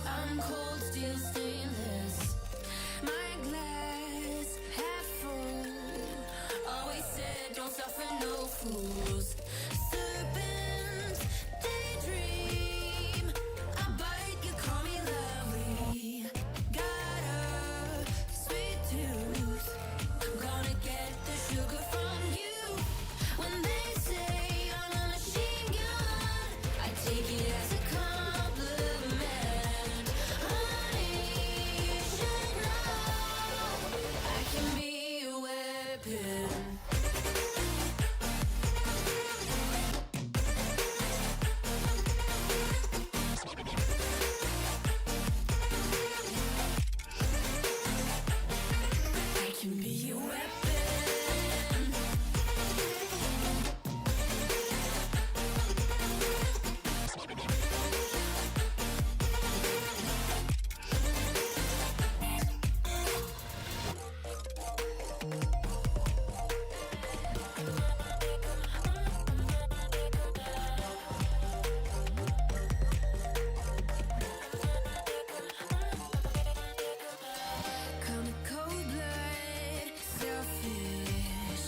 I'm cold, steel stainless. My glass half full. Always said don't suffer no fools. Serpent, daydream. I bite, you call me lovely. Got a sweet tooth. I'm gonna get the sugar from you. When they say I'm a machine gun, I take it as a compliment. Honey, you should know I can be a weapon. I can be a weapon. Kinda cold-blooded, selfish.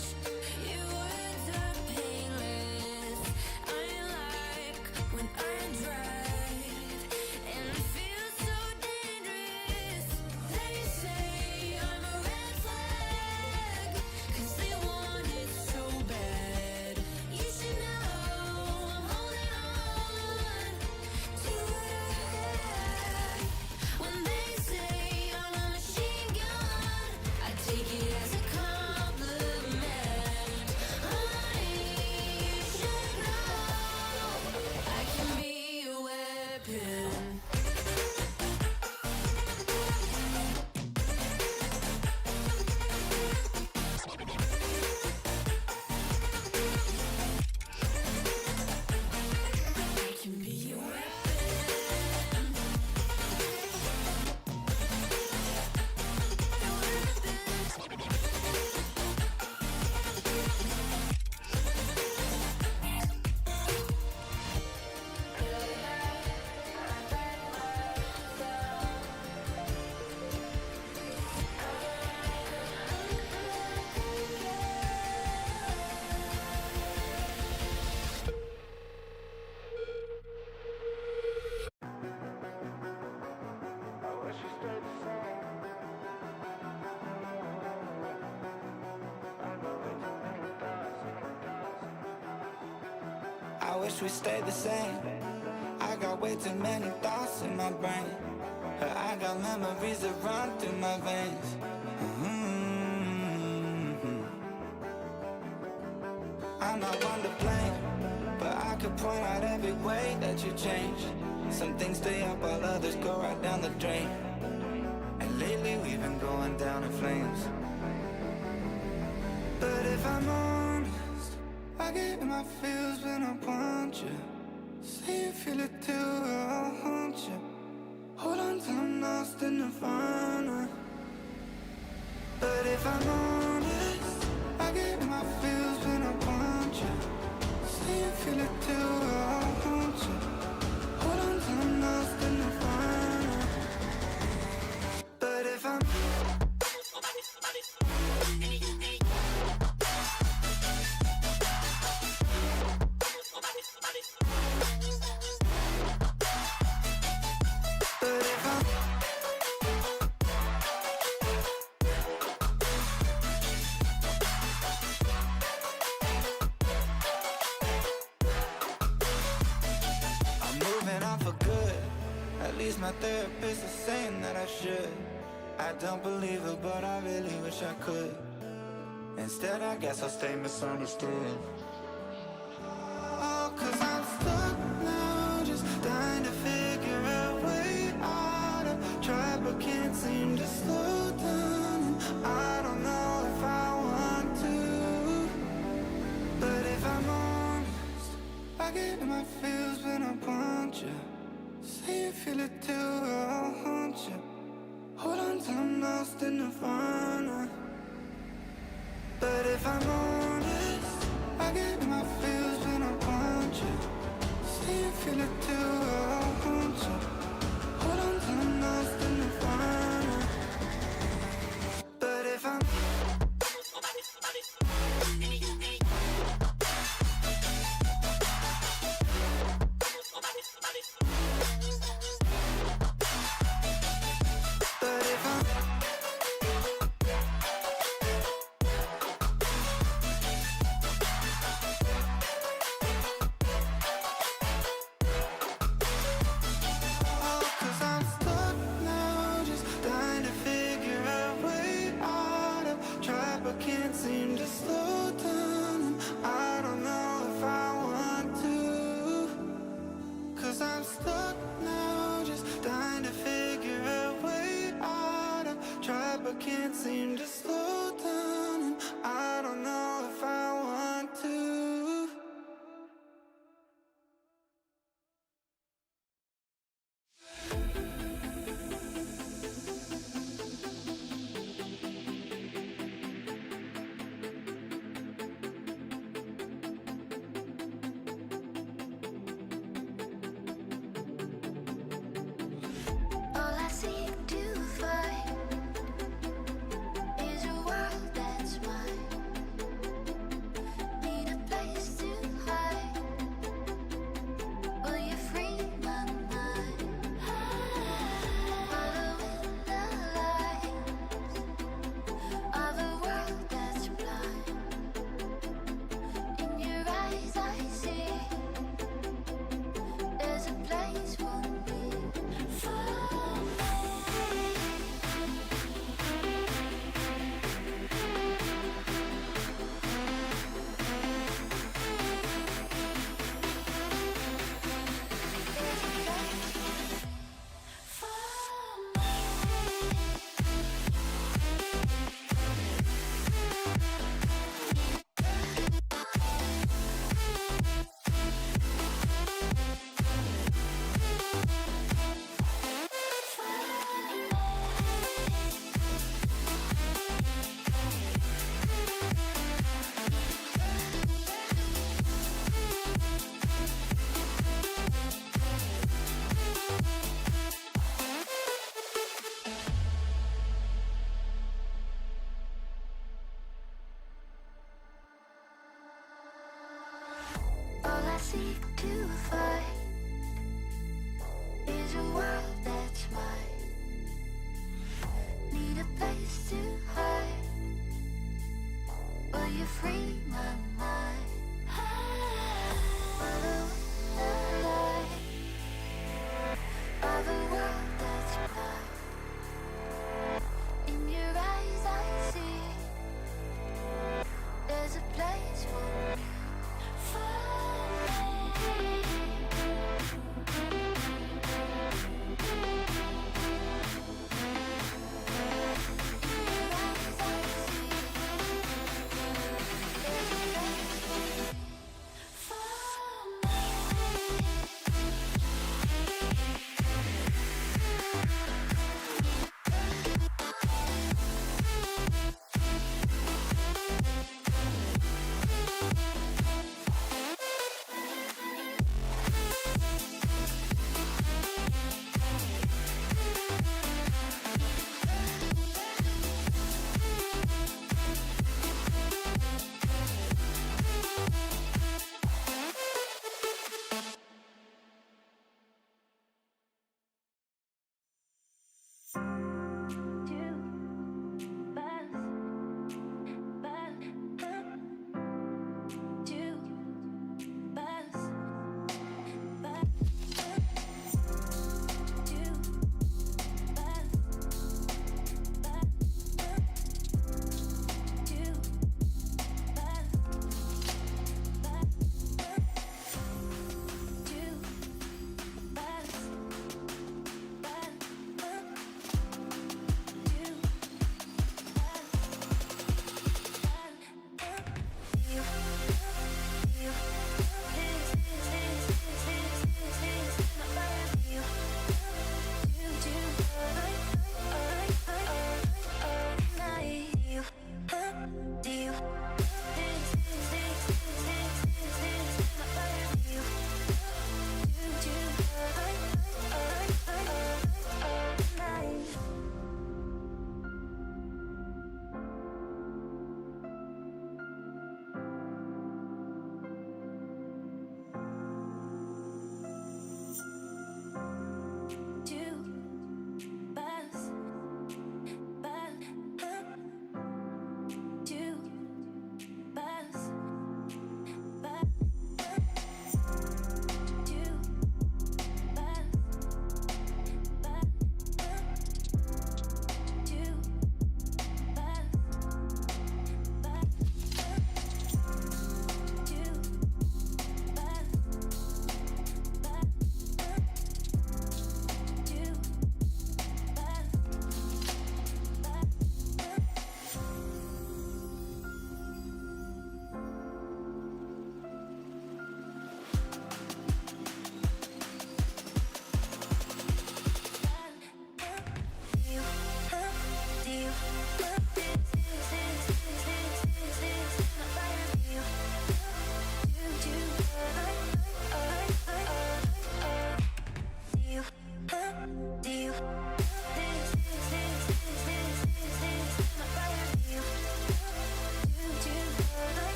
Your words are painless. I like when I drive and it feels so dangerous. They say I'm a red flag 'cause they want it so bad. You should know I'm holding on to what I had. When they say I'm a machine gun, I take it as a compliment. Honey, you should know I can be a weapon. I can be a weapon. I wish we stayed the same. I got way too many thoughts in my brain. But I got memories that run through my veins. I'm not one to blame, but I could point out every way that you changed. Some things stay up while others go right down the drain. And lately we've been going down in flames. But if I'm honest, I get in my feels when I want you. Say you feel it too, I'll haunt you. Hold on till I'm lost in nirvana. But if I'm honest, I get in my feels when I want you. Say you feel it too, I'll haunt you. Hold on till I'm lost in nirvana. But if I'm my therapist is saying that I should. I don't believe it, but I really wish I could. Instead, I guess I'll stay misunderstood. Oh, 'cause I'm stuck now, just trying to figure a way out. I've tried but can't seem to slow down. I don't know if I want to. But if I'm honest, I get in my feels when I want you. Say you feel it too, I'll haunt you. Hold on till I'm lost in nirvana. But if I'm honest, I get in my feels when I want you. Say you feel it too, I'll haunt you. Hold on till I'm lost in nirvana. But if I'm can't seem to slow down, and I don't know if I want to. All I seek to find is a world that's mine. Need a place to hide. Will you free my mind? Following the light of a world that's blind. In your eyes I see there's a place for me. All I seek to find is a world that's mine. Need a place to hide. Will you free my mind? Following the light of a world that's blind. In your eyes I see there's a place for me. There's a place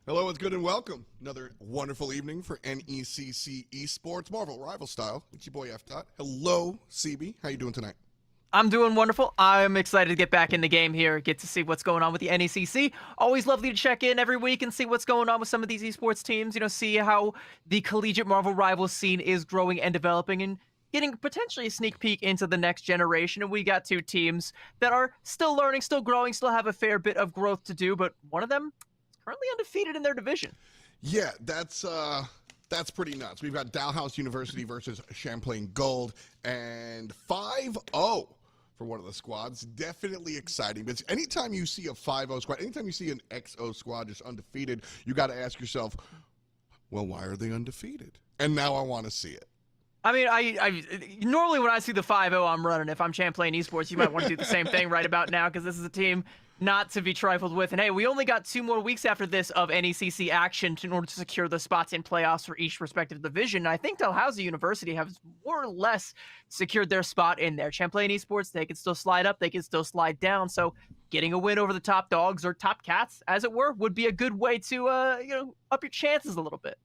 Hello, it's good and welcome. Another wonderful evening for NECC Esports Marvel Rival Style. It's your boy F. Dot. Hello, CB. How you doing tonight? I'm doing wonderful. I'm excited to get back in the game here, get to see what's going on with the NECC. Always lovely to check in every week and see what's going on with some of these esports teams, see how the collegiate Marvel Rivals scene is growing and developing and getting potentially a sneak peek into the next generation. And we got two teams that are still learning, still growing, still have a fair bit of growth to do, but one of them is currently undefeated in their division. Yeah, that's pretty nuts. We've got Dalhousie University versus Champlain Gold and 5-0 for one of the squads. Definitely exciting. But anytime you see a 5-0 squad, anytime you see an XO squad just undefeated, you got to ask yourself, well, why are they undefeated? And now I want to see it. I mean, I normally when I see the 5-0, I'm running. If I'm Champlain Esports, you might want to do the same thing right about now because this is a team not to be trifled with. And hey, we only got 2 more weeks after this of NECC action in order to secure the spots in playoffs for each respective division. I think Dalhousie University has more or less secured their spot in there. Champlain Esports, they can still slide up, they can still slide down. So getting a win over the top dogs or top cats, as it were, would be a good way to up your chances a little bit.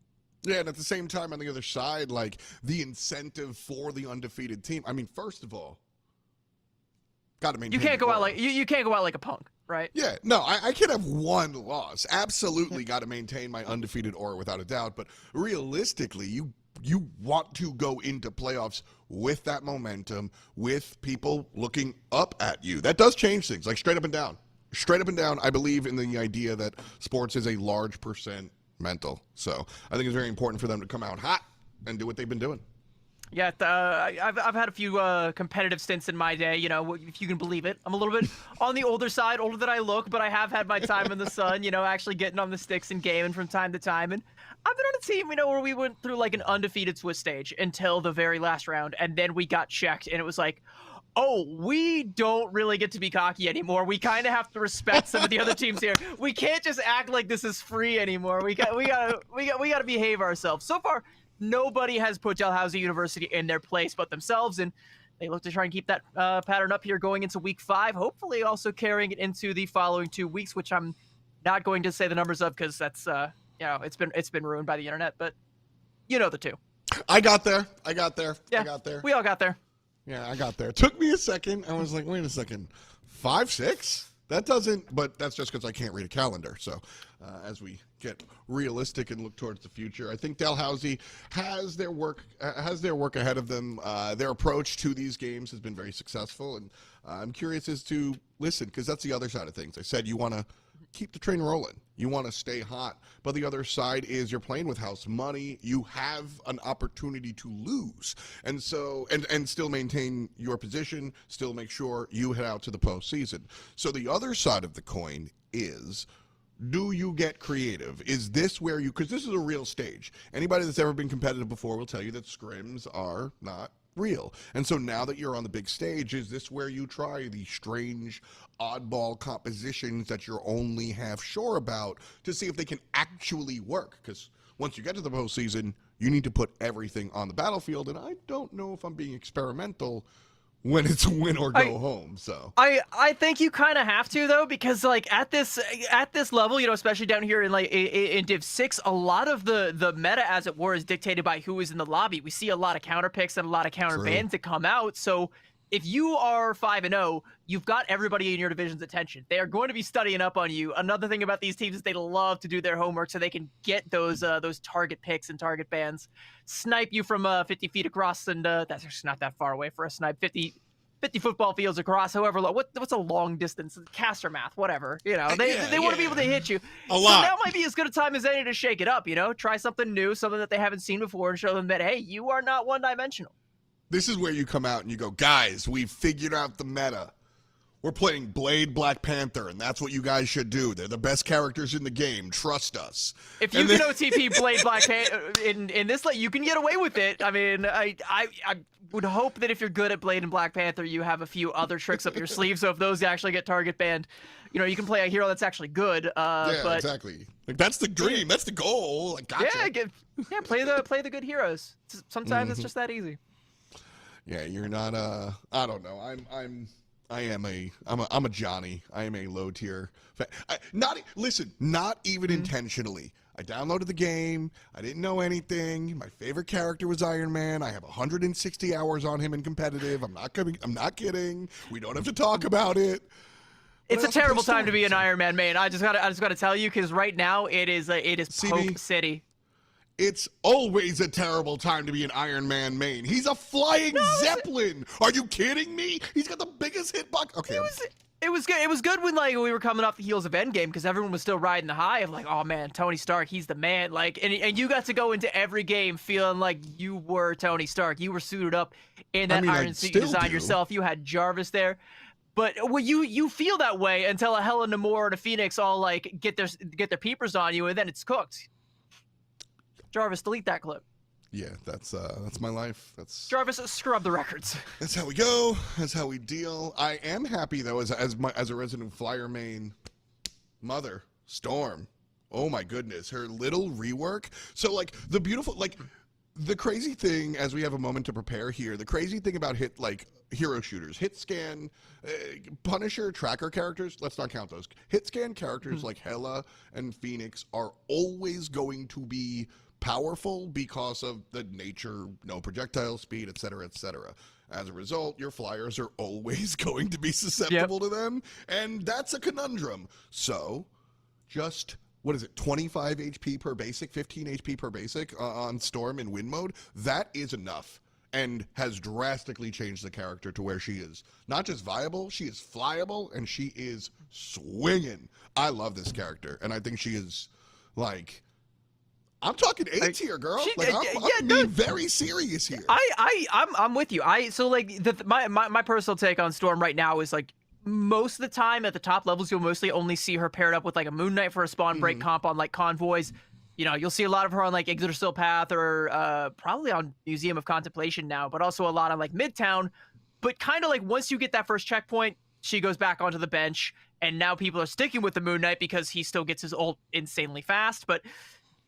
Yeah, and at the same time, on the other side, like the incentive for the undefeated team. I mean, first of all, got to maintain. You can't go out like you can't go out like a punk, right? Yeah, no, I can't have one loss. Absolutely got to maintain my undefeated aura without a doubt. But realistically, you want to go into playoffs with that momentum, with people looking up at you. That does change things, like straight up and down. Straight up and down, I believe in the idea that sports is a large percent mental. So I think it's very important for them to come out hot and do what they've been doing. Yeah, I've had a few competitive stints in my day, if you can believe it. I'm a little bit on the older side, older than I look, but I have had my time in the sun, actually getting on the sticks and gaming from time to time. And I've been on a team, where we went through like an undefeated Swiss stage until the very last round, and then we got checked, and it was like, oh, we don't really get to be cocky anymore. We kind of have to respect some of the other teams here. We can't just act like this is free anymore. We gotta behave ourselves. So far, nobody has put Dalhousie University in their place but themselves, and they look to try and keep that pattern up here going into week 5. Hopefully, also carrying it into the following 2 weeks, which I'm not going to say the numbers of because that's it's been ruined by the internet. But the 2. I got there. Yeah, I got there. We all got there. Yeah, I got there. It took me a second. I was like, wait a second. 5-6? That doesn't, but that's just because I can't read a calendar. So as we get realistic and look towards the future, I think Dalhousie has their work ahead of them. Their approach to these games has been very successful, and I'm curious as to listen, because that's the other side of things. I said you want to keep the train rolling. You want to stay hot. But the other side is you're playing with house money. You have an opportunity to lose. And so, and still maintain your position, still make sure you head out to the postseason. So the other side of the coin is, do you get creative? Is this where because this is a real stage. Anybody that's ever been competitive before will tell you that scrims are not real. And so now that you're on the big stage, is this where you try the strange oddball compositions that you're only half sure about to see if they can actually work? Because once you get to the postseason, you need to put everything on the battlefield, and I don't know if I'm being experimental when it's win or go home. So I think you kind of have to, though, because like at this level, especially down here in Div 6, a lot of the meta, as it were, is dictated by who is in the lobby. We see a lot of counter picks and a lot of counter bans that come out. So if you are 5-0, you've got everybody in your division's attention. They are going to be studying up on you. Another thing about these teams is they love to do their homework so they can get those target picks and target bans, snipe you from 50 feet across, and that's just not that far away for a snipe. 50 football fields across, however long. What's a long distance? Caster math, whatever. They want to be able to hit you. A lot. So now might be as good a time as any to shake it up. Try something new, something that they haven't seen before, and show them that, hey, you are not one-dimensional. This is where you come out and you go, guys, we've figured out the meta. We're playing Blade Black Panther, and that's what you guys should do. They're the best characters in the game. Trust us. If you can OTP Blade Black Panther in this, you can get away with it. I mean, I would hope that if you're good at Blade and Black Panther, you have a few other tricks up your sleeve. So if those actually get target banned, you can play a hero that's actually good. But exactly. Like that's the dream. That's the goal. Like, gotcha. Yeah. Play the good heroes. Sometimes it's just that easy. Yeah, you're not. I don't know. I'm a Johnny. I am a low tier fan. Not even intentionally. I downloaded the game. I didn't know anything. My favorite character was Iron Man. I have 160 hours on him in competitive. I'm not kidding. We don't have to talk about it. It's a terrible time to be an Iron Man main. I just gotta tell you, because right now it is CB, Poke City. It's always a terrible time to be an Iron Man main. He's a flying Zeppelin. Are you kidding me? He's got the biggest hitbox. Okay. It was good. It was good when like we were coming off the heels of Endgame, because everyone was still riding the high of like, oh man, Tony Stark, he's the man. Like, and you got to go into every game feeling like you were Tony Stark. You were suited up in that Iron Suit you designed yourself. You had Jarvis there. But well, you feel that way until a Hela, Namor, and a Phoenix all like get their peepers on you, and then it's cooked. Jarvis, delete that clip. Yeah, that's my life. That's Jarvis, scrub the records. That's how we go. That's how we deal. I am happy though, as a resident Flyer main, Mother Storm. Oh my goodness, her little rework. So like the beautiful, like the crazy thing, as we have a moment to prepare here, the crazy thing about hero shooters, hit scan, Punisher, tracker characters, let's not count those. Hit scan characters like Hela and Phoenix are always going to be powerful because of the nature, no projectile speed, etc., etc. As a result, your flyers are always going to be susceptible to them, and that's a conundrum. So, just, what is it, 25 HP per basic, 15 HP per basic on Storm in win mode? That is enough, and has drastically changed the character to where she is not just viable, she is flyable, and she is swinging. I love this character, and I think she is, like, I'm talking A tier, girl. I'm being very serious here. I'm with you. So like my personal take on Storm right now is like most of the time at the top levels you'll mostly only see her paired up with like a Moon Knight for a spawn break comp on like convoys. You know, you'll see a lot of her on like Yggdrasil Path or probably on Museum of Contemplation now, but also a lot on like Midtown. But kind of like once you get that first checkpoint, she goes back onto the bench, and now people are sticking with the Moon Knight because he still gets his ult insanely fast. But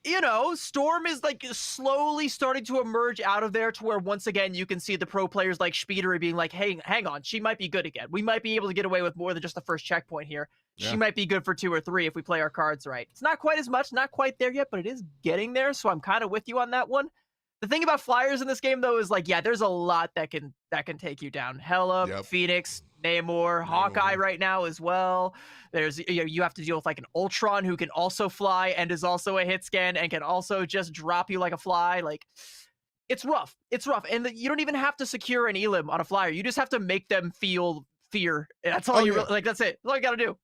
you know, Storm is like slowly starting to emerge out of there to where once again you can see the pro players like Speedery being like, hey, hang on, she might be good again. We might be able to get away with more than just the first checkpoint here. Yeah. She might be good for 2 or 3 if we play our cards right. It's not quite as much, not quite there yet, but it is getting there, so I'm kind of with you on that one. The thing about flyers in this game though is like, yeah, there's a lot that can take you down. Hela, Phoenix, Namor, Hawkeye right now as well. There's you have to deal with like an Ultron who can also fly and is also a hit scan and can also just drop you like a fly. Like it's rough. It's rough. And you don't even have to secure an elim on a flyer. You just have to make them feel fear. That's all like that's it. That's all you got to do.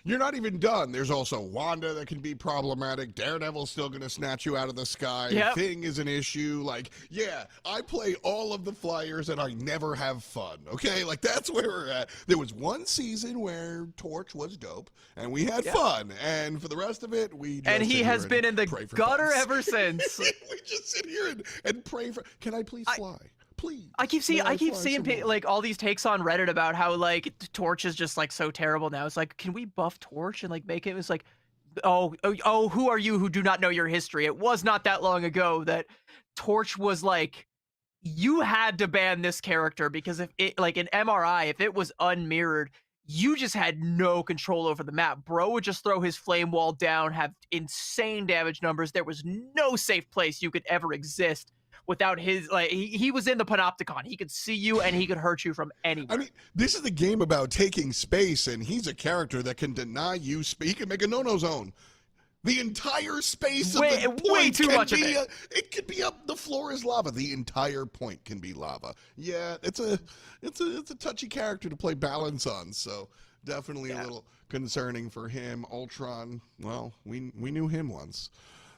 You're not even done. There's also Wanda that can be problematic. Daredevil's still going to snatch you out of the sky. Yep. Thing is an issue. Like, yeah, I play all of the flyers and I never have fun. Okay? Like, that's where we're at. There was one season where Torch was dope and we had fun. And for the rest of it, we just And he has been in the gutter ever since. We just sit here and pray for. Can I please fly? Please. I keep seeing like all these takes on Reddit about how like Torch is just like so terrible now. It's like, can we buff Torch and like make it? It's like, oh, who are you who do not know your history? It was not that long ago that Torch was like, you had to ban this character because if it like in MRI, if it was unmirrored, you just had no control over the map. Bro would just throw his flame wall down, have insane damage numbers. There was no safe place you could ever exist without his, like, he was in the panopticon. He could see you and he could hurt you from anywhere. I mean, this is the game about taking space, and he's a character that can deny you space. He can make a no-no zone. The entire space of the point way too much of it. It could be up. The floor is lava. The entire point can be lava. Yeah, it's a touchy character to play balance on. So definitely a little concerning for him. Ultron. Well, we knew him once.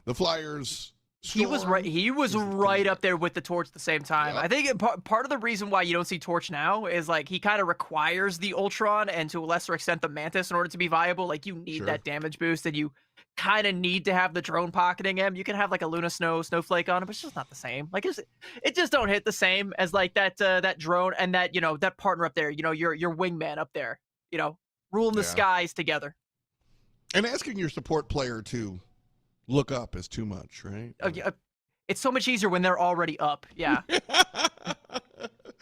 The Flyers. Storm, he was right up there with the Torch at the same time. Yep. I think part of the reason why you don't see Torch now is like he kind of requires the Ultron and to a lesser extent the Mantis in order to be viable. Like you need that damage boost and you kind of need to have the drone pocketing him. You can have like a Luna Snowflake on him, but it's just not the same. Like it just don't hit the same as like that drone and that, you know, that partner up there, you know, your wingman up there, you know, ruling the skies together. And asking your support player to look up is too much, right? It's so much easier when they're already up. Yeah.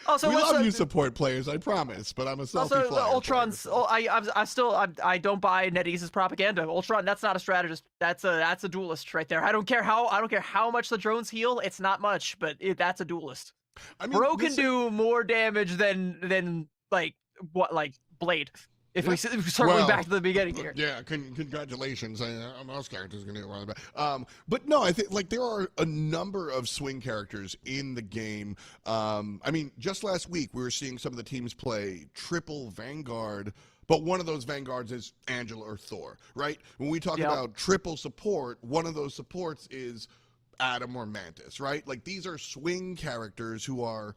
Also, We let's, love you support players, I promise, but I'm a salty also, flyer Ultron's. player, so. I don't buy NetEase's propaganda. Ultron, that's not a strategist. That's a duelist right there. I don't care how much the drones heal. It's not much, but that's a duelist. I mean, Bro can do more damage than like Blade. If we circling back to the beginning here. Yeah, congratulations. Most characters are going to get one back. But no, I think like there are a number of swing characters in the game. I mean, just last week we were seeing some of the teams play triple Vanguard, but one of those Vanguards is Angela or Thor, right? When we talk about triple support, one of those supports is Adam or Mantis, right? Like these are swing characters who are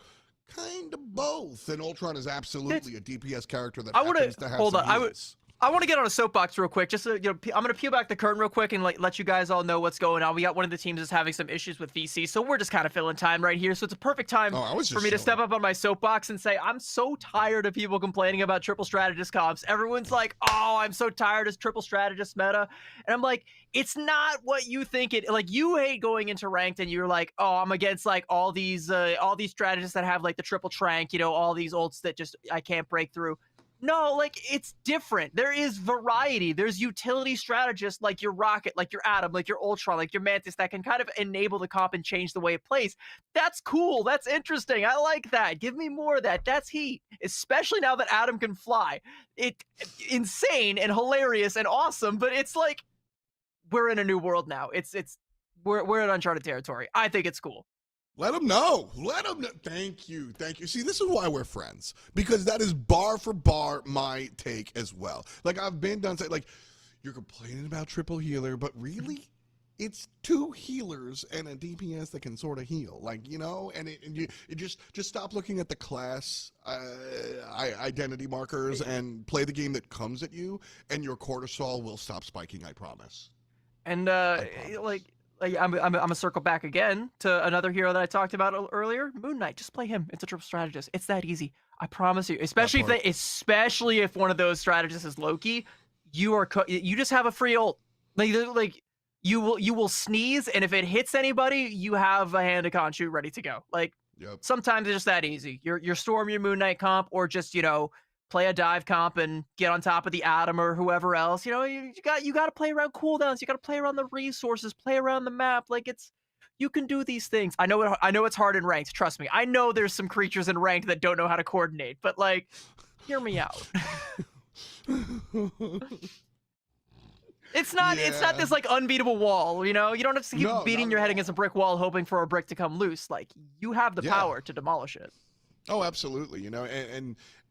kind of both, and Ultron is absolutely a DPS character that happens to have hold some on. heals. I want to get on a soapbox real quick. Just so, I'm gonna peel back the curtain real quick and let you guys all know what's going on. We got one of the teams is having some issues with VC, so we're just kind of filling time right here. So it's a perfect time for me to step up on my soapbox and say I'm so tired of people complaining about triple strategist comps. Everyone's like, "Oh, I'm so tired of triple strategist meta," and I'm like, it's not what you think it. Like you hate going into ranked and you're like, "Oh, I'm against like all these strategists that have like the triple trank, all these ults that just I can't break through." No, like it's different. There is variety. There's utility strategists like your Rocket, like your Atom, like your Ultron, like your Mantis that can kind of enable the comp and change the way it plays. That's cool. That's interesting. I like that. Give me more of that. That's heat, especially now that Atom can fly. It's insane and hilarious and awesome, but it's like we're in a new world now. We're in uncharted territory. I think it's cool. Let them know. Let them know. Thank you. Thank you. See, this is why we're friends. Because that is bar for bar my take as well. Like, I've been done saying, like, you're complaining about triple healer, but really, it's two healers and a DPS that can sort of heal. Like, and you just stop looking at the class identity markers and play the game that comes at you, and your cortisol will stop spiking, I promise. And, I'm gonna circle back again to another hero that I talked about earlier, Moon Knight. Just play him. It's a triple strategist. It's that easy. I promise you. Especially if one of those strategists is Loki, you just have a free ult. Like you will sneeze, and if it hits anybody, you have a hand of Khonshu ready to go. Like sometimes it's just that easy. Your Storm, your Moon Knight comp, or just play a dive comp and get on top of the Atom or whoever else. You got to play around cooldowns. You got to play around the resources, play around the map. Like you can do these things. I know it's hard in ranked. Trust me. I know there's some creatures in ranked that don't know how to coordinate, but like, hear me out. It's not this like unbeatable wall. You don't have to keep beating your head against a brick wall hoping for a brick to come loose. Like you have the power to demolish it. Oh, absolutely.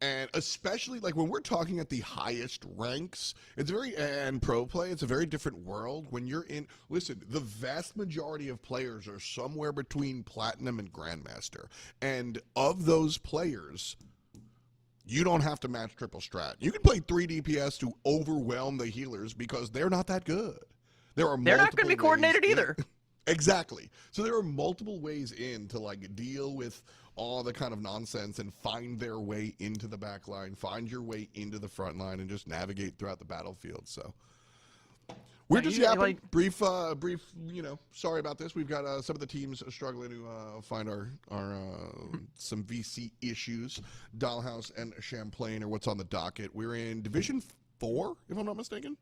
And especially like when we're talking at the highest ranks, and pro play, it's a very different world when you're listen, the vast majority of players are somewhere between Platinum and Grandmaster. And of those players, you don't have to match triple strat. You can play 3 DPS to overwhelm the healers because they're not that good. They're not going to be coordinated either. Exactly. So there are multiple ways to like deal with all the kind of nonsense and find their way into the back line, find your way into the front line, and just navigate throughout the battlefield. So we're just yapping. Brief, sorry about this. We've got some of the teams struggling to find our some VC issues. Dollhouse and Champlain are what's on the docket. We're in Division 4, if I'm not mistaken.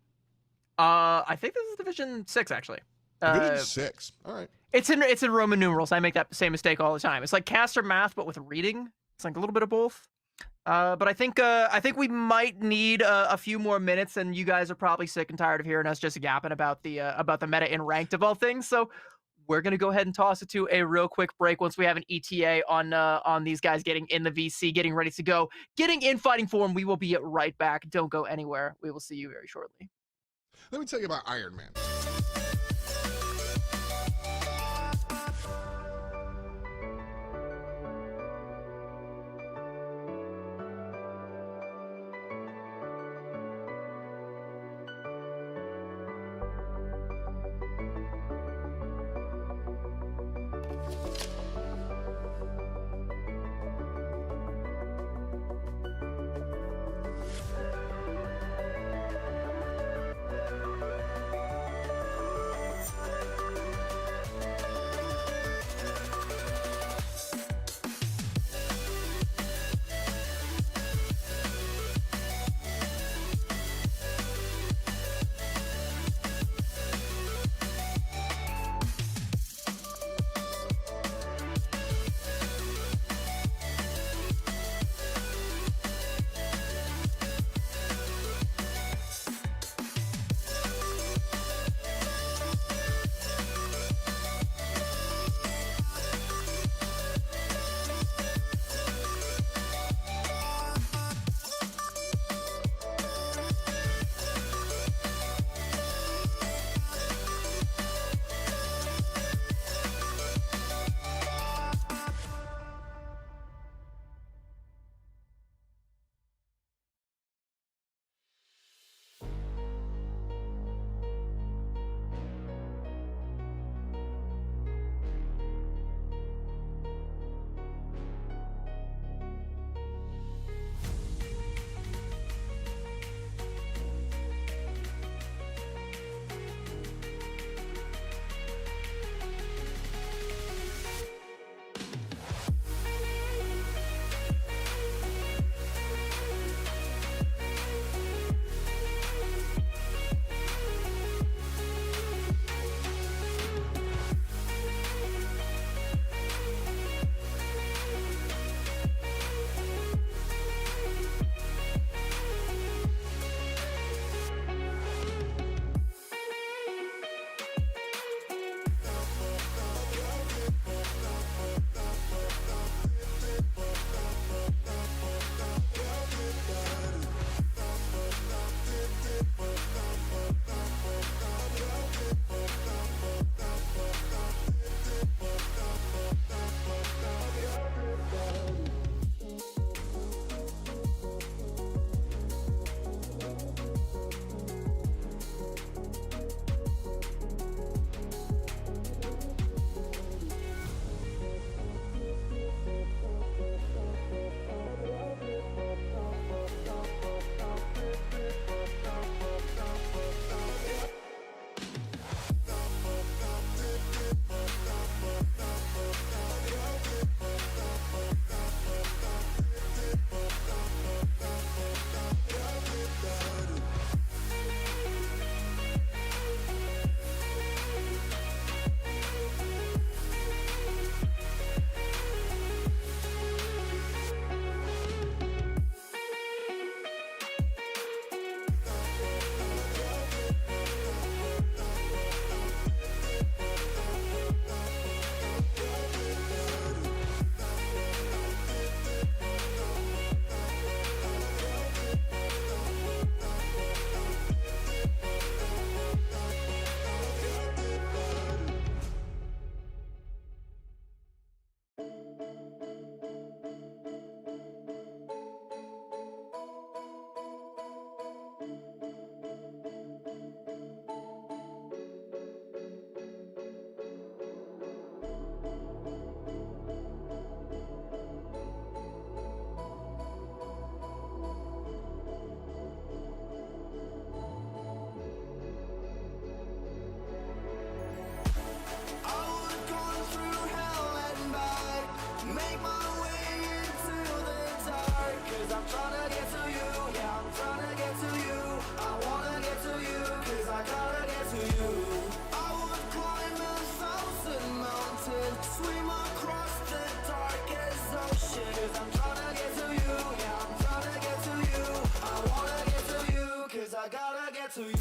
I think this is Division 6, actually. Division 6. All right. It's in Roman numerals. I make that same mistake all the time. It's like caster math, but with reading. It's like a little bit of both. But I think we might need a few more minutes, and you guys are probably sick and tired of hearing us just yapping about the meta in ranked of all things. So we're gonna go ahead and toss it to a real quick break once we have an ETA on these guys getting in the VC, getting ready to go, getting in fighting form. We will be right back. Don't go anywhere. We will see you very shortly. Let me tell you about Iron Man. I'm trying to get to you. Yeah, I'm trying to get to you. I wanna get to you, cause I gotta get to you. I would climb 1,000 mountains, swim across the darkest ocean, cause I'm trying to get to you. Yeah, I'm trying to get to you. I wanna get to you, cause I gotta get to you.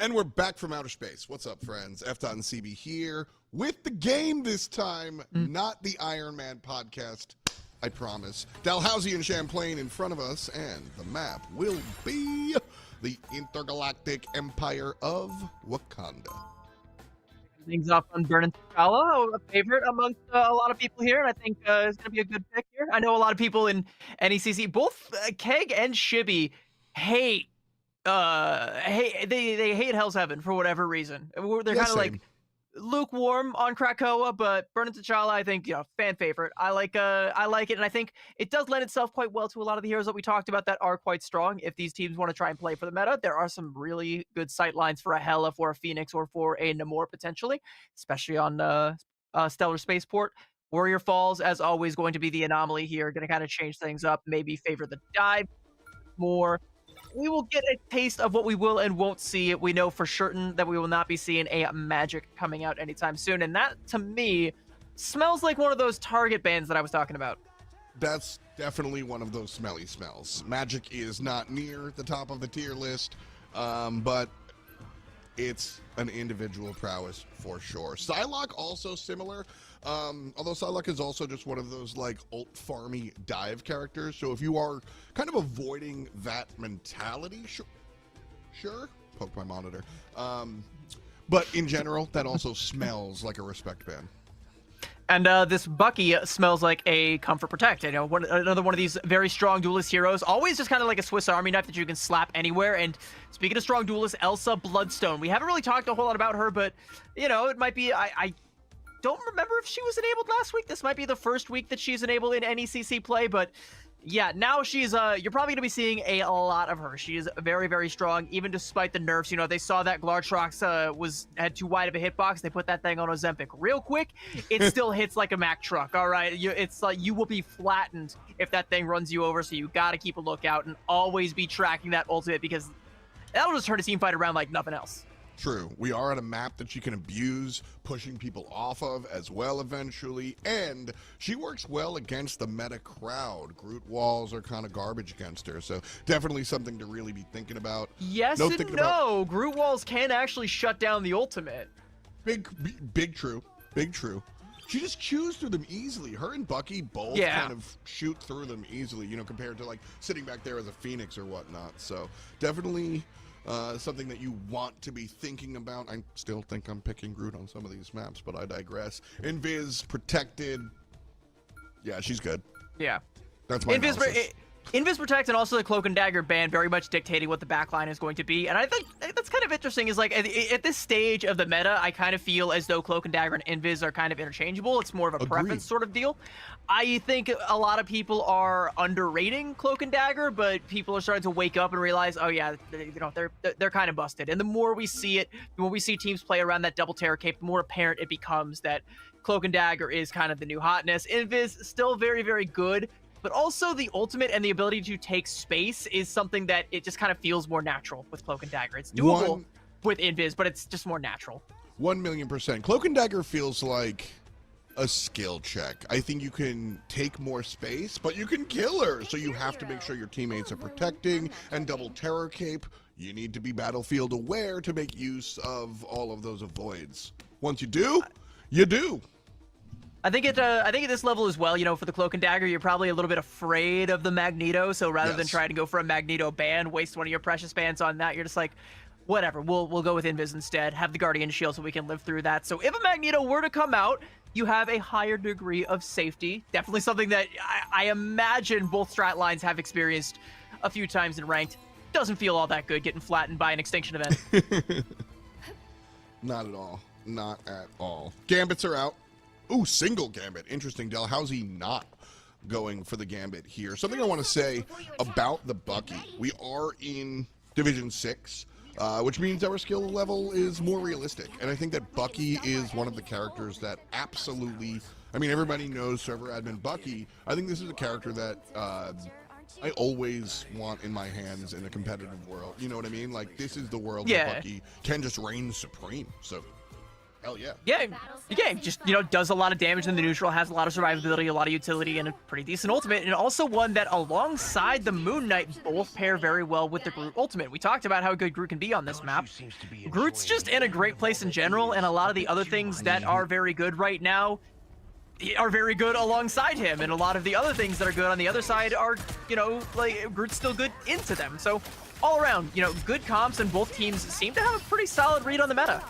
And we're back from outer space. What's up, friends? and CB here with the game this time, not the Iron Man podcast, I promise. Dalhousie and Champlain in front of us, and the map will be the intergalactic empire of Wakanda. Things off on Burn and T'Challa, a favorite amongst a lot of people here, and I think it's going to be a good pick here. I know a lot of people in NECC, both Keg and Shibby, hate they hate Hell's Heaven for whatever reason. They're kind of like lukewarm on Krakoa, but Burn and T'Challa, I think, fan favorite. I like it, and I think it does lend itself quite well to a lot of the heroes that we talked about that are quite strong. If these teams want to try and play for the meta, there are some really good sight lines for a Hela, for a Phoenix, or for a Namor potentially, especially on Stellar Spaceport. Warrior Falls, as always, going to be the anomaly here, going to kind of change things up, maybe favor the dive more. We will get a taste of what we will and won't see. We know for certain that we will not be seeing a Magic coming out anytime soon. And that, to me, smells like one of those Target bans that I was talking about. That's definitely one of those smelly smells. Magic is not near the top of the tier list, but it's an individual prowess for sure. Psylocke also similar, although Psylocke is also just one of those like ult farmy dive characters. So if you are kind of avoiding that mentality, sure, poke my monitor. But in general, that also smells like a respect ban. And this Bucky smells like a Comfort Protect. Another one of these very strong duelist heroes. Always just kind of like a Swiss Army knife that you can slap anywhere. And speaking of strong duelists, Elsa Bloodstone. We haven't really talked a whole lot about her, but, it might be... I don't remember if she was enabled last week. This might be the first week that she's enabled in NECC play, but... yeah, now she's, you're probably going to be seeing a lot of her. She is very, very strong, even despite the nerfs. They saw that Glartrox had too wide of a hitbox. They put that thing on Ozempic real quick. It still hits like a Mack truck, all right? It's like you will be flattened if that thing runs you over, so you got to keep a lookout and always be tracking that ultimate because that'll just turn a team fight around like nothing else. True. We are at a map that she can abuse, pushing people off of as well eventually, and she works well against the meta crowd. Groot walls are kind of garbage against her, so definitely something to really be thinking about. Yes and no. Groot walls can actually shut down the ultimate. Big true. Big true. She just chews through them easily. Her and Bucky both kind of shoot through them easily, compared to like sitting back there as a Phoenix or whatnot. So definitely... something that you want to be thinking about. I still think I'm picking Groot on some of these maps, but I digress. Invis, Protected. Yeah, she's good. Yeah. That's my analysis. Invis Protect and also the Cloak and Dagger ban very much dictating what the backline is going to be. And I think that's kind of interesting is like at this stage of the meta, I kind of feel as though Cloak and Dagger and Invis are kind of interchangeable. It's more of a preference sort of deal. I think a lot of people are underrating Cloak and Dagger, but people are starting to wake up and realize, oh yeah, they're kind of busted. And the more we see it, the more we see teams play around that double terror cape, the more apparent it becomes that Cloak and Dagger is kind of the new hotness. Invis still very, very good. But also the ultimate and the ability to take space is something that it just kind of feels more natural with Cloak and Dagger. It's doable with Invis, but it's just more natural. 1,000,000%. Cloak and Dagger feels like a skill check. I think you can take more space, but you can kill her. So you have to make sure your teammates are protecting and double terror cape. You need to be battlefield aware to make use of all of those avoids. Once you do, you do. I think at this level as well, you know, for the Cloak and Dagger, you're probably a little bit afraid of the Magneto. So rather than trying to go for a Magneto ban, waste one of your precious bans on that, you're just like, whatever, we'll go with Invis instead, have the Guardian Shield so we can live through that. So if a Magneto were to come out, you have a higher degree of safety. Definitely something that I imagine both strat lines have experienced a few times in ranked. Doesn't feel all that good getting flattened by an extinction event. Not at all. Not at all. Gambits are out. Ooh, single Gambit. Interesting. Dalhousie not going for the Gambit here. Something I want to say about the Bucky. We are in Division 6, which means our skill level is more realistic. And I think that Bucky is one of the characters that absolutely... I mean, everybody knows server admin Bucky. I think this is a character that I always want in my hands in a competitive world. You know what I mean? Like, this is the world where Bucky can just reign supreme. So... hell yeah. Yeah, the game just, you know, does a lot of damage in the neutral, has a lot of survivability, a lot of utility, and a pretty decent ultimate, and also one that alongside the Moon Knight both pair very well with the Groot ultimate. We talked about how good Groot can be on this map. Groot's just in a great place in general, and a lot of the other things that are very good right now are very good alongside him, and a lot of the other things that are good on the other side are, you know, like, Groot's still good into them. So, all around, you know, good comps, and both teams seem to have a pretty solid read on the meta.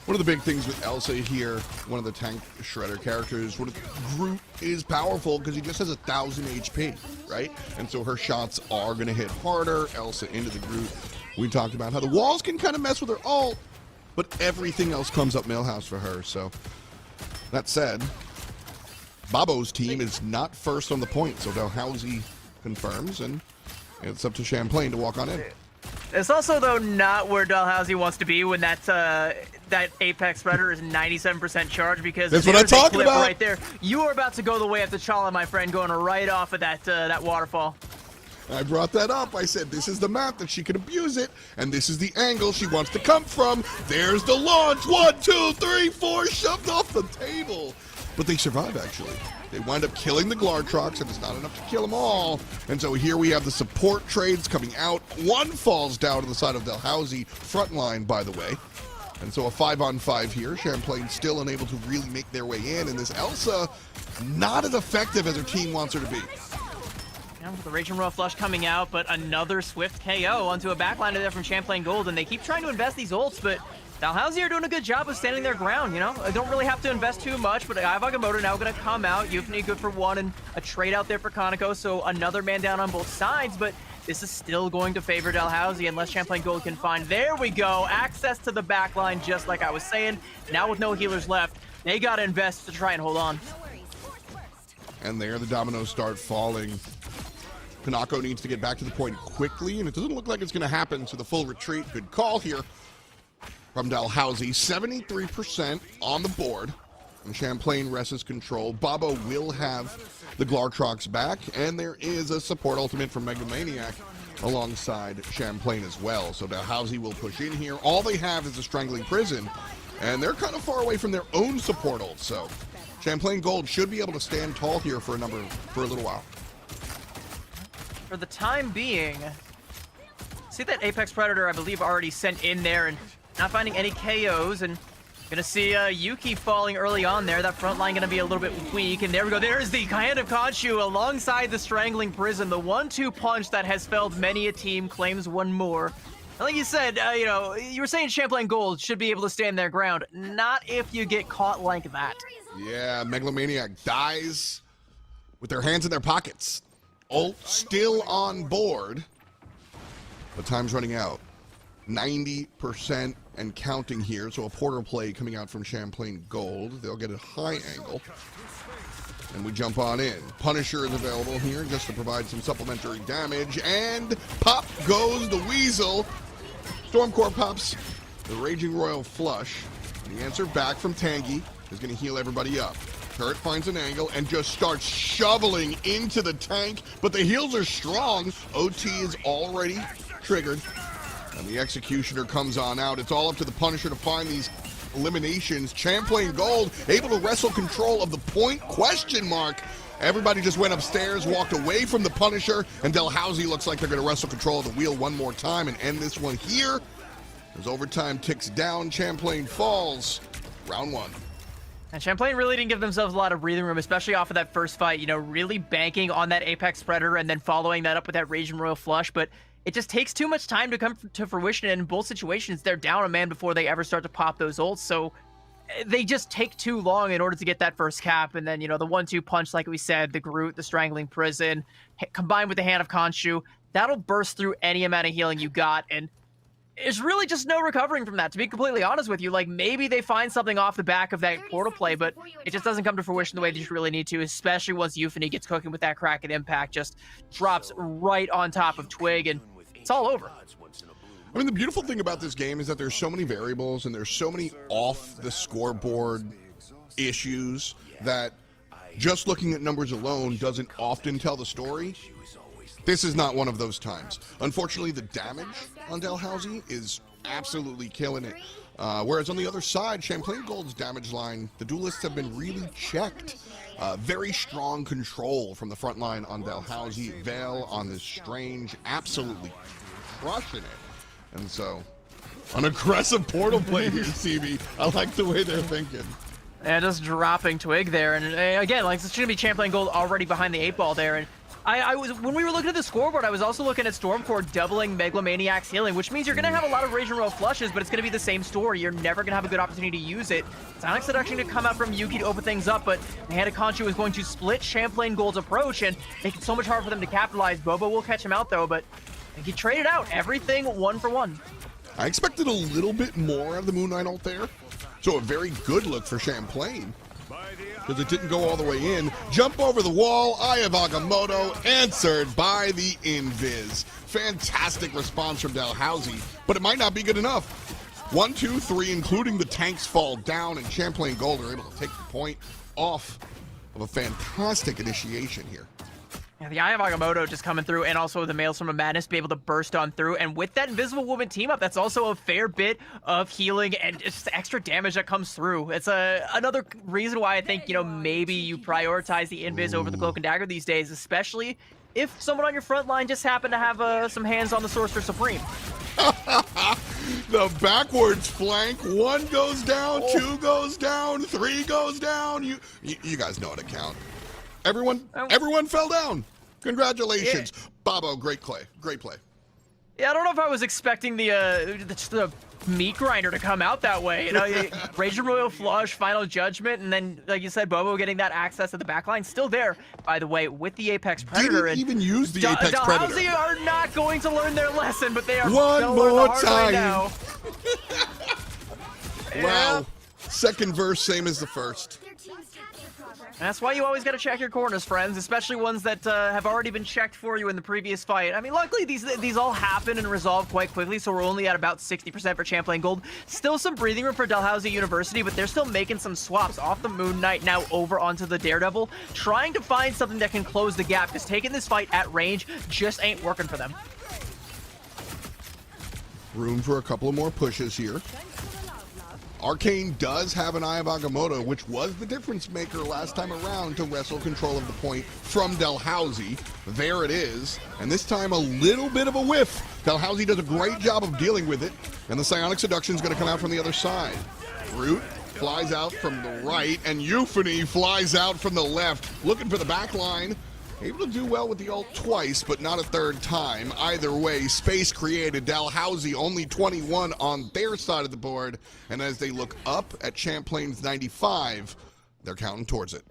One of the big things with Elsa here, one of the tank shredder characters, Groot is powerful because he just has 1,000 HP, right? And so her shots are going to hit harder. Elsa into the Groot. We talked about how the walls can kind of mess with her ult, but everything else comes up Millhouse for her. So that said, Babo's team is not first on the point, so Dalhousie confirms, and it's up to Champlain to walk on in. It's also, though, not where Dalhousie wants to be when that Apex Predator is 97% charged, because that's what I'm talking about right there. You are about to go the way of T'Challa, my friend, going right off of that waterfall. I brought that up. I said this is the map that she can abuse it, and this is the angle she wants to come from. There's the launch. 1, 2, 3, 4, shoved off the table. But they survive, actually. They wind up killing the Glartrox, and it's not enough to kill them all. And so here we have the support trades coming out. One falls down to the side of Dalhousie, front line, by the way. And so a 5-on-5 here. Champlain still unable to really make their way in, and this Elsa not as effective as her team wants her to be. Yeah, with the Raging Royal Flush coming out, but another swift KO onto a backliner there from Champlain Gold, and they keep trying to invest these ults, but Dalhousie are doing a good job of standing their ground, you know? I don't really have to invest too much, but Agamotto now going to come out. Euphony good for one, and a trade out there for Conoco, so another man down on both sides, but this is still going to favor Dalhousie unless Champlain Gold can find. There we go, access to the back line, just like I was saying. Now with no healers left, they got to invest to try and hold on. And there the dominoes start falling. Conoco needs to get back to the point quickly, and it doesn't look like it's going to happen, so the full retreat. Good call here from Dalhousie. 73% on the board, and Champlain wrests control. Babo will have the Glartrox back, and there is a support ultimate from Megalomaniac alongside Champlain as well. So Dalhousie will push in here. All they have is a Strangling Prison, and they're kind of far away from their own support ult, so Champlain Gold should be able to stand tall here for a little while. For the time being, see that Apex Predator, I believe, already sent in there and not finding any KOs, and gonna see Yuki falling early on there. That front line gonna be a little bit weak, and there we go. There's the Hand of Khonshu alongside the Strangling Prison. The 1-2 punch that has felled many a team claims one more. And like you said, you know, you were saying Champlain Gold should be able to stand their ground. Not if you get caught like that. Yeah, Megalomaniac dies with their hands in their pockets. Ult still on board, but time's running out. 90% and counting here, so a portal play coming out from Champlain Gold. They'll get a high angle, and we jump on in. Punisher is available here just to provide some supplementary damage, and pop goes the Weasel. Stormcore pops the Raging Royal Flush. The answer back from Tangy is going to heal everybody up. Turret finds an angle and just starts shoveling into the tank, but the heals are strong. OT is already triggered, and the Executioner comes on out. It's all up to the Punisher to find these eliminations. Champlain Gold able to wrestle control of the point, question mark. Everybody just went upstairs, walked away from the Punisher, and Dalhousie looks like they're going to wrestle control of the wheel one more time and end this one here. As overtime ticks down, Champlain falls. Round one. And Champlain really didn't give themselves a lot of breathing room, especially off of that first fight, you know, really banking on that Apex Predator and then following that up with that Raging Royal Flush. But it just takes too much time to come to fruition, and in both situations, they're down a man before they ever start to pop those ults. So they just take too long in order to get that first cap. And then, you know, the 1-2 punch, like we said, the Groot, the Strangling Prison, combined with the Hand of Khonshu, that'll burst through any amount of healing you got. And there's really just no recovering from that, to be completely honest with you. Like, maybe they find something off the back of that portal play, but it just doesn't come to fruition the way that you really need to, especially once Euphony gets cooking with that Kraken Impact, just drops right on top of Twig, and it's all over. I mean, the beautiful thing about this game is that there's so many variables and there's so many off the scoreboard issues that just looking at numbers alone doesn't often tell the story. This is not one of those times. Unfortunately, the damage on Dalhousie is absolutely killing it. Whereas on the other side, Champlain Gold's damage line, the duelists have been really checked. Very strong control from the front line on Dalhousie. Vale on this Strange, absolutely crushing it. And so, an aggressive portal play here, CB. I like the way they're thinking. Yeah, just dropping Twig there. And again, like, it's going to be Champlain Gold already behind the 8 ball there. And I was, when we were looking at the scoreboard, I was also looking at Stormcore doubling Megalomaniac's healing, which means you're going to have a lot of Raging Royal flushes, but it's going to be the same story. You're never going to have a good opportunity to use it. Sonic Seduction to come out from Yuki to open things up, but the Hand of Khonshu is going to split Champlain Gold's approach and make it so much harder for them to capitalize. Bobo will catch him out, though, but he traded out everything 1 for 1. I expected a little bit more of the Moon Knight ult there, so a very good look for Champlain, because it didn't go all the way in. Jump over the wall, Eye of Agamotto, answered by the Invis. Fantastic response from Dalhousie, but it might not be good enough. 1, 2, 3, including the tanks fall down, and Champlain Gold are able to take the point off of a fantastic initiation here. Yeah, the Eye of Agamotto just coming through, and also the Mails from a Madness be able to burst on through. And with that Invisible Woman team up, that's also a fair bit of healing and just extra damage that comes through. It's another reason why I think, you know, maybe you prioritize the Invis over the Cloak and Dagger these days, especially if someone on your front line just happened to have some hands on the Sorcerer Supreme. The backwards flank, 1 goes down, 2 goes down, 3 goes down. You guys know how to count. Everyone fell down. Congratulations. Yeah. Bobo, great play. Great play. Yeah, I don't know if I was expecting the meat grinder to come out that way. You know, Raging Royal Flush, Final Judgment, and then, like you said, Bobo getting that access to the backline. Still there, by the way, with the Apex Predator. Didn't even use the Apex Predator. Dalhousie are not going to learn their lesson, but they are one more time now. Wow. Second verse, same as the first. And that's why you always got to check your corners, friends, especially ones that have already been checked for you in the previous fight. I mean, luckily, these all happen and resolve quite quickly, so we're only at about 60% for Champlain Gold. Still some breathing room for Dalhousie University, but they're still making some swaps off the Moon Knight now over onto the Daredevil, trying to find something that can close the gap, because taking this fight at range just ain't working for them. Room for a couple of more pushes here. Arcane does have an Eye of Agamotto, which was the difference maker last time around to wrestle control of the point from Dalhousie. There it is, and this time a little bit of a whiff. Dalhousie does a great job of dealing with it, and the Psionic Seduction is going to come out from the other side. Root flies out from the right, and Euphony flies out from the left, looking for the back line. Able to do well with the ult twice, but not a third time. Either way, space created. Dalhousie only 21 on their side of the board. And as they look up at Champlain's 95, they're counting towards it.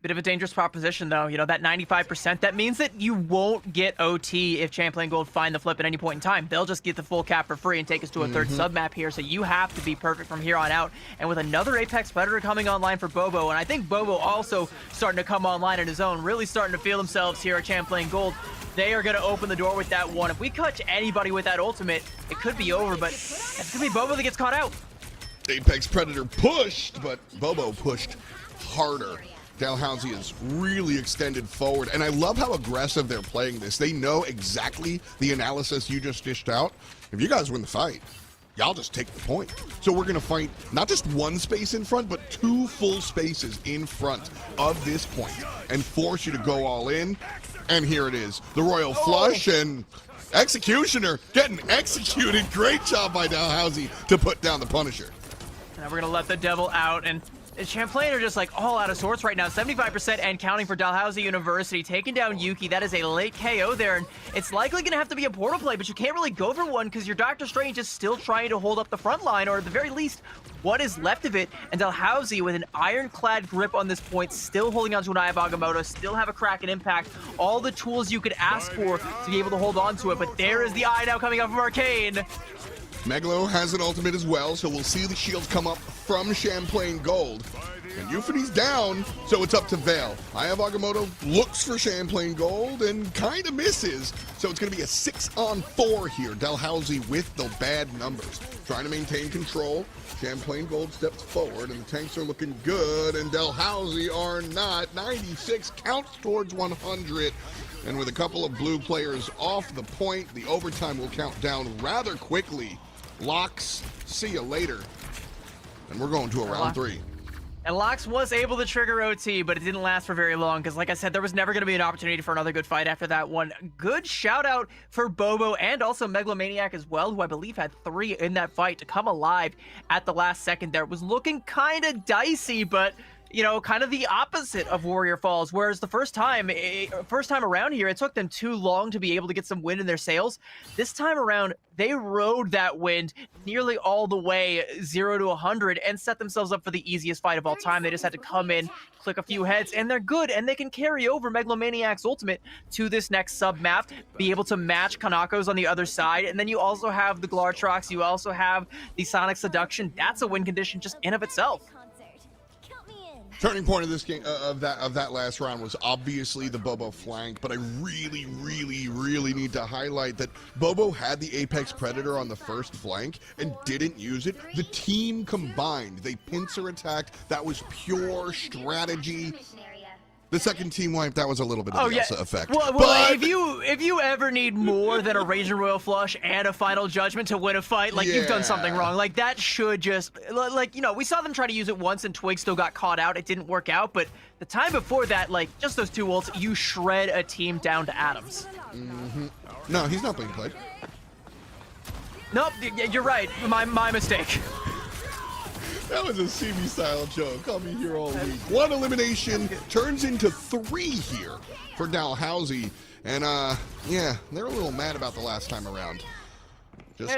Bit of a dangerous proposition, though. You know, that 95%, that means that you won't get OT if Champlain Gold find the flip at any point in time. They'll just get the full cap for free and take us to a third sub-map here, so you have to be perfect from here on out. And with another Apex Predator coming online for Bobo, and I think Bobo also starting to come online in his own, really starting to feel themselves here at Champlain Gold, they are going to open the door with that one. If we catch anybody with that ultimate, it could be over, but it's going to be Bobo that gets caught out. Apex Predator pushed, but Bobo pushed harder. Dalhousie is really extended forward, and I love how aggressive they're playing this. They know exactly the analysis you just dished out. If you guys win the fight, y'all just take the point. So we're going to fight not just one space in front, but 2 full spaces in front of this point and force you to go all in. And here it is, the Royal Flush and Executioner getting executed. Great job by Dalhousie to put down the Punisher. Now we're gonna let the devil out, and Champlain are just like all out of sorts right now. 75% and counting for Dalhousie University, taking down Yuki. That is a late KO there, and it's likely gonna have to be a portal play, but you can't really go for one because your Doctor Strange is still trying to hold up the front line, or at the very least, what is left of it. And Dalhousie with an ironclad grip on this point, still holding on to an Eye of Agamotto, still have a crack and impact. All the tools you could ask for to be able to hold on to it, but there is the Eye now coming up from Arcane. Megalo has an ultimate as well, so we'll see the shields come up from Champlain Gold. And Euphony's down, so it's up to Vale. Eye of Agamotto looks for Champlain Gold and kind of misses. So it's going to be a 6-on-4 here. Dalhousie with the bad numbers. Trying to maintain control. Champlain Gold steps forward, and the tanks are looking good, and Dalhousie are not. 96 counts towards 100. And with a couple of blue players off the point, the overtime will count down rather quickly. Locks, see you later. And we're going to a round 3. And Lox was able to trigger OT, but it didn't last for very long because, like I said, there was never going to be an opportunity for another good fight after that one. Good shout out for Bobo and also Megalomaniac as well, who I believe had 3 in that fight to come alive at the last second there. It was looking kind of dicey, but you know, kind of the opposite of Warrior Falls, whereas the first time around here, it took them too long to be able to get some wind in their sails. This time around, they rode that wind nearly all the way 0 to 100 and set themselves up for the easiest fight of all time. They just had to come in, click a few heads, and they're good, and they can carry over Megalomaniac's ultimate to this next sub-map, be able to match Kanako's on the other side, and then you also have the Glartrox, you also have the Sonic Seduction. That's a win condition just in of itself. Turning point of this game, of that last round, was obviously the Bobo flank, but I really need to highlight that Bobo had the Apex Predator on the first flank and didn't use it. The team combined, they pincer attacked. That was pure strategy. The second team wipe, that was a little bit of the effect. Well, but if you ever need more than a Raging Royal Flush and a Final Judgment to win a fight, like, you've done something wrong. Like, that should just, like, you know, we saw them try to use it once and Twig still got caught out. It didn't work out, but the time before that, like, just those 2 ults, you shred a team down to atoms. No, he's not being played. Nope, you're right. My mistake. That was a CB style joke. I'll be here all week. 1 elimination turns into 3 here for Dalhousie. And, yeah, they're a little mad about the last time around. Just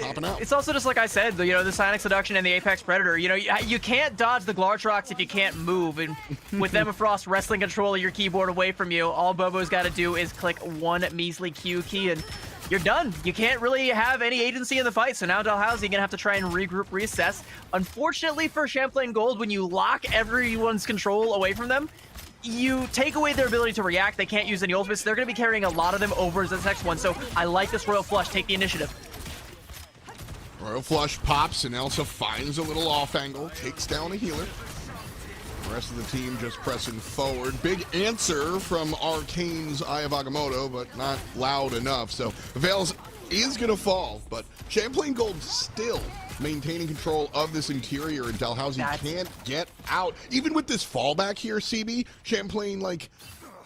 popping out. It's also just like I said, you know, the Sonic Seduction and the Apex Predator. You know, you can't dodge the Glartrox if you can't move. And with Emma Frost wrestling control of your keyboard away from you, all Bobo's got to do is click 1 measly Q key and you're done. You can't really have any agency in the fight, so now Dalhousie gonna have to try and regroup, reassess. Unfortunately for Champlain Gold, when you lock everyone's control away from them, you take away their ability to react. They can't use any ultimates. They're gonna be carrying a lot of them over to this next one, so I like this Royal Flush. Take the initiative. Royal Flush pops, and Elsa finds a little off angle, takes down a healer. The rest of the team just pressing forward. Big answer from Arcane's Eye of Agamotto, but not loud enough. So Vales is going to fall, but Champlain Gold still maintaining control of this interior, and Dalhousie can't get out. Even with this fallback here, CB, Champlain, like,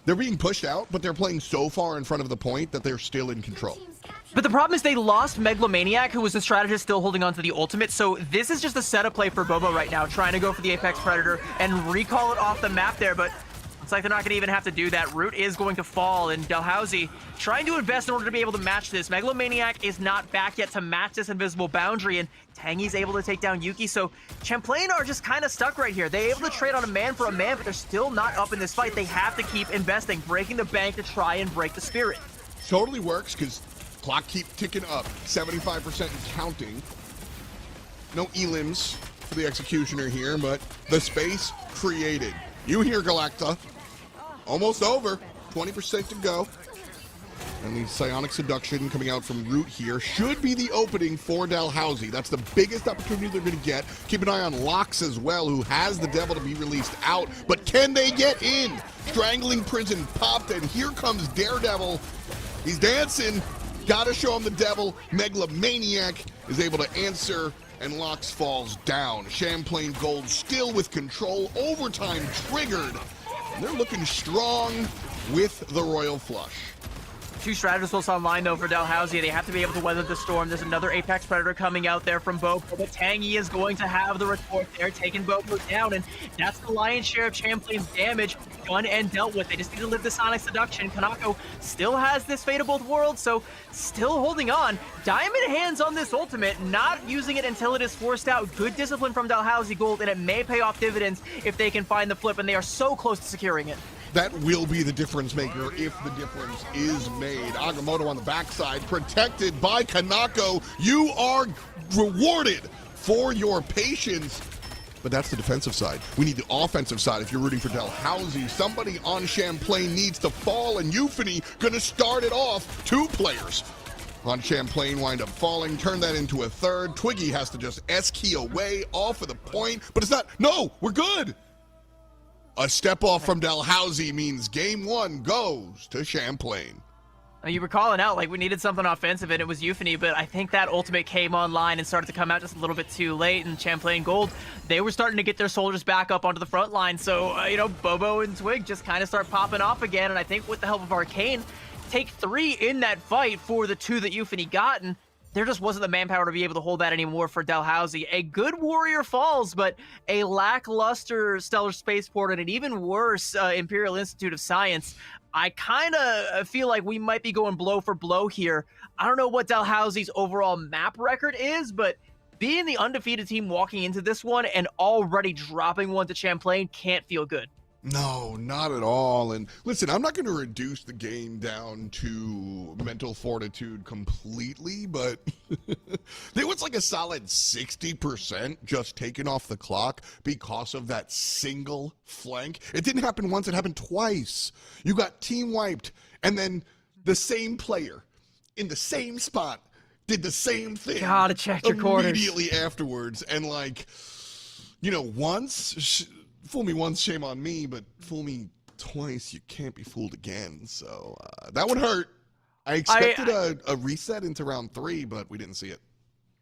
they're being pushed out, but they're playing so far in front of the point that they're still in control. But the problem is they lost Megalomaniac, who was the strategist still holding on to the ultimate, so this is just a setup play for Bobo right now, trying to go for the Apex Predator and recall it off the map there, but it's like they're not going to even have to do that. Root is going to fall, and Dalhousie trying to invest in order to be able to match this. Megalomaniac is not back yet to match this invisible boundary, and Tangy's able to take down Yuki, so Champlain are just kind of stuck right here. They're able to trade on a man for a man, but they're still not up in this fight. They have to keep investing, breaking the bank to try and break the spirit. Totally works, because clock keep ticking up, 75% and counting. No elims for the Executioner here, but the space created. You hear Galacta. Almost over, 20% to go. And the Psionic Seduction coming out from Root here should be the opening for Dalhousie. That's the biggest opportunity they're going to get. Keep an eye on Lox as well, who has the Devil to be released out. But can they get in? Strangling Prison popped, and here comes Daredevil. He's dancing. Gotta show him the devil. Megalomaniac is able to answer, and Locks falls down. Champlain Gold still with control. Overtime triggered. And they're looking strong with the Royal Flush. 2 strategists online though for Dalhousie. They have to be able to weather the storm. There's another Apex Predator coming out there from Bobo, but Tangy is going to have the retort there, taking Bobo down, and that's the lion's share of Champlain's damage done and dealt with. They just need to live the Sonic Seduction. Kanako still has this Fate of Both Worlds, so still holding on. Diamond hands on this ultimate, not using it until it is forced out. Good discipline from Dalhousie Gold, and it may pay off dividends if they can find the flip, and they are so close to securing it. That will be the difference maker if the difference is made. Agamotto on the backside, protected by Kanako. You are rewarded for your patience. But that's the defensive side. We need the offensive side if you're rooting for Dalhousie. Somebody on Champlain needs to fall, and Euphony gonna start it off. 2 players on Champlain wind up falling, turn that into a third. Twiggy has to just S-key away off of the point, but it's not. No, we're good. A step off from Dalhousie means game 1 goes to Champlain. You were calling out like we needed something offensive, and it was Euphony, but I think that ultimate came online and started to come out just a little bit too late. And Champlain Gold, they were starting to get their soldiers back up onto the front line. So, Bobo and Twig just kind of start popping off again. And I think with the help of Arcane, take 3 in that fight for the 2 that Euphony got. And there just wasn't the manpower to be able to hold that anymore for Dalhousie. A good warrior falls, but a lackluster Stellar Spaceport and an even worse Imperial Institute of Science. I kind of feel like we might be going blow for blow here. I don't know what Dalhousie's overall map record is, but being the undefeated team walking into this one and already dropping one to Champlain can't feel good. No, not at all. And listen, I'm not going to reduce the game down to mental fortitude completely, but there was like a solid 60% just taken off the clock because of that single flank. It didn't happen once, it happened twice. You got team wiped, and then the same player in the same spot did the same thing. Gotta check your corners. Immediately afterwards. And once... Fool me once, shame on me, but fool me twice, you can't be fooled again. So that would hurt. I expected a reset into round 3, but we didn't see it.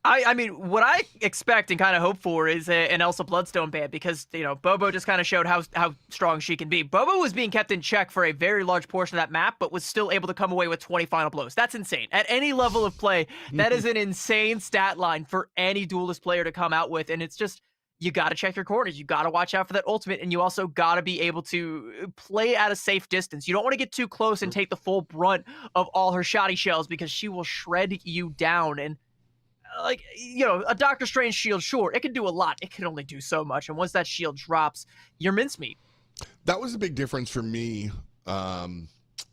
I mean, what I expect and kind of hope for is an Elsa Bloodstone ban, because, Bobo just kind of showed how strong she can be. Bobo was being kept in check for a very large portion of that map, but was still able to come away with 20 final blows. That's insane. At any level of play, that is an insane stat line for any duelist player to come out with, and it's just... You got to check your corners. You got to watch out for that ultimate, and you also got to be able to play at a safe distance. You don't want to get too close and take the full brunt of all her shoddy shells, because she will shred you down. And a Doctor Strange shield, sure, it can do a lot. It can only do so much. And once that shield drops, you're mincemeat. That was a big difference for me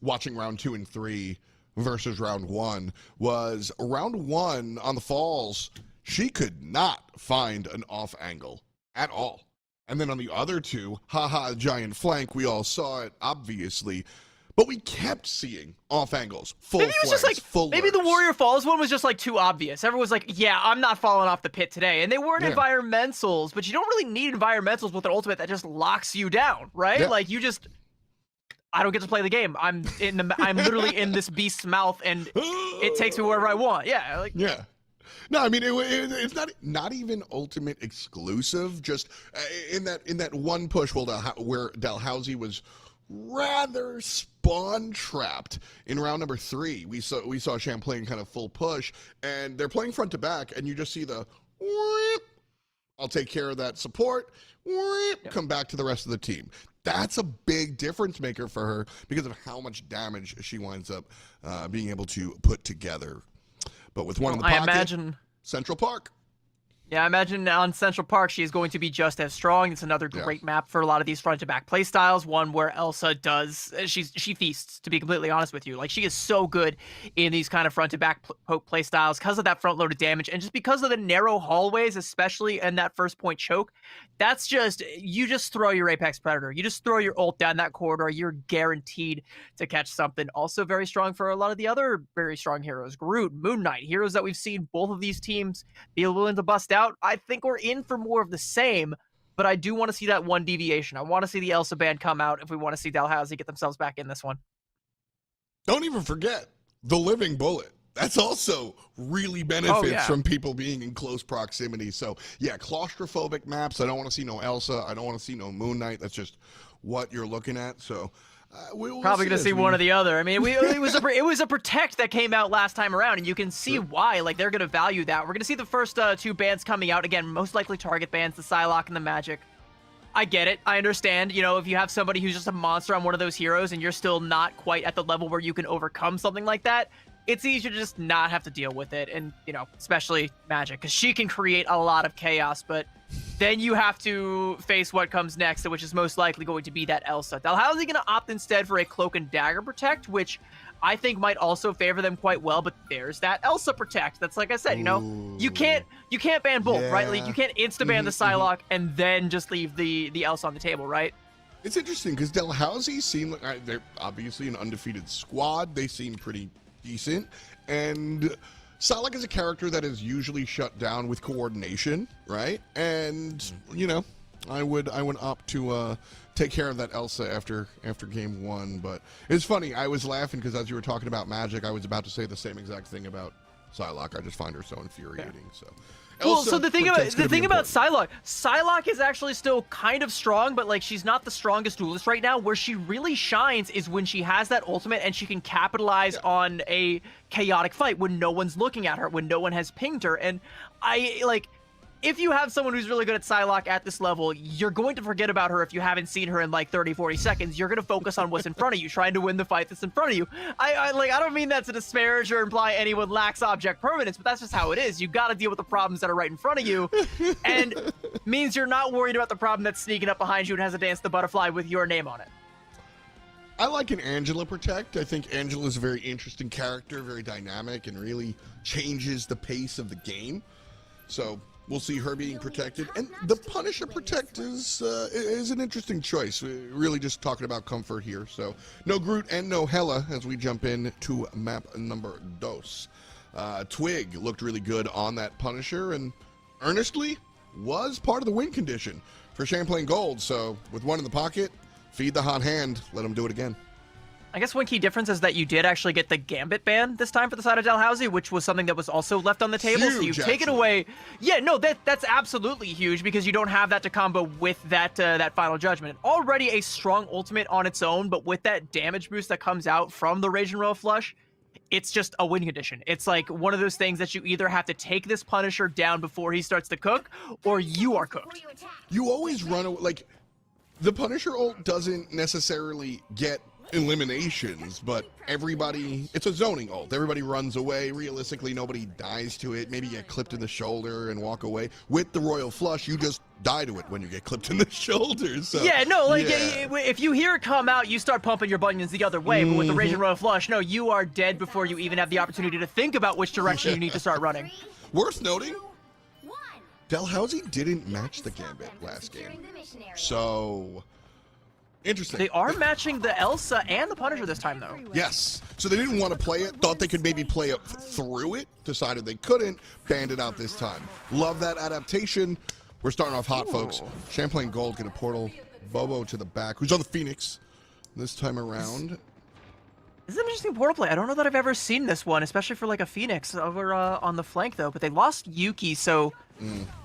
watching round 2 and 3 versus round 1. Was round 1 on the falls, she could not find an off angle at all. And then on the other 2, giant flank, we all saw it, obviously. But we kept seeing off angles, full maybe it was flanks, just like, maybe the Warrior Falls one was just like too obvious. Everyone's like, yeah, I'm not falling off the pit today. And they weren't environmentals, but you don't really need environmentals with an ultimate that just locks you down, right? Yeah. Like I don't get to play the game. I'm literally in this beast's mouth, and it takes me wherever I want. Yeah. Yeah. No, I mean it's not even ultimate exclusive. Just in that one push where Dalhousie was rather spawn trapped in round number 3. We saw Champlain kind of full push, and they're playing front to back, and you just see the whoop, I'll take care of that support. Whoop, come back to the rest of the team. That's a big difference maker for her because of how much damage she winds up being able to put together. But with one in the pocket, I imagine Central Park. Yeah, I imagine on Central Park, she is going to be just as strong. It's another great map for a lot of these front-to-back playstyles. One where Elsa she feasts, to be completely honest with you. Like, she is so good in these kind of front-to-back playstyles because of that front-loaded damage and just because of the narrow hallways, especially in that first-point choke. That's just, you just throw your Apex Predator. You just throw your ult down that corridor. You're guaranteed to catch something. Also very strong for a lot of the other very strong heroes. Groot, Moon Knight, heroes that we've seen both of these teams be willing to bust out. I think we're in for more of the same, but I do want to see that one deviation. I want to see the Elsa band come out if we want to see Dalhousie get themselves back in this one. Don't even forget the living bullet that's also really benefits yeah. from people being in close proximity. So yeah, claustrophobic maps. I don't want to see no Elsa. I don't want to see no Moon Knight. That's just what you're looking at. So we'll Probably gonna as see we- one or the other. I mean, it was a protect that came out last time around, and you can see why. Like they're gonna value that. We're gonna see the first two bans coming out again. Most likely target bans, the Psylocke and the Magic. I get it. I understand. You know, if you have somebody who's just a monster on one of those heroes, and you're still not quite at the level where you can overcome something like that, it's easier to just not have to deal with it. And you know, especially Magic, because she can create a lot of chaos, but then you have to face what comes next, which is most likely going to be that Elsa. Dalhousie going to opt instead for a Cloak and Dagger Protect, which I think might also favor them quite well, but there's that Elsa Protect. That's like I said, you know, you can't ban both, right? Like you can't insta-ban the Psylocke and then just leave the Elsa on the table, right? It's interesting because Dalhousie seem like they're obviously an undefeated squad. They seem pretty decent, and Psylocke is a character that is usually shut down with coordination, right? And you know, I would opt to take care of that Elsa after game one. But it's funny. I was laughing because as you were talking about Magic, I was about to say the same exact thing about Psylocke. I just find her so infuriating. So. Well, Elsa so the thing Protect's gonna be about important. Psylocke is actually still kind of strong, but like she's not the strongest duelist right now. Where she really shines is when she has that ultimate and she can capitalize on a chaotic fight when no one's looking at her, when no one has pinged her. And I like, if you have someone who's really good at Psylocke at this level, you're going to forget about her if you haven't seen her in like 30, 40 seconds. You're going to focus on what's in front of you, trying to win the fight that's in front of you. I don't mean that to disparage or imply anyone lacks object permanence, but that's just how it is. You got to deal with the problems that are right in front of you, and means you're not worried about the problem that's sneaking up behind you and has a Dance the Butterfly with your name on it. I like an Angela Protect. I think Angela is a very interesting character, very dynamic, and really changes the pace of the game. So we'll see her being protected. And the Punisher Protect is an interesting choice. We're really just talking about comfort here. So no Groot and no Hela as we jump in to map number dos. Twig looked really good on that Punisher, and earnestly was part of the win condition for Champlain Gold. So with one in the pocket, feed the hot hand, let him do it again. I guess one key difference is that you did actually get the Gambit ban this time for the side of Dalhousie, which was something that was also left on the table. Huge, so you've taken actually. away. Yeah, no, that's absolutely huge because you don't have that to combo with that Final Judgment. Already a strong ultimate on its own, but with that damage boost that comes out from the Rage and Royal Flush, it's just a win condition. It's like one of those things that you either have to take this Punisher down before he starts to cook, or you are cooked. You always run away. Like, the Punisher ult doesn't necessarily get eliminations, but everybody, it's a zoning ult. Everybody runs away. Realistically, nobody dies to it. Maybe you get clipped in the shoulder and walk away. With the Royal Flush, you just die to it when you get clipped in the shoulder. So Yeah, no, like yeah. if you hear it come out, you start pumping your bunions the other way. But with the Rage and Royal Flush, no, you are dead before you even have the opportunity to think about which direction you need to start running. Worth noting, Dalhousie didn't match the Gambit last game. So, interesting. They are matching the Elsa and the Punisher this time, though. Yes. So they didn't want to play it, thought they could maybe play it through it, decided they couldn't, banned it out this time. Love that adaptation. We're starting off hot, folks. Champlain Gold get a portal. Bobo to the back, who's on the Phoenix this time around. This is an interesting portal play. I don't know that I've ever seen this one, especially for like a Phoenix over on the flank, though. But they lost Yuki, so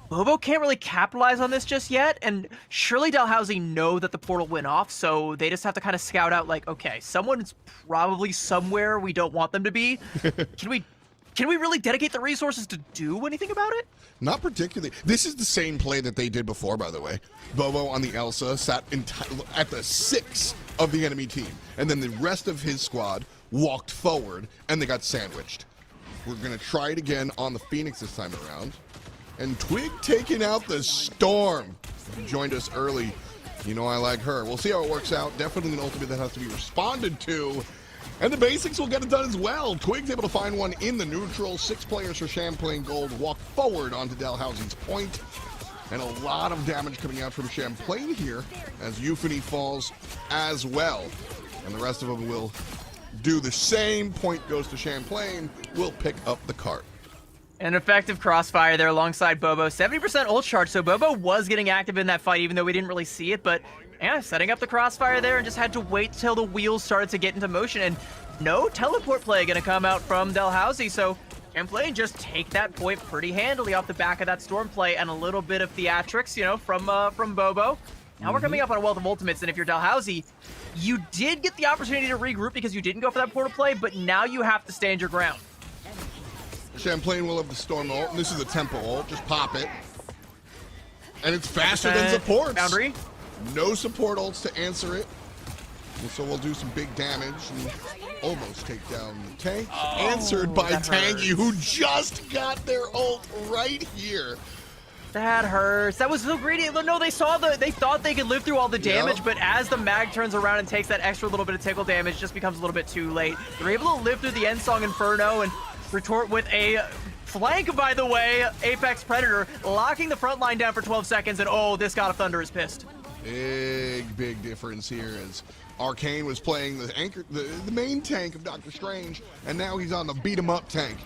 Bobo can't really capitalize on this just yet. And surely Dalhousie know that the portal went off, so they just have to kind of scout out, like, okay, someone's probably somewhere we don't want them to be. Can we really dedicate the resources to do anything about it? Not particularly. This is the same play that they did before, by the way. Bobo on the Elsa sat at the 6 of the enemy team, and then the rest of his squad walked forward, and they got sandwiched. We're going to try it again on the Phoenix this time around. And Twig taking out the Storm. She joined us early. You know I like her. We'll see how it works out. Definitely an ultimate that has to be responded to. And the basics will get it done as well. Twig's able to find one in the neutral. 6 players for Champlain Gold walk forward onto Dalhousie's point. And a lot of damage coming out from Champlain here as Euphony falls as well. And the rest of them will do the same. Point goes to Champlain. We'll pick up the cart. An effective crossfire there alongside Bobo. 70% ult charge, so Bobo was getting active in that fight, even though we didn't really see it. But yeah, setting up the crossfire there and just had to wait till the wheels started to get into motion. And no teleport play gonna come out from Dalhousie, so Champlain just take that point pretty handily off the back of that storm play and a little bit of theatrics, you know, from Bobo. Now we're coming up on a wealth of ultimates, and if you're Dalhousie, you did get the opportunity to regroup because you didn't go for that portal play, but now you have to stand your ground. Champlain will have the storm ult, and this is a tempo ult. Just pop it. And it's faster than supports. Boundary. No support ults to answer it. And so we'll do some big damage and almost take down the tank. Answered by Tangy, who just got their ult right here. That hurts. That was so greedy. No, they thought they could live through all the damage, but as the mag turns around and takes that extra little bit of tickle damage, it just becomes a little bit too late. They're able to live through the End Song Inferno and retort with a flank, by the way. Apex Predator locking the front line down for 12 seconds, and oh, this God of Thunder is pissed. Big difference here as Arcane was playing the main tank of Doctor Strange, and now he's on the beat-em-up tank.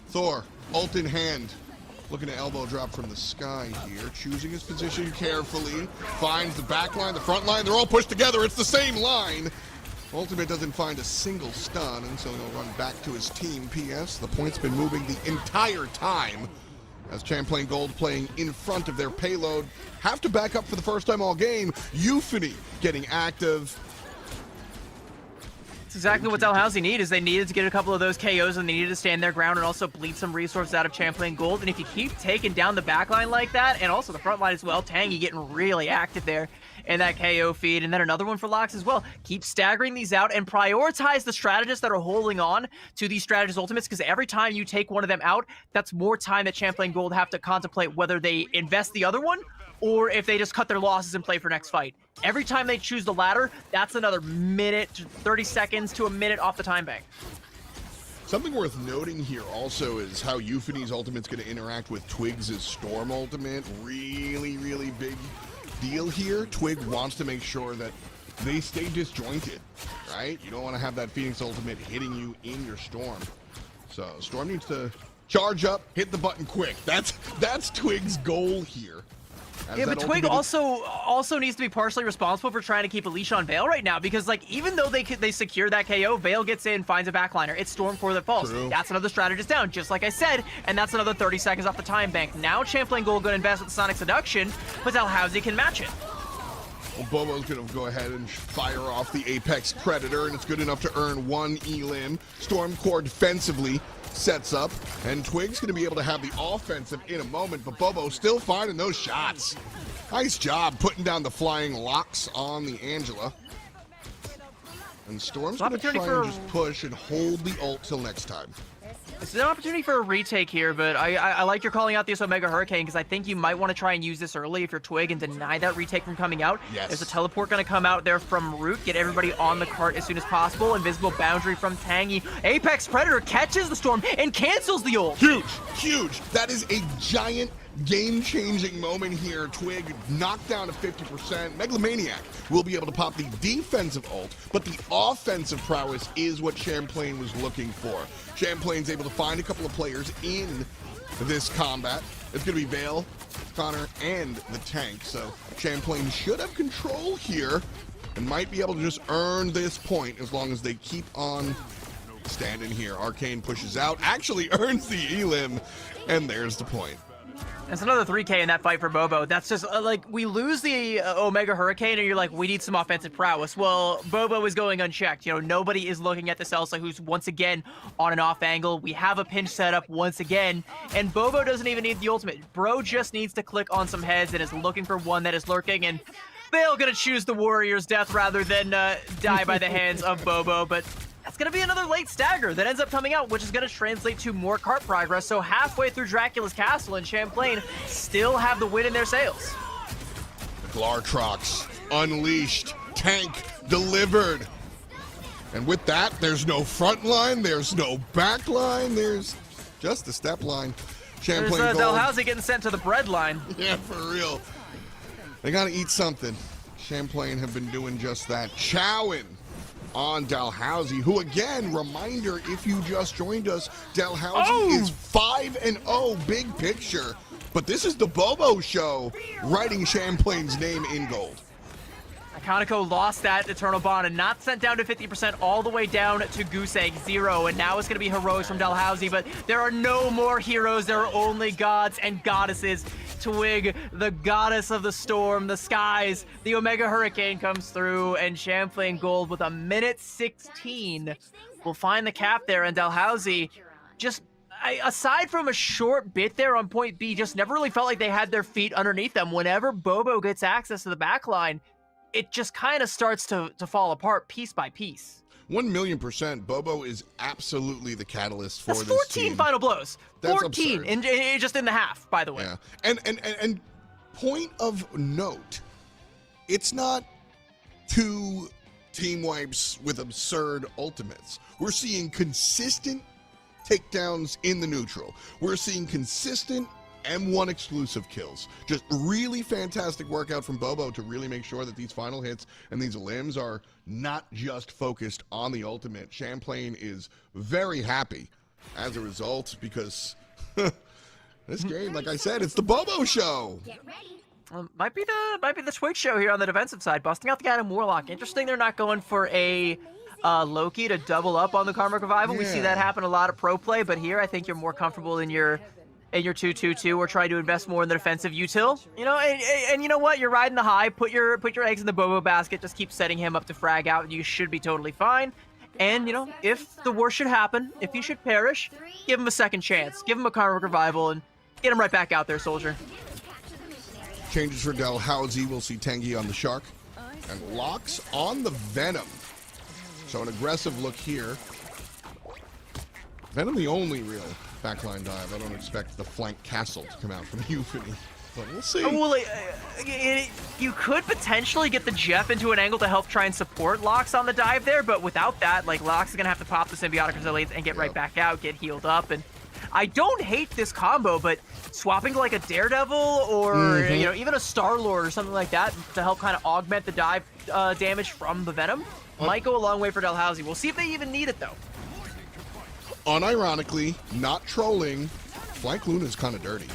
Thor, ult in hand, looking to elbow drop from the sky here, choosing his position carefully, finds the back line, the front line, they're all pushed together, it's the same line. Ultimate doesn't find a single stun, and so he'll run back to his team. PS, the point's been moving the entire time as Champlain Gold playing in front of their payload. Have to back up for the first time all game. Euphony getting active. That's exactly what Dalhousie need, is they needed to get a couple of those KOs and they needed to stand their ground and also bleed some resources out of Champlain Gold. And if you keep taking down the backline like that, and also the front line as well, Tangy getting really active there in that KO feed. And then another one for Lox as well. Keep staggering these out and prioritize the strategists that are holding on to these strategist ultimates, because every time you take one of them out, that's more time that Champlain Gold have to contemplate whether they invest the other one or if they just cut their losses and play for next fight. Every time they choose the latter, that's another minute, 30 seconds to a minute off the time bank. Something worth noting here also is how Euphony's ultimate's going to interact with Twigs' Storm ultimate. Really big deal here. Twig wants to make sure that they stay disjointed, right? You don't want to have that Phoenix ultimate hitting you in your Storm. So Storm needs to charge up, hit the button quick. That's Twig's goal here. Yeah, but Twig also needs to be partially responsible for trying to keep a leash on Vale right now, because like even though they secure that KO, Vale gets in, finds a backliner. It's Stormcore that falls. True. That's another strategist down, just like I said, and that's another 30 seconds off the time bank. Now Champlain Gold gonna invest with Sonic Seduction, but Dalhousie can match it. Well, Bobo's gonna go ahead and fire off the Apex Predator, and it's good enough to earn one elim. Stormcore defensively sets up, and Twig's gonna be able to have the offensive in a moment, but Bobo still finding those shots. Nice job putting down the flying locks on the Angela. And Storm's gonna try and just push and hold the ult till next time. This is an opportunity for a retake here, but I like you're calling out this Omega Hurricane, because I think you might want to try and use this early if you're Twig and deny that retake from coming out. Yes. There's a teleport going to come out there from Root, get everybody on the cart as soon as possible. Invisible Boundary from Tangy. Apex Predator catches the Storm and cancels the ult. Huge. That is a giant game-changing moment here. Twig knocked down to 50%. Megalomaniac will be able to pop the defensive ult, but the offensive prowess is what Champlain was looking for. Champlain's able to find a couple of players in this combat. It's going to be Vale, Connor, and the tank, so Champlain should have control here and might be able to just earn this point as long as they keep on standing here. Arcane pushes out, actually earns the elim, and there's the point. That's another 3K in that fight for Bobo. That's just, like, we lose the Omega Hurricane, and you're like, we need some offensive prowess. Well, Bobo is going unchecked. You know, nobody is looking at this Elsa, who's once again on an off angle. We have a pinch set up once again, and Bobo doesn't even need the ultimate. Bro just needs to click on some heads and is looking for one that is lurking, and Vale gonna choose the Warrior's death rather than die by the hands of Bobo, but that's going to be another late stagger that ends up coming out, which is going to translate to more cart progress. So halfway through Dracula's Castle, and Champlain still have the win in their sails. The Glartrox unleashed, tank delivered. And with that, there's no front line, there's no back line, there's just the step line. Champlain There's Gold. Dalhousie getting sent to the bread line. Yeah, for real. They got to eat something. Champlain have been doing just that. Chowing on Dalhousie, who again, reminder, if you just joined us, Dalhousie is 5-0 big picture. But this is the Bobo show, writing Champlain's name in gold. Kaneko lost that Eternal Bond and not sent down to 50%, all the way down to Goose Egg 0. And now it's going to be heroics from Dalhousie, but there are no more heroes. There are only gods and goddesses. Twig, the goddess of the storm, the skies, the Omega Hurricane comes through, and Champlain Gold with a minute 16 will find the cap there, and Dalhousie just, aside from a short bit there on point B, just never really felt like they had their feet underneath them. Whenever Bobo gets access to the back line, it just kind of starts to fall apart piece by piece. 1,000,000%. Bobo is absolutely the catalyst for That's this 14 team. final blows. That's 14, absurd. and just in the half, by the way. Yeah, and point of note, it's not 2 team wipes with absurd ultimates. We're seeing consistent takedowns in the neutral. We're seeing consistent M1 exclusive kills. Just really fantastic workout from Bobo to really make sure that these final hits and these limbs are not just focused on the ultimate. Champlain is very happy as a result because this game, like I said, it's the Bobo show. Might be the Twig show here on the defensive side, busting out the Adam Warlock. Interesting, they're not going for a Loki to double up on the Karmic Revival. We see that happen a lot of pro play, but here I think you're more comfortable in your 2-2-2 or try to invest more in the defensive util. You know, and you know what? You're riding the high. Put your eggs in the Bobo basket. Just keep setting him up to frag out, and you should be totally fine. And, you know, if the worst should happen, if he should perish, give him a second chance. Give him a Karmic Revival and get him right back out there, soldier. Changes for Dalhousie. We'll see Tengi on the Shark. And locks on the Venom. So an aggressive look here. Venom the only real backline dive. I don't expect the flank castle to come out from Euphony, but we'll see. Well, you could potentially get the Jeff into an angle to help try and support Lox on the dive there, but without that, like, Lox is going to have to pop the Symbiotic Resilience and get right back out, get healed up, and I don't hate this combo, but swapping to like a Daredevil or you know, even a Star-Lord or something like that to help kind of augment the dive damage from the Venom might go a long way for Dalhousie. We'll see if they even need it, though. Unironically, not trolling, Flank Luna's kind of dirty.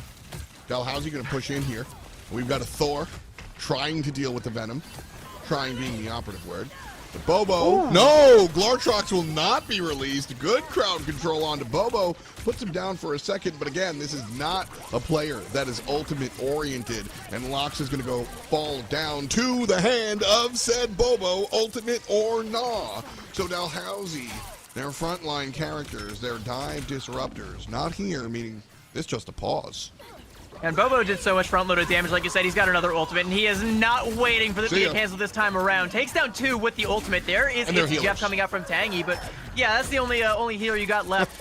Dalhousie going to push in here. We've got a Thor trying to deal with the Venom. Trying being the operative word. The Bobo, no! Glortrox will not be released. Good crowd control onto Bobo. Puts him down for a second, but again, this is not a player that is ultimate oriented. And Lox is going to go fall down to the hand of said Bobo, ultimate or nah. So Dalhousie, their frontline characters, their dive disruptors, not here, meaning this just a pause. And Bobo did so much front-loaded damage, like you said, he's got another ultimate, and he is not waiting for the to get canceled this time around. Takes down 2 with the ultimate. There is Jeff coming out from Tangy, but yeah, that's the only healer you got left.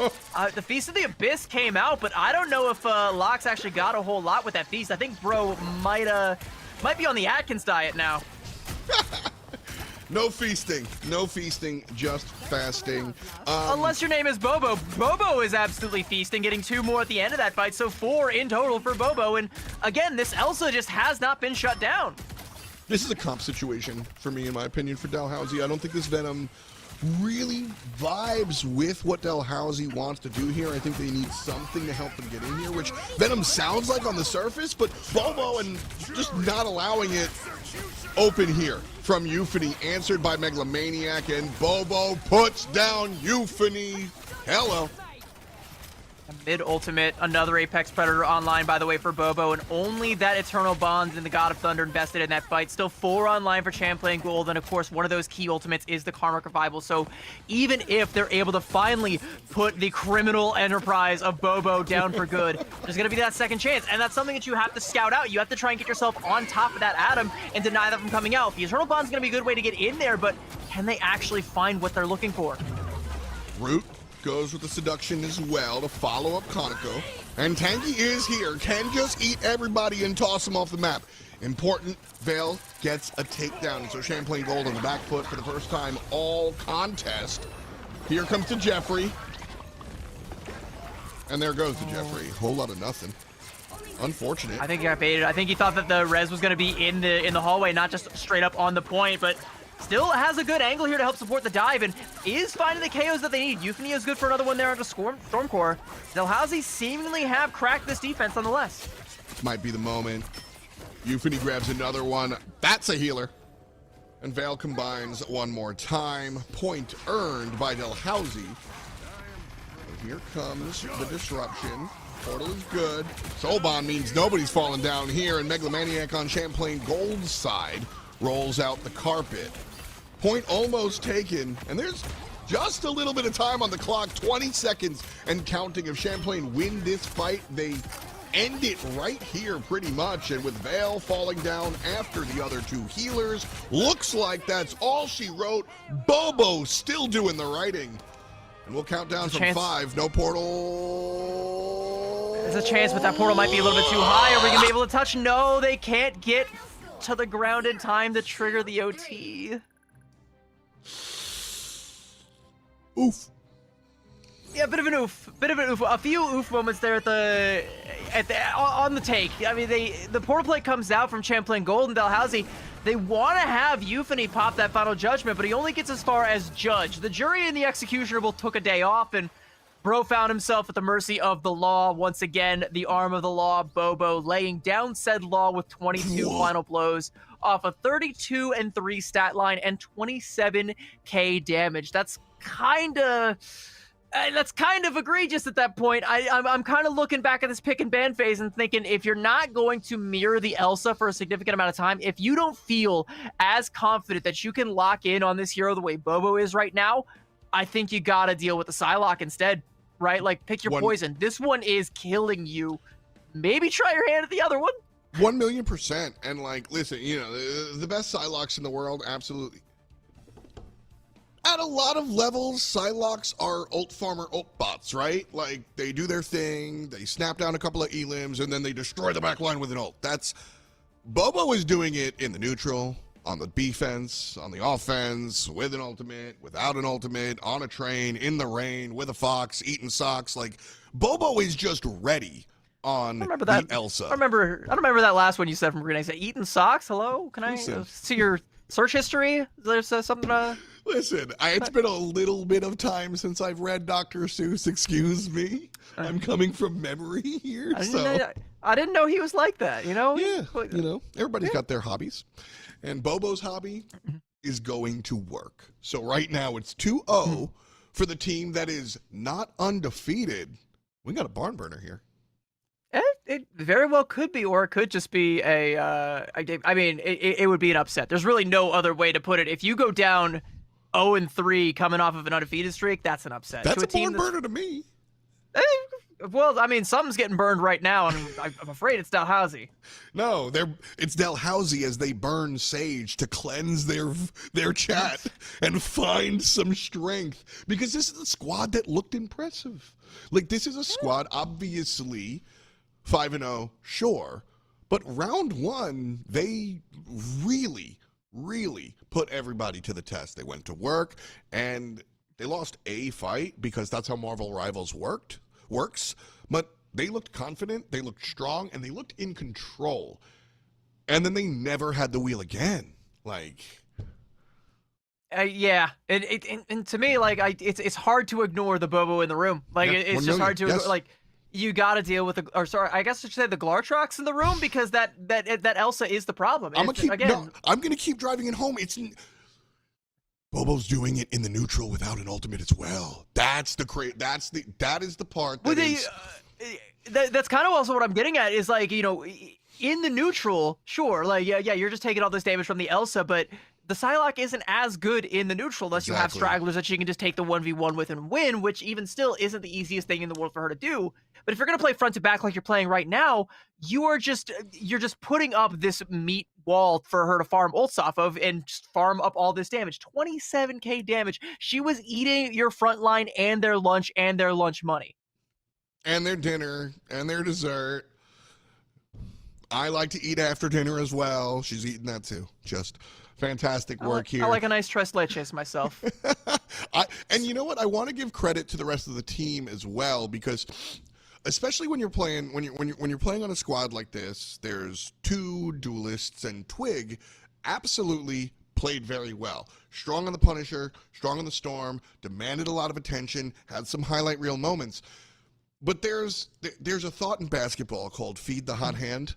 The Feast of the Abyss came out, but I don't know if Lox actually got a whole lot with that Feast. I think Bro might be on the Atkins diet now. No feasting, just fasting. Unless your name is Bobo. Bobo is absolutely feasting, getting 2 more at the end of that fight, so 4 in total for Bobo. And again, this Elsa just has not been shut down. This is a comp situation for me, in my opinion, for Dalhousie. I don't think this Venom really vibes with what Dalhousie wants to do here. I think they need something to help them get in here, which Venom sounds like on the surface, but Bobo and just not allowing it open here from Euphony, answered by Megalomaniac, and Bobo puts down Euphony. Hello. Mid-ultimate, another Apex Predator online, by the way, for Bobo, and only that Eternal Bonds and the God of Thunder invested in that fight. Still 4 online for Champlain Gold, and of course, one of those key ultimates is the Karmic Revival, so even if they're able to finally put the criminal enterprise of Bobo down for good, there's going to be that second chance, and that's something that you have to scout out. You have to try and get yourself on top of that Atom and deny that from coming out. The Eternal Bond's going to be a good way to get in there, but can they actually find what they're looking for? Root goes with the seduction as well to follow up Kaneko. And Tangy is here. Can just eat everybody and toss them off the map. Important, Vale gets a takedown. And so Champlain Gold on the back foot for the first time all contest. Here comes to Jeffrey. And there goes the Jeffrey. Whole lot of nothing. Unfortunate. I think he got baited. I think he thought that the res was going to be in the hallway, not just straight up on the point, but still has a good angle here to help support the dive and is finding the KOs that they need. Euphony is good for another one there onto Stormcore. Dalhousie seemingly have cracked this defense nonetheless. This might be the moment. Euphony grabs another one. That's a healer. And Vale combines one more time. Point earned by Dalhousie. Here comes the disruption. Portal is good. Soulbond means nobody's falling down here, and Megalomaniac on Champlain Gold's side rolls out the carpet. Point almost taken, and there's just a little bit of time on the clock, 20 seconds and counting. If Champlain win this fight, they end it right here pretty much, and with Vale falling down after the other two healers, looks like that's all she wrote. Bobo still doing the writing. And we'll count down from 5. No portal. There's a chance, but that portal might be a little bit too high. Are we going to be able to touch? No, they can't get to the ground in time to trigger the OT. Oof. Yeah, bit of an oof. A few oof moments there on the take. I mean, the portal play comes out from Champlain Gold and Dalhousie. They want to have Euphony pop that final judgment, but he only gets as far as judge. The jury and the executioner both took a day off, and Bro found himself at the mercy of the law. Once again, the arm of the law, Bobo, laying down said law with 22 final blows off a 32 and 3 stat line and 27k damage. That's kind of egregious at that point. I'm kind of looking back at this pick and ban phase and thinking, if you're not going to mirror the Elsa for a significant amount of time, if you don't feel as confident that you can lock in on this hero the way Bobo is right now, I think you got to deal with the Psylocke instead, right? Like, pick your poison. This one is killing you. Maybe try your hand at the other one. 1,000,000%. And, like, listen, you know, the best Psylocks in the world, absolutely. At a lot of levels, Psylocks are ult farmer ult bots, right? Like, they do their thing, they snap down a couple of elims, and then they destroy the back line with an ult. Bobo is doing it in the neutral, on the defense, on the offense, with an ultimate, without an ultimate, on a train, in the rain, with a fox, eating socks. Like, Bobo is just ready on the Elsa. I don't remember that last one you said from Green. I said, eating socks? Hello? Can I see your search history? There's something Listen, it's been a little bit of time since I've read Dr. Seuss. Excuse me. I'm coming from memory here. I didn't know he was like that, you know? Yeah, you know, everybody's got their hobbies. And Bobo's hobby is going to work. So right now it's 2-0 for the team that is not undefeated. We got a barn burner here. It very well could be, or it could just be it would be an upset. There's really no other way to put it. If you go down 0-3 coming off of an undefeated streak, that's an upset. That's a barn burner to me. Well, I mean, something's getting burned right now, and I'm afraid it's Dalhousie. No, it's Dalhousie as they burn Sage to cleanse their chat and find some strength. Because this is a squad that looked impressive. Like, this is a squad, obviously, 5-0, sure. But round one, they really put everybody to the test. They went to work, and they lost a fight because that's how Marvel Rivals works. But they looked confident, they looked strong, and they looked in control. And then they never had the wheel again. Like, yeah, and to me, like, it's hard to ignore the Bobo in the room. Like, it's just hard to ignore. Like, you got to deal with the, or sorry, I guess I should say the Glartrox in the room, because that Elsa is the problem. I'm gonna keep driving it home. Bobo's doing it in the neutral without an ultimate as well. That is the part that that's kind of also what I'm getting at, is, like, you know, in the neutral, sure, like, yeah, you're just taking all this damage from the Elsa, but the Psylocke isn't as good in the neutral unless you have stragglers that she can just take the 1v1 with and win, which even still isn't the easiest thing in the world for her to do. But if you're going to play front to back like you're playing right now, you're just putting up this meat wall for her to farm ults off of and just farm up all this damage. 27k damage. She was eating your front line and their lunch money. And their dinner and their dessert. I like to eat after dinner as well. She's eating that too. Just fantastic work here. I like a nice tres leches myself. And you know what? I want to give credit to the rest of the team as well, because especially when you're playing when you're playing on a squad like this, there's two duelists, and Twig absolutely played very well. Strong on the Punisher, strong on the Storm, demanded a lot of attention, had some highlight reel moments. But there's a thought in basketball called feed the hot hand.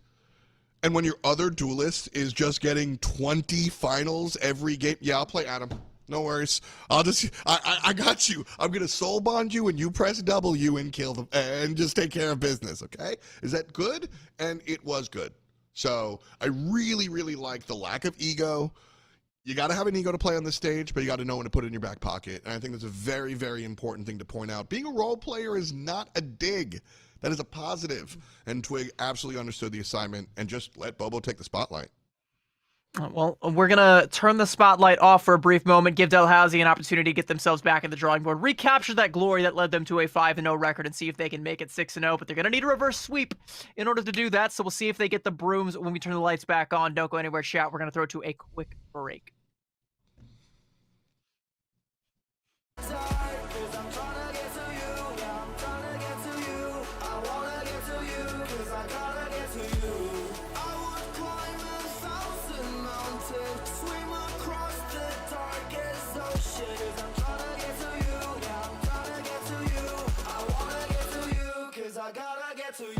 And when your other duelist is just getting 20 finals every game, yeah, I'll play Adam. No worries. I got you. I'm going to soul bond you and you press W and kill them and just take care of business, okay? Is that good? And it was good. So I really, really like the lack of ego. You got to have an ego to play on the stage, but you got to know when to put it in your back pocket. And I think that's a very, very important thing to point out. Being a role player is not a dig. That is a positive. And Twig absolutely understood the assignment and just let Bobo take the spotlight. Well, we're going to turn the spotlight off for a brief moment, give Dalhousie an opportunity to get themselves back in the drawing board, recapture that glory that led them to a 5-0 record, and see if they can make it 6-0. But they're going to need a reverse sweep in order to do that, so we'll see if they get the brooms when we turn the lights back on. Don't go anywhere, chat. We're going to throw to a quick break. I gotta get to you.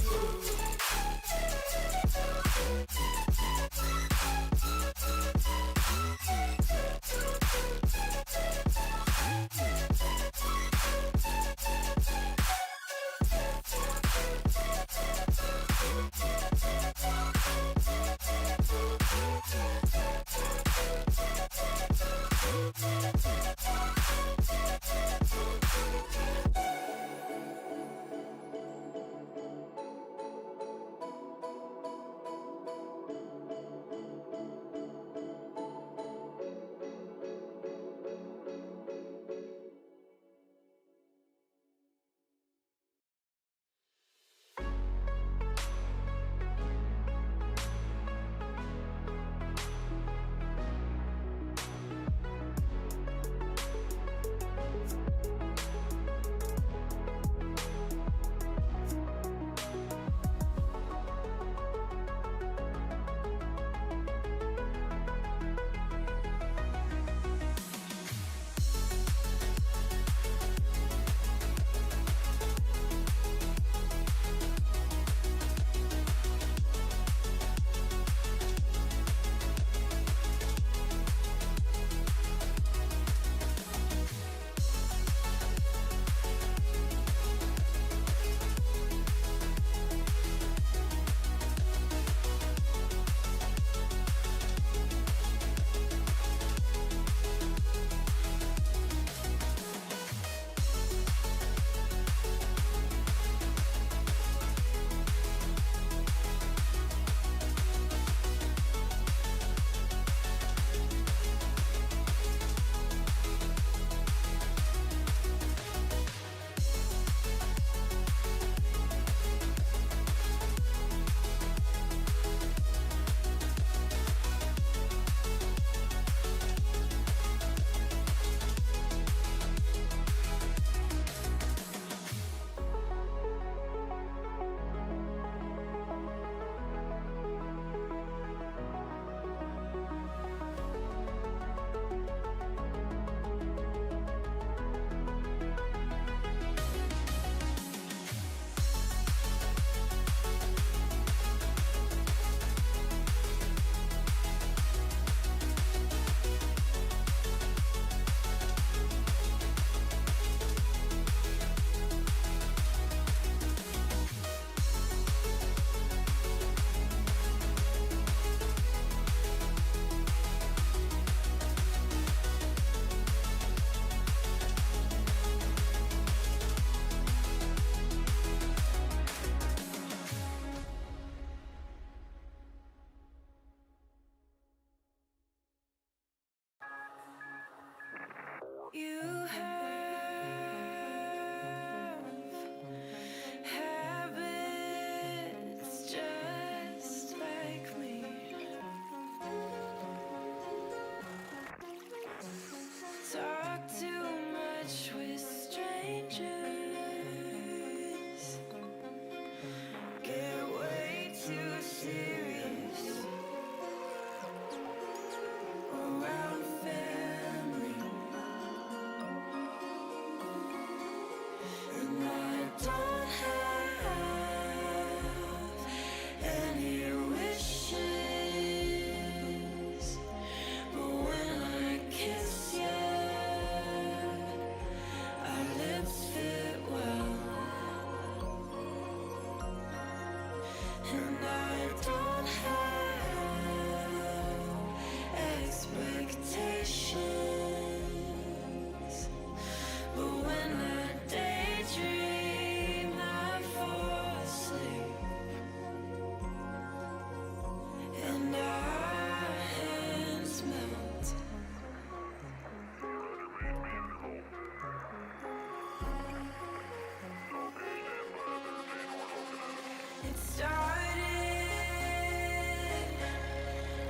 It started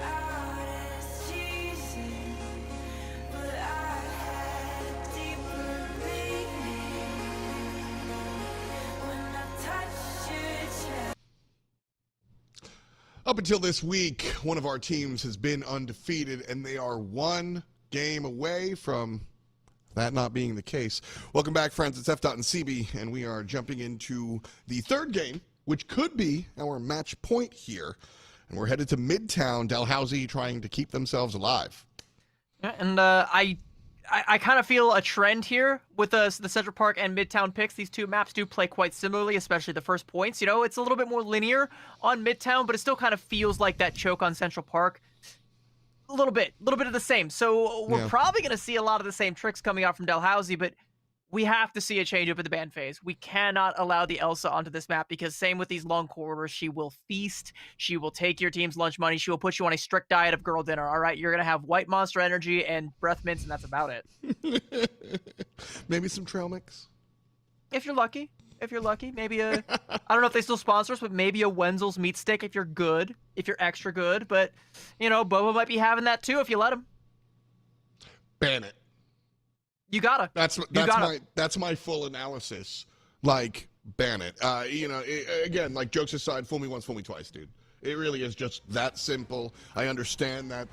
out as cheesy, but I had deeper meaning when I touched your chest. Up until this week, one of our teams has been undefeated, and they are one game away from that not being the case. Welcome back, friends. It's F. and CB, and we are jumping into the third game, which could be our match point here. And we're headed to Midtown, Dalhousie trying to keep themselves alive. Yeah, and I kind of feel a trend here with the Central Park and Midtown picks. These two maps do play quite similarly, especially the first points. You know, it's a little bit more linear on Midtown, but it still kind of feels like that choke on Central Park. A little bit of the same. So we're probably going to see a lot of the same tricks coming out from Dalhousie, but we have to see a change up in the ban phase. We cannot allow the Elsa onto this map because same with these long corridors, she will feast, she will take your team's lunch money, she will put you on a strict diet of girl dinner. All right, you're going to have white monster energy and breath mints, and that's about it. Maybe some trail mix? If you're lucky. Maybe a, I don't know if they still sponsor us, but maybe a Wenzel's meat stick if you're good, if you're extra good. But, you know, Boba might be having that too if you let him. Ban it. You gotta. That's my full analysis. Like, ban it. You know, again, like, jokes aside, fool me once, fool me twice, dude. It really is just that simple. I understand that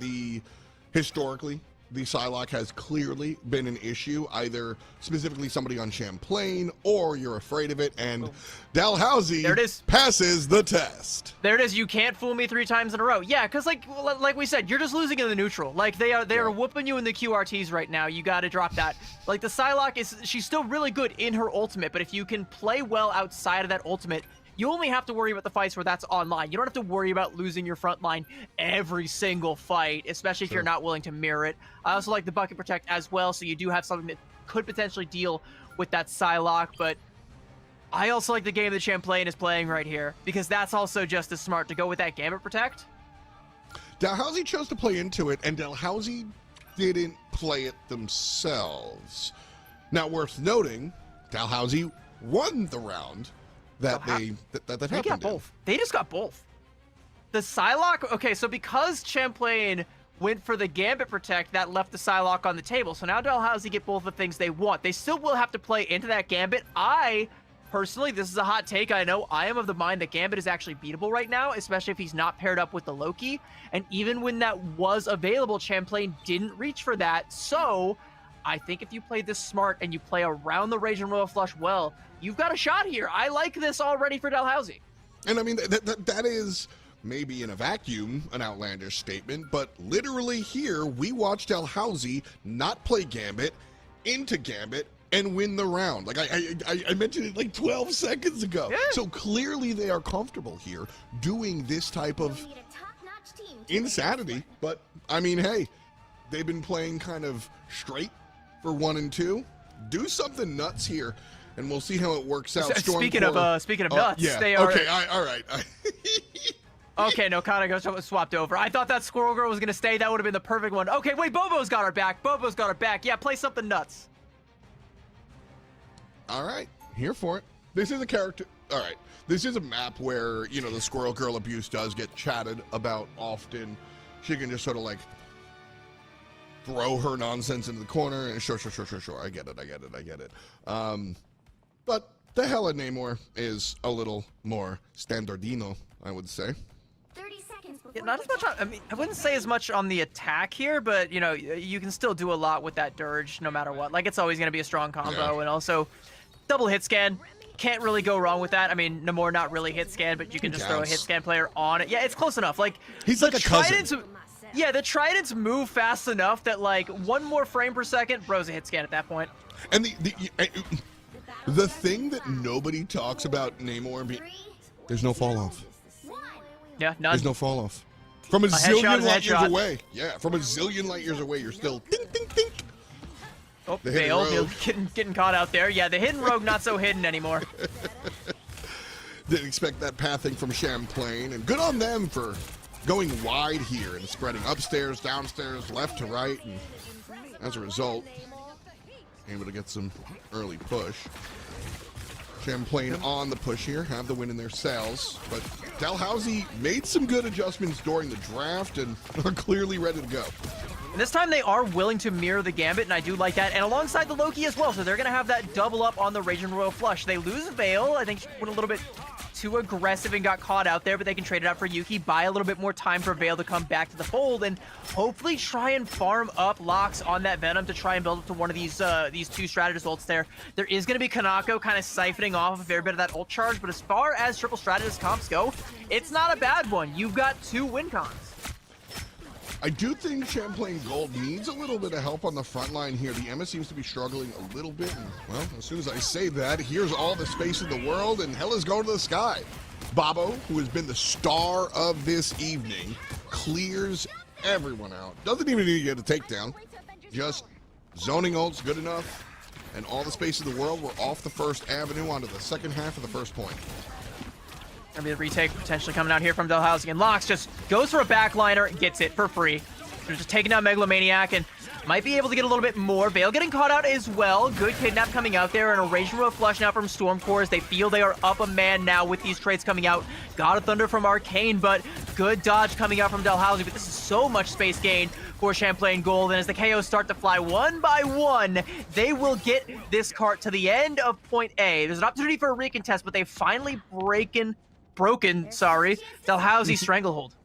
historically, the Psylocke has clearly been an issue, either specifically somebody on Champlain or you're afraid of it, and Dalhousie passes the test. There it is. You can't fool me 3 times in a row. Yeah, because like we said, you're just losing in the neutral. Like they are whooping you in the QRTs right now. You got to drop that. Like the Psylocke she's still really good in her ultimate, but if you can play well outside of that ultimate, you only have to worry about the fights where that's online. You don't have to worry about losing your front line every single fight, especially if you're not willing to mirror it. I also like the bucket protect as well, so you do have something that could potentially deal with that Psylocke, but I also like the game that Champlain is playing right here, because that's also just as smart to go with that Gambit protect. Dalhousie chose to play into it, and Dalhousie didn't play it themselves. Now, worth noting, Dalhousie won the round that that they got both. They just got both. The Psylocke, okay, so because Champlain went for the Gambit protect, that left the Psylocke on the table. So now Dalhousie get both the things they want. They still will have to play into that Gambit. I, personally, this is a hot take, I know, I am of the mind that Gambit is actually beatable right now, especially if he's not paired up with the Loki. And even when that was available, Champlain didn't reach for that. So I think if you play this smart and you play around the Rage and Royal Flush well, you've got a shot here. I like this already for Dalhousie. And I mean, that is maybe in a vacuum an outlandish statement, but literally here we watched Dalhousie not play Gambit into Gambit and win the round. Like I mentioned it like 12 seconds ago. Yeah. So clearly they are comfortable here doing this type of insanity. But I mean, hey, they've been playing kind of straight for 1 and 2. Do something nuts here, and we'll see how it works out. Speaking of nuts, yeah. They are. Okay, all right. Okay, no, Kana goes swapped over. I thought that Squirrel Girl was gonna stay. That would have been the perfect one. Okay, wait, Bobo's got her back. Yeah, play something nuts. All right, here for it. This is a character. All right, this is a map where, you know, the Squirrel Girl abuse does get chatted about often. She can just sort of like throw her nonsense into the corner and sure. I get it. But the Hella Namor is a little more standardino, I would say. 30 seconds before Not as much on, I mean, I wouldn't say as much on the attack here, but, you know, you can still do a lot with that Dirge no matter what. Like, it's always going to be a strong combo, and also double hit scan. Can't really go wrong with that. I mean, Namor not really hit scan, but you can just throw a hit scan player on it. Yeah, it's close enough. Like, he's like a cousin. Yeah, the Tridents move fast enough that, like, 1 more frame per second, bro's a hit scan at that point. And the thing that nobody talks about Namor, there's no fall off. Yeah, none. There's no fall off. From a zillion light years away. Yeah, from a zillion light years away, you're still dink, dink, dink. Oh, Bale getting caught out there. Yeah, the hidden rogue not so hidden anymore. Didn't expect that pathing from Champlain, and good on them for going wide here and spreading upstairs, downstairs, left to right, and as a result, able to get some early push. Champlain on the push here, have the win in their sails. But Dalhousie made some good adjustments during the draft and are clearly ready to go. And this time they are willing to mirror the Gambit, and I do like that. And alongside the Loki as well, so they're going to have that double up on the Raging Royal Flush. They lose Vale. I think she went a little bit too aggressive and got caught out there, but they can trade it out for Yuki, buy a little bit more time for Vale to come back to the fold, and hopefully try and farm up locks on that Venom to try and build up to one of these two strategist ults there. There is going to be Kanako kind of siphoning off a fair bit of that ult charge, but as far as triple strategist comps go, it's not a bad one. You've got 2 win cons. I do think Champlain Gold needs a little bit of help on the front line here. The Emma seems to be struggling a little bit. And, well, as soon as I say that, here's all the space in the world, and hell is going to the sky. Bobo, who has been the star of this evening, clears everyone out. Doesn't even need to get a takedown. Just zoning ults good enough. And all the space in the world, we're off the first avenue onto the second half of the first point. Gonna be the retake potentially coming out here from Dalhousie, and Lox just goes for a backliner, gets it for free. They're just taking down Megalomaniac and might be able to get a little bit more. Vale getting caught out as well. Good kidnap coming out there, and a Raging Royal Flush now from Stormcore as they feel they are up a man now with these trades coming out. God of Thunder from Arcane, but good dodge coming out from Dalhousie. But this is so much space gain for Champlain Gold, and as the KOs start to fly one by one, they will get this cart to the end of point A. There's an opportunity for a recontest, but they've finally broken Dalhousie's stranglehold.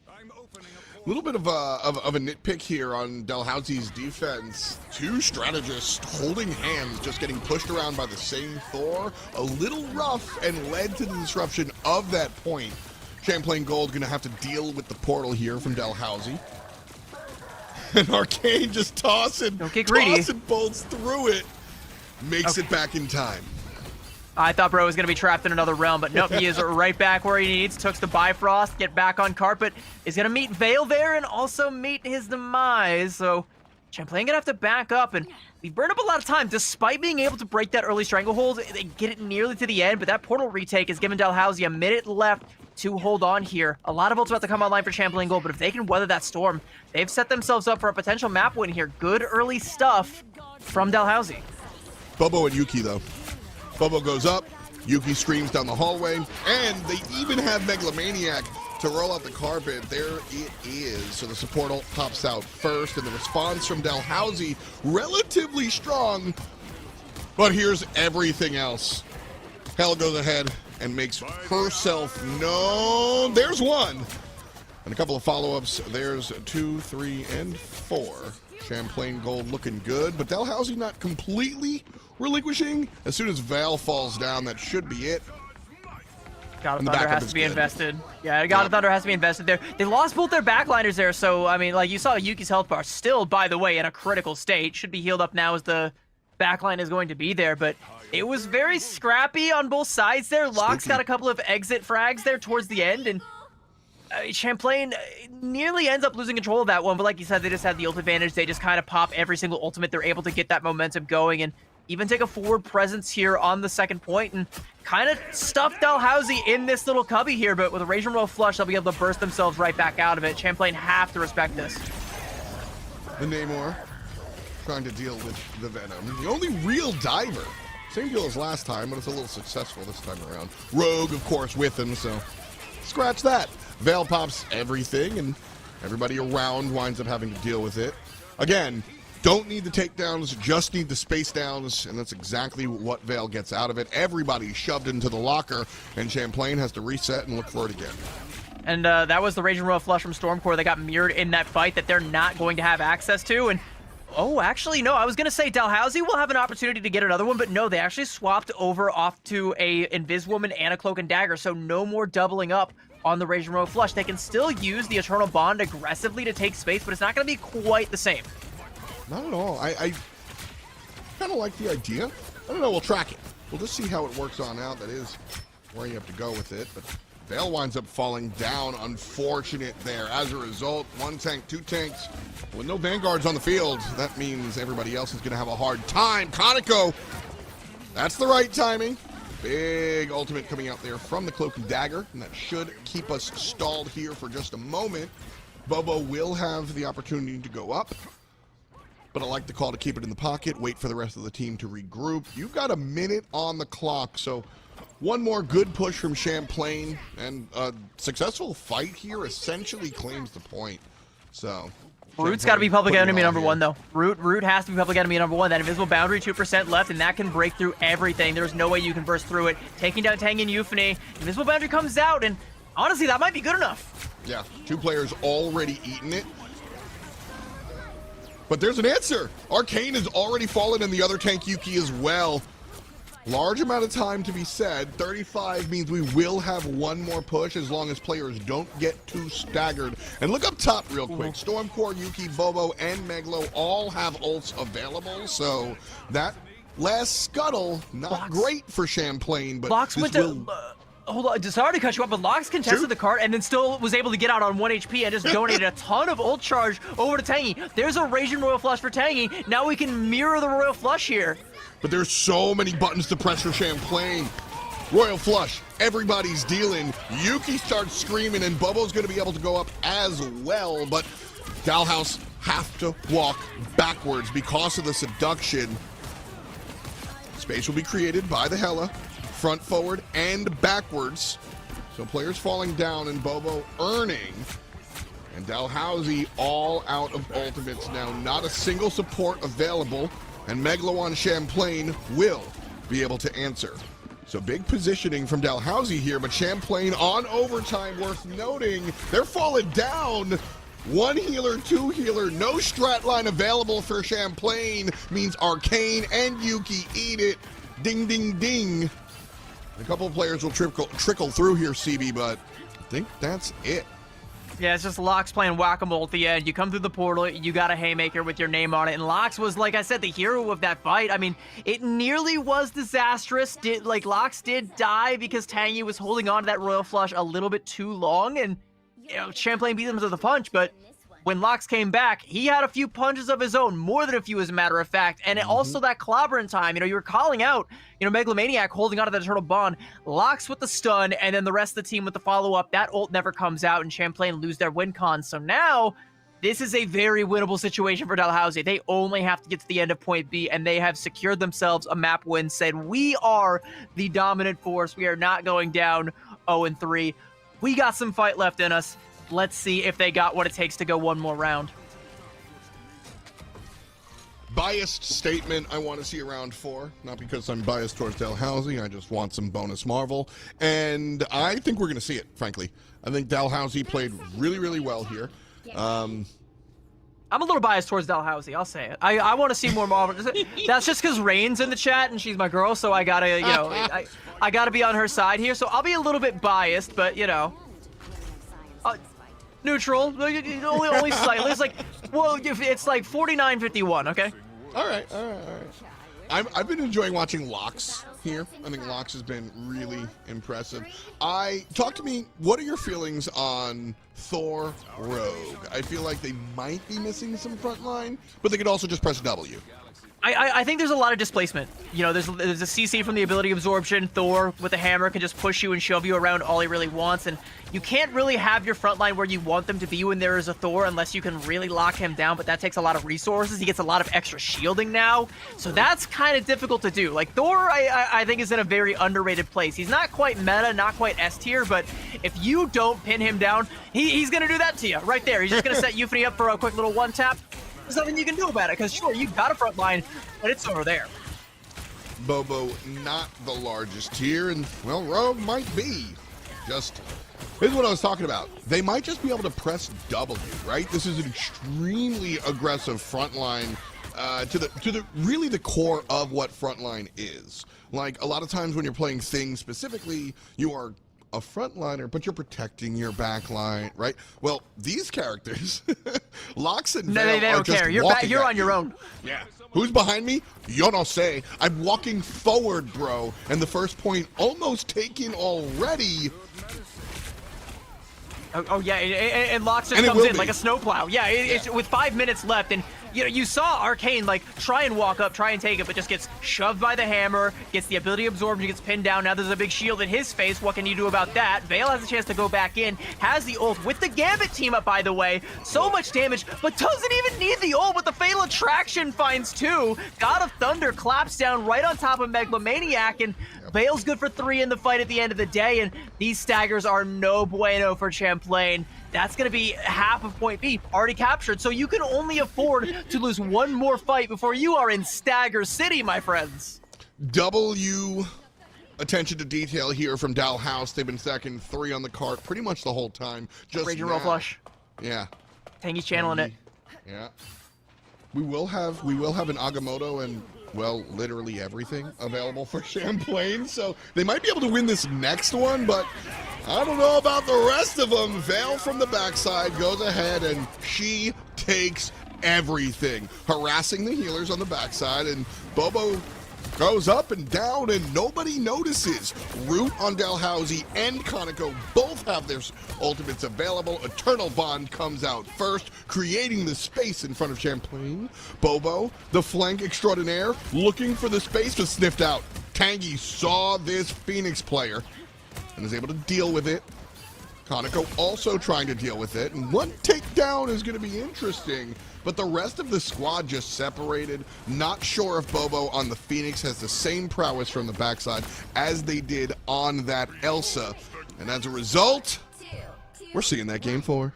A little bit of a nitpick here on Dalhousie's defense. 2 strategists holding hands, just getting pushed around by the same Thor. A little rough and led to the disruption of that point. Champlain Gold gonna have to deal with the portal here from Dalhousie. And Arcane just tossing bolts through it. Makes it back in time. I thought Bro was going to be trapped in another realm, but nope, he is right back where he needs. Took the Bifrost, get back on carpet. Is going to meet Vale there and also meet his demise. So Champlain going to have to back up, and we've burned up a lot of time. Despite being able to break that early stranglehold, they get it nearly to the end, but that portal retake has given Dalhousie a minute left to hold on here. A lot of ults about to come online for Champlain Gold, but if they can weather that storm, they've set themselves up for a potential map win here. Good early stuff from Dalhousie. Bobo and Yuki, though. Bobo goes up, Yuki screams down the hallway, and they even have Megalomaniac to roll out the carpet. There it is. So the support ult pops out first, and the response from Dalhousie relatively strong. But here's everything else. Hell goes ahead and makes herself known. There's 1. And a couple of follow-ups. There's 2, 3, and 4. Champlain Gold looking good, but Dalhousie not completely relinquishing. As soon as Val falls down, that should be it. God of Thunder has to be invested. Yeah, God of Thunder has to be invested there. They lost both their backliners there, so, I mean, like, you saw Yuki's health bar still, by the way, in a critical state. Should be healed up now as the backline is going to be there, but it was very scrappy on both sides there. Locke's got a couple of exit frags there towards the end, and Champlain nearly ends up losing control of that one, but like you said, they just had the ult advantage. They just kind of pop every single ultimate. They're able to get that momentum going and even take a forward presence here on the second point and kind of stuff Dalhousie in this little cubby here, but with a Raging Royal Flush, they'll be able to burst themselves right back out of it. Champlain have to respect this. The Namor trying to deal with the Venom. The only real diver. Same deal as last time, but it's a little successful this time around. Rogue, of course, with him, so scratch that. Vale pops everything, and everybody around winds up having to deal with it. Again, don't need the takedowns, just need the space downs, and that's exactly what Vale gets out of it. Everybody shoved into the locker, and Champlain has to reset and look for it again. And that was the Raging Royal Flush from Stormcore that got mirrored in that fight that they're not going to have access to. And oh, actually, no, I was going to say Dalhousie will have an opportunity to get another one, but no, they actually swapped over off to a Invis Woman and a Cloak and Dagger, so no more doubling up on the Raging Royal Flush. They can still use the Eternal Bond aggressively to take space, but it's not going to be quite the same. Not at all. I kind of like the idea. I don't know, we'll track it. We'll just see how it works on out. That is where you have to go with it, but Vale winds up falling down. Unfortunate there. As a result, 1 tank, 2 tanks. With no Vanguards on the field, that means everybody else is going to have a hard time. Kaneko, that's the right timing. Big ultimate coming out there from the Cloak and Dagger, and that should keep us stalled here for just a moment. Bobo will have the opportunity to go up, but I like the call to keep it in the pocket, wait for the rest of the team to regroup. You've got a minute on the clock, so one more good push from Champlain, and a successful fight here essentially claims the point. So Root's got to be public enemy number here. one, though. Root has to be public enemy number one. That invisible boundary, 2% left, and that can break through everything. There's no way you can burst through it. Taking down Tangy and Euphony. Invisible boundary comes out, and honestly, that might be good enough. Yeah, 2 players already eaten it. But there's an answer. Arcane has already fallen, and the other tank Yuki as well. Large amount of time to be said. 35 means we will have one more push as long as players don't get too staggered. And look up top real quick. Stormcore, Yuki, Bobo, and Meglo all have ults available. So that last scuttle, not great for Champlain, but Lox this went will... to... hold on, sorry to cut you off, but Lox contested the cart and then still was able to get out on 1 HP and just donated a ton of ult charge over to Tangy. There's a Raging Royal Flush for Tangy. Now we can mirror the Royal Flush here. But there's so many buttons to press for Champlain. Royal Flush, everybody's dealing. Yuki starts screaming, and Bobo's going to be able to go up as well. But Dalhouse have to walk backwards because of the seduction. Space will be created by the Hela, front, forward, and backwards. So players falling down and Bobo earning. And Dalhousie all out of ultimates now. Not a single support available. And Meglo on Champlain will be able to answer. So big positioning from Dalhousie here, but Champlain on overtime, worth noting. They're falling down. 1 healer, 2 healer, no strat line available for Champlain means Arcane and Yuki eat it. Ding, ding, ding. A couple of players will trickle through here, CB, but I think that's it. Yeah, it's just Lox playing whack-a-mole at the end. You come through the portal, you got a haymaker with your name on it, and Lox was, like I said, the hero of that fight. I mean, it nearly was disastrous. Lox did die because Tangy was holding on to that Royal Flush a little bit too long, and, you know, Champlain beat him to the punch, but when Lox came back, he had a few punches of his own, more than a few as a matter of fact, and also that clobbering time, you know, you were calling out, you know, Megalomaniac holding onto that Eternal Bond, Lox with the stun, and then the rest of the team with the follow-up. That ult never comes out, and Champlain lose their win con, so now this is a very winnable situation for Dalhousie. They only have to get to the end of point B, and they have secured themselves a map win, said, we are the dominant force, we are not going down 0-3. We got some fight left in us. Let's see if they got what it takes to go one more round. Biased statement, I want to see a round 4. Not because I'm biased towards Dalhousie, I just want some bonus Marvel. And I think we're going to see it, frankly. I think Dalhousie played really, really well here. I'm a little biased towards Dalhousie, I'll say it. I want to see more Marvel. That's just because Rain's in the chat and she's my girl, so I gotta, you know, I gotta be on her side here. So I'll be a little bit biased, but, you know. Neutral, only slightly. It's like, well, it's like 49-51, okay? All right. I've been enjoying watching Lox here. I think Lox has been really impressive. Talk to me, what are your feelings on Thor Rogue? I feel like they might be missing some front line, but they could also just press W. I think there's a lot of displacement. You know, there's a CC from the ability absorption. Thor with a hammer can just push you and shove you around all he really wants, and you can't really have your front line where you want them to be when there is a Thor unless you can really lock him down, but that takes a lot of resources. He gets a lot of extra shielding now, so that's kind of difficult to do. Like, Thor, I think, is in a very underrated place. He's not quite meta, not quite S tier, but if you don't pin him down, he's going to do that to you right there. He's just going to set Euphony up for a quick little one-tap. There's nothing you can do about it, because sure, you've got a front line, but it's over there. Bobo not the largest tier, and, well, Rogue might be. Just, here's what I was talking about. They might just be able to press W, right? This is an extremely aggressive front line to the really the core of what frontline is. Like, a lot of times when you're playing things specifically, you are a frontliner, but you're protecting your back line, right? Well, these characters, Lox and Veil, they don't care. You're on your own. Yeah. Who's behind me? Yo no sé. I'm walking forward, bro. And the first point almost taken already. Oh yeah, and Lox just comes in like a snowplow. Yeah, it's with 5 minutes left, and you saw Arcane like try and walk up, try and take it, but just gets shoved by the hammer, gets the ability absorbed, and gets pinned down. Now there's a big shield in his face. What can you do about that? Vale has a chance to go back in, has the ult with the Gambit team up, by the way. So much damage, but doesn't even need the ult, but the Fatal Attraction finds two. God of Thunder claps down right on top of Megalomaniac, and Vale's good for 3 in the fight at the end of the day, and these staggers are no bueno for Champlain. That's going to be half of point B already captured, so you can only afford to lose one more fight before you are in Stagger City, my friends. W attention to detail here from Dalhouse. They've been stacking 3 on the cart pretty much the whole time. Just Rage and Roll Flush. Yeah. Tangy's channeling it. Yeah. We will have an Agamotto and, well, literally everything available for Champlain, so they might be able to win this next one, but I don't know about the rest of them. Vale from the backside goes ahead, and she takes everything, harassing the healers on the backside, and Bobo goes up and down, and nobody notices. Root on Dalhousie and Conoco both have their ultimates available. Eternal Bond comes out first, creating the space in front of Champlain. Bobo, the flank extraordinaire, looking for the space, but sniffed out. Tangy saw this Phoenix player and is able to deal with it. Conoco also trying to deal with it, and one takedown is going to be interesting, but the rest of the squad just separated. Not sure if Bobo on the Phoenix has the same prowess from the backside as they did on that Elsa, and as a result, we're seeing that game 4.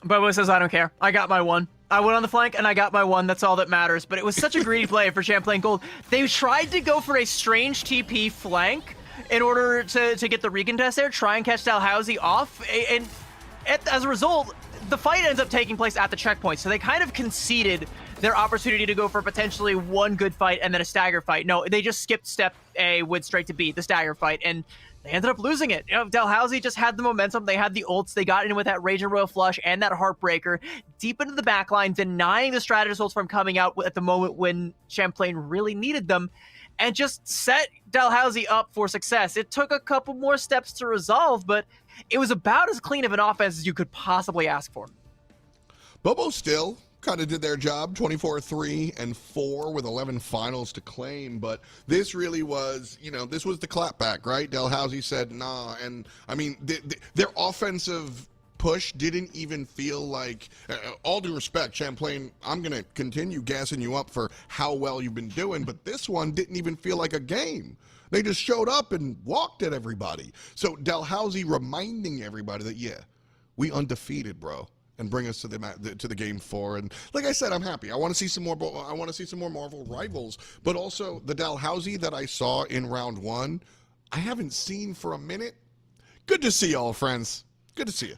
Bobo says, I don't care. I got my one. I went on the flank and I got my one. That's all that matters. But it was such a greedy play for Champlain Gold. They tried to go for a strange TP flank in order to get the recontest there, try and catch Dalhousie off, and as a result, the fight ends up taking place at the checkpoint, so they kind of conceded their opportunity to go for potentially one good fight and then a stagger fight. No, they just skipped step A, went straight to B, the stagger fight, and they ended up losing it. You know, Dalhousie just had the momentum, they had the ults, they got in with that Rage and Royal Flush and that Heartbreaker, deep into the backline, denying the strategist ults from coming out at the moment when Champlain really needed them, and just set Dalhousie up for success. It took a couple more steps to resolve, but it was about as clean of an offense as you could possibly ask for. Bobo still kind of did their job, 24-3-4 with 11 finals to claim, but this really was, this was the clapback, right? Dalhousie said, nah, and I mean, their offensive push didn't even feel like, all due respect, Champlain, I'm going to continue gassing you up for how well you've been doing, but this one didn't even feel like a game. They just showed up and walked at everybody. So Dalhousie reminding everybody that, yeah, we undefeated, bro, and bring us to the game 4. And like I said, I'm happy. I want to see some more. I want to see some more Marvel rivals, but also the Dalhousie that I saw in round 1, I haven't seen for a minute. Good to see y'all, friends. Good to see you.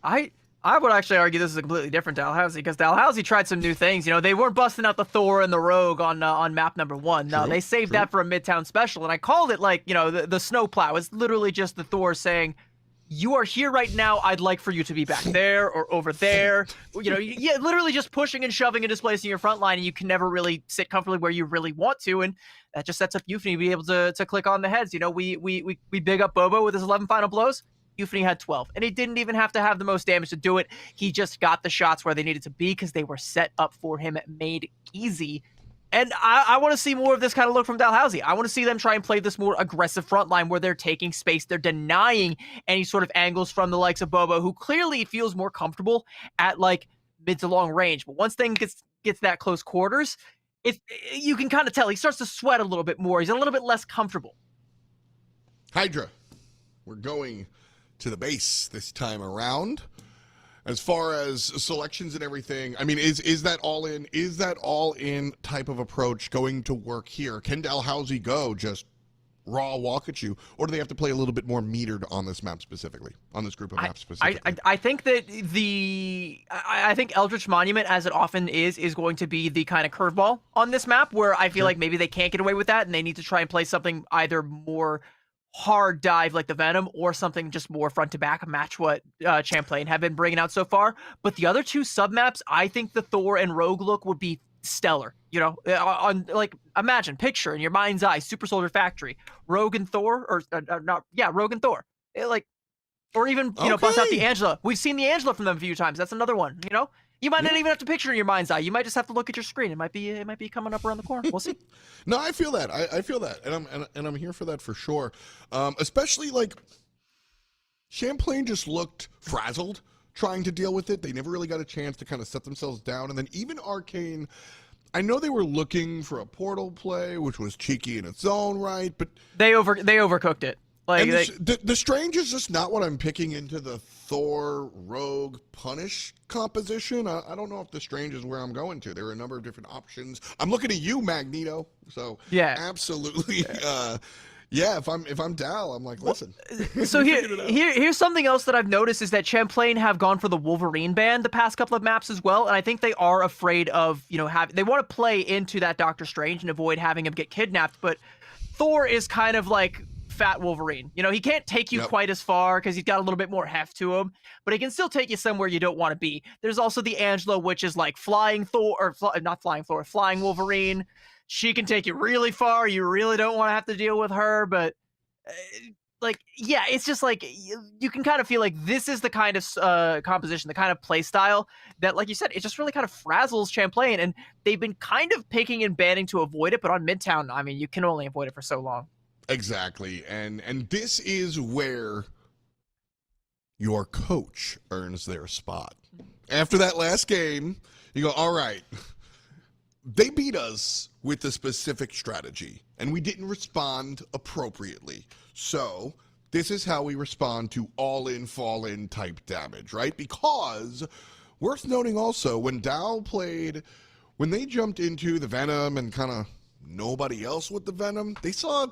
I would actually argue this is a completely different Dalhousie, because Dalhousie tried some new things. They weren't busting out the Thor and the Rogue on map number 1. No, they saved that for a Midtown special, and I called it like, the snowplow. It's literally just the Thor saying, you are here right now, I'd like for you to be back there or over there. Yeah, literally just pushing and shoving and displacing your front line, and you can never really sit comfortably where you really want to, and that just sets up Euphony to be able to click on the heads. We big up Bobo with his 11 final blows. Euphony had 12, and he didn't even have to have the most damage to do it. He just got the shots where they needed to be because they were set up for him, made easy. And I want to see more of this kind of look from Dalhousie. I want to see them try and play this more aggressive front line where they're taking space. They're denying any sort of angles from the likes of Bobo, who clearly feels more comfortable at like mid to long range. But once things gets that close quarters, you can kind of tell he starts to sweat a little bit more. He's a little bit less comfortable. Hydra, we're going to the base this time around. As far as selections and everything, I mean, is that all in? Is that all in type of approach going to work here? Can Dalhousie go just raw walk at you, or do they have to play a little bit more metered on this map specifically, on this group of maps specifically? I think that I think Eldritch Monument, as it often is going to be the kind of curveball on this map, where I feel like maybe they can't get away with that, and they need to try and play something either more hard dive like the Venom, or something just more front to back, match what Champlain have been bringing out so far. But the other two submaps, I think the Thor and Rogue look would be stellar. On like, imagine, picture in your mind's eye, Super Soldier Factory, Rogue and Thor, or Rogue and Thor, or even bust out the Angela. We've seen the Angela from them a few times. That's another one. You might not even have to picture it in your mind's eye. You might just have to look at your screen. It might be coming up around the corner. We'll see. No, I feel that. I feel that, and I'm here for that for sure. Especially like Champlain just looked frazzled trying to deal with it. They never really got a chance to kind of set themselves down. And then even Arcane, I know they were looking for a portal play, which was cheeky in its own right, but they overcooked it. Like the Strange is just not what I'm picking into the Thor, Rogue, Punish composition. I don't know if the Strange is where I'm going to. There are a number of different options. I'm looking at you, Magneto. So yeah, absolutely. Yeah, if I'm Dal, I'm like, listen. So here's something else that I've noticed is that Champlain have gone for the Wolverine ban the past couple of maps as well, and I think they are afraid of, they want to play into that Doctor Strange and avoid having him get kidnapped, but Thor is kind of like fat Wolverine. He can't take you quite as far because he's got a little bit more heft to him, but he can still take you somewhere you don't want to be. There's also the Angela, which is like flying Thor, or not flying Thor, flying Wolverine. She can take you really far. You really don't want to have to deal with her, but it's just like you can kind of feel like this is the kind of composition, the kind of play style that, like you said, it just really kind of frazzles Champlain, and they've been kind of picking and banning to avoid it, but on Midtown, I mean, you can only avoid it for so long. Exactly, and this is where your coach earns their spot. After that last game, you go, all right, they beat us with a specific strategy, and we didn't respond appropriately. So this is how we respond to all-in, fall-in type damage, right? Because, worth noting also, when they jumped into the Venom and kind of nobody else with the Venom, they saw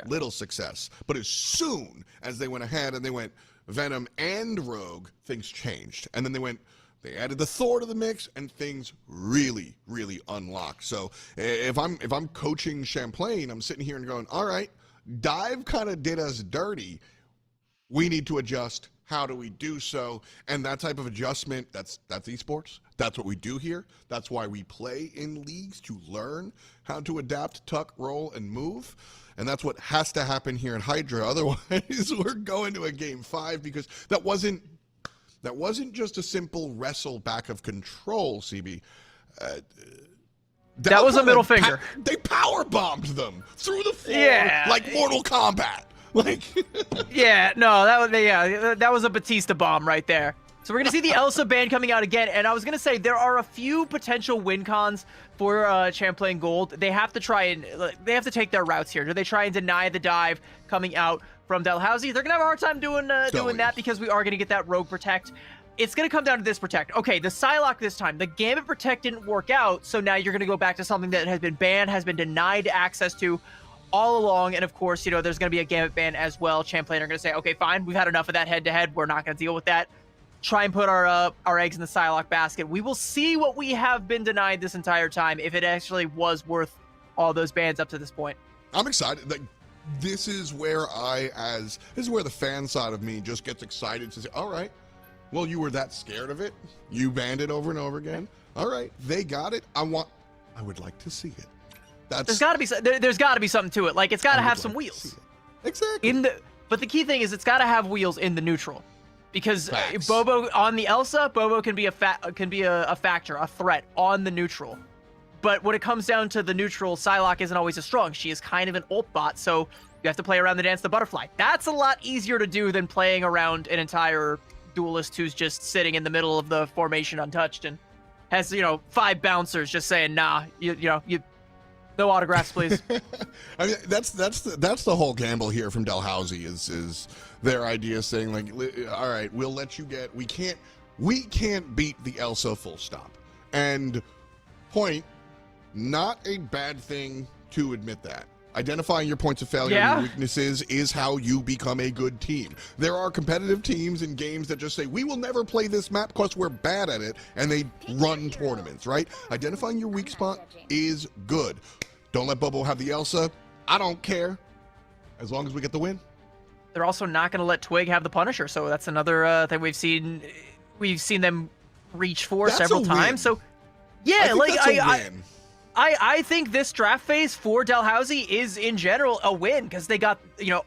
little success. But as soon as they went ahead and they went Venom and Rogue, things changed. And then they added the Thor to the mix, and things really, really unlocked. So if I'm coaching Champlain, I'm sitting here and going, all right, Dive kind of did us dirty. We need to adjust. How do we do so? And that type of adjustment, that's esports. That's what we do here. That's why we play in leagues, to learn how to adapt, tuck, roll, and move. And that's what has to happen here in Hydra. Otherwise, we're going to a game 5, because that wasn't just a simple wrestle back of control, CB. That was a middle finger. They power bombed them through the floor like Mortal Kombat. Like, that was a Batista bomb right there. So we're gonna see the Elsa ban coming out again, and I was gonna say there are a few potential win cons for Champlain Gold. They have to take their routes here. Do they try and deny the dive coming out from Dalhousie? They're gonna have a hard time doing that, because we are gonna get that Rogue Protect. It's gonna come down to this Protect. Okay, the Psylocke this time. The Gambit Protect didn't work out, so now you're gonna go back to something that has been banned, has been denied access to all along, and of course, there's gonna be a Gambit ban as well. Champlain are gonna say, okay, fine, we've had enough of that head-to-head. We're not gonna deal with that. Try and put our eggs in the Psylocke basket. We will see what we have been denied this entire time, if it actually was worth all those bans up to this point. I'm excited. Like, this is where the fan side of me just gets excited to say, all right, well, you were that scared of it. You banned it over and over again. All right, they got it. I would like to see it. There's got to be something to it. Like, it's got to have some wheels. Exactly. But the key thing is, it's got to have wheels in the neutral, because Bobo on the Elsa, Bobo can be a factor, a threat on the neutral. But when it comes down to the neutral, Psylocke isn't always as strong. She is kind of an ult bot, so you have to play around the dance the butterfly. That's a lot easier to do than playing around an entire duelist who's just sitting in the middle of the formation untouched and has 5 bouncers just saying, nah, you no autographs, please. I mean, that's the whole gamble here from Dalhousie is their idea, saying like, all right, we'll let you get. We can't beat the Elsa, full stop. And point, not a bad thing to admit that. Identifying your points of failure and your weaknesses is how you become a good team. There are competitive teams in games that just say, we will never play this map because we're bad at it, and they run tournaments, right? Identifying your weak spot is good. Don't let Bobo have the Elsa. I don't care, as long as we get the win. They're also not going to let Twig have the Punisher, so that's another thing we've seen them reach for several times. So, yeah, I think this draft phase for Dalhousie is, in general, a win, because they got,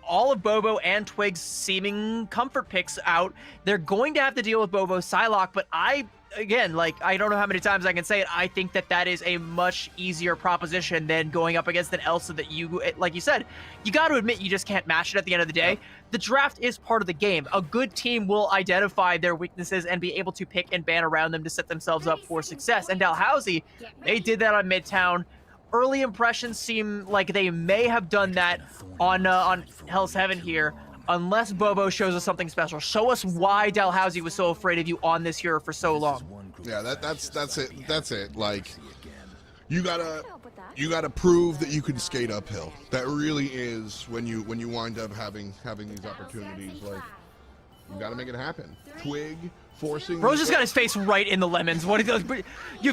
all of Bobo and Twig's seeming comfort picks out. They're going to have to deal with Bobo Psylocke, but I again, like, I don't know how many times I can say it. I think that that is a much easier proposition than going up against an Elsa that you, like you said, you got to admit you just can't match it at the end of the day. The draft is part of the game. A good team will identify their weaknesses and be able to pick and ban around them to set themselves up for success. And Dalhousie, they did that on Midtown. Early impressions seem like they may have done that on Hell's Heaven here, unless Bobo shows us something special. Show us why Dalhousie was so afraid of you on this hero for so long. Yeah, that's it. That's it. Like, you gotta prove that you can skate uphill. That really is when you wind up having these opportunities. Like, you gotta make it happen. Twig forcing. Rose just got his face right in the lemons. What are you, you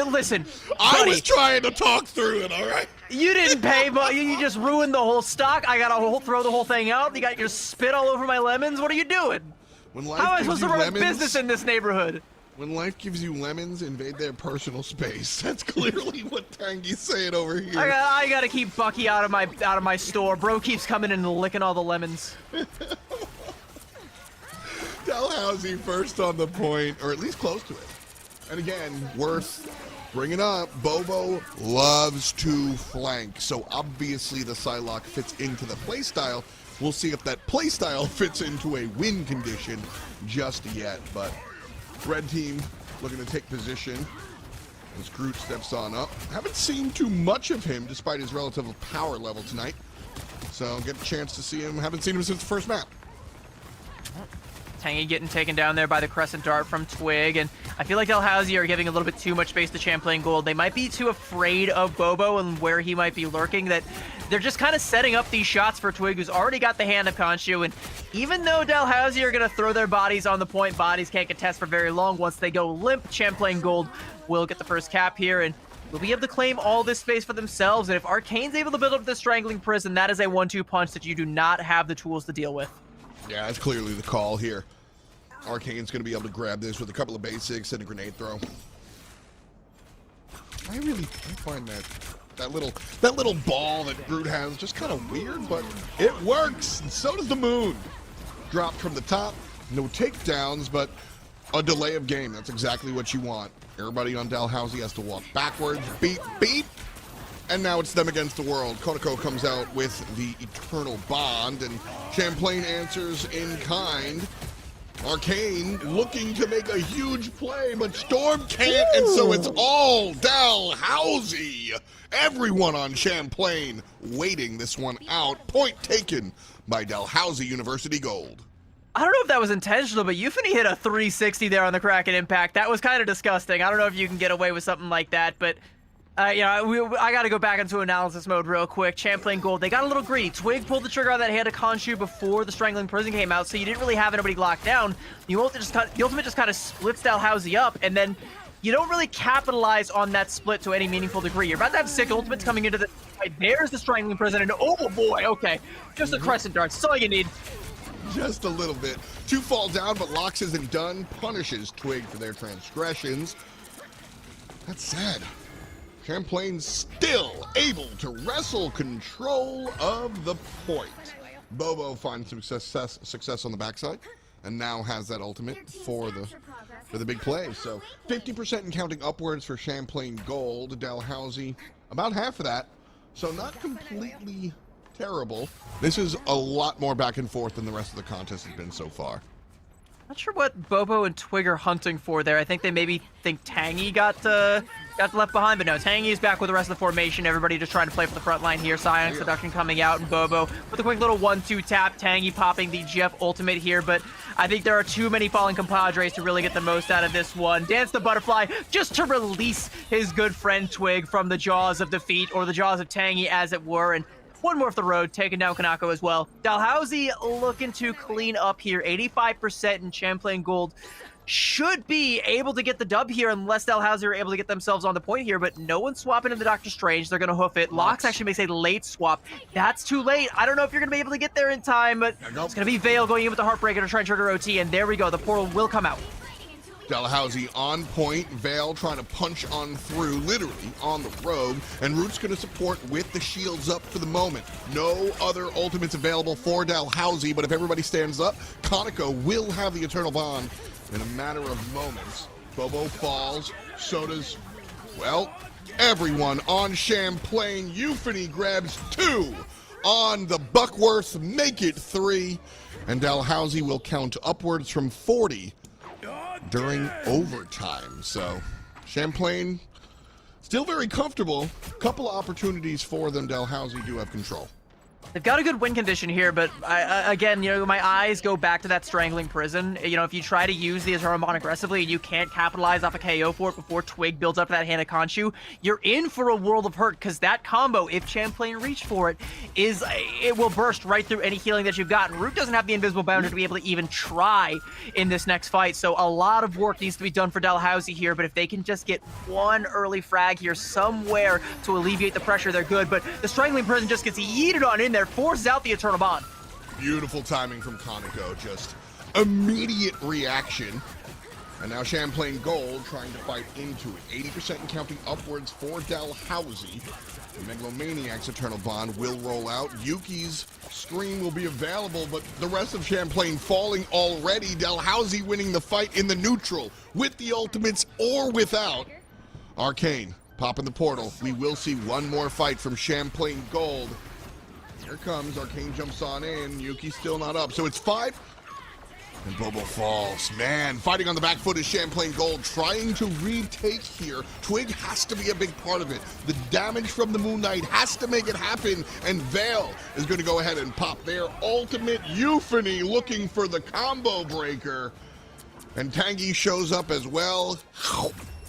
listen. I buddy, was trying to talk through it. All right. You didn't pay, but you just ruined the whole stock. I gotta throw the whole thing out. You got your spit all over my lemons. What are you doing? When life How am I gives supposed to you run a lemons, business in this neighborhood? When life gives you lemons, invade their personal space. That's clearly what Tangy's saying over here. I gotta keep Bucky out of my store. Bro keeps coming in and licking all the lemons. Dalhousie first on the point, or at least close to it. And again, worth bringing up, Bobo loves to flank, so obviously the Psylocke fits into the playstyle. We'll see if that playstyle fits into a win condition just yet, but red team looking to take position as Groot steps on up. Haven't seen too much of him despite his relative power level tonight, so get a chance to see him. Haven't seen him since the first map. Tangy getting taken down there by the Crescent Dart from Twig, and I feel like Dalhousie are giving a little bit too much space to Champlain Gold. They might be too afraid of Bobo and where he might be lurking that they're just kind of setting up these shots for Twig, who's already got the hand of Khonshu, and even though Dalhousie are going to throw their bodies on the point, bodies can't contest for very long. Once they go limp, Champlain Gold will get the first cap here, and will be able to claim all this space for themselves, and if Arcane's able to build up the Strangling Prison, that is a 1-2 punch that you do not have the tools to deal with. Yeah, that's clearly the call here. Arcane's going to be able to grab this with a couple of basics and a grenade throw. I find that little ball that Groot has just kind of weird, but it works. And so does the moon. Dropped from the top, no takedowns, but a delay of game. That's exactly what you want. Everybody on Dalhousie has to walk backwards, beep, beep, and now it's them against the world. Konako comes out with the Eternal Bond, and Champlain answers in kind. Arcane looking to make a huge play, but Storm can't, and so it's all Dalhousie. Everyone on Champlain waiting this one out. Point taken by Dalhousie University Gold. I don't know if that was intentional, but Euphony hit a 360 there on the Kraken Impact. That was kind of disgusting. I don't know if you can get away with something like that, but I got to go back into analysis mode real quick. Champlain Gold, they got a little greedy. Twig pulled the trigger on that hand of Khonshu before the Strangling Prison came out, so you didn't really have anybody locked down. The ultimate just kind of splits Dalhousie up, and then you don't really capitalize on that split to any meaningful degree. You're about to have 6 ultimates coming into the fight. There's the Strangling Prison, and oh boy, okay. Just a Crescent Dart, that's all you need. Just a little bit. 2 fall down, but Lox isn't done. Punishes Twig for their transgressions. That's sad. Champlain's still able to wrestle control of the point. Bobo finds some success on the backside, and now has that ultimate for the big play. So 50% and counting upwards for Champlain Gold. Dalhousie about half of that, so not completely terrible. This is a lot more back and forth than the rest of the contest has been so far. Not sure what Bobo and Twig are hunting for there. I think they maybe think Tangy got left behind, but no, Tangy is back with the rest of the formation. Everybody just trying to play for the front line here. Psionic Seduction coming out, and Bobo with a quick little 1-2 tap. Tangy popping the Jeff ultimate here, but I think there are too many fallen compadres to really get the most out of this one. Dance the Butterfly just to release his good friend Twig from the jaws of defeat, or the jaws of Tangy as it were, and one more off the road, taking down Konako as well. Dalhousie looking to clean up here. 85% in Champlain Gold. Should be able to get the dub here unless Dalhousie are able to get themselves on the point here, but no one's swapping into Doctor Strange. They're going to hoof it. Lox actually makes a late swap. That's too late. I don't know if you're going to be able to get there in time, but it's going to be Vale going in with the Heartbreaker to try and trigger OT, and there we go. The portal will come out. Dalhousie on point, Vale trying to punch on through, literally on the rogue, and Root's going to support with the shields up for the moment. No other ultimates available for Dalhousie, but if everybody stands up, Konako will have the Eternal Bond in a matter of moments. Bobo falls. So does, well, everyone on Champlain. Euphony grabs 2 on the Buckworth, make it 3. And Dalhousie will count upwards from 40 during overtime. So Champlain still very comfortable. Couple of opportunities for them. Dalhousie do have control. They've got a good win condition here, but again, my eyes go back to that strangling prison. If you try to use the Eternal Bond aggressively and you can't capitalize off a KO for it before Twig builds up to that hand of Khonshu, you're in for a world of hurt, because that combo, if Champlain reach for it, it will burst right through any healing that you've got. And Root doesn't have the invisible boundary to be able to even try in this next fight, so a lot of work needs to be done for Dalhousie here, but if they can just get one early frag here somewhere to alleviate the pressure, they're good. But the strangling prison just gets yeeted on in there, forces out the Eternal Bond. Beautiful timing from Kaneko, just immediate reaction. And now Champlain Gold trying to fight into it. 80% and counting upwards for Dalhousie. The Megalomaniac's Eternal Bond will roll out. Yuki's Scream will be available, but the rest of Champlain falling already. Dalhousie winning the fight in the neutral with the ultimates or without. Arcane popping the portal. We will see one more fight from Champlain Gold. Here comes, Arcane jumps on in, Yuki's still not up, so it's 5, and Bobo falls. Man, fighting on the back foot is Champlain Gold, trying to retake here. Twig has to be a big part of it. The damage from the Moon Knight has to make it happen, and Veil is going to go ahead and pop their ultimate. Euphony looking for the combo breaker, and Tangy shows up as well.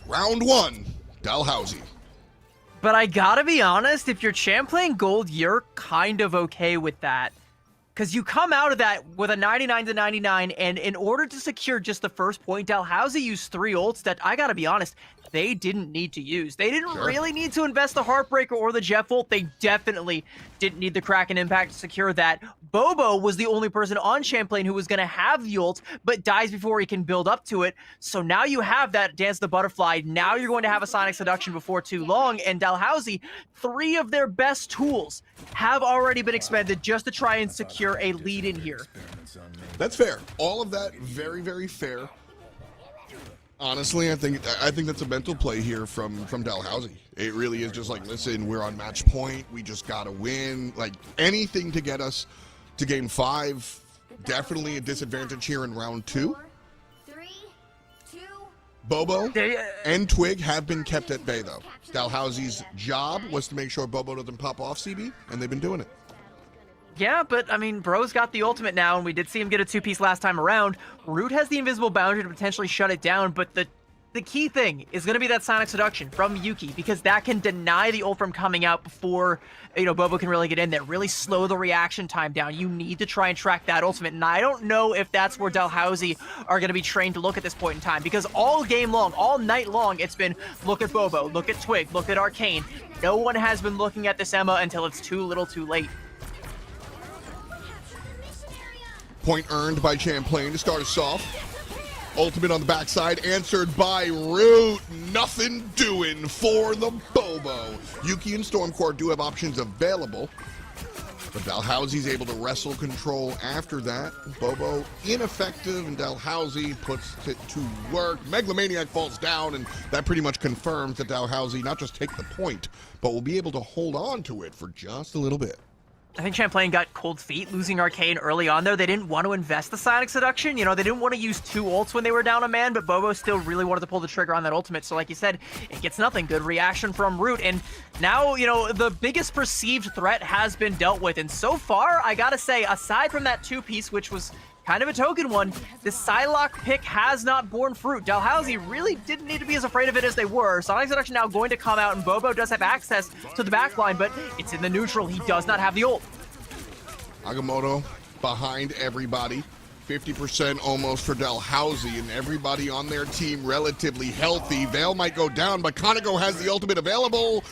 Round 1, Dalhousie. But I gotta be honest, if you're Champlain Gold, you're kind of okay with that. Because you come out of that with a 99-99, and in order to secure just the first point, Dalhousie used 3 ults that, I gotta be honest, they didn't need to use. They didn't really need to invest the Heartbreaker or the Jet Volt. They definitely didn't need the Kraken Impact to secure that. Bobo was the only person on Champlain who was going to have the ult, but dies before he can build up to it. So now you have that Dance the Butterfly. Now you're going to have a Sonic Seduction before too long, and Dalhousie, 3 of their best tools have already been expended just to try and secure a lead in here. That's fair. All of that very, very fair. Honestly, I think that's a mental play here from Dalhousie. It really is just like, listen, we're on match point. We just gotta win. Like, anything to get us to game 5. Definitely a disadvantage here in round 2. 3, 2. Bobo and Twig have been kept at bay, though. Dalhousie's job was to make sure Bobo doesn't pop off CB, and they've been doing it. Yeah, but, I mean, Bro's got the ultimate now, and we did see him get a 2-piece last time around. Root has the invisible boundary to potentially shut it down, but the key thing is going to be that Sonic Seduction from Yuki, because that can deny the ult from coming out before, Bobo can really get in there, really slow the reaction time down. You need to try and track that ultimate, and I don't know if that's where Dalhousie are going to be trained to look at this point in time, because all game long, all night long, it's been look at Bobo, look at Twig, look at Arcane. No one has been looking at this Emma until it's too little too late. Point earned by Champlain to start us off. Ultimate on the backside, answered by Root. Nothing doing for the Bobo. Yuki and Stormcore do have options available, but Dalhousie's able to wrestle control after that. Bobo ineffective, and Dalhousie puts it to work. Megalomaniac falls down, and that pretty much confirms that Dalhousie not just take the point, but will be able to hold on to it for just a little bit. I think Champlain got cold feet losing Arcane early on there. They didn't want to invest the Sonic Seduction. They didn't want to use 2 ults when they were down a man, but Bobo still really wanted to pull the trigger on that ultimate. So like you said, it gets nothing. Good reaction from Root. And now, the biggest perceived threat has been dealt with. And so far, I gotta say, aside from that 2-piece, which was kind of a token one, the Psylocke pick has not borne fruit. Dalhousie really didn't need to be as afraid of it as they were. Sonic Seduction now going to come out, and Bobo does have access to the backline, but it's in the neutral. He does not have the ult. Agamotto behind everybody. 50% almost for Dalhousie, and everybody on their team relatively healthy. Veil might go down, but Kaneko has the ultimate available.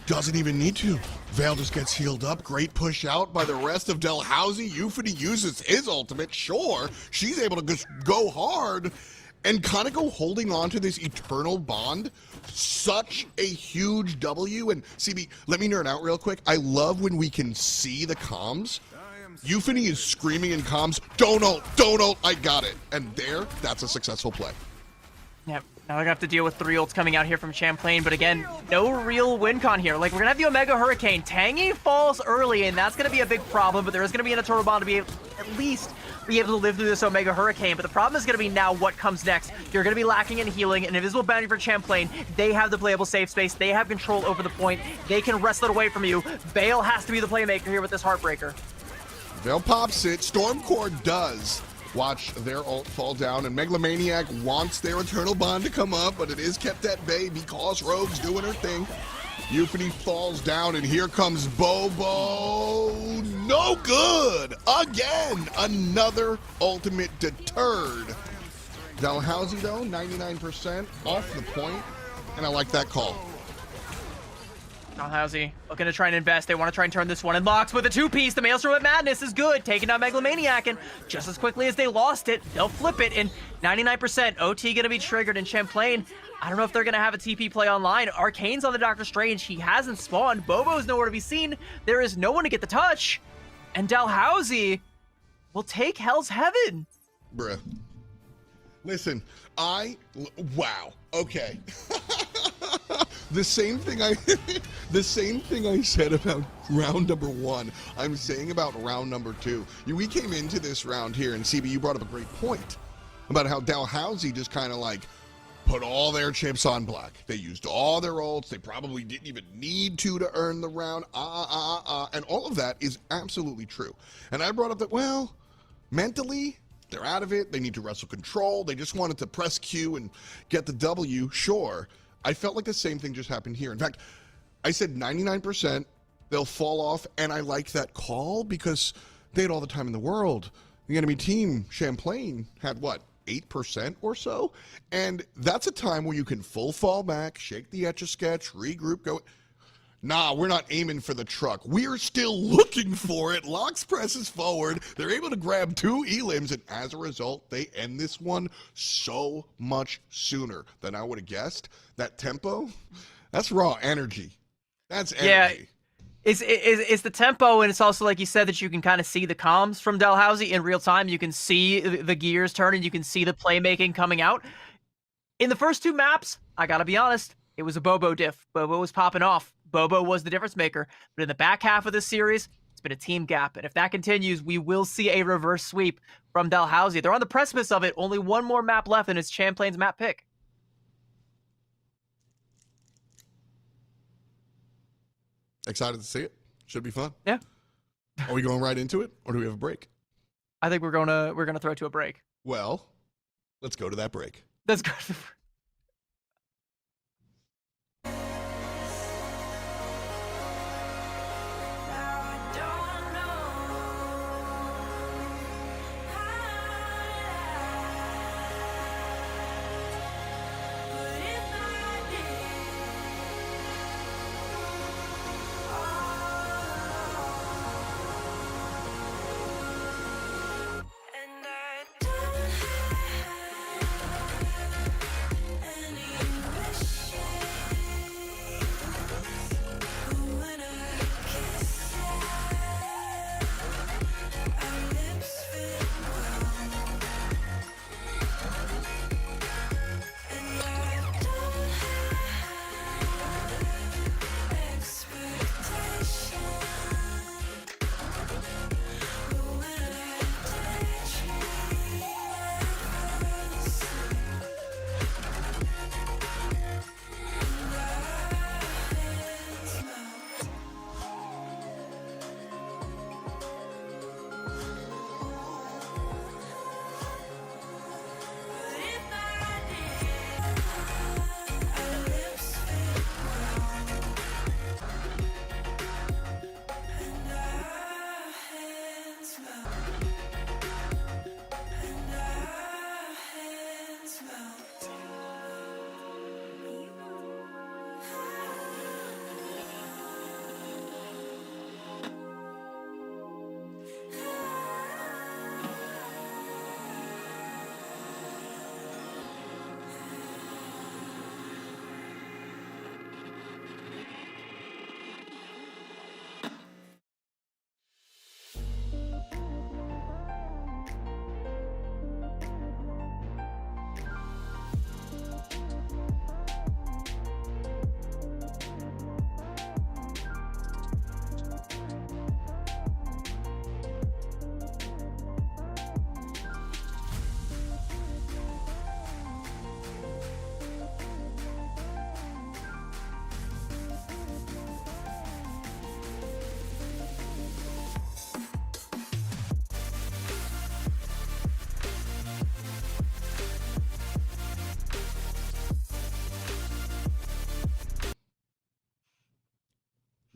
Doesn't even need to. Veil just gets healed up. Great push out by the rest of Dalhousie. Euphony uses his ultimate. Sure, she's able to just go hard. And Kaneko holding on to this Eternal Bond. Such a huge W. And CB, let me nerd out real quick. I love when we can see the comms. Euphony is screaming in comms, don't ult, I got it. And that's a successful play. Yep. Now they're gonna have to deal with 3 ults coming out here from Champlain, but again, no real win con here. Like, we're gonna have the Omega Hurricane. Tangy falls early, and that's gonna be a big problem, but there is gonna be an Eternal Bond to be able, at least be able to live through this Omega Hurricane. But the problem is gonna be now what comes next. You're gonna be lacking in healing, and Invisible Bounty for Champlain. They have the playable safe space. They have control over the point. They can wrest it away from you. Bale has to be the playmaker here with this Heartbreaker. Vale pops it. Stormcore does. Watch their ult fall down, and Megalomaniac wants their Eternal Bond to come up, but it is kept at bay because Rogue's doing her thing. Euphony falls down, and here comes Bobo. No good! Again! Another ultimate deterred. Dalhousie, though, 99% off the point, and I like that call. Dalhousie looking to try and invest. They want to try and turn this one in locks with a 2-piece. The Maelstrom of Madness is good, taking out Megalomaniac, and just as quickly as they lost it, they'll flip it, and 99% OT gonna be triggered in Champlain. I don't know if they're gonna have a TP play online. Arcane's on the Doctor Strange. He hasn't spawned. Bobo's nowhere to be seen. There is no one to get the touch, and Dalhousie will take Hell's Heaven. Bruh. Listen, wow. Okay. The same thing I said about round number 1, I'm saying about round number 2. We came into this round here, and CB, you brought up a great point about how Dalhousie just kind of like put all their chips on black. They used all their ults. They probably didn't even need to earn the round. And all of that is absolutely true. And I brought up that, well, mentally, they're out of it. They need to wrestle control. They just wanted to press Q and get the W. Sure. I felt like the same thing just happened here. In fact, I said 99% they'll fall off, and I like that call because they had all the time in the world. The enemy team, Champlain, had what, 8% or so? And that's a time where you can full fall back, shake the Etch-a-Sketch, regroup, go. Nah, we're not aiming for the truck. We're still looking for it. Locks presses forward. They're able to grab 2 elims, and as a result, they end this one so much sooner than I would have guessed. That tempo, that's raw energy. That's energy. Yeah. It's the tempo, and it's also, like you said, that you can kind of see the comms from Dalhousie in real time. You can see the gears turning. You can see the playmaking coming out. In the first 2 maps, I gotta be honest, it was a Bobo diff. Bobo was popping off. Bobo was the difference maker. But in the back half of this series, it's been a team gap. And if that continues, we will see a reverse sweep from Dalhousie. They're on the precipice of it. Only 1 more map left, and it's Champlain's map pick. Excited to see it. Should be fun. Yeah. Are we going right into it, or do we have a break? I think we're gonna throw to a break. Well, let's go to that break. Let's go.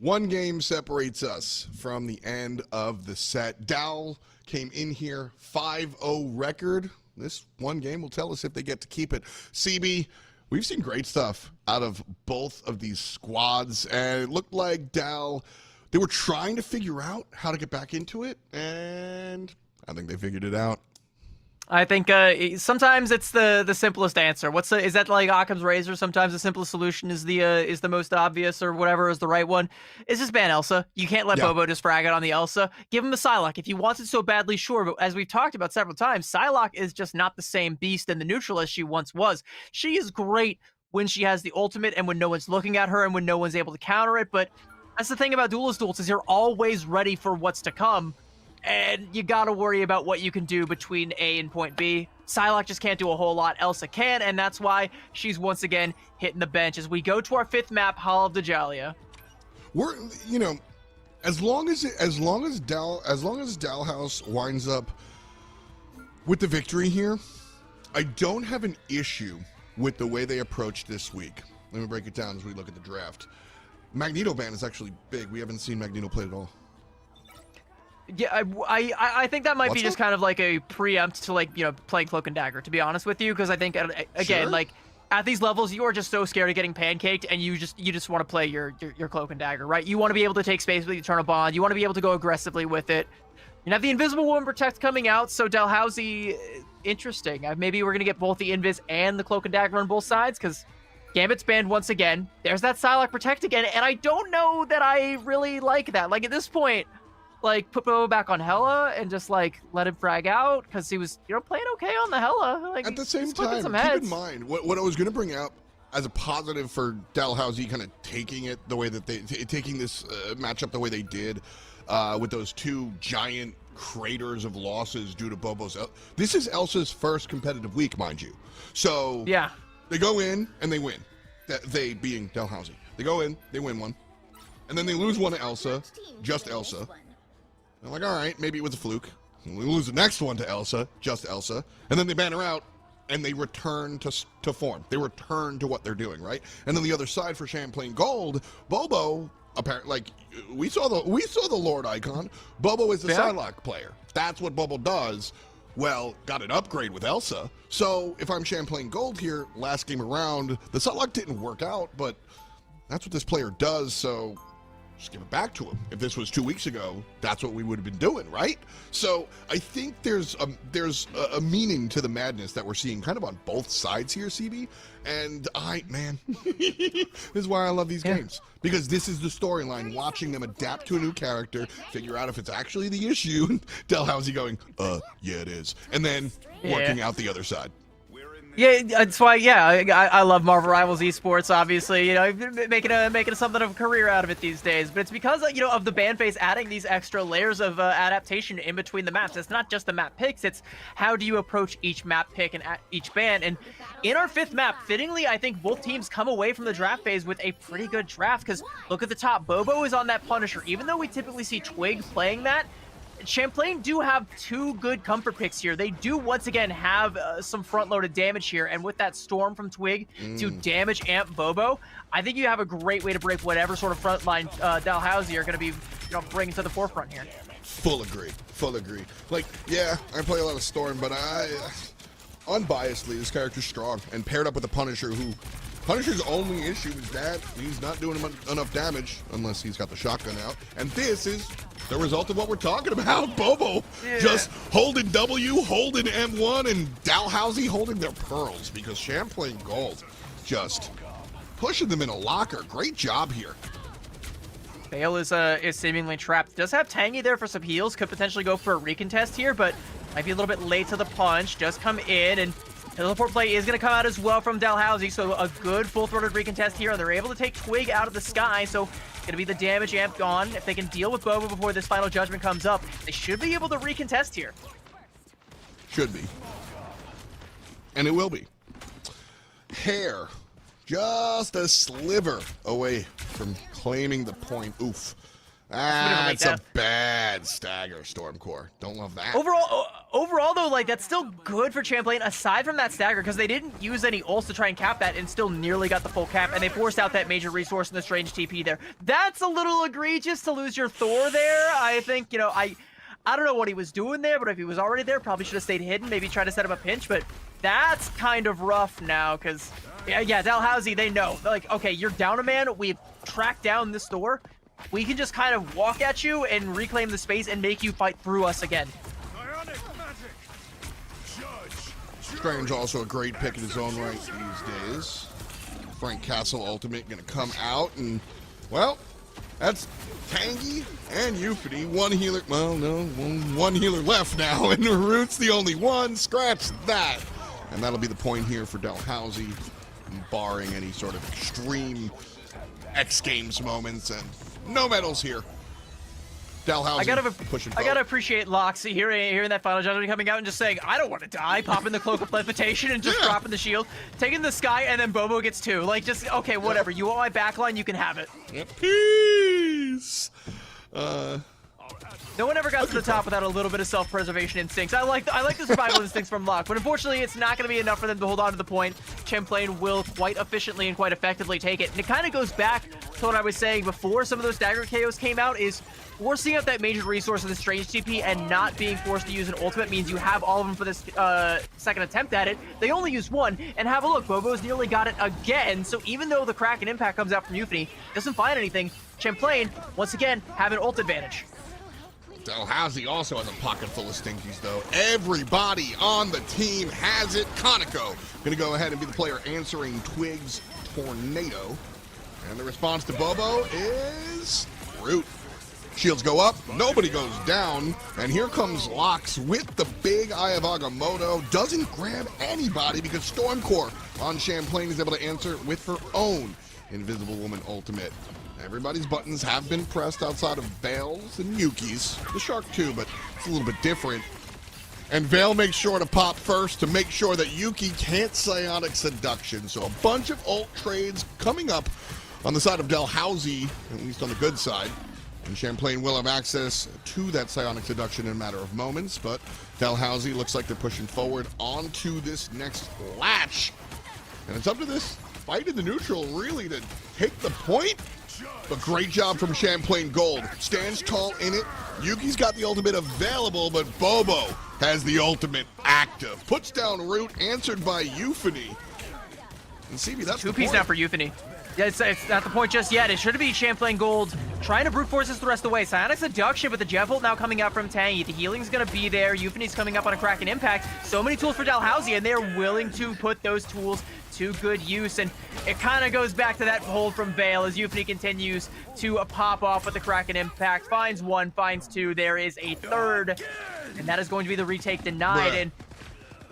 One game separates us from the end of the set. Dal came in here 5-0 record. This one game will tell us if they get to keep it. CB, we've seen great stuff out of both of these squads, and it looked like Dal, they were trying to figure out how to get back into it, and I think they figured it out. I think sometimes it's the simplest answer. Is that like Occam's razor? Sometimes the simplest solution is the most obvious, or whatever is the right one. It's just ban Elsa. You can't let Bobo just frag it on the Elsa. Give him the Psylocke if he wants it so badly, sure. But as we've talked about several times, Psylocke is just not the same beast in the neutral as she once was. She is great when she has the ultimate and when no one's looking at her and when no one's able to counter it. But that's the thing about duelist duels is you're always ready for what's to come. And you gotta worry about what you can do between A and point B. Psylocke just can't do a whole lot. Elsa can, and that's why she's once again hitting the bench as we go to our 5th map, Hall of Dajalia. We're, you know, as long as Dalhouse winds up with the victory here, I don't have an issue with the way they approached this week. Let me break it down as we look at the draft. Magneto ban is actually big. We haven't seen Magneto played at all. Yeah, I think that might be just kind of like a preempt to, like, you know, playing Cloak and Dagger, to be honest with you, because I think, again, like, at these levels, you are just so scared of getting pancaked, and you just want to play your Cloak and Dagger, right? You want to be able to take space with Eternal Bond. You want to be able to go aggressively with it. You have the Invisible Woman Protect coming out, so Dalhousie, interesting. Maybe we're going to get both the Invis and the Cloak and Dagger on both sides, because Gambit's banned once again. There's that Psylocke Protect again, and I don't know that I really like that. Like, at this point, like, put Bobo back on Hela and just, like, let him frag out, because he was, you know, playing okay on the Hela. Like, at the same time, keep in mind, what I was going to bring out as a positive for Dalhousie kind of taking it the way that taking this matchup the way they did with those two giant craters of losses due to Bobo's. This is Elsa's first competitive week, mind you. So, yeah, they go in and they win. They being Dalhousie. They go in, they win one. And then they lose one to Elsa, just Elsa. I'm like, all right, maybe it was a fluke. And we lose the next one to Elsa, just Elsa. And then they ban her out, and they return to form. They return to what they're doing, right? And then the other side for Champlain Gold, Bobo, apparently, like, we saw the Lord icon. Bobo is the Psylocke player. That's what Bobo does. Well, got an upgrade with Elsa. So if I'm Champlain Gold here, last game around, the Psylocke didn't work out, but that's what this player does, so just give it back to him. If this was 2 weeks ago, that's what we would have been doing, right? So I think there's a meaning to the madness that we're seeing kind of on both sides here, CB. And man, this is why I love these games. Because this is the storyline, watching them adapt to a new character, figure out if it's actually the issue, and Dalhousie going, yeah, it is. And then working out the other side. Yeah, that's why. Yeah, I love Marvel Rivals esports. Obviously, you know, making something of a career out of it these days. But it's because, you know, of the ban phase adding these extra layers of adaptation in between the maps. It's not just the map picks. It's how do you approach each map pick and each ban. And in our 5th map, fittingly, I think both teams come away from the draft phase with a pretty good draft. Because look at the top, Bobo is on that Punisher. Even though we typically see Twig playing that, Champlain do have 2 good comfort picks here. They do once again have some front-loaded damage here, and with that Storm from Twig to damage amp Bobo, I think you have a great way to break whatever sort of frontline Dalhousie are going to be, you know, bringing to the forefront here. Full agree. Like, yeah, I play a lot of Storm, but unbiasedly, this character's strong, and paired up with a Punisher who... Punisher's only issue is that he's not doing enough damage unless he's got the shotgun out. And this is the result of what we're talking about. Bobo just holding W, holding M1, and Dalhousie holding their pearls because Champlain Gold just pushing them in a locker. Great job here. Bale is seemingly trapped. Does have Tangy there for some heals. Could potentially go for a recontest here, but might be a little bit late to the punch. Just come in, and teleport play is going to come out as well from Dalhousie, so a good full-throated recontest here. They're able to take Twig out of the sky, so it's going to be the damage amp gone. If they can deal with Bobo before this final judgment comes up, they should be able to recontest here. Should be. And it will be. Hair, just a sliver away from claiming the point. Oof. That's a bad stagger, Stormcore. Don't love that. Overall, though, like, that's still good for Champlain, aside from that stagger, because they didn't use any ults to try and cap that and still nearly got the full cap, and they forced out that major resource in the strange TP there. That's a little egregious to lose your Thor there. I think, you know, I don't know what he was doing there, but if he was already there, probably should have stayed hidden, maybe try to set him a pinch, but that's kind of rough now, because, yeah, Dalhousie, they know. They're like, okay, you're down a man, we've tracked down this Thor, we can just kind of walk at you and reclaim the space and make you fight through us again. Strange also a great pick in his own right these days. Frank Castle ultimate gonna come out, and well, that's Tangy and Euphony. One healer, well, no, one healer left now, and Root's the only one. Scratch that. And that'll be the point here for Dalhousie, barring any sort of extreme X Games moments, and no medals here. Dalhousie pushing I gotta appreciate Loxy hearing that final judgment coming out and just saying, I don't want to die, popping the Cloak of Levitation and just dropping the shield, taking the Sky, and then Bobo gets 2. Like, just, okay, whatever. You want my backline, you can have it. Peace! No one ever got to the top without a little bit of self-preservation instincts. I like the survival instincts from Locke, but unfortunately, it's not going to be enough for them to hold on to the point. Champlain will quite efficiently and quite effectively take it. And it kind of goes back to what I was saying before some of those dagger KOs came out, is forcing out that major resource of the strange TP and not being forced to use an ultimate means you have all of them for this second attempt at it. They only use one, and have a look, Bobo's nearly got it again. So even though the Kraken impact comes out from Euphony, doesn't find anything, Champlain, once again, have an ult advantage. Dalhousie also has a pocket full of stinkies, though. Everybody on the team has it. Conoco gonna go ahead and be the player answering Twig's tornado. And the response to Bobo is Root. Shields go up, nobody goes down, and here comes Lox with the big Eye of Agamotto. Doesn't grab anybody because Stormcore on Champlain is able to answer with her own Invisible Woman ultimate. Everybody's buttons have been pressed outside of Vale's and Yuki's. The Shark too, but it's a little bit different. And Vale makes sure to pop first to make sure that Yuki can't Psionic Seduction. So a bunch of ult trades coming up on the side of Dalhousie, at least on the good side. And Champlain will have access to that Psionic Seduction in a matter of moments, but Dalhousie looks like they're pushing forward onto this next latch. And it's up to this fight in the neutral really to take the point. But great job from Champlain Gold. Stands tall in it. Yuki's got the ultimate available, but Bobo has the ultimate active. Puts down Root, answered by Euphony. And CB, that's 2-piece now for Euphony. Yeah, it's not the point just yet. It should be Champlain Gold trying to brute force this the rest of the way. Psionic Seduction with the Jeff ult now coming out from Tangy. The healing's going to be there. Euphony's coming up on a Kraken Impact. So many tools for Dalhousie, and they're willing to put those tools to good use. And it kind of goes back to that hold from Vale as Euphony continues to pop off with the Kraken Impact. Finds one, finds two. There is a third, and that is going to be the retake denied. And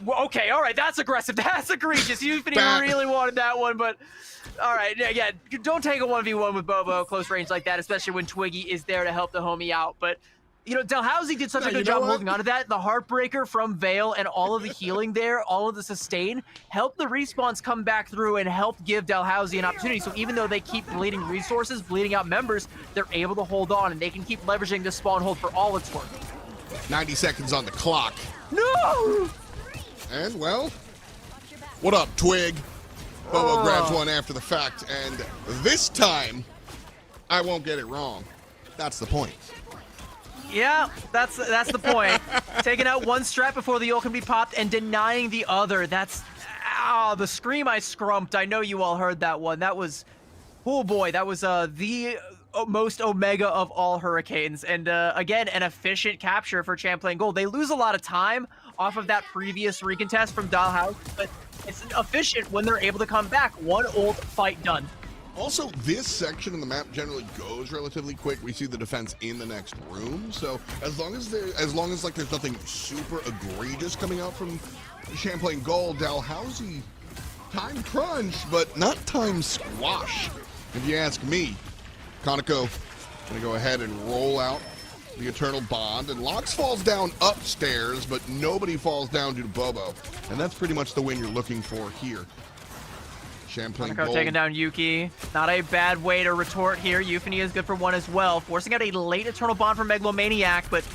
okay, all right, that's aggressive. That's egregious. Euphony really wanted that one, but all right, yeah, don't take a 1v1 with Bobo close range like that, especially when Twiggy is there to help the homie out. But, you know, Dalhousie did such a good job holding on to that. The Heartbreaker from Vale and all of the healing there, all of the sustain, helped the respawns come back through and helped give Dalhousie an opportunity. So even though they keep bleeding resources, bleeding out members, they're able to hold on, and they can keep leveraging this spawn hold for all it's worth. 90 seconds on the clock. No! And, well, what up, Twig? Bobo grabs one after the fact, and this time, I won't get it wrong. That's the point. Yeah, that's the point. Taking out one strat before the ult can be popped and denying the other. That's, the scream I scrumped. I know you all heard that one. That was, oh boy, that was the most Omega of all Hurricanes. And again, an efficient capture for Champlain Gold. They lose a lot of time off of that previous recontest from Dalhouse, but it's efficient when they're able to come back. One ult, fight done. Also, this section of the map generally goes relatively quick. We see the defense in the next room, so as long as like there's nothing super egregious coming out from Champlain Gold, Dalhousie, time crunch, but not time squash, if you ask me. Conoco gonna go ahead and roll out the Eternal Bond, and Lox falls down upstairs, but nobody falls down due to Bobo, and that's pretty much the win you're looking for here. Champlain Gold taking down Yuki. Not a bad way to retort here. Euphony is good for one as well, forcing out a late Eternal Bond from Megalomaniac, but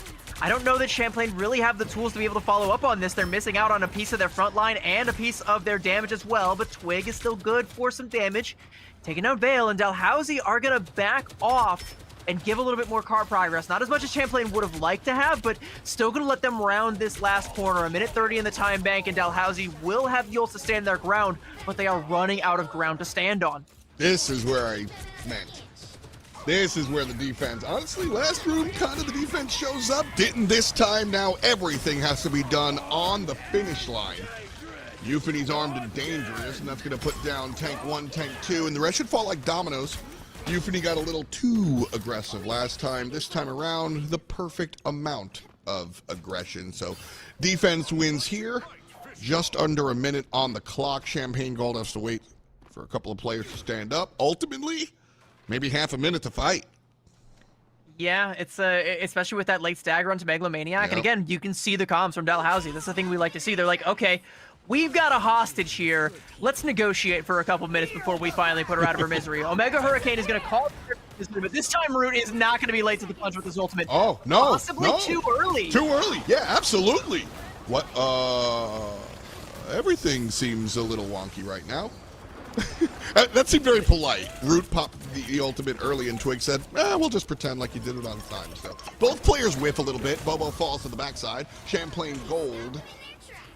I don't know that Champlain really have the tools to be able to follow up on this. They're missing out on a piece of their front line and a piece of their damage as well, but Twig is still good for some damage. Taking down Vale, and Dalhousie are going to back off and give a little bit more car progress. Not as much as Champlain would have liked to have, but still going to let them round this last corner. A minute 30 in the time bank, and Dalhousie will have the ult to stand their ground, but they are running out of ground to stand on. This is where I meant. This is where the defense, honestly, last room, kind of the defense shows up. Didn't this time. Now everything has to be done on the finish line. Euphony's armed and dangerous, and that's going to put down tank 1, tank 2, and the rest should fall like dominoes. Euphony got a little too aggressive last time. This time around, the perfect amount of aggression. So defense wins here. Just under a minute on the clock. Champagne Gold has to wait for a couple of players to stand up. Ultimately, maybe half a minute to fight. Yeah, it's especially with that late stagger onto Megalomaniac. And again, you can see the comms from Dalhousie. That's the thing we like to see. They're like, okay, we've got a hostage here. Let's negotiate for a couple minutes before we finally put her out of her misery. Omega Hurricane is going to call her misery, but this time Root is not going to be late to the punch with his ultimate. Oh, no. Possibly no. too early. Too early. Yeah, absolutely. What? Everything seems a little wonky right now. That seemed very polite. Root popped the ultimate early, and Twig said, we'll just pretend like you did it on time. So both players whiff a little bit. Bobo falls to the backside. Champlain Gold.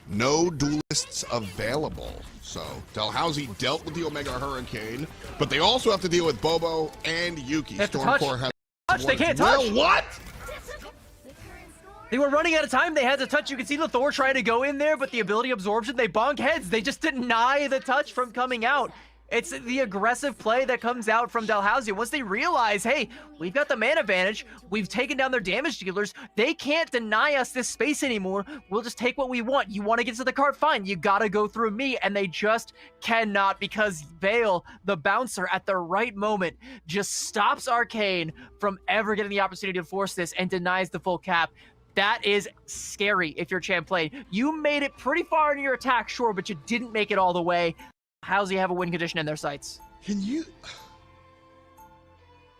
No duelists available. So Dalhousie dealt with the Omega Hurricane, but they also have to deal with Bobo and Yuki. Stormcore has touch. They can't touch. Well, what? They were running out of time. They had to touch. You can see the Thor trying to go in there, but the ability absorption, they bonk heads. They just deny the touch from coming out. It's the aggressive play that comes out from Dalhousie. Once they realize, hey, we've got the man advantage, we've taken down their damage dealers, they can't deny us this space anymore. We'll just take what we want. You want to get to the cart? Fine. You got to go through me. And they just cannot, because Vale, the bouncer, at the right moment, just stops Arcane from ever getting the opportunity to force this and denies the full cap. That is scary if you're Champlain. You made it pretty far in your attack, sure, but you didn't make it all the way. How's he have a win condition in their sights? Can you...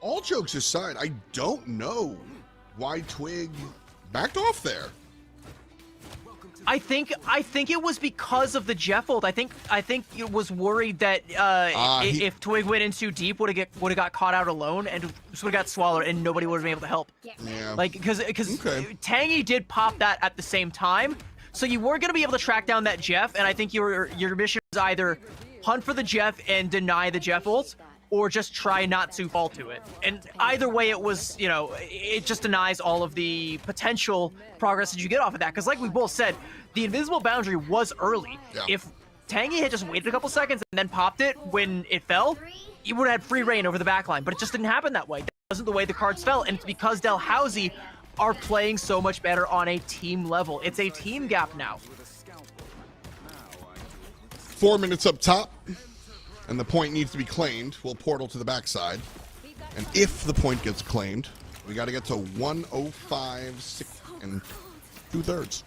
All jokes aside, I don't know why Twig backed off there. I think it was because of the Jeff ult. I think it was worried that if Twig went in too deep, would have got caught out alone and would have got swallowed, and nobody would have been able to help. Yeah. Like because Tangy did pop that at the same time, so you weren't gonna be able to track down that Jeff. And I think your mission was either hunt for the Jeff and deny the Jeff ult, or just try not to fall to it. And either way, it was, it just denies all of the potential progress that you get off of that. Because like we both said, the invisible boundary was early. Yeah. If Tangy had just waited a couple seconds and then popped it when it fell, you would have had free reign over the backline. But it just didn't happen that way. That wasn't the way the cards fell. And it's because Dalhousie are playing so much better on a team level. It's a team gap now. 4 minutes up top, and the point needs to be claimed. We'll portal to the backside. And if the point gets claimed, we got to get to 105 and 2/3.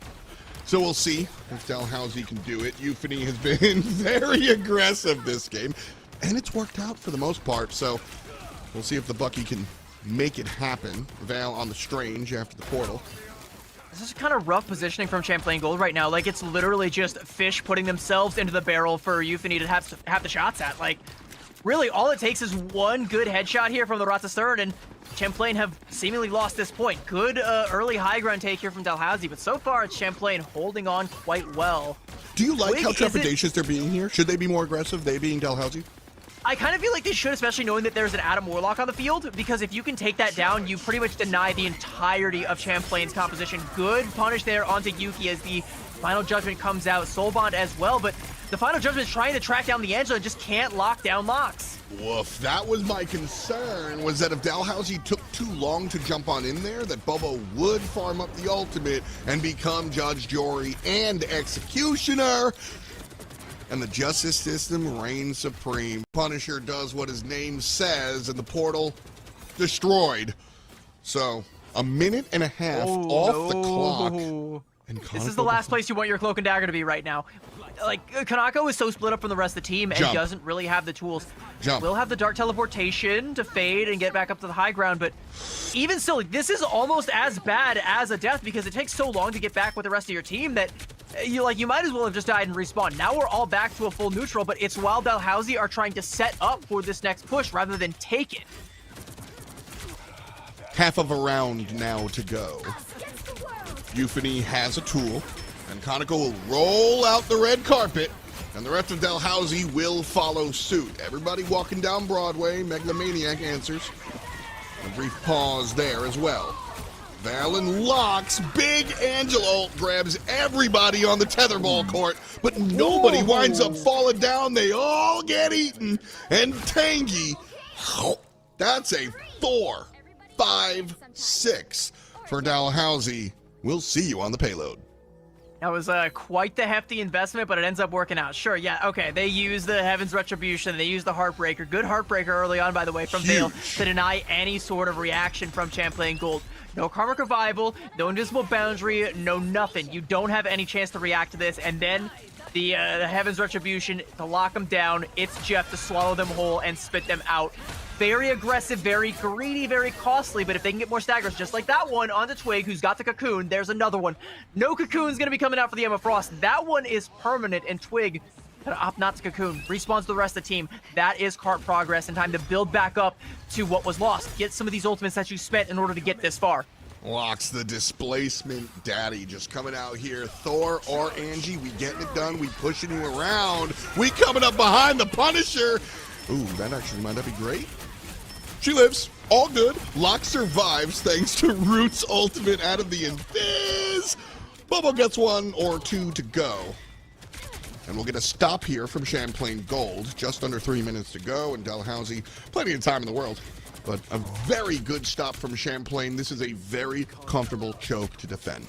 So we'll see if Dalhousie can do it. Euphony has been very aggressive this game, and it's worked out for the most part. So we'll see if the Bucky can make it happen. Vale on the Strange after the portal. This is kind of rough positioning from Champlain Gold right now. Like, it's literally just fish putting themselves into the barrel for Euphony to have the shots at. Like, really, all it takes is one good headshot here from the Rat's third, and Champlain have seemingly lost this point. Good early high ground take here from Dalhousie, but so far it's Champlain holding on quite well. Do you like how trepidatious they're being here? Should they be more aggressive, they being Dalhousie? I kind of feel like they should, especially knowing that there's an Adam Warlock on the field, because if you can take that down, you pretty much deny the entirety of Champlain's composition. Good punish there onto Yuki as the Final Judgment comes out. Soulbond as well, but the Final Judgment is trying to track down the Angela and just can't lock down locks. Woof, that was my concern, was that if Dalhousie took too long to jump on in there, that Bobo would farm up the ultimate and become Judge, Jury, and Executioner. And the justice system reigns supreme. Punisher does what his name says, and the portal destroyed. So, a minute and a half off the clock. And this is the last place you want your Cloak and Dagger to be right now. like, Kanako is so split up from the rest of the team and Jump. doesn't really have the tools. Jump. Will have the dark teleportation to fade and get back up to the high ground, but even still, like, this is almost as bad as a death because it takes so long to get back with the rest of your team that you might as well have just died and respawned. Now we're all back to a full neutral, but it's while Dalhousie are trying to set up for this next push rather than take it. Half of a round now to go. Euphony has a tool, and Kanako will roll out the red carpet, and the rest of Dalhousie will follow suit. Everybody walking down Broadway, Megalomaniac answers. A brief pause there as well. Valen locks, big Angel ult grabs everybody on the tetherball court, but nobody winds up falling down. They all get eaten, and Tangy, that's a 4-5-6 for Dalhousie. We'll see you on the payload. That was quite the hefty investment, but it ends up working out. Sure, yeah, okay. They use the Heaven's Retribution. They use the Heartbreaker. Good Heartbreaker early on, by the way, from Vale to deny any sort of reaction from Champlain Gold. No Karmic Revival, no Invisible Boundary, no nothing. You don't have any chance to react to this. And then the Heaven's Retribution to lock them down. It's Jeff to swallow them whole and spit them out. Very aggressive, very greedy, very costly, but if they can get more staggers, just like that one onto Twig, who's got the Cocoon, there's another one. No Cocoon's going to be coming out for the Emma Frost. That one is permanent, and Twig gotta opt not to Cocoon. Respawns the rest of the team. That is cart progress and time to build back up to what was lost. Get some of these ultimates that you spent in order to get this far. Locks the displacement daddy just coming out here. Thor or Angie, we getting it done. We pushing you around. We coming up behind the Punisher. Ooh, that actually might not be great. She lives. All good. Locke survives thanks to Root's ultimate out of the Invis. Bobo gets 1 or 2 to go. And we'll get a stop here from Champlain Gold. Just under 3 minutes to go, and Dalhousie, plenty of time in the world. But a very good stop from Champlain. This is a very comfortable choke to defend.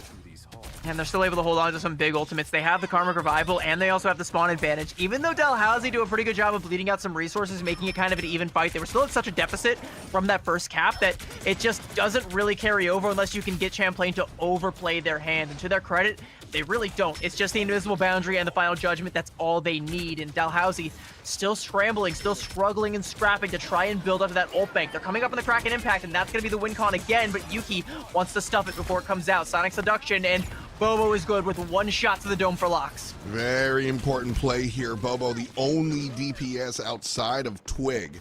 And they're still able to hold on to some big ultimates. They have the Karmic Revival, and they also have the spawn advantage. Even though Dalhousie do a pretty good job of bleeding out some resources, making it kind of an even fight, they were still at such a deficit from that first cap that it just doesn't really carry over unless you can get Champlain to overplay their hand. And to their credit, they really don't. It's just the Invisible Boundary and the Final Judgment. That's all they need. And Dalhousie still scrambling, still struggling and scrapping to try and build up to that ult bank. They're coming up on the Kraken Impact, and that's going to be the win con again, but Yuki wants to stuff it before it comes out. Sonic Seduction, and Bobo is good with 1 shot to the dome for locks. Very important play here, Bobo, the only DPS outside of Twig.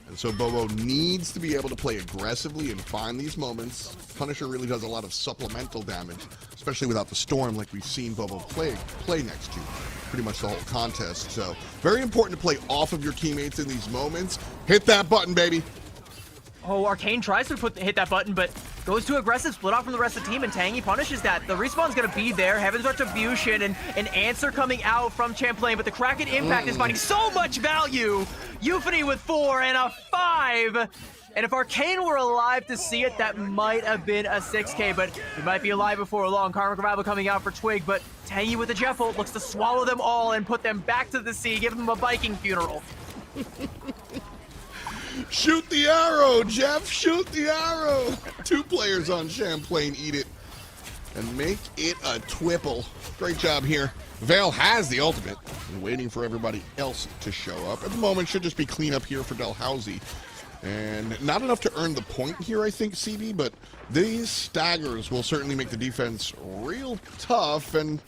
And so Bobo needs to be able to play aggressively and find these moments. Punisher really does a lot of supplemental damage, especially without the Storm like we've seen Bobo play next to pretty much the whole contest. So very important to play off of your teammates in these moments. Hit that button, baby. Oh, Arcane tries to hit that button, but goes too aggressive, split off from the rest of the team, and Tangy punishes that. The respawn's going to be there. Heaven's Retribution and an answer coming out from Champlain, but the Kraken Impact is finding so much value. Euphony with 4 and a 5. And if Arcane were alive to see it, that might have been a 6K, but he might be alive before long. Karmic Revival coming out for Twig, but Tangy with the Jeff ult looks to swallow them all and put them back to the sea, give them a Viking funeral. Shoot the arrow, Jeff. Shoot the arrow. 2 players on Champlain eat it and make it a twipple. Great job here. Vale has the ultimate and waiting for everybody else to show up. At the moment, should just be cleanup here for Dalhousie. And not enough to earn the point here, I think, CB, but these staggers will certainly make the defense real tough. And,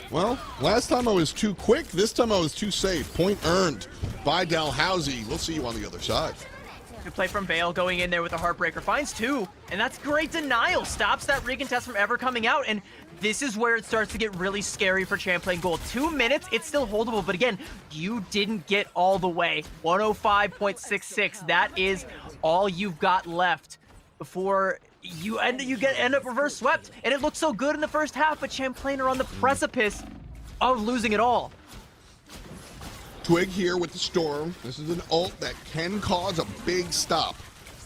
well, last time I was too quick. This time I was too safe. Point earned by Dalhousie. We'll see you on the other side. Good play from Vale going in there with a Heartbreaker. Finds 2, and that's great denial. Stops that recontest from ever coming out, and this is where it starts to get really scary for Champlain Gold. 2 minutes, it's still holdable, but again, you didn't get all the way. 105.66, that is all you've got left before you end up reverse swept. And it looked so good in the first half, but Champlain are on the precipice of losing it all. Twig here with the Storm. This is an ult that can cause a big stop,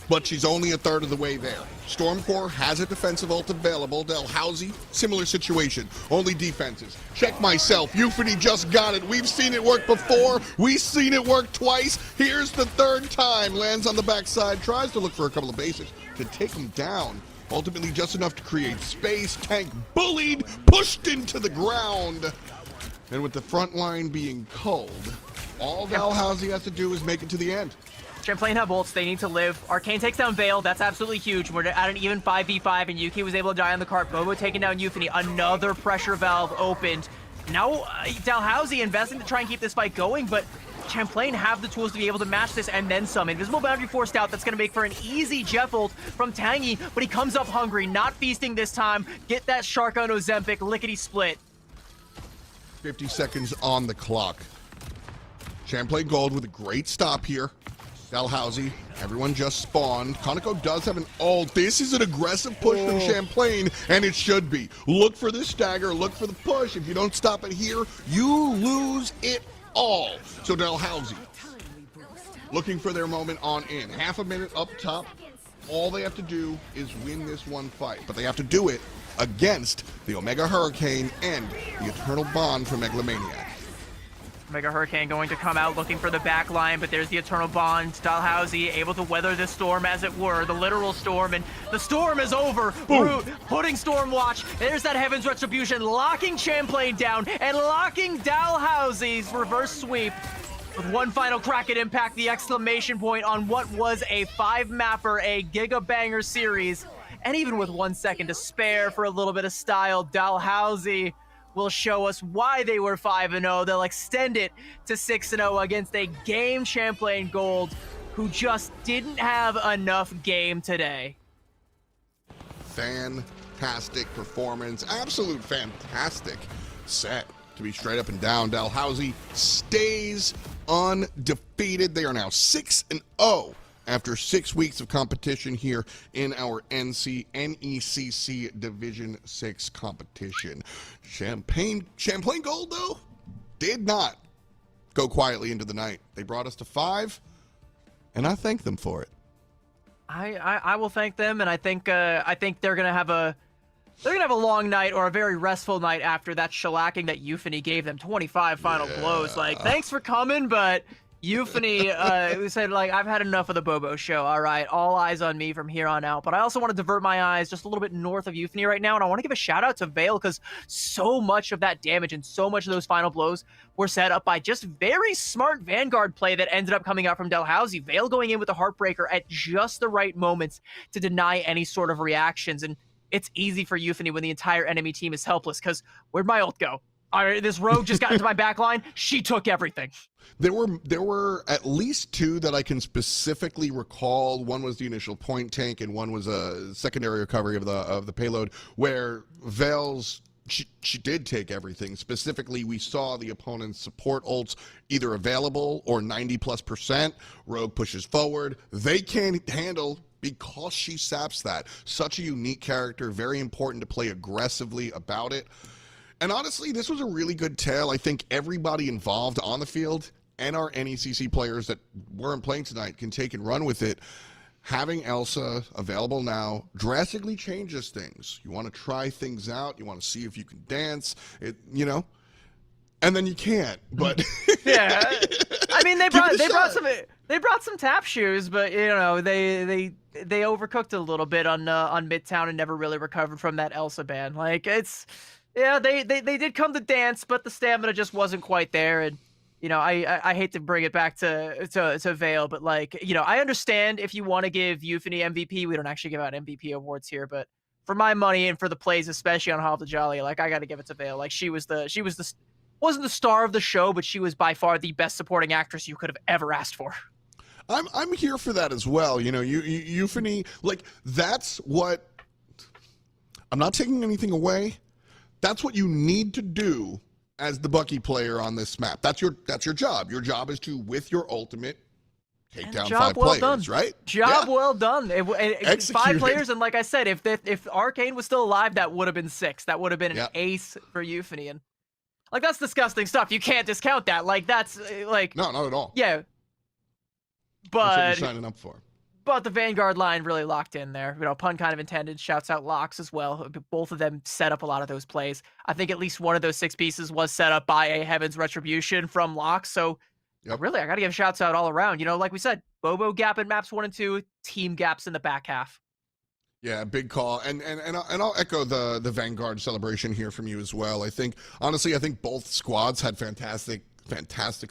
but she's only a third of the way there. Stormcore has a defensive ult available. Dalhousie, similar situation, only defenses. Check myself, Euphony just got it. We've seen it work before. We've seen it work twice. Here's the 3rd time. Lands on the backside, tries to look for a couple of basics to take him down. Ultimately just enough to create space. Tank bullied, pushed into the ground. And with the front line being cold, all Dalhousie has to do is make it to the end. Champlain have ults, they need to live. Arcane takes down Veil, that's absolutely huge. We're at an even 5v5, and Yuki was able to die on the cart. Bobo taking down Euphony, another pressure valve opened. Now Dalhousie investing to try and keep this fight going, but Champlain have the tools to be able to match this and then some. Invisible Boundary forced out, that's going to make for an easy Jeff ult from Tangy, but he comes up hungry, not feasting this time. Get that Shark on Ozempic, lickety split. 50 seconds on the clock. Champlain Gold with a great stop here. Dalhousie, everyone just spawned. Conoco does have an ult. This is an aggressive push from Champlain, and it should be. Look for this stagger, look for the push. If you don't stop it here, you lose it all. So Dalhousie, looking for their moment on in. Half a minute up top. All they have to do is win this one fight, but they have to do it against the Omega Hurricane and the Eternal Bond from Megalomaniac. Mega Hurricane going to come out looking for the back line, but there's the Eternal Bond. Dalhousie able to weather the storm, as it were, the literal storm, and the storm is over. Root putting Stormwatch. There's that Heaven's Retribution, locking Champlain down and locking Dalhousie's reverse sweep. With one final crack at impact, the exclamation point on what was a 5-mapper, a Giga Banger series. And even with 1 second to spare for a little bit of style, Dalhousie will show us why they were 5-0. They'll extend it to 6-0 against a game Champlain Gold who just didn't have enough game today. Fantastic performance. Absolute fantastic set, to be straight up and down. Dalhousie stays undefeated. They are now 6-0 after 6 weeks of competition here in our NECC Division 6 competition. Champlain Gold, though, did not go quietly into the night. They brought us to 5, and I thank them for it. I will thank them, and I think they're gonna have a long night, or a very restful night, after that shellacking that Euphony gave them. 25 final blows. Like, thanks for coming, but Euphony said, like, I've had enough of the Bobo show. All right, all eyes on me from here on out. But I also want to divert my eyes just a little bit north of Euphony right now, and I want to give a shout out to Veil, because so much of that damage and so much of those final blows were set up by just very smart Vanguard play that ended up coming out from Dalhousie. Veil going in with the Heartbreaker at just the right moments to deny any sort of reactions. And it's easy for Euphony when the entire enemy team is helpless, because where'd my ult go? All right, this rogue just got into my backline. She took everything. There were at least 2 that I can specifically recall. One was the initial point tank, and one was a secondary recovery of the payload, where Veil's she did take everything. Specifically, we saw the opponent's support ults either available or 90+%. Rogue pushes forward. They can't handle, because she saps that. Such a unique character, very important to play aggressively about it. And honestly, this was a really good tale. I think everybody involved on the field and our NECC players that weren't playing tonight can take and run with it. Having Elsa available now drastically changes things. You want to try things out. You want to see if you can dance, and then you can't. But yeah, I mean, they brought some tap shoes, but they overcooked a little bit on Midtown and never really recovered from that Elsa ban. Like, it's. Yeah, they did come to dance, but the stamina just wasn't quite there. And, I hate to bring it back to Veil, but, like, I understand if you want to give Euphony MVP. We don't actually give out MVP awards here, but for my money and for the plays, especially on Hall of the Jolly, like, I got to give it to Veil. Like, she wasn't the star of the show, but she was by far the best supporting actress you could have ever asked for. I'm here for that as well. Euphony, like, that's what. I'm not taking anything away. That's what you need to do as the Bucky player on this map. That's your job. Your job is to, with your ultimate, take down 5 players, right? Job well done. 5 players, and like I said, if Arcane was still alive, that would have been 6. That would have been an ace for Euphony. And, like, that's disgusting stuff. You can't discount that. Like, that's like, no, not at all. Yeah, but that's what you're signing up for. But the Vanguard line really locked in there. Pun kind of intended. Shouts out Locks as well. Both of them set up a lot of those plays. I think at least one of those 6 pieces was set up by a Heaven's Retribution from Locks. So, really, I got to give shouts out all around. Like we said, Bobo gap in maps 1 and 2, team gaps in the back half. Yeah, big call, and I'll echo the Vanguard celebration here from you as well. I think honestly, I think both squads had fantastic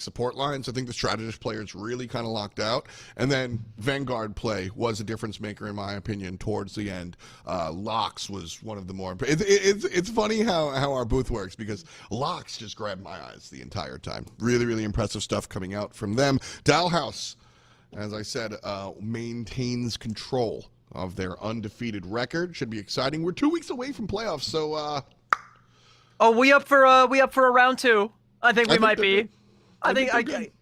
support lines. I think the strategist players really kind of locked out, and then Vanguard play was a difference maker in my opinion towards the end. Locks was one of the more. It's funny how our booth works because Locks just grabbed my eyes the entire time. Really impressive stuff coming out from them. Dalhouse, as I said, maintains control of their undefeated record. Should be exciting. We're 2 weeks away from playoffs, so we up for a round 2. I think we might be. I think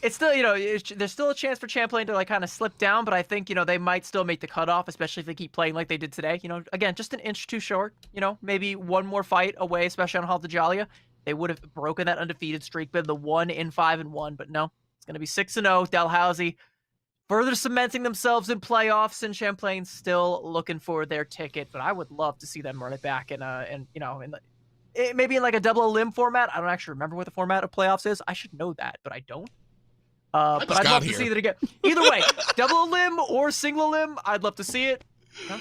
it's still, there's still a chance for Champlain to like kind of slip down, but I think, they might still make the cutoff, especially if they keep playing like they did today. Again, just an inch too short, maybe one more fight away, especially on Halta Jalia. They would have broken that undefeated streak, been the 1-5-1, but no, it's going to be 6-0. Dalhousie further cementing themselves in playoffs, and Champlain still looking for their ticket. But I would love to see them run it back maybe in like a double limb format. I don't actually remember what the format of playoffs is. I should know that, but I don't. But I'd love to see that again. Either way, double limb or single limb, I'd love to see it.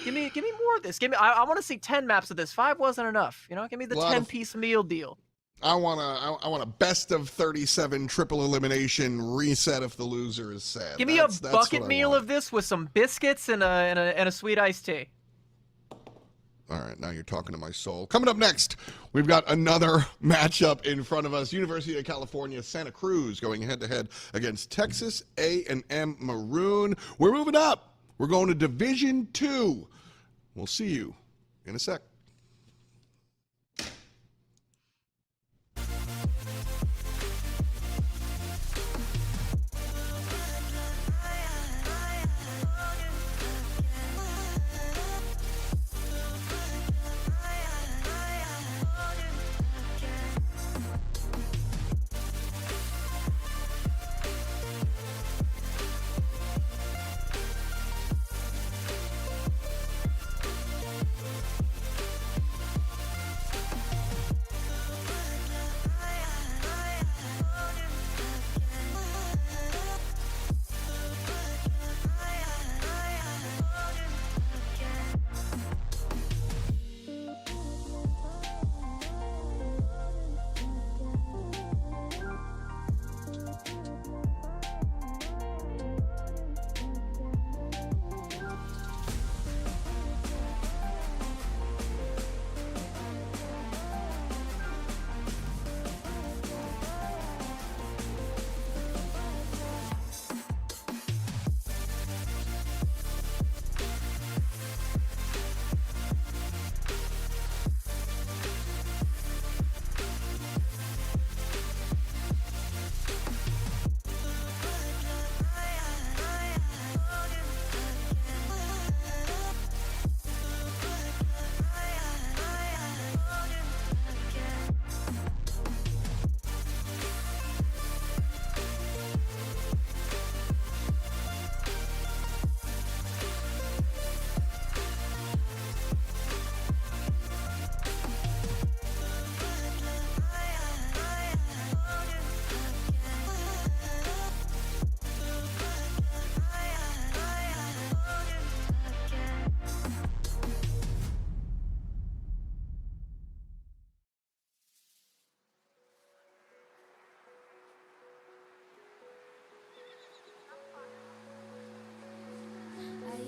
Give me more of this. I want to see 10 maps of this. 5 wasn't enough. Give me the 10-piece meal deal. I want a best of 37 triple elimination reset if the loser is sad. Give me a bucket meal of this with some biscuits and a sweet iced tea. All right, now you're talking to my soul. Coming up next, we've got another matchup in front of us. University of California, Santa Cruz going head-to-head against Texas A&M Maroon. We're moving up. We're going to Division II. We'll see you in a sec.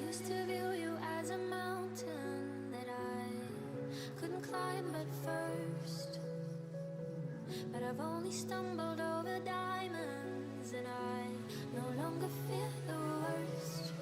Used to view you as a mountain that I couldn't climb at first, but I've only stumbled over diamonds, and I no longer fear the worst.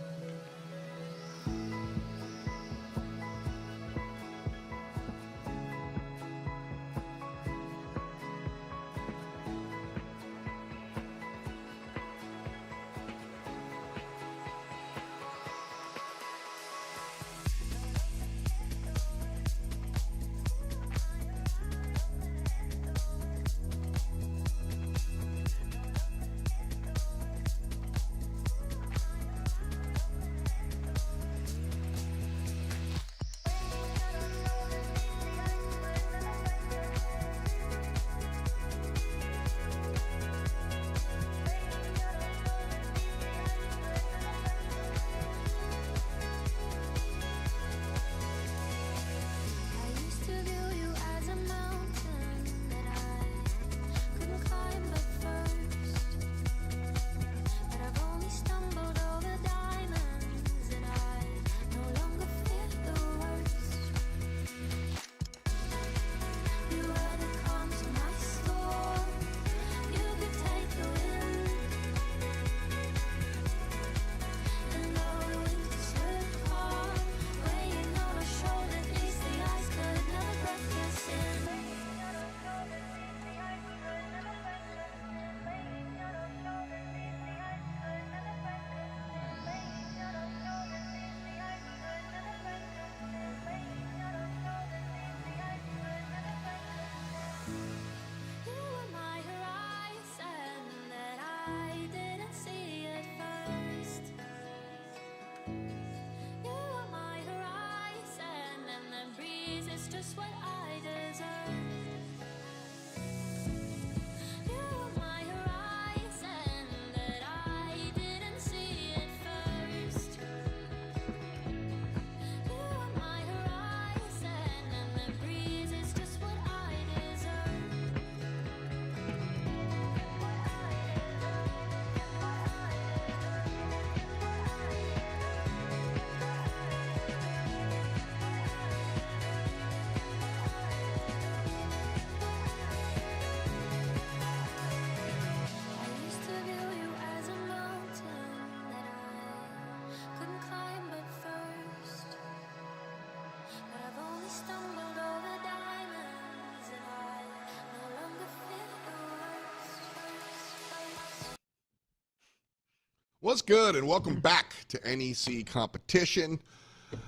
What's good, and welcome back to NEC Competition.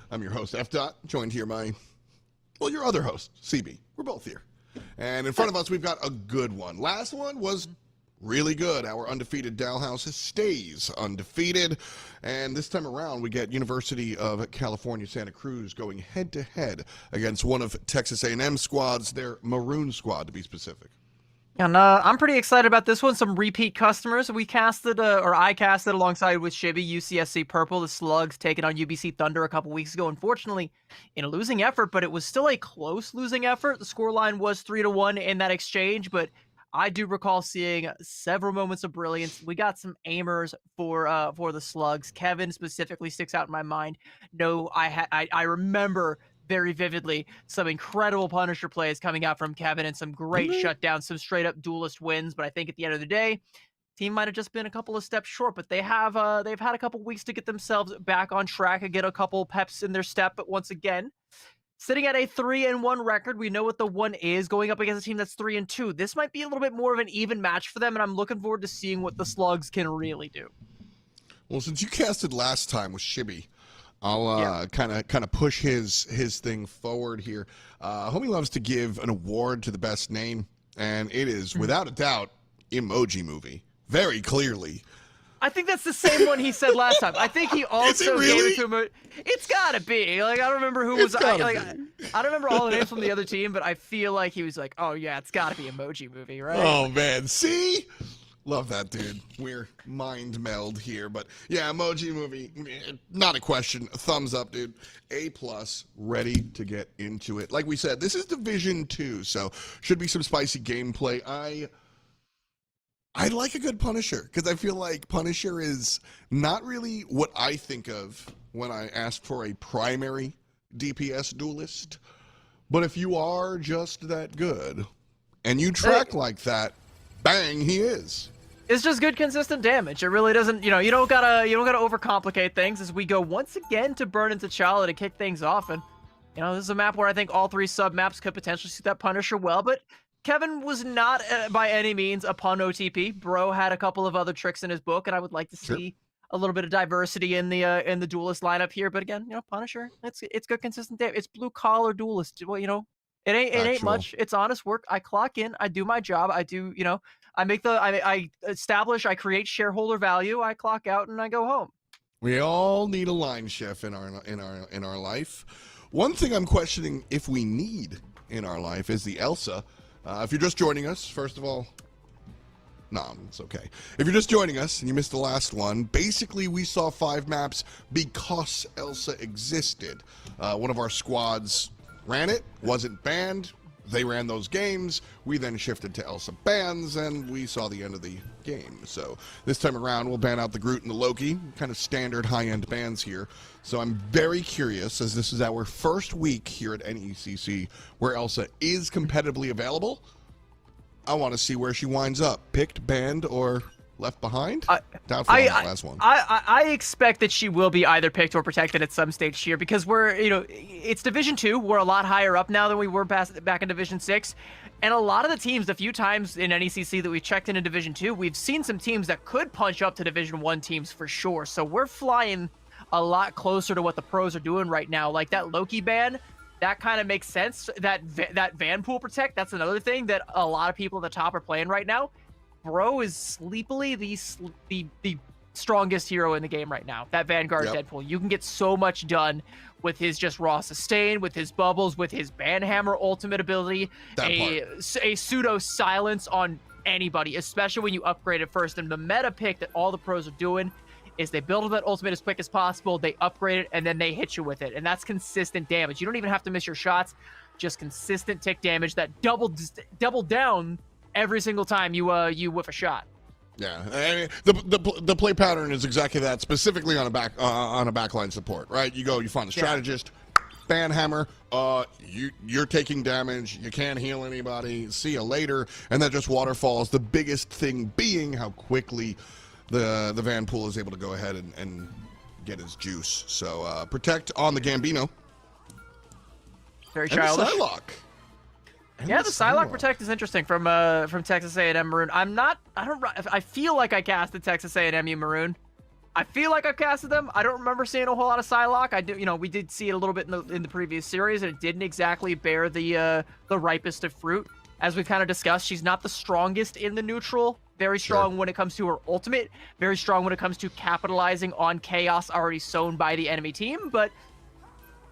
I'm your host, F. Dot, joined here by, well, your other host, CB. We're both here. And in front of us, we've got a good one. Last one was really good. Our undefeated Dalhouse stays undefeated. And this time around, we get University of California, Santa Cruz going head-to-head against one of Texas A&M squads, their Maroon squad, to be specific. And I'm pretty excited about this one. Some repeat customers. We casted, or I casted alongside with Shibby, UCSC Purple, the Slugs, taking on UBC Thunder a couple weeks ago. Unfortunately, in a losing effort, but it was still a close losing effort. The scoreline was 3-1 in that exchange, but I do recall seeing several moments of brilliance. We got some aimers for the Slugs. Kevin specifically sticks out in my mind. No, I remember very vividly some incredible Punisher plays coming out from Kevin and some great shutdowns, some straight up duelist wins. But I think at the end of the day, team might have just been a couple of steps short, but they've had a couple weeks to get themselves back on track and get a couple peps in their step. But once again, sitting at a 3-1 record, we know what the one is, going up against a team that's 3-2. This might be a little bit more of an even match for them, and I'm looking forward to seeing what the Slugs can really do. Well, since you casted last time with Shibby, I'll kind of push his thing forward here. Homie loves to give an award to the best name, and it is, without a doubt, Emoji Movie. Very clearly. I think that's the same one he said last time. I think he also gave it to him. It's gotta be. Like, I don't remember who was. I don't remember all the names from the other team, but I feel like he was like, "Oh yeah, it's gotta be Emoji Movie, right?" Oh man, see. Love that, dude. We're mind meld here, but yeah, Emoji Movie, not a question. Thumbs up, dude. A+, ready to get into it. Like we said, this is Division 2, so should be some spicy gameplay. I like a good Punisher, because I feel like Punisher is not really what I think of when I ask for a primary DPS duelist. But if you are just that good, and you track like that, bang, he is. It's just good, consistent damage. It really doesn't, you don't gotta overcomplicate things as we go once again to Burn into T'Challa to kick things off. And, this is a map where I think all three sub-maps could potentially suit that Punisher well, but Kevin was not by any means a pun OTP. Bro had a couple of other tricks in his book, and I would like to see a little bit of diversity in the duelist lineup here. But again, Punisher, it's good, consistent damage. It's blue collar duelist. Well, it ain't much. It's honest work. I clock in. I do my job. I do, I establish. I create shareholder value. I clock out and I go home. We all need a line chef in our life. One thing I'm questioning if we need in our life is the Elsa. If you're just joining us, first of all, no, it's okay. If you're just joining us and you missed the last one, basically we saw 5 maps because Elsa existed. One of our squads ran it, wasn't banned. They ran those games. We then shifted to Elsa bans, and we saw the end of the game. So this time around, we'll ban out the Groot and the Loki, kind of standard high-end bans here. So I'm very curious, as this is our first week here at NECC, where Elsa is competitively available. I want to see where she winds up. Picked, banned, or left behind? Doubtful on that last one. I expect that she will be either picked or protected at some stage here because we're, it's Division 2. We're a lot higher up now than we were back in Division 6. And a lot of the teams, the few times in NECC that we've checked in Division 2, we've seen some teams that could punch up to Division 1 teams for sure. So we're flying a lot closer to what the pros are doing right now. Like that Loki ban, that kind of makes sense. That Vanpool protect, that's another thing that a lot of people at the top are playing right now. Bro is sleepily the strongest hero in the game right now. That Vanguard Deadpool. You can get so much done with his just raw sustain, with his bubbles, with his Banhammer ultimate ability, a pseudo silence on anybody, especially when you upgrade it first. And the meta pick that all the pros are doing is they build that ultimate as quick as possible, they upgrade it, and then they hit you with it. And that's consistent damage. You don't even have to miss your shots, just consistent tick damage that double down every single time you whiff a shot. Yeah, I mean, the play pattern is exactly that, specifically on a backline support, right? You find a strategist, Banhammer, you're taking damage, you can't heal anybody, see you later, and that just waterfalls. The biggest thing being how quickly the Vanpool is able to go ahead and get his juice. So protect on the Gambino. Very childish. And the Psylocke. Yeah, the Psylocke Protect is interesting from Texas A&M Maroon. I feel like I cast the Texas A&M Maroon. I feel like I've casted them. I don't remember seeing a whole lot of Psylocke. I do, we did see it a little bit in the previous series, and it didn't exactly bear the ripest of fruit. As we've kind of discussed, she's not the strongest in the neutral. Very strong when it comes to her ultimate. Very strong when it comes to capitalizing on chaos already sown by the enemy team. But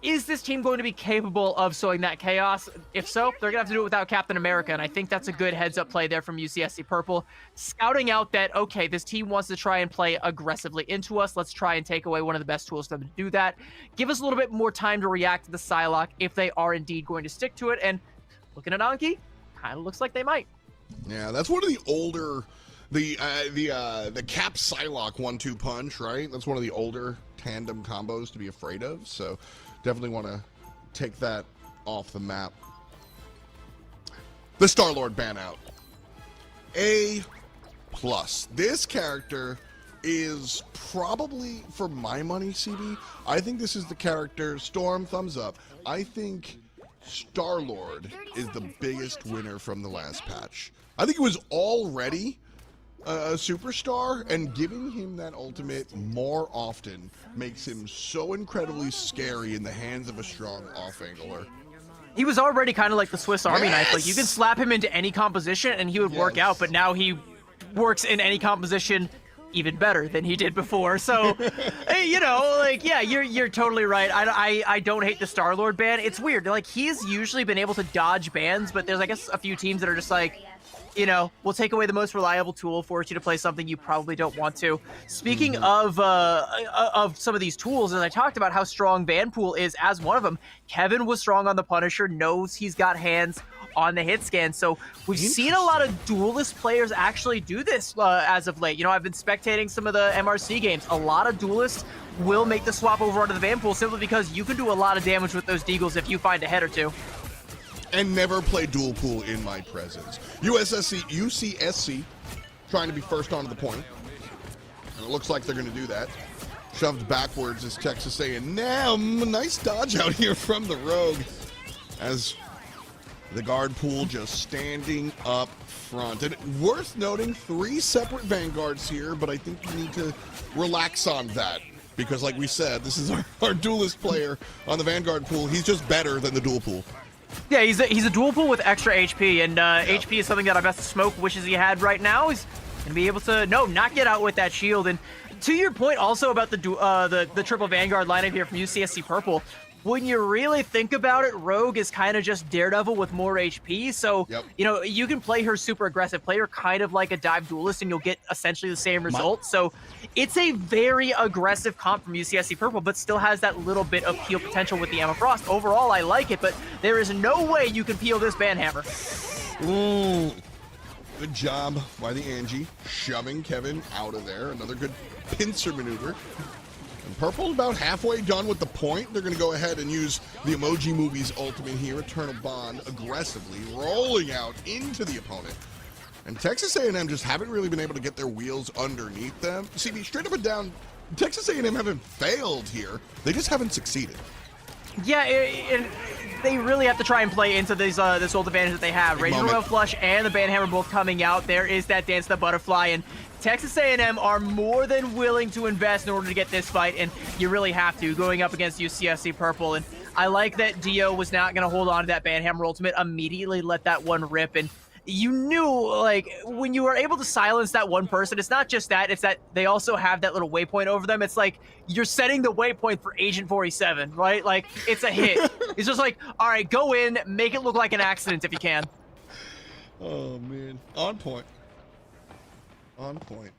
is this team going to be capable of sowing that chaos? If so, they're going to have to do it without Captain America, and I think that's a good heads-up play there from UCSC Purple. Scouting out that, okay, this team wants to try and play aggressively into us. Let's try and take away one of the best tools for them to do that. Give us a little bit more time to react to the Psylocke if they are indeed going to stick to it, and looking at Anki, kind of looks like they might. Yeah, that's one of the older, the Cap Psylocke 1-2 punch, right? That's one of the older tandem combos to be afraid of, so definitely want to take that off the map. The Star-Lord ban out. A+. This character is probably, for my money, CB, I think this is the character, Storm, thumbs up. I think Star-Lord is the biggest winner from the last patch. I think it was already a superstar, and giving him that ultimate more often makes him so incredibly scary in the hands of a strong off-angler. He was already kind of like the Swiss Army knife. Like, you can slap him into any composition and he would work out, but now he works in any composition even better than he did before. So, yeah, you're totally right. I don't hate the Star-Lord ban. It's weird. Like, he's usually been able to dodge bans, but there's, I guess, a few teams that are just like, we'll take away the most reliable tool, force you to play something you probably don't want to. Speaking of some of these tools, as I talked about how strong Vanpool is as one of them, Kevin was strong on the Punisher, knows he's got hands on the hit scan. So we've seen a lot of duelist players actually do this as of late. I've been spectating some of the MRC games. A lot of duelists will make the swap over onto the Vanpool simply because you can do a lot of damage with those Deagles if you find a head or two. And never play dual pool in my presence. UCSC trying to be first onto the point. And it looks like they're going to do that. Shoved backwards is Texas A&M. Nice dodge out here from the Rogue. As the guard pool just standing up front. And worth noting, 3 separate Vanguards here, but I think you need to relax on that. Because like we said, this is our duelist player on the Vanguard pool. He's just better than the dual pool. Yeah, he's a dual pool with extra HP, and HP is something that I bet Smoke wishes he had right now. He's going to be able to, not get out with that shield. And to your point also about the triple Vanguard lineup here from UCSC Purple, when you really think about it, Rogue is kind of just Daredevil with more HP. So, you can play her super aggressive, play her kind of like a dive duelist, and you'll get essentially the same result. So it's a very aggressive comp from UCSC Purple, but still has that little bit of peel potential with the Emma Frost. Overall, I like it, but there is no way you can peel this Banhammer. Good job by the Angie, shoving Kevin out of there. Another good pincer maneuver. And Purple about halfway done with the point. They're going to go ahead and use the Emoji Movie's ultimate here, Eternal Bond, aggressively rolling out into the opponent. And Texas A&M just haven't really been able to get their wheels underneath them. See, straight up and down, Texas A&M haven't failed here. They just haven't succeeded. Yeah, they really have to try and play into this old advantage that they have. Razor Royal Flush and the Banhammer both coming out. There is that Dance the Butterfly, and Texas A&M are more than willing to invest in order to get this fight, and you really have to, going up against UCSC Purple. And I like that Dio was not going to hold on to that Banhammer ultimate, immediately let that one rip, and you knew, like, when you were able to silence that one person, it's not just that, it's that they also have that little waypoint over them. It's like you're setting the waypoint for Agent 47, right? Like, it's a hit. It's just like, all right, go in, make it look like an accident if you can. Oh, man. On point. On point.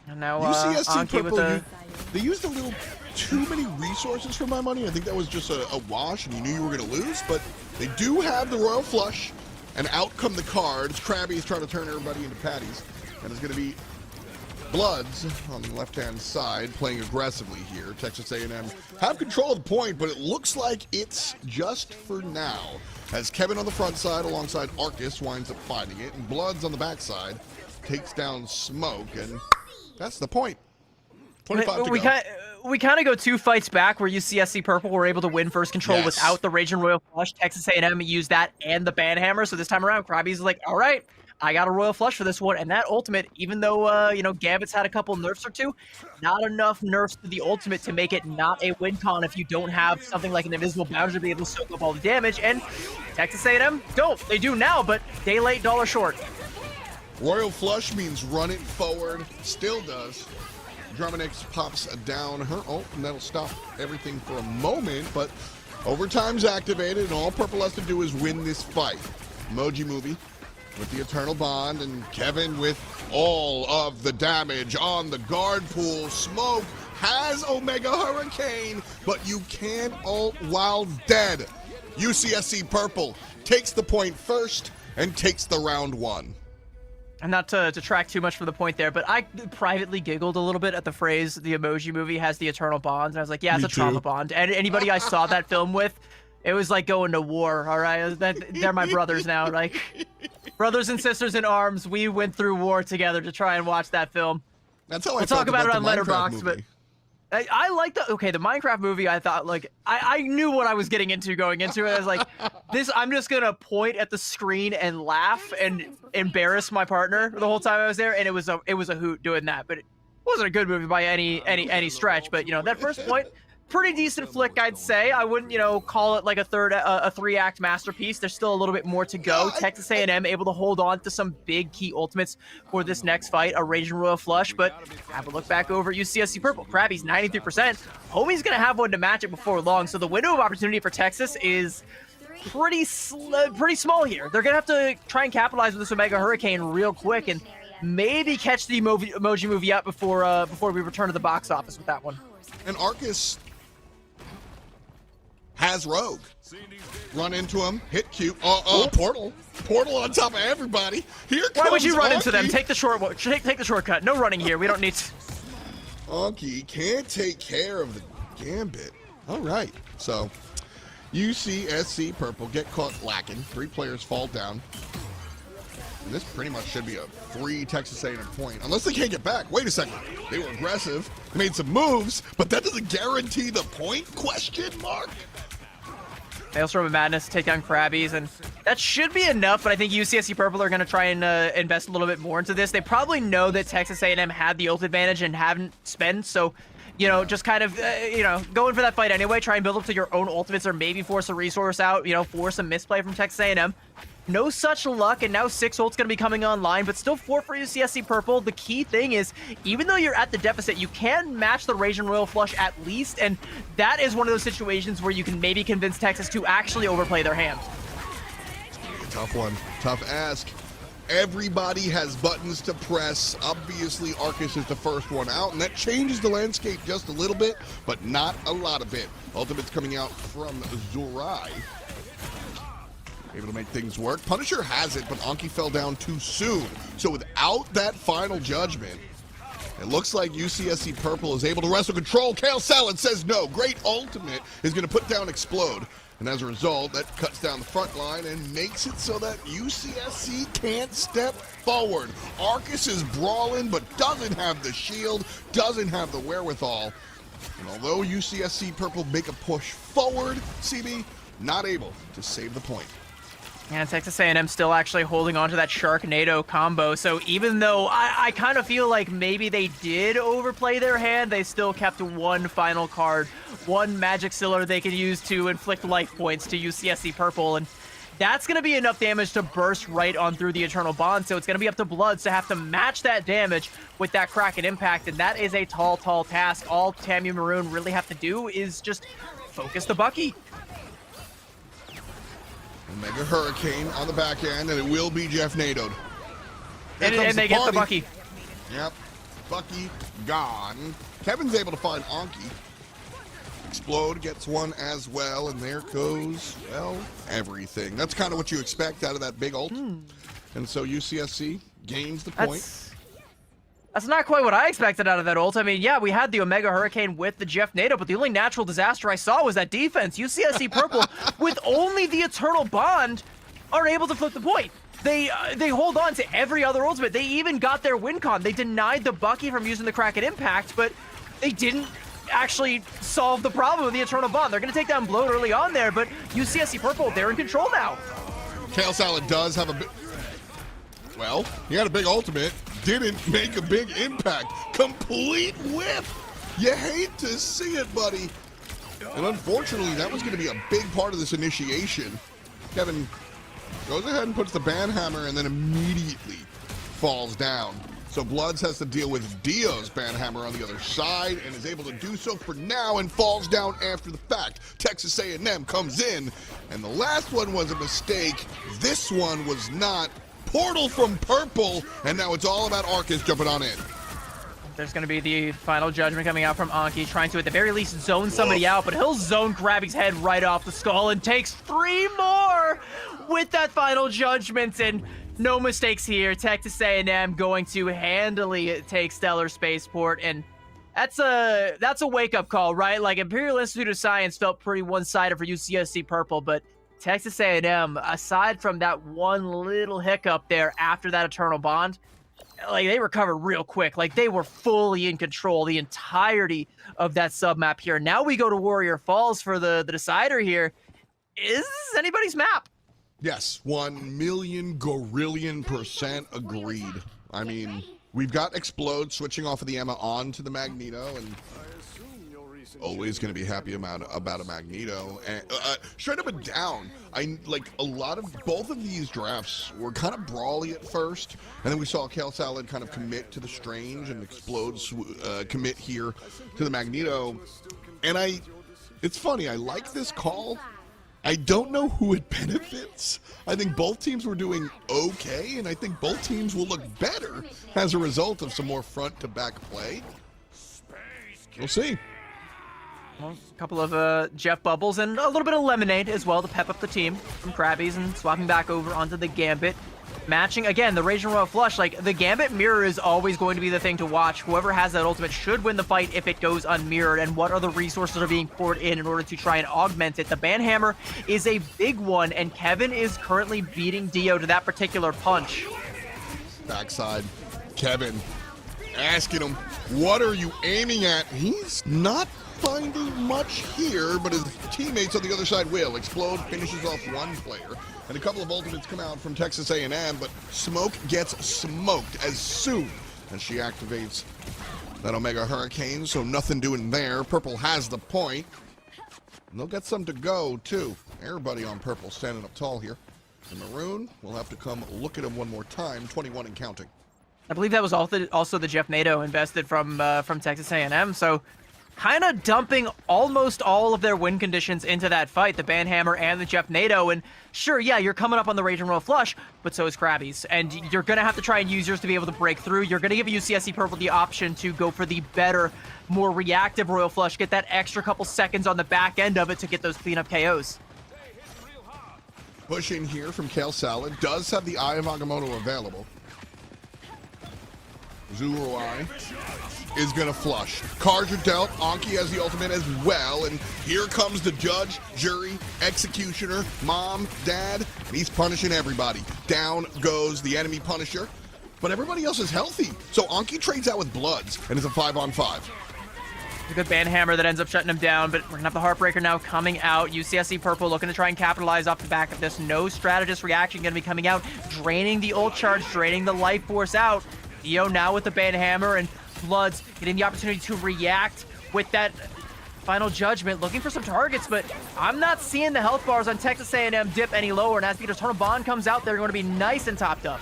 And now, UCSC Purple, with they used a little too many resources for my money. I think that was just a wash, and you knew you were going to lose, but they do have the Royal Flush. And out come the cards. Krabby's trying to turn everybody into patties. And it's going to be Bloods on the left-hand side playing aggressively here. Texas A&M have control of the point, but it looks like it's just for now. As Kevin on the front side alongside Arcus winds up fighting it. And Bloods on the backside takes down Smoke. And that's the point. 25 to go. we kind of go 2 fights back where UCSC Purple were able to win first control Yes. without the Raging Royal Flush. Texas A&M used that and the Banhammer. So this time around, Krabby's like, all right, I got a Royal Flush for this one. And that ultimate, even though, Gambit's had a couple nerfs or two, not enough nerfs to the ultimate to make it not a win con if you don't have something like an Invisible Boundary to be able to soak up all the damage. And Texas A&M don't. They do now, but day late, dollar short. Royal Flush means run it forward. Still does. Druminix pops down her ult, and that'll stop everything for a moment, but overtime's activated, and all Purple has to do is win this fight. Emoji Movie with the Eternal Bond, and Kevin with all of the damage on the guard pool. Smoke has Omega Hurricane, but you can't ult while dead. UCSC Purple takes the point first and takes the round 1. And not to detract too much from the point there, but I privately giggled a little bit at the phrase "the Emoji Movie has the eternal bond," and I was like, "Yeah, it's Me a trauma too. bond." And anybody I saw that film with, it was like going to war. All right, they're my brothers now, like brothers and sisters in arms. We went through war together to try and watch that film. That's how I We'll felt talk about it the on Minecraft Letterboxd, movie. I like the Minecraft movie. I thought like I knew what I was getting into going into it. I was like, this, I'm just gonna point at the screen and laugh and embarrass my partner the whole time I was there, and it was a hoot doing that. But it wasn't a good movie by any stretch. But that first point, pretty decent flick, I'd say. I wouldn't call it like a 3-act masterpiece. There's still a little bit more to go. Texas A&M able to hold on to some big key ultimates for this next fight, a Raging Royal Flush. But have a look back over at UCSC Purple. Krabby's 93%. Homie's gonna have one to match it before long. So the window of opportunity for Texas is pretty small here. They're gonna have to try and capitalize with this Omega Hurricane real quick and maybe catch the Emoji Movie up before we return to the box office with that one. And Arcus has Rogue. Run into him, hit Q. Portal on top of everybody. Here comes Why would you run into them? Anki. Take the shortcut. No running here. We don't need to. Anki can't take care of the Gambit. All right. So, UCSC Purple get caught lacking. 3 players fall down. And this pretty much should be a free Texas A&M point, unless they can't get back. Wait a second. They were aggressive. They made some moves, but that doesn't guarantee the point? Question mark. Maelstrom of Madness to take down Krabbies, and that should be enough, but I think UCSC Purple are going to try and invest a little bit more into this. They probably know that Texas A&M had the ult advantage and haven't spent, so, just kind of, going for that fight anyway. Try and build up to your own ultimates or maybe force a resource out, force some misplay from Texas A&M. No such luck, and now 6 ult's going to be coming online, but still 4 for UCSC Purple. The key thing is, even though you're at the deficit, you can match the Raging Royal Flush at least, and that is one of those situations where you can maybe convince Texas to actually overplay their hand. Tough one. Tough ask. Everybody has buttons to press. Obviously, Arcus is the first one out, and that changes the landscape just a little bit, but not a lot of it. Ultimate's coming out from Zurai. Able to make things work. Punisher has it, but Anki fell down too soon. So without that final judgment, it looks like UCSC Purple is able to wrestle control. Kale Salad says no. Great ultimate is going to put down Explode. And as a result, that cuts down the front line and makes it so that UCSC can't step forward. Arcus is brawling, but doesn't have the shield, doesn't have the wherewithal. And although UCSC Purple make a push forward, CB not able to save the point. And Texas A&M still actually holding on to that Sharknado combo. So even though I kind of feel like maybe they did overplay their hand, they still kept one final card, one magic cylinder they could use to inflict life points to UCSC Purple. And that's going to be enough damage to burst right on through the Eternal Bond. So it's going to be up to Bloods to have to match that damage with that Kraken Impact. And that is a tall, tall task. All Tamu Maroon really have to do is just focus the Bucky. Omega Hurricane on the back end, and it will be Jeff Nadoed. And they get the Bucky. Yep. Bucky gone. Kevin's able to find Anki. Explode gets one as well, and there goes, well, everything. That's kind of what you expect out of that big ult. And so UCSC gains the point. That's not quite what I expected out of that ult. I mean, yeah, we had the Omega Hurricane with the Jeff Nato, but the only natural disaster I saw was that defense. UCSC Purple, with only the Eternal Bond, are able to flip the point. They hold on to every other ultimate. They even got their win con. They denied the Bucky from using the Kraken Impact, but they didn't actually solve the problem with the Eternal Bond. They're going to take down Bloat early on there, but UCSC Purple, they're in control now. Kale Salad does have a bit. Well, he had a big ultimate, didn't make a big impact. Complete whiff. You hate to see it, buddy. And unfortunately, that was going to be a big part of this initiation. Kevin goes ahead and puts the banhammer and then immediately falls down. So Bloods has to deal with Dio's banhammer on the other side and is able to do so for now and falls down after the fact. Texas A&M comes in, and the last one was a mistake. This one was not. Portal from Purple, and now it's all about Arcus jumping on in. There's going to be the final judgment coming out from Anki, trying to, at the very least, zone somebody out, but he'll zone Krabby's head right off the skull and takes 3 more with that final judgment, and no mistakes here. Texas A&M going to handily take Stellar Spaceport, and that's a wake-up call, right? Like, Imperial Institute of Science felt pretty one-sided for UCSC Purple, but Texas A&M, aside from that one little hiccup there after that Eternal Bond, like, they recovered real quick. Like, they were fully in control the entirety of that sub-map here. Now we go to Warrior Falls for the decider here. Is this anybody's map? Yes, 1,000,000 gorillion% agreed. I mean, we've got Explode switching off of the Emma on to the Magneto, and always going to be happy about a Magneto. And straight up and down, I like a lot of both of these drafts were kind of brawly at first, and then we saw Kale Salad kind of commit to the Strange and Explode commit here to the Magneto. And it's funny, I like this call. I don't know who it benefits. I think both teams were doing okay, and I think both teams will look better as a result of some more front-to-back play. We'll see. Well, a couple of Jeff Bubbles and a little bit of Lemonade as well to pep up the team from Krabby's, and swapping back over onto the Gambit. Matching, again, the Raging Royal Flush. Like, the Gambit mirror is always going to be the thing to watch. Whoever has that ultimate should win the fight if it goes unmirrored, and what other resources are being poured in order to try and augment it. The Banhammer is a big one, and Kevin is currently beating Dio to that particular punch. Backside, Kevin asking him, what are you aiming at? He's not finding much here, but his teammates on the other side will. Explode finishes off one player, and a couple of ultimates come out from Texas A&M, but Smoke gets smoked as soon as she activates that Omega Hurricane, so nothing doing there. Purple has the point, and they'll get some to go, too. Everybody on Purple standing up tall here. And Maroon will have to come look at him one more time, 21 and counting. I believe that was also the Jeff NATO invested from Texas A&M, so kind of dumping almost all of their win conditions into that fight, the Banhammer and the Jeff NATO. And sure, yeah, you're coming up on the Raging Royal Flush, but so is Krabby's. And you're going to have to try and use yours to be able to break through. You're going to give UCSC Purple the option to go for the better, more reactive Royal Flush, get that extra couple seconds on the back end of it to get those cleanup KOs. Push in here from Kale Salad. Does have the Eye of Agamotto available. Zuruai is going to flush. Cards are dealt. Anki has the ultimate as well. And here comes the judge, jury, executioner, mom, dad. And he's punishing everybody. Down goes the enemy Punisher. But everybody else is healthy. So Anki trades out with Bloods and is a 5-on-5. It's a good Banhammer that ends up shutting him down, but we're going to have the Heartbreaker now coming out. UCSC Purple looking to try and capitalize off the back of this. No strategist reaction going to be coming out, draining the ult charge, draining the life force out. Dio now with the Banhammer, and Bloods getting the opportunity to react with that final judgment, looking for some targets, but I'm not seeing the health bars on Texas A&M dip any lower, and as the Eternal Bond comes out, they're going to be nice and topped up.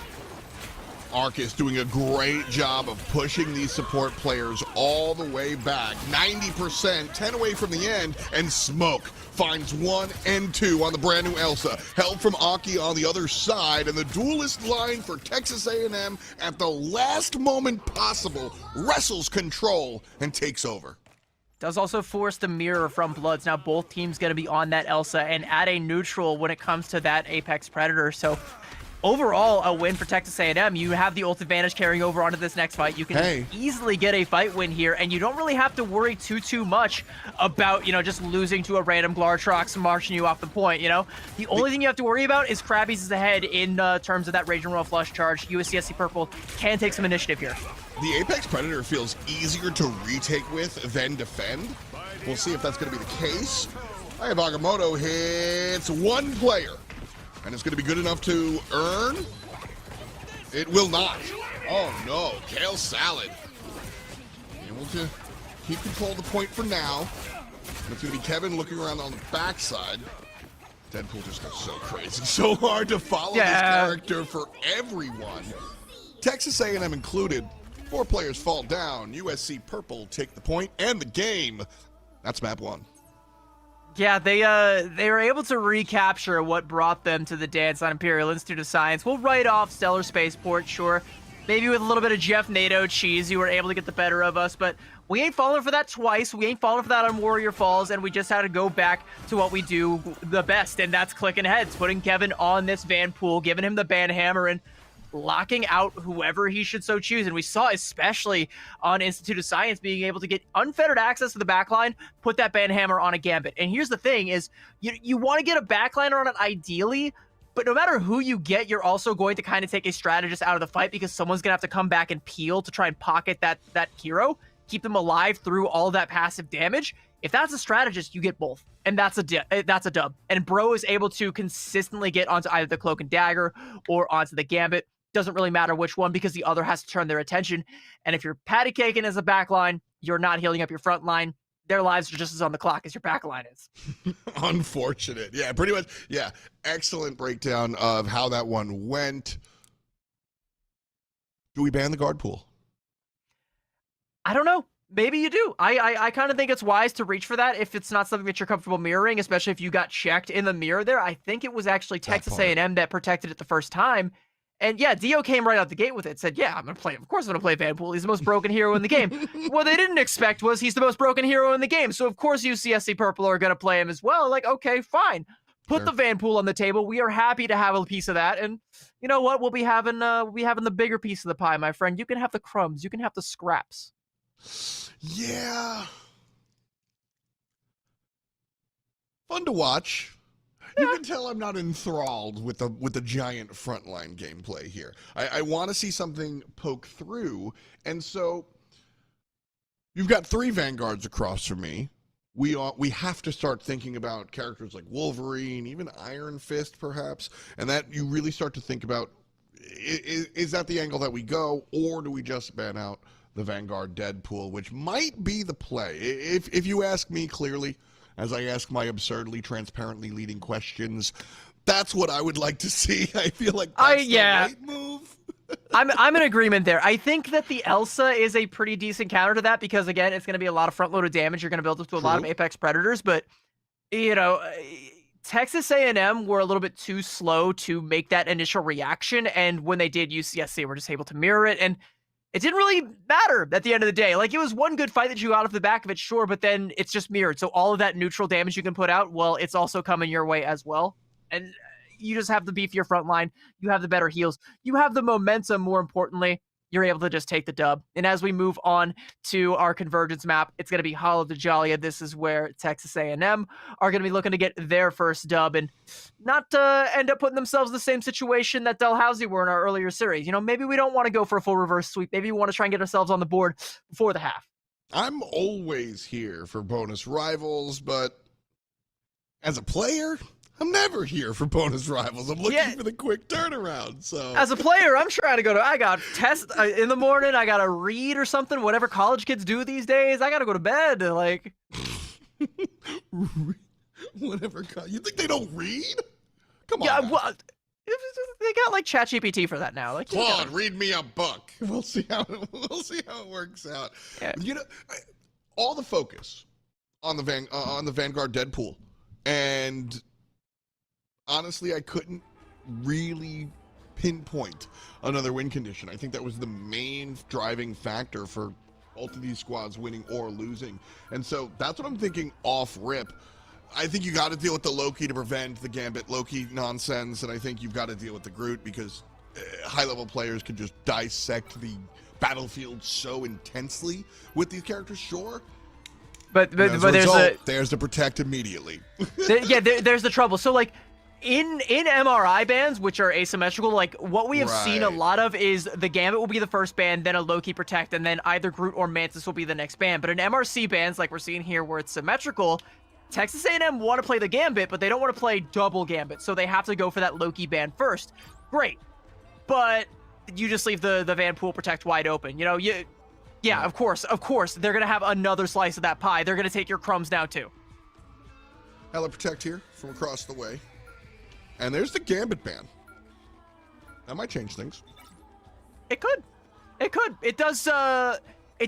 Arcus doing a great job of pushing these support players all the way back. 90%, 10 away from the end, and Smoke finds 1 and 2 on the brand new Elsa. Help from Anki on the other side, and the duelist line for Texas A&M at the last moment possible wrestles control and takes over. Does also force the mirror from Bloods. Now both teams going to be on that Elsa and at a neutral when it comes to that Apex Predator, so overall, a win for Texas A&M. You have the ult advantage carrying over onto this next fight. You can easily get a fight win here, and you don't really have to worry too much about, just losing to a random Glartrox marching you off the point, The only thing you have to worry about is Krabby's is ahead in terms of that Raging Royal Flush charge. USCSC Purple can take some initiative here. The Apex Predator feels easier to retake with than defend. We'll see if that's going to be the case. I have Agamotto hits one player, and it's going to be good enough to earn. It will not. Oh no, Kale Salad. Able to keep control of the point for now. And it's going to be Kevin looking around on the backside. Deadpool just goes so crazy. So hard to follow this character for everyone. Texas A&M included. 4 players fall down. USC Purple take the point and the game. That's map 1. Yeah, they were able to recapture what brought them to the dance on Imperial Institute of Science. We'll write off Stellar Spaceport, sure. Maybe with a little bit of Jeff NATO cheese, you were able to get the better of us, but we ain't falling for that twice. We ain't falling for that on Warrior Falls, and we just had to go back to what we do the best, and that's clicking heads, putting Kevin on this Van Pool, giving him the banhammer, and locking out whoever he should so choose. And we saw, especially on Institute of Science, being able to get unfettered access to the backline, put that banhammer on a Gambit. And here's the thing is, you want to get a backliner on it ideally, but no matter who you get, you're also going to kind of take a strategist out of the fight because someone's going to have to come back and peel to try and pocket that hero, keep them alive through all that passive damage. If that's a strategist, you get both. And that's a dub. And Bro is able to consistently get onto either the Cloak and Dagger or onto the Gambit. Doesn't really matter which one because the other has to turn their attention. And if you're patty caking as a backline, you're not healing up your front line. Their lives are just as on the clock as your back line is. Unfortunate. Yeah, pretty much. Yeah, excellent breakdown of how that one went. Do we ban the guard pool? I don't know. Maybe you do. I kind of think it's wise to reach for that if it's not something that you're comfortable mirroring, especially if you got checked in the mirror there. I think it was actually Texas A&M that protected it the first time. And yeah, Dio came right out the gate with it, said, yeah, I'm going to play. Of course I'm going to play Van Pool. He's the most broken hero in the game. What they didn't expect was he's the most broken hero in the game. So of course UCSC Purple are going to play him as well. Like, okay, fine. Put the Van Pool on the table. We are happy to have a piece of that. And you know what? We'll be having the bigger piece of the pie, my friend. You can have the crumbs. You can have the scraps. Yeah. Fun to watch. You can tell I'm not enthralled with the giant frontline gameplay here. I want to see something poke through, and so you've got 3 Vanguards across from me. We have to start thinking about characters like Wolverine, even Iron Fist, perhaps, and that you really start to think about: is that the angle that we go, or do we just ban out the Vanguard Deadpool, which might be the play? If you ask me clearly, as I ask my absurdly, transparently leading questions, that's what I would like to see. I feel like that's the right move. I'm in agreement there. I think that the Elsa is a pretty decent counter to that because, again, it's going to be a lot of front-loaded damage. You're going to build up to a lot of Apex Predators, but, you know, Texas A&M were a little bit too slow to make that initial reaction, and when they did, UCSC were just able to mirror it, and it didn't really matter at the end of the day. Like, it was one good fight that you got off the back of it, sure, but then it's just mirrored. So all of that neutral damage you can put out, well, it's also coming your way as well. And you just have the beefier front line. You have the better heals. You have the momentum, more importantly. You're able to just take the dub. And as we move on to our convergence map, it's going to be Hollow to Jollia. This is where Texas A&M are going to be looking to get their first dub and not end up putting themselves in the same situation that Dalhousie were in our earlier series. You know, maybe we don't want to go for a full reverse sweep. Maybe we want to try and get ourselves on the board before the half. I'm always here for bonus rivals, but as a player, I'm never here for bonus rivals. I'm looking for the quick turnaround. So as a player, I'm trying to I got test in the morning. I got to read or something, whatever college kids do these days. I got to go to bed. Like, whatever. You think they don't read? Come on. Yeah, well, they got like ChatGPT for that now. Like, Claude, read me a book. We'll see how it works out. Yeah. You know, all the focus on the Vanguard Deadpool, and honestly, I couldn't really pinpoint another win condition. I think that was the main driving factor for both of these squads winning or losing. And so that's what I'm thinking off rip. I think you got to deal with the Loki to prevent the Gambit Loki nonsense, and I think you've got to deal with the Groot because high-level players can just dissect the battlefield so intensely with these characters, sure. But there's there's the protect immediately. There's the trouble. So, like, in MRI bans, which are asymmetrical, like what we have seen a Right. lot of is the Gambit will be the first ban, then a Loki Protect, and then either Groot or Mantis will be the next ban. But in MRC bans, like we're seeing here where it's symmetrical, Texas A&M want to play the Gambit, but they don't want to play double Gambit, so they have to go for that Loki ban first. Great. But you just leave the Vanpool Protect wide open. You know, yeah, of course, they're going to have another slice of that pie. They're going to take your crumbs now too. Hella Protect here from across the way. And there's the Gambit ban. That might change things. It could. It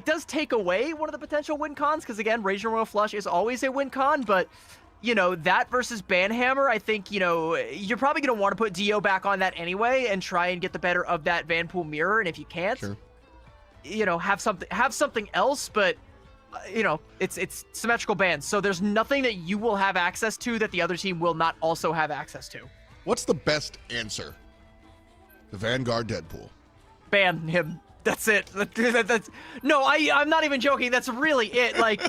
does take away one of the potential win cons, because again, Raging Royal Flush is always a win con, but you know, that versus Banhammer, I think, you know, you're probably going to want to put Dio back on that anyway and try and get the better of that Vanpool mirror, and if you can't, Sure. you know, have something else, but you know, it's symmetrical bans, so there's nothing that you will have access to that the other team will not also have access to. What's the best answer? The Vanguard Deadpool. Ban him. That's it. That's no, I'm not even joking. That's really it. Like,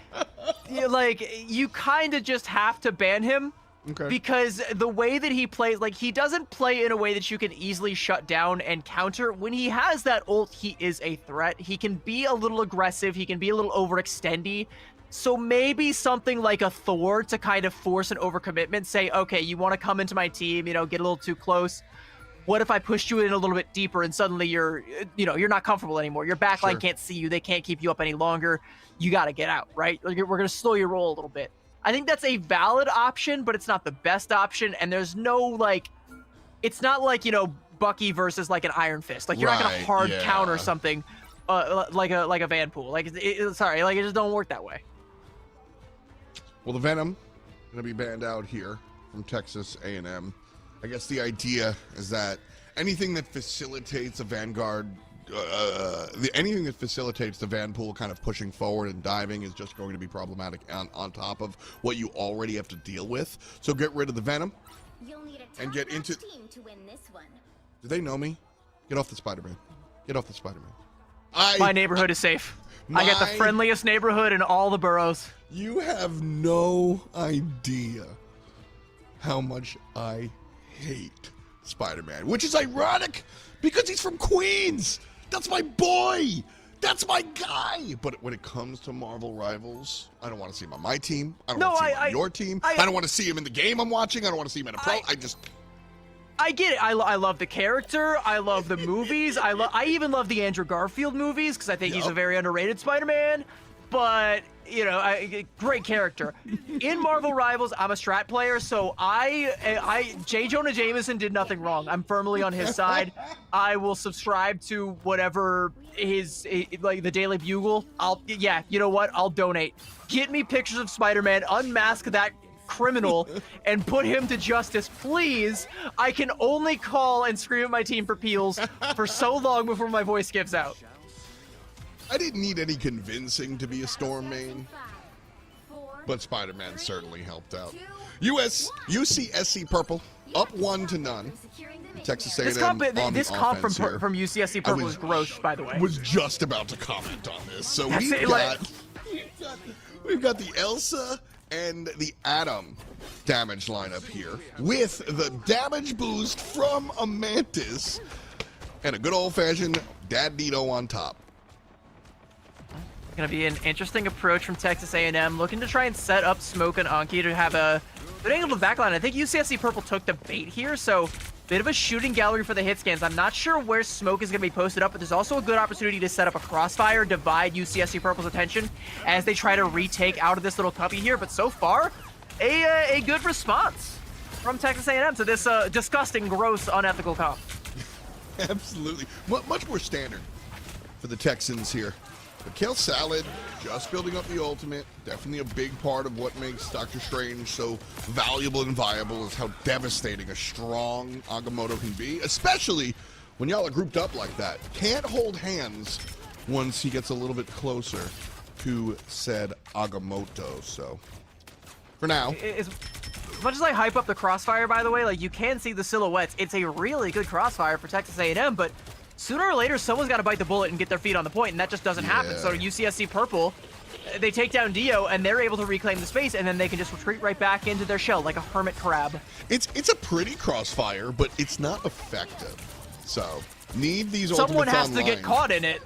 you kind of just have to ban him. Okay. Because the way that he plays, like, he doesn't play in a way that you can easily shut down and counter. When he has that ult, he is a threat. He can be a little aggressive. He can be a little overextendy. So maybe something like a Thor to kind of force an overcommitment. Say, okay, you want to come into my team, you know, get a little too close. What if I pushed you in a little bit deeper and suddenly you're not comfortable anymore. Your backline Sure. can't see you. They can't keep you up any longer. You got to get out, right? Like, we're going to slow your roll a little bit. I think that's a valid option, but it's not the best option. And there's no, like, it's not like, you know, Bucky versus like an Iron Fist. Like, you're not going to hard counter something like a Vanpool. Like, sorry, like, it just don't work that way. Well, the Venom going to be banned out here from Texas A&M. I guess the idea is that anything that facilitates a Vanguard, anything that facilitates the Vanpool kind of pushing forward and diving is just going to be problematic on top of what you already have to deal with. So get rid of the Venom. You'll need a And get into- top-notch team to win this one. Do they know me? Get off the Spider-Man. Get off the Spider-Man. My neighborhood is safe. I got the My- friendliest neighborhood in all the boroughs. You have no idea how much I hate Spider-Man, which is ironic because he's from Queens. That's my boy. That's my guy. But when it comes to Marvel Rivals, I don't want to see him on my team. I don't want to see him on your team. I don't want to see him in the game I'm watching. I don't want to see him in a pro. I get it. I love the character. I love the movies. I even love the Andrew Garfield movies because I think he's a very underrated Spider-Man. But, you know, great character. In Marvel Rivals, I'm a strat player, so J. Jonah Jameson did nothing wrong. I'm firmly on his side. I will subscribe to whatever like the Daily Bugle. You know what? I'll donate. Get me pictures of Spider-Man, unmask that criminal, and put him to justice, please. I can only call and scream at my team for peels for so long before my voice gives out. I didn't need any convincing to be a Storm main, but Spider-Man certainly helped out. UCSC Purple up 1-0. Texas A&M This comp on the from offense here. UCSC Purple was gross, by the way. Was just about to comment on this. So That's we've it, like- got the Elsa and the Atom damage lineup here with the damage boost from a Mantis and a good old-fashioned Dad Nito on top. Gonna be an interesting approach from Texas A&M, looking to try and set up Smoke and Anki to have a good angle to the backline. I think UCSC Purple took the bait here, so bit of a shooting gallery for the hit scans. I'm not sure where Smoke is gonna be posted up, but there's also a good opportunity to set up a crossfire, divide UCSC Purple's attention as they try to retake out of this little cubby here. But so far, a good response from Texas A&M to this disgusting, gross, unethical comp. Absolutely. Much more standard for the Texans here. But Kale Salad, just building up the ultimate, definitely a big part of what makes Doctor Strange so valuable and viable is how devastating a strong Agamotto can be, especially when y'all are grouped up like that. Can't hold hands once he gets a little bit closer to said Agamotto. So, for now, As much as I hype up the crossfire, by the way, like, you can see the silhouettes. It's a really good crossfire for Texas A&M, but sooner or later, someone's got to bite the bullet and get their feet on the point, and that just doesn't happen. So UCSC Purple they take down Dio, and they're able to reclaim the space, and then they can just retreat right back into their shell like a hermit crab. It's a pretty crossfire, but it's not effective. So, need these Someone ultimates has online. to get caught in it.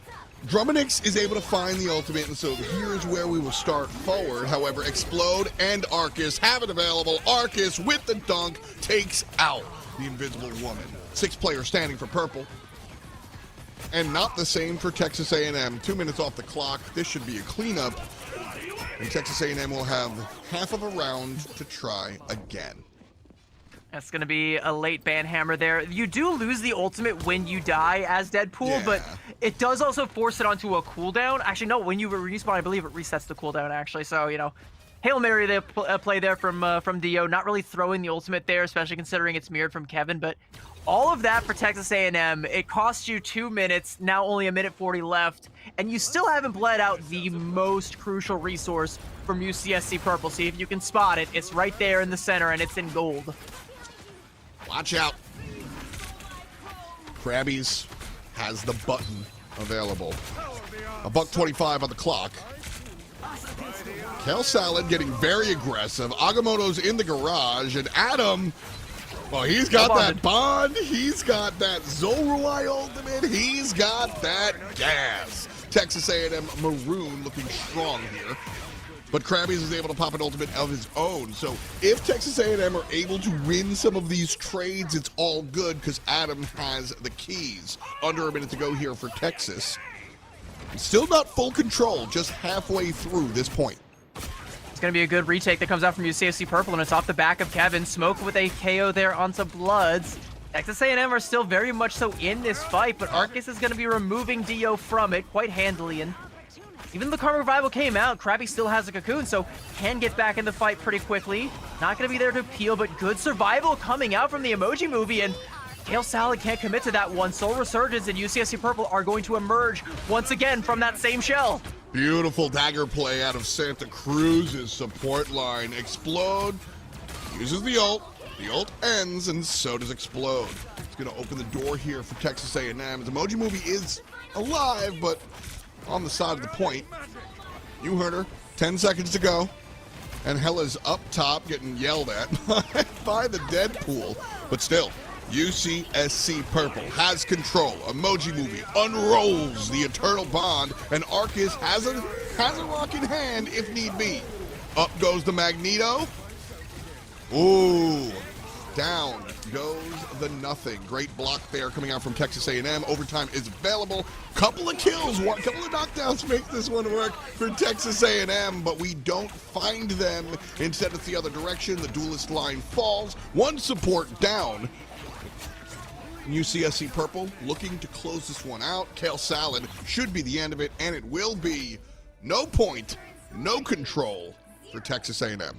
Druminix is able to find the ultimate, and so here's where we will start forward. However, Explode and Arcus have it available. Arcus, with the dunk, takes out the Invisible Woman. 6-player standing for purple. And not the same for Texas A&M. 2 minutes off the clock. This should be a cleanup. And Texas A&M will have half of a round to try again. That's going to be a late banhammer there. You do lose the ultimate when you die as Deadpool, but it does also force it onto a cooldown. Actually, no, when you respawn, I believe it resets the cooldown, actually. So, you know, Hail Mary they play there from Dio. Not really throwing the ultimate there, especially considering it's mirrored from Kevin. But all of that for Texas A&M, it costs you 2 minutes, now only a minute 40 left, and you still haven't bled out the most crucial resource from UCSC Purple. See if you can spot it. It's right there in the center, and it's in gold. Watch out. Krabby's has the button available. $1.25 on the clock. Kale Salad getting very aggressive. Agamotto's in the garage, and Adam, well, he's got that bond. He's got that Zorui ultimate. He's got that gas. Texas A&M Maroon looking strong here. But Krabby's is able to pop an ultimate of his own. So if Texas A&M are able to win some of these trades, it's all good because Adam has the keys. Under a minute to go here for Texas. Still not full control, just halfway through this point. It's going to be a good retake that comes out from UCSC Purple, and it's off the back of Kevin. Smoke with a KO there onto Bloods. Texas A&M are still very much so in this fight, but Arcus is going to be removing Dio from it quite handily. And even though the Karma Revival came out, Krabby still has a cocoon, so can get back in the fight pretty quickly. Not going to be there to peel, but good survival coming out from the Emoji Movie, and Kale Salad can't commit to that one. Soul Resurgence and UCSC Purple are going to emerge once again from that same shell. Beautiful dagger play out of Santa Cruz's support line. Explode uses the ult. The ult ends, and so does Explode. It's going to open the door here for Texas A&M. The Emoji Movie is alive, but on the side of the point. You heard her. 10 seconds to go. And Hella's up top getting yelled at by the Deadpool. But still, UCSC Purple has control. Emoji Movie unrolls the Eternal Bond, and Arcus has a rock in hand if need be. Up goes the Magneto. Ooh. Down goes the Nothing. Great block there coming out from Texas A&M. Overtime is available. Couple of kills, couple of knockdowns make this one work for Texas A&M, but we don't find them. Instead, it's the other direction. The duelist line falls. One support down. UCSC Purple looking to close this one out. Kale Salad should be the end of it, and it will be. No point, no control for Texas A&M.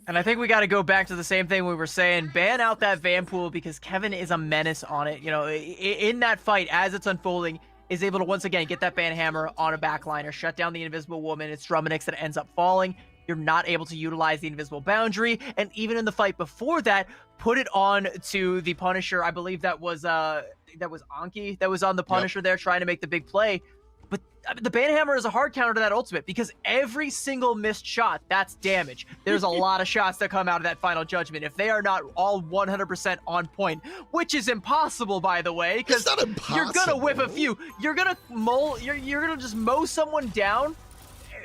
And I think we got to go back to the same thing we were saying. Ban out that Vanpool because Kevin is a menace on it. You know, in that fight, as it's unfolding, is able to once again get that banhammer on a backliner, shut down the Invisible Woman. It's Druminix that ends up falling. You're not able to utilize the Invisible Boundary. And even in the fight before that, put it on to the Punisher. I believe that was Anki that was on the Punisher there trying to make the big play. But the banhammer is a hard counter to that ultimate because every single missed shot, that's damage. There's a lot of shots that come out of that final judgment. If they are not all 100% on point, which is impossible, by the way, because you're going to whip a few. You're going to you're going to just mow someone down,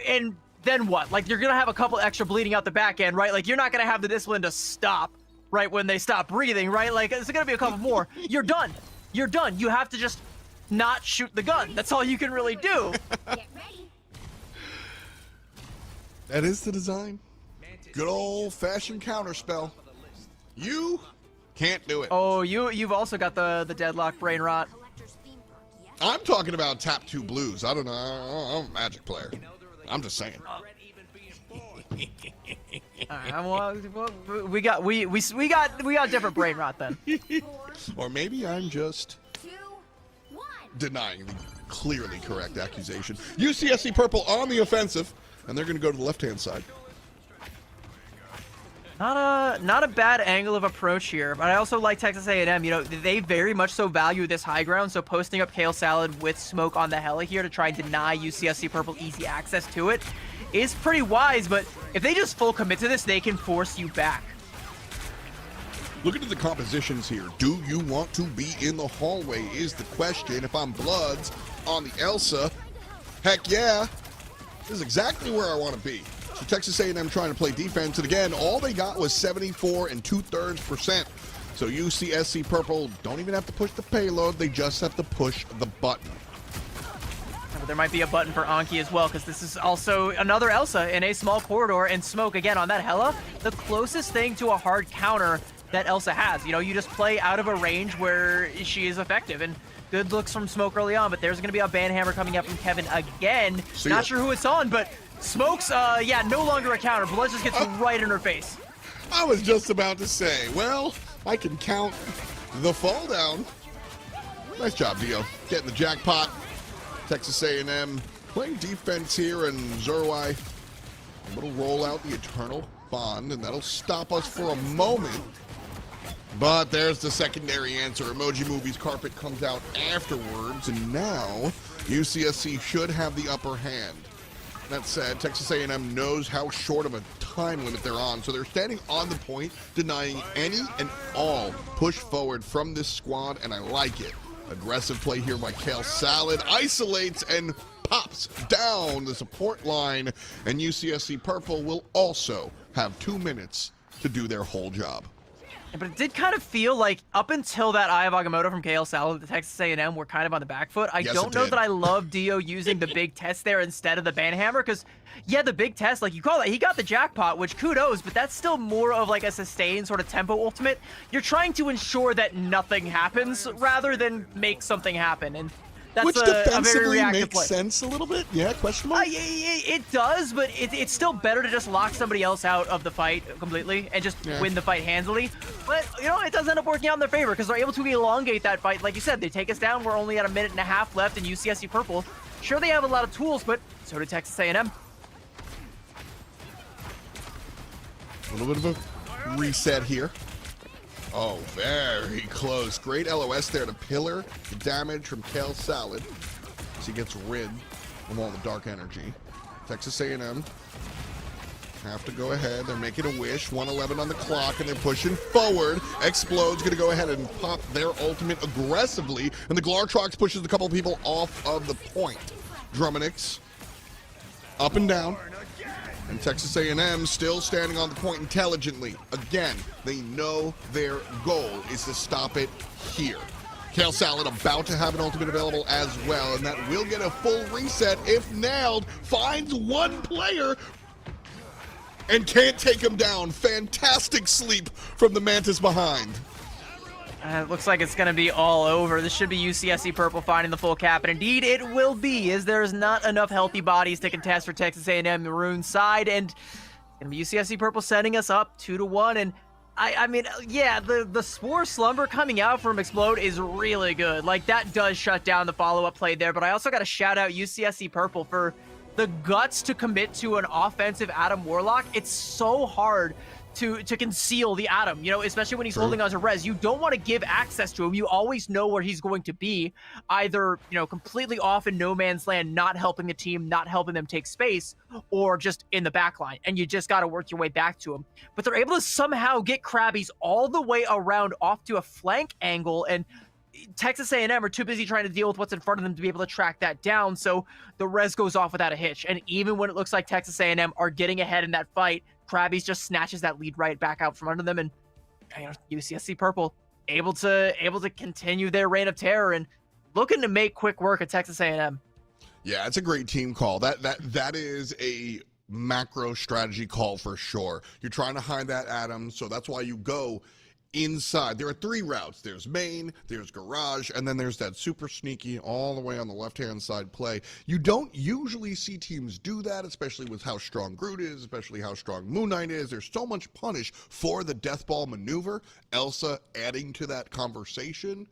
and then what? Like, you're going to have a couple extra bleeding out the back end, right? Like, you're not going to have the discipline to stop right when they stop breathing, right? Like, there's going to be a couple more. You're done. You're done. You have to just not shoot the gun. That's all you can really do. Get ready. That is the design. Good old-fashioned counterspell. You can't do it. Oh, you've also got the deadlock brain rot. I'm talking about tap 2 blues. I don't know. I'm a Magic player. I'm just saying. Well, we got different brain rot then. Or maybe I'm just denying the clearly correct accusation. UCSC Purple on the offensive, and they're going to go to the left-hand side. Not a bad angle of approach here, but I also like Texas A&M. You know, they very much so value this high ground, so posting up Kale Salad with smoke on the heli here to try and deny UCSC Purple easy access to it is pretty wise, but if they just full commit to this, they can force you back. Looking at the compositions here, do you want to be in the hallway is the question. If I'm Bloods on the Elsa, heck yeah, this is exactly where I want to be. So Texas A&M trying to play defense, and again, all they got was 74 2/3%. So UCSC Purple don't even have to push the payload, they just have to push the button. But there might be a button for Anki as well, because this is also another Elsa in a small corridor, and smoke again on that Hela, the closest thing to a hard counter that Elsa has. You know, you just play out of a range where she is effective, and good looks from Smoke early on, but there's going to be a banhammer coming up from Kevin again. Not sure who it's on, but Smoke's, yeah, no longer a counter. Blood just gets right in her face. I was just about to say, well, I can count the fall down. Nice job, Dio. Getting the jackpot. Texas A&M playing defense here, and Zerwai will roll out the Eternal Bond, and that'll stop us for a moment. But there's the secondary answer. Emoji Movie's carpet comes out afterwards, and now UCSC should have the upper hand. That said, Texas A&M knows how short of a time limit they're on, so they're standing on the point, denying any and all push forward from this squad, and I like it. Aggressive play here by Kale Salad, isolates and pops down the support line, and UCSC Purple will also have 2 minutes to do their whole job. But it did kind of feel like up until that Eye of Agamotto from KL Salad, the Texas A&M were kind of on the back foot. I don't know that I love Dio using the big test there instead of the banhammer, because, yeah, the big test, like you call it, he got the jackpot, which kudos, but that's still more of like a sustained sort of tempo ultimate. You're trying to ensure that nothing happens rather than make something happen, and that's which a defensively very reactive makes play. sense a little bit. Yeah, question mark? It does, but it's still better to just lock somebody else out of the fight completely and just win the fight handily. But, you know, it does end up working out in their favor because they're able to elongate that fight. Like you said, they take us down. We're only at 1.5 minutes left in UCSC Purple. Sure, they have a lot of tools, but so did Texas A&M. A little bit of a reset here. Oh, very close. Great LOS there to pillar the damage from Kale Salad as he gets rid of all the dark energy. Texas A&M have to go ahead. They're making a wish. 1:11 on the clock, and they're pushing forward. Explode's going to go ahead and pop their ultimate aggressively, and the Glartrox pushes a couple of people off of the point. Drumonix up and down. And Texas A&M still standing on the point intelligently. Again, they know their goal is to stop it here. Kale Salad about to have an ultimate available as well, and that will get a full reset if nailed. Finds one player and can't take him down. Fantastic sleep from the Mantis behind. It looks like it's going to be all over. This should be UCSC Purple finding the full cap, and indeed it will be, as there's not enough healthy bodies to contest for Texas A&M Maroon side, and it's going to be UCSC Purple setting us up 2-1, and I mean, yeah, the Spore Slumber coming out from Explode is really good. Like, that does shut down the follow-up play there, but I also got to shout out UCSC Purple for the guts to commit to an offensive Adam Warlock. It's so hard to conceal the Atom, you know, especially when he's holding onto res. You don't want to give access to him. You always know where he's going to be, either, you know, completely off in no man's land, not helping the team, not helping them take space, or just in the back line, and you just got to work your way back to him. But they're able to somehow get Krabbies all the way around off to a flank angle, and Texas A&M are too busy trying to deal with what's in front of them to be able to track that down, so the res goes off without a hitch. And even when it looks like Texas A&M are getting ahead in that fight, Krabbies just snatches that lead right back out from under them, and you know, UCSC Purple able to continue their reign of terror and looking to make quick work of Texas A&M. Yeah, it's a great team call. That is a macro strategy call for sure. You're trying to hide that Atom, so that's why you go inside. There are 3 routes. There's main, there's garage, and then there's that super sneaky all the way on the left-hand side play. You don't usually see teams do that, especially with how strong Groot is, especially how strong Moon Knight is. There's so much punish for the death ball maneuver. Elsa adding to that conversation.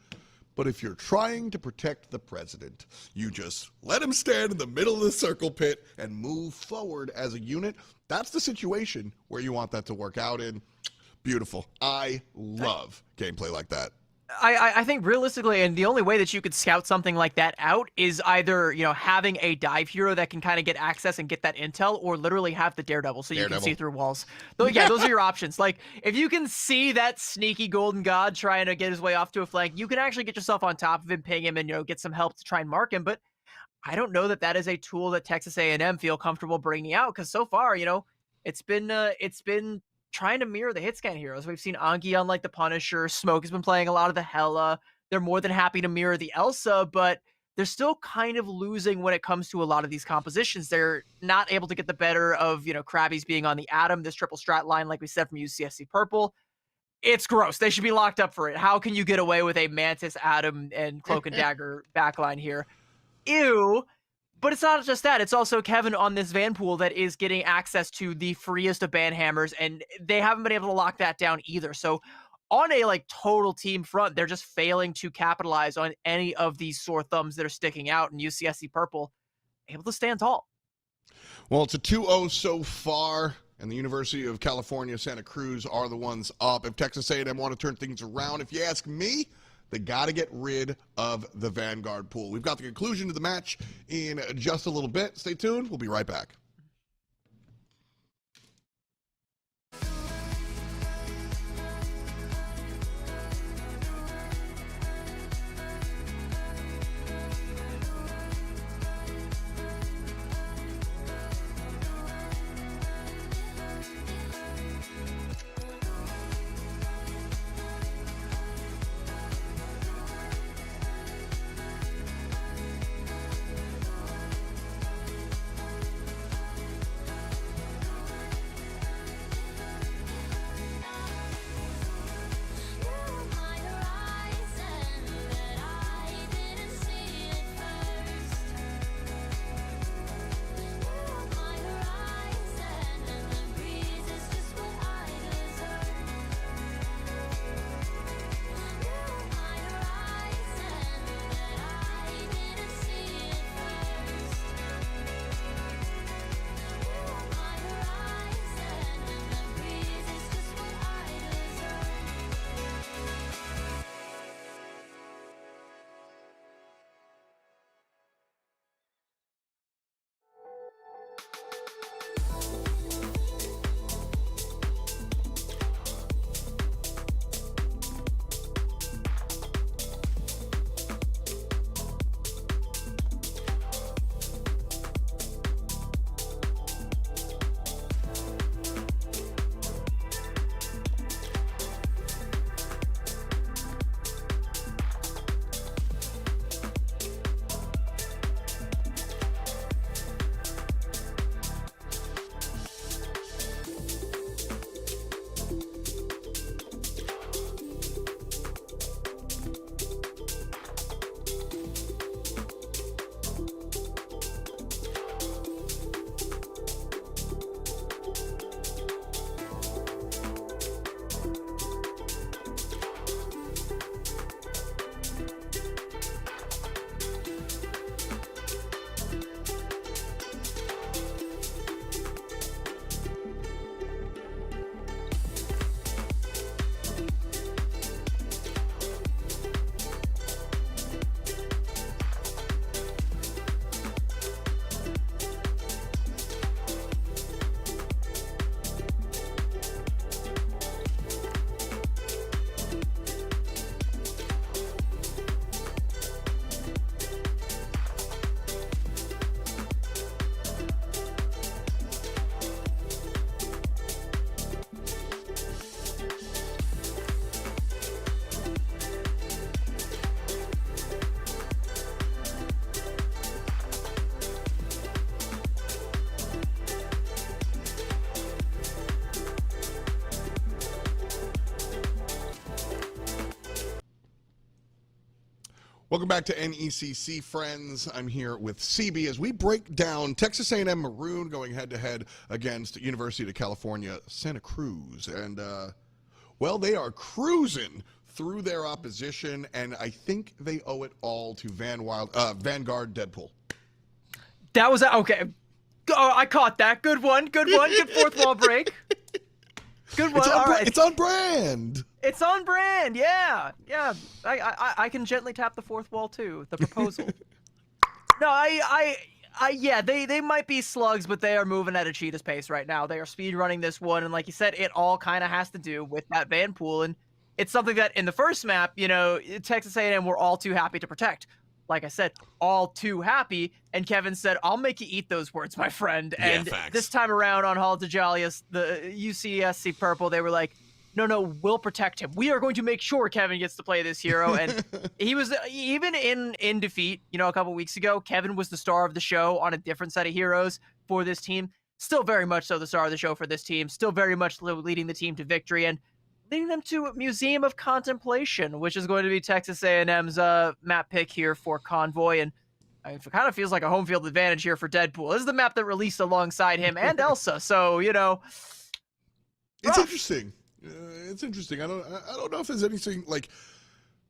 But if you're trying to protect the president, you just let him stand in the middle of the circle pit and move forward as a unit. That's the situation where you want that to work out in. Beautiful. I love gameplay like that. I think realistically, and the only way that you could scout something like that out is either, having a dive hero that can kind of get access and get that intel, or literally have the Daredevil so you can see through walls. Yeah, those are your options. Like, if you can see that sneaky golden god trying to get his way off to a flank, you can actually get yourself on top of him, ping him, and, get some help to try and mark him. But I don't know that that is a tool that Texas A&M feel comfortable bringing out, because so far, it's been trying to mirror the hit scan heroes. We've seen Anki on like the Punisher. Smoke has been playing a lot of the Hela. They're more than happy to mirror the Elsa, but they're still kind of losing when it comes to a lot of these compositions. They're not able to get the better of, Krabby's being on the Atom, this triple strat line, like we said, from UCSC Purple. It's gross. They should be locked up for it. How can you get away with a Mantis, Atom, and Cloak and Dagger backline here? Ew. But it's not just that. It's also Kevin on this Vanpool that is getting access to the freest of banhammers, and they haven't been able to lock that down either. So on a total team front, they're just failing to capitalize on any of these sore thumbs that are sticking out, and UCSC Purple able to stand tall. Well, it's a 2-0 so far, and the University of California, Santa Cruz are the ones up. If Texas A&M want to turn things around, if you ask me, they got to get rid of the Vanguard pool. We've got the conclusion to the match in just a little bit. Stay tuned. We'll be right back. Welcome back to NECC, friends. I'm here with CB as we break down Texas A&M Maroon going head-to-head against University of California, Santa Cruz. And, well, they are cruising through their opposition, and I think they owe it all to Vanguard Deadpool. That was okay. Oh, I caught that. Good one. Good one. Good fourth wall break. Good one. It's All on, right. it's on brand. It's on brand. Yeah. I can gently tap the fourth wall too. The proposal. No, yeah, they might be slugs, but they are moving at a cheetah's pace right now. They are speed running this one, and like you said, it all kind of has to do with that Vanpool, and it's something that in the first map, Texas A&M were all too happy to protect. Like I said, all too happy, and Kevin said, "I'll make you eat those words, my friend." And facts. this time around on Hall to Jollius, the UCSC Purple, they were like, no, we'll protect him. We are going to make sure Kevin gets to play this hero. And he was, even in defeat, a couple weeks ago, Kevin was the star of the show on a different set of heroes for this team. Still very much so the star of the show for this team. Still very much leading the team to victory and leading them to Museum of Contemplation, which is going to be Texas A&M's map pick here for Convoy. And it kind of feels like a home field advantage here for Deadpool. This is the map that released alongside him and Elsa. So, It's rough. interesting. It's interesting. I don't know if there's anything like,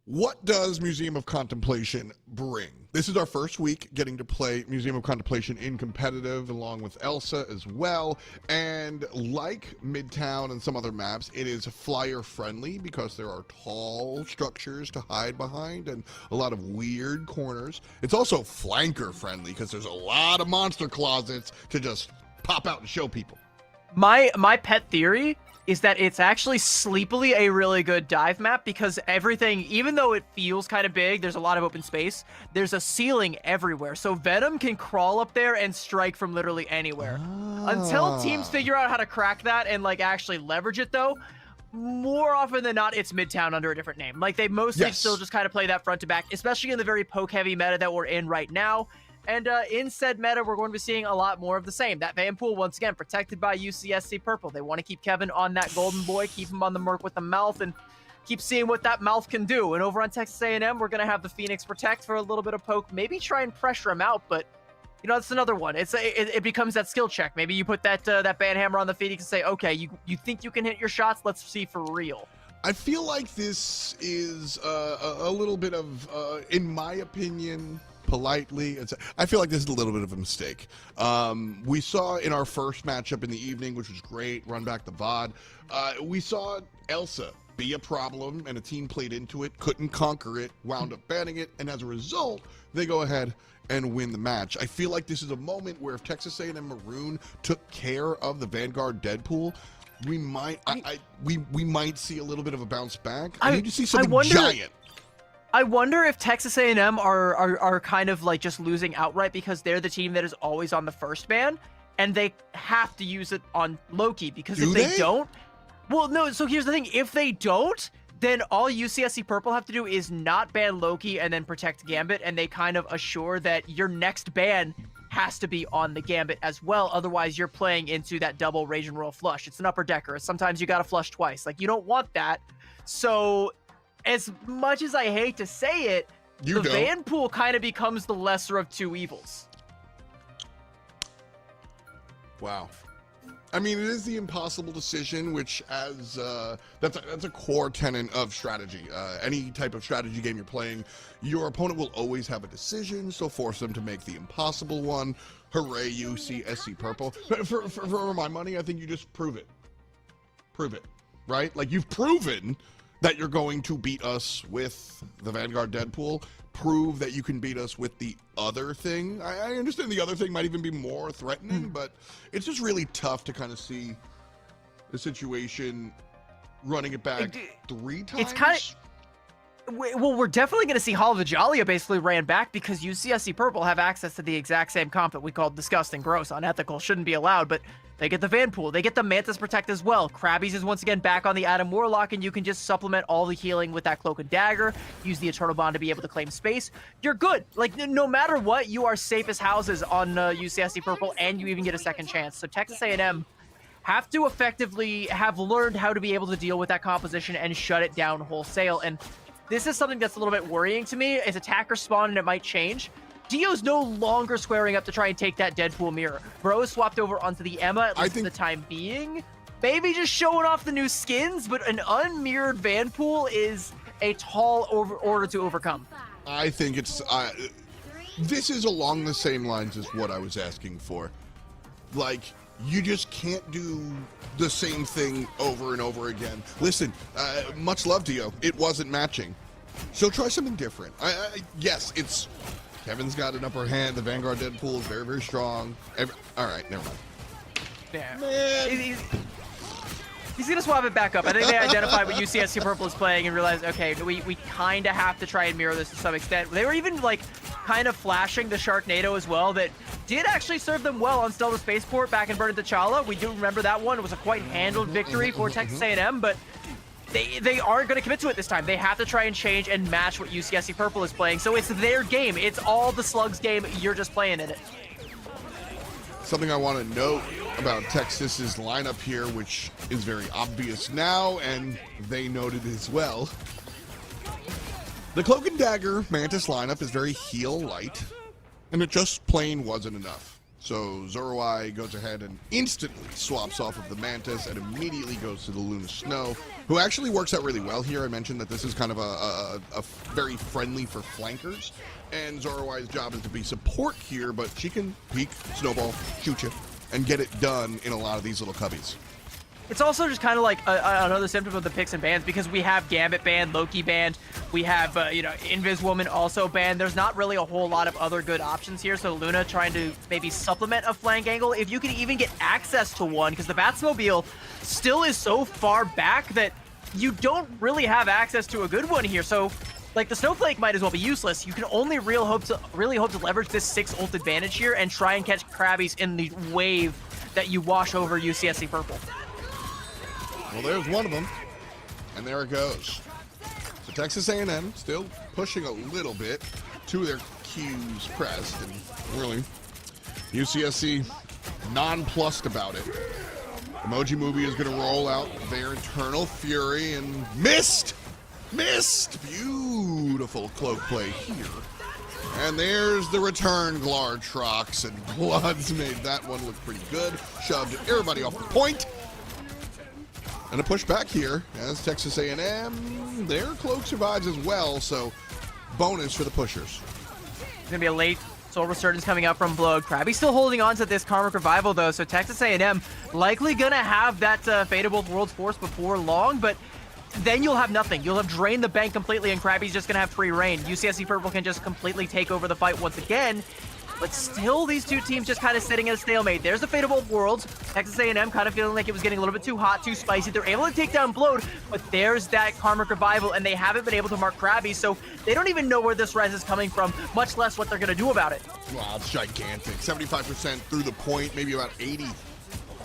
what does Museum of Contemplation bring? This is our first week getting to play Museum of Contemplation in competitive along with Elsa as well. And like Midtown and some other maps, it is flyer friendly because there are tall structures to hide behind and a lot of weird corners. It's also flanker friendly because there's a lot of monster closets to just pop out and show people. My pet theory is that it's actually sleepily a really good dive map because everything, even though it feels kind of big, there's a lot of open space, there's a ceiling everywhere. So Venom can crawl up there and strike from literally anywhere. Until teams figure out how to crack that and actually leverage it though, more often than not, it's Midtown under a different name. They mostly still just kind of play that front to back, especially in the very poke heavy meta that we're in right now. And in said meta, we're going to be seeing a lot more of the same. That Vanpool, once again, protected by UCSC Purple. They want to keep Kevin on that golden boy, keep him on the merc with the mouth, and keep seeing what that mouth can do. And over on Texas A&M, we're going to have the Phoenix protect for a little bit of poke, maybe try and pressure him out, but that's another one. It becomes that skill check. Maybe you put that banhammer on the Phoenix and say, okay, you think you can hit your shots? Let's see for real. I feel like this is a little bit of, in my opinion, politely, I feel like this is a little bit of a mistake. We saw in our first matchup in the evening, which was great, run back the VOD, we saw Elsa be a problem, and a team played into it, couldn't conquer it, wound up banning it, and as a result, they go ahead and win the match. I feel like this is a moment where if Texas A&M Maroon took care of the Vanguard Deadpool, we might we might see a little bit of a bounce back. I need to see something giant. I wonder if Texas A&M are kind of just losing outright because they're the team that is always on the first ban, and they have to use it on Loki because if they don't, well, no. So here's the thing: if they don't, then all UCSC Purple have to do is not ban Loki and then protect Gambit, and they kind of assure that your next ban has to be on the Gambit as well. Otherwise, you're playing into that double Rage and Roll flush. It's an upper decker. Sometimes you got to flush twice. You don't want that. So as much as I hate to say it, the Vanpool kind of becomes the lesser of two evils. Wow. I mean, it is the impossible decision, which that's a core tenet of strategy. Any type of strategy game you're playing, your opponent will always have a decision, so force them to make the impossible one. Hooray, UCSC Purple. For my money, I think you just prove it. Prove it, right? You've proven that you're going to beat us with the Vanguard Deadpool. Prove that you can beat us with the other thing. I understand the other thing might even be more threatening, but it's just really tough to kind of see the situation running it back 3 times. It's kind of... Well, we're definitely going to see Hall of Ajalia basically ran back because UCSC Purple have access to the exact same comp that we call disgusting, gross, unethical, shouldn't be allowed, but they get the Vanpool. They get the Mantis Protect as well. Krabby's is once again back on the Adam Warlock, and you can just supplement all the healing with that Cloak and Dagger, use the Eternal Bond to be able to claim space. You're good. No matter what, you are safe as houses on UCSC Purple, and you even get a second chance. So Texas A&M have to effectively have learned how to be able to deal with that composition and shut it down wholesale, and this is something that's a little bit worrying to me. Is attacker spawn and it might change. Dio's no longer squaring up to try and take that Deadpool mirror. Bro is swapped over onto the Emma, at least for the time being. Maybe just showing off the new skins, but an unmirrored Vanpool is a tall order to overcome. I think it's... this is along the same lines as what I was asking for. You just can't do the same thing over and over again. Listen, much love to you. It wasn't matching. So try something different. Yes, it's... Kevin's got an upper hand. The Vanguard Deadpool is very, very strong. All right, never mind. Yeah. Man. He's going to swap it back up. I think they identified what UCSC Purple is playing and realized, okay, we kind of have to try and mirror this to some extent. They were even, like, kind of flashing the Sharknado as well that did actually serve them well on Stella's Spaceport back in Burn T'Challa. We do remember that one. It was a quite handled victory for Texas A&M, but they aren't going to commit to it this time. They have to try and change and match what UCSC Purple is playing. So it's their game. It's all the Slugs game. You're just playing in it. Something I want to note about Texas's lineup here, which is very obvious now, and they noted as well. The Cloak and Dagger Mantis lineup is very heal light, and it just plain wasn't enough. So Zoroai goes ahead and instantly swaps off of the Mantis and immediately goes to the Luna Snow, who actually works out really well here. I mentioned that this is kind of a very friendly for flankers, and Zoroai's job is to be support here, but she can peek, snowball, shoot you, and get it done in a lot of these little cubbies. It's also just kind of like another symptom of the picks and bans, because we have Gambit banned, Loki banned, we have, Invis Woman also banned. There's not really a whole lot of other good options here, so Luna trying to maybe supplement a flank angle, if you can even get access to one, because the Batsmobile still is so far back that you don't really have access to a good one here, so... Like, the Snowflake might as well be useless. You can only really hope to leverage this 6 ult advantage here and try and catch Krabbies in the wave that you wash over UCSC Purple. Well, there's one of them, and there it goes. So Texas A&M still pushing a little bit to their Qs pressed, and really, UCSC nonplussed about it. Emoji Movie is going to roll out their Eternal Fury and missed! Beautiful cloak play here. And there's the return Glartrox, and Bloods made that one look pretty good. Shoved everybody off the point. And a push back here as Texas A&M, their cloak survives as well, so bonus for the pushers. It's going to be a late Soul Resurgence coming out from Blood. Krabby still holding on to this Karmic Revival, though, so Texas A&M likely going to have that Fate of Both Worlds force before long, but then you'll have nothing. You'll have drained the bank completely, and Krabby's just going to have free reign. UCSC Purple can just completely take over the fight once again, but still these two teams just kind of sitting at a stalemate. There's the Fate of Both Worlds. Texas A&M kind of feeling like it was getting a little bit too hot, too spicy. They're able to take down Blode, but there's that Karmic Revival, and they haven't been able to mark Krabby, so they don't even know where this res is coming from, much less what they're going to do about it. Wow, it's gigantic. 75% through the point, maybe about 80.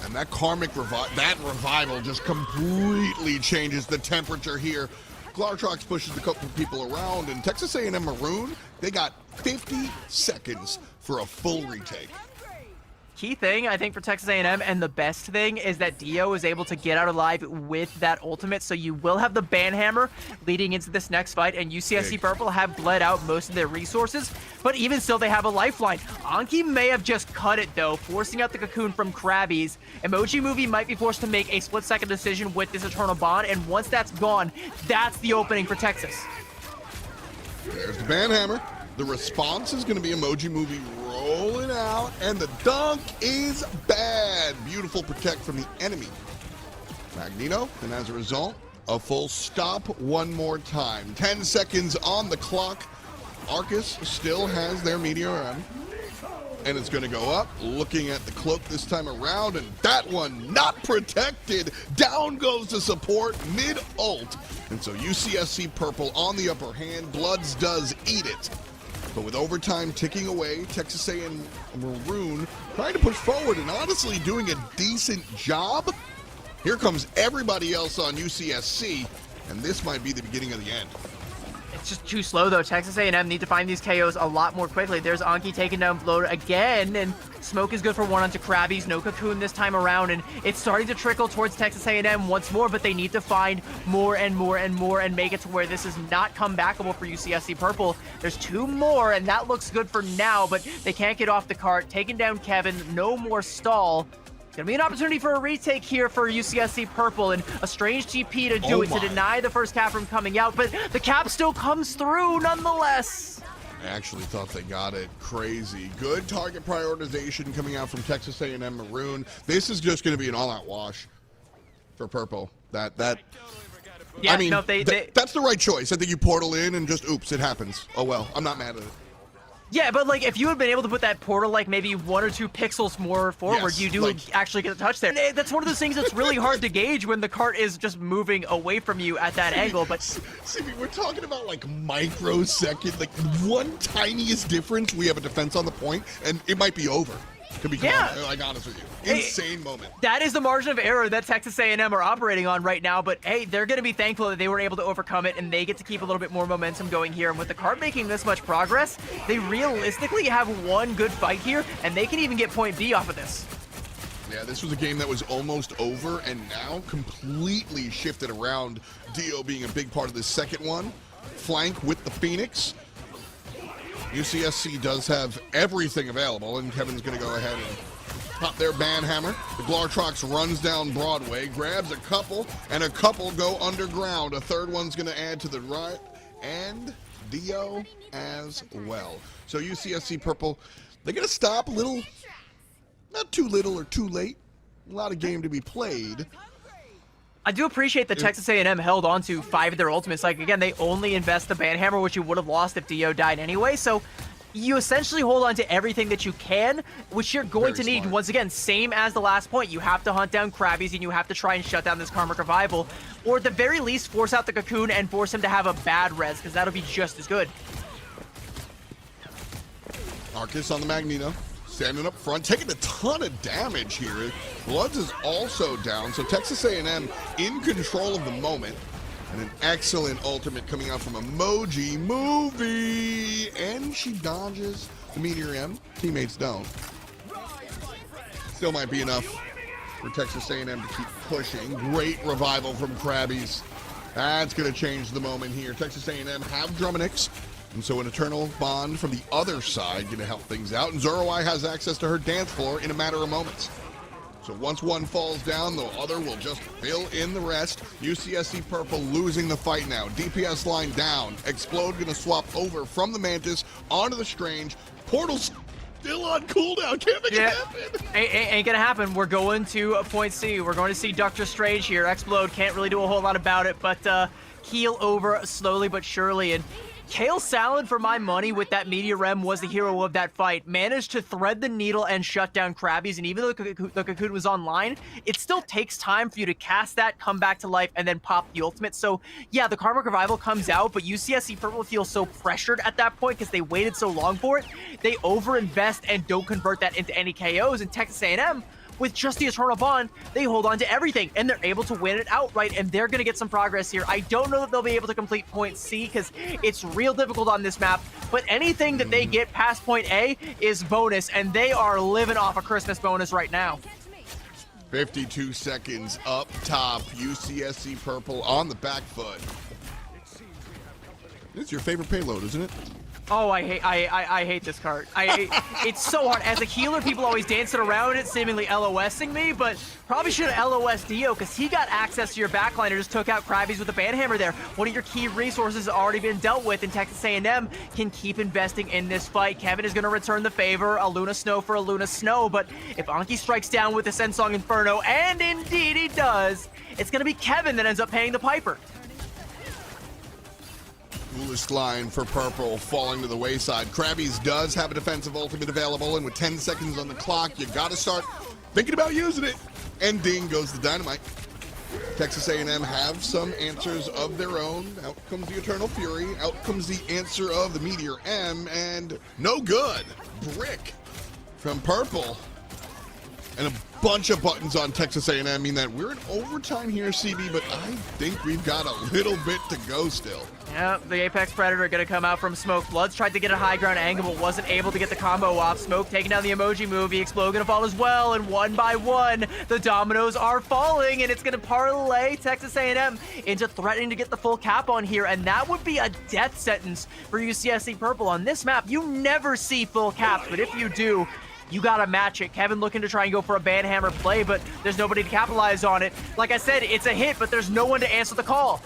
And that revival just completely changes the temperature here. Glartrox pushes a couple people around, and Texas A&M Maroon, they got 50 seconds for a full retake. Key thing, I think, for Texas A&M, and the best thing, is that Dio is able to get out alive with that ultimate, so you will have the Banhammer leading into this next fight, and UCSC Purple have bled out most of their resources, but even still, they have a lifeline. Anki may have just cut it, though, forcing out the cocoon from Krabbies. Emoji Movie might be forced to make a split-second decision with this Eternal Bond, and once that's gone, that's the opening for Texas. There's the Banhammer. The response is going to be Emoji Movie rolling out, and the dunk is bad. Beautiful protect from the enemy. Magneto, and as a result, a full stop one more time. 10 seconds on the clock. Arcus still has their Meteor, and it's going to go up. Looking at the cloak this time around, and that one not protected. Down goes the support mid-ult. And so UCSC Purple on the upper hand. Bloods does eat it. But with overtime ticking away, Texas A&M Maroon trying to push forward and honestly doing a decent job. Here comes everybody else on UCSC, and this might be the beginning of the end. It's just too slow, though. Texas A&M need to find these KOs a lot more quickly. There's Anki taking down Bloater again, and Smoke is good for one onto Krabbies. No Cocoon this time around, and it's starting to trickle towards Texas A&M once more, but they need to find more and more and more and make it to where this is not comebackable for UCSC Purple. There's 2 more, and that looks good for now, but they can't get off the cart. Taking down Kevin, no more stall. Gonna be an opportunity for a retake here for UCSC Purple, and a strange GP to do it, to deny the first cap from coming out, but the cap still comes through nonetheless. I actually thought they got it. Crazy. Good target prioritization coming out from Texas A&M Maroon. This is just going to be an all-out wash for Purple. Yeah, I mean, no, that's the right choice. I think you portal in and just, oops, it happens. Oh, well, I'm not mad at it. Yeah, but like if you had been able to put that portal like maybe 1 or 2 pixels more forward, Yes, you do actually get a touch there. That's one of those things that's really hard to gauge when the cart is just moving away from you at that angle. But see, we're talking about like microsecond, like one tiniest difference. We have a defense on the point, and it might be over. To be honest with you, insane moment. That is the margin of error that Texas A&M are operating on right now. But hey, they're going to be thankful that they were able to overcome it, and they get to keep a little bit more momentum going here. And with the cart making this much progress, they realistically have one good fight here, and they can even get point B off of this. Yeah, this was a game that was almost over, and now completely shifted around. Dio being a big part of the second one. Flank with the Phoenix. UCSC does have everything available, and Kevin's going to go ahead and pop their banhammer. The Glartrox runs down Broadway, grabs a couple, and a couple go underground. A third one's going to add to the right, and Dio as well. So UCSC Purple, they're going to stop a little, not too little or too late. A lot of game to be played. I do appreciate that Texas A&M held on to 5 of their ultimates. Like, again, they only invest the banhammer, which you would have lost if Dio died anyway. So you essentially hold on to everything that you can, which you're going to need. Once again, same as the last point. You have to hunt down Krabbies, and you have to try and shut down this Karmic Revival. Or at the very least, force out the Cocoon and force him to have a bad res, because that'll be just as good. Arcus on the Magneto. Standing up front, taking a ton of damage here. Bloods is also down, so Texas A&M in control of the moment. And an excellent ultimate coming out from Emoji Movie. And she dodges the Meteor M. Teammates don't. Still might be enough for Texas A&M to keep pushing. Great revival from Krabbies. That's going to change the moment here. Texas A&M have Drummondix. And so an Eternal Bond from the other side going to help things out. And Zoroi has access to her dance floor in a matter of moments. So once one falls down, the other will just fill in the rest. UCSC Purple losing the fight now. DPS line down. Explode going to swap over from the Mantis onto the Strange. Portal's still on cooldown. Can't make it happen. Ain't gonna happen. We're going to point C. We're going to see Dr. Strange here. Explode can't really do a whole lot about it, but keel over slowly but surely. And Kale Salad, for my money, with that Meteor Rem, was the hero of that fight. Managed to thread the needle and shut down Krabbies, and even though the Cocoon was online, it still takes time for you to cast that, come back to life, and then pop the ultimate. So, yeah, the Karmic Revival comes out, but UCSC Purple feels so pressured at that point because they waited so long for it. They overinvest and don't convert that into any KOs, and Texas A&M, with just the Eternal Bond, they hold on to everything, and they're able to win it outright, and they're going to get some progress here. I don't know that they'll be able to complete point C, because it's real difficult on this map, but anything that they get past point A is bonus, and they are living off a Christmas bonus right now. 52 seconds up top. UCSC Purple on the back foot. This is your favorite payload, isn't it? Oh, I hate this cart. It's so hard. As a healer, people always dancing around it, seemingly LOSing me, but probably should have LOS Dio, because he got access to your backline and just took out Krabbies with the banhammer there. One of your key resources has already been dealt with, and Texas A&M can keep investing in this fight. Kevin is going to return the favor, a Luna Snow for a Luna Snow, but if Anki strikes down with the Sensong Inferno, and indeed he does, it's going to be Kevin that ends up paying the piper. Coolest line for Purple falling to the wayside. Krabbies does have a defensive ultimate available, and with 10 seconds on the clock, you got to start thinking about using it. And ding goes the dynamite. Texas A&M have some answers of their own. Out comes the Eternal Fury. Out comes the answer of the Meteor M, and no good. Brick from Purple. And a bunch of buttons on Texas A&M mean that we're in overtime here, CB, but I think we've got a little bit to go still. Yeah, the Apex Predator going to come out from Smoke. Bloods tried to get a high ground angle, but wasn't able to get the combo off. Smoke taking down the Emoji Movie. Explode going to fall as well, and one by one, the dominoes are falling, and it's going to parlay Texas A&M into threatening to get the full cap on here, and that would be a death sentence for UCSC Purple. On this map, you never see full caps, but if you do, you gotta match it. Kevin looking to try and go for a banhammer play, but there's nobody to capitalize on it. Like I said, it's a hit, but there's no one to answer the call.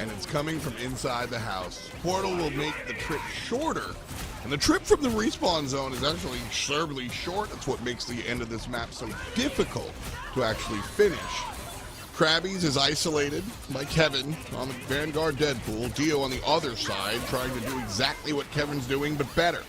and it's coming from inside the house. Portal will make the trip shorter, and the trip from the respawn zone is actually absurdly short. That's what makes the end of this map so difficult to actually finish. Krabby's is isolated by Kevin on the Vanguard Deadpool. Dio on the other side trying to do exactly what Kevin's doing, but better.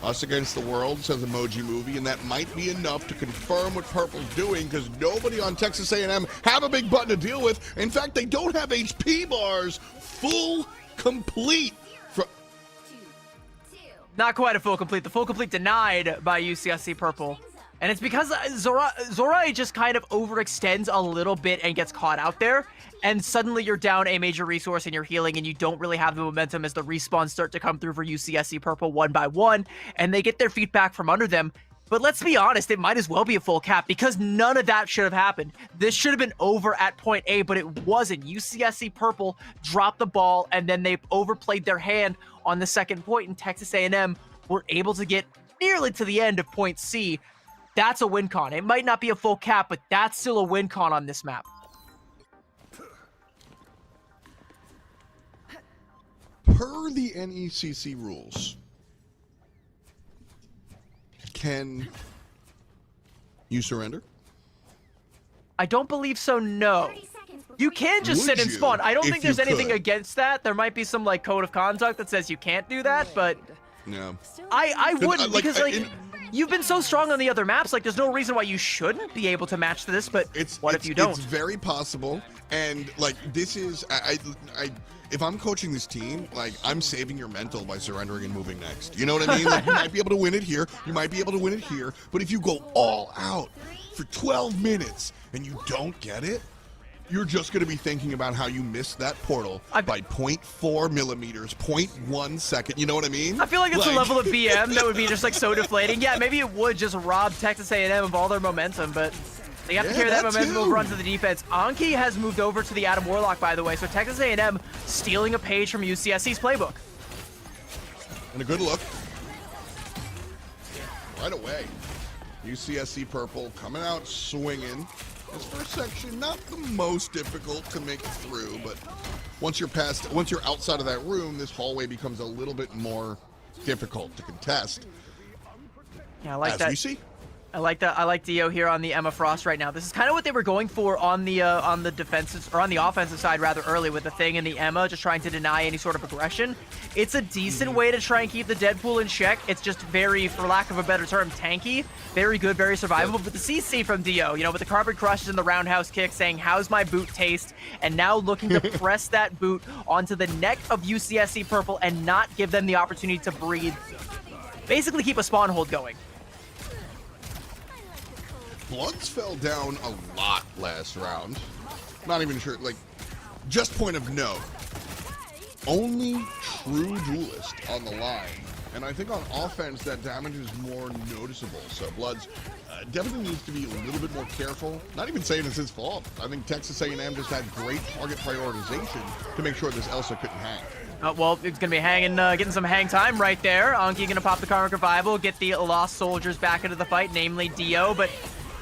Us against the world, says Emoji Movie, and that might be enough to confirm what Purple's doing, because nobody on Texas A&M have a big button to deal with. In fact, they don't have HP bars full complete. Not quite a full complete. The full complete denied by UCSC Purple. And it's because Zorai just kind of overextends a little bit and gets caught out there. And suddenly you're down a major resource and you're healing, and you don't really have the momentum as the respawns start to come through for UCSC Purple one by one. And they get their feet back from under them. But let's be honest, it might as well be a full cap, because none of that should have happened. This should have been over at point A, but it wasn't. UCSC Purple dropped the ball, and then they overplayed their hand on the second point, and Texas A&M were able to get nearly to the end of point C. That's a win con. It might not be a full cap, but that's still a win con on this map. Per the NECC rules, can you surrender? I don't believe so, no. You can just sit and spawn. I don't think there's anything against that. There might be some like code of conduct that says you can't do that, but no. I wouldn't, because you've been so strong on the other maps, like there's no reason why you shouldn't be able to match this, but what if you don't? It's very possible, and like this is, if I'm coaching this team, like I'm saving your mental by surrendering and moving next. You know what I mean? Like you might be able to win it here, you might be able to win it here, but if you go all out for 12 minutes and you don't get it, you're just going to be thinking about how you missed that portal by 0.4 millimeters, 0.1 second. You know what I mean? I feel like it's a level of BM that would be just like so deflating. Yeah, maybe it would just rob Texas A&M of all their momentum, but they have to carry that momentum over onto the defense. Anki has moved over to the Adam Warlock, by the way, so Texas A&M stealing a page from UCSC's playbook. And a good look. Right away. UCSC Purple coming out swinging. This first section, not the most difficult to make it through, but once you're outside of that room, this hallway becomes a little bit more difficult to contest. Yeah, I like that. As we see. I like that. I like Dio here on the Emma Frost right now. This is kind of what they were going for on the defensive, or on the offensive side rather, early with the Thing and the Emma, just trying to deny any sort of aggression. It's a decent way to try and keep the Deadpool in check. It's just very, for lack of a better term, tanky. Very good, very survivable. But the CC from Dio, you know, with the carbon crushes and the roundhouse kick, saying, "How's my boot taste?" and now looking to press that boot onto the neck of UCSC Purple and not give them the opportunity to breathe. Basically keep a spawn hold going. Bloods fell down a lot last round. Not even sure, like, just point of note. Only true duelist on the line. And I think on offense, that damage is more noticeable. So Bloods definitely needs to be a little bit more careful. Not even saying it's his fault. I think Texas A&M just had great target prioritization to make sure this Elsa couldn't hang. Well, it's going to be hanging, getting some hang time right there. Anki going to pop the Karmic Revival, get the lost soldiers back into the fight, namely Dio, but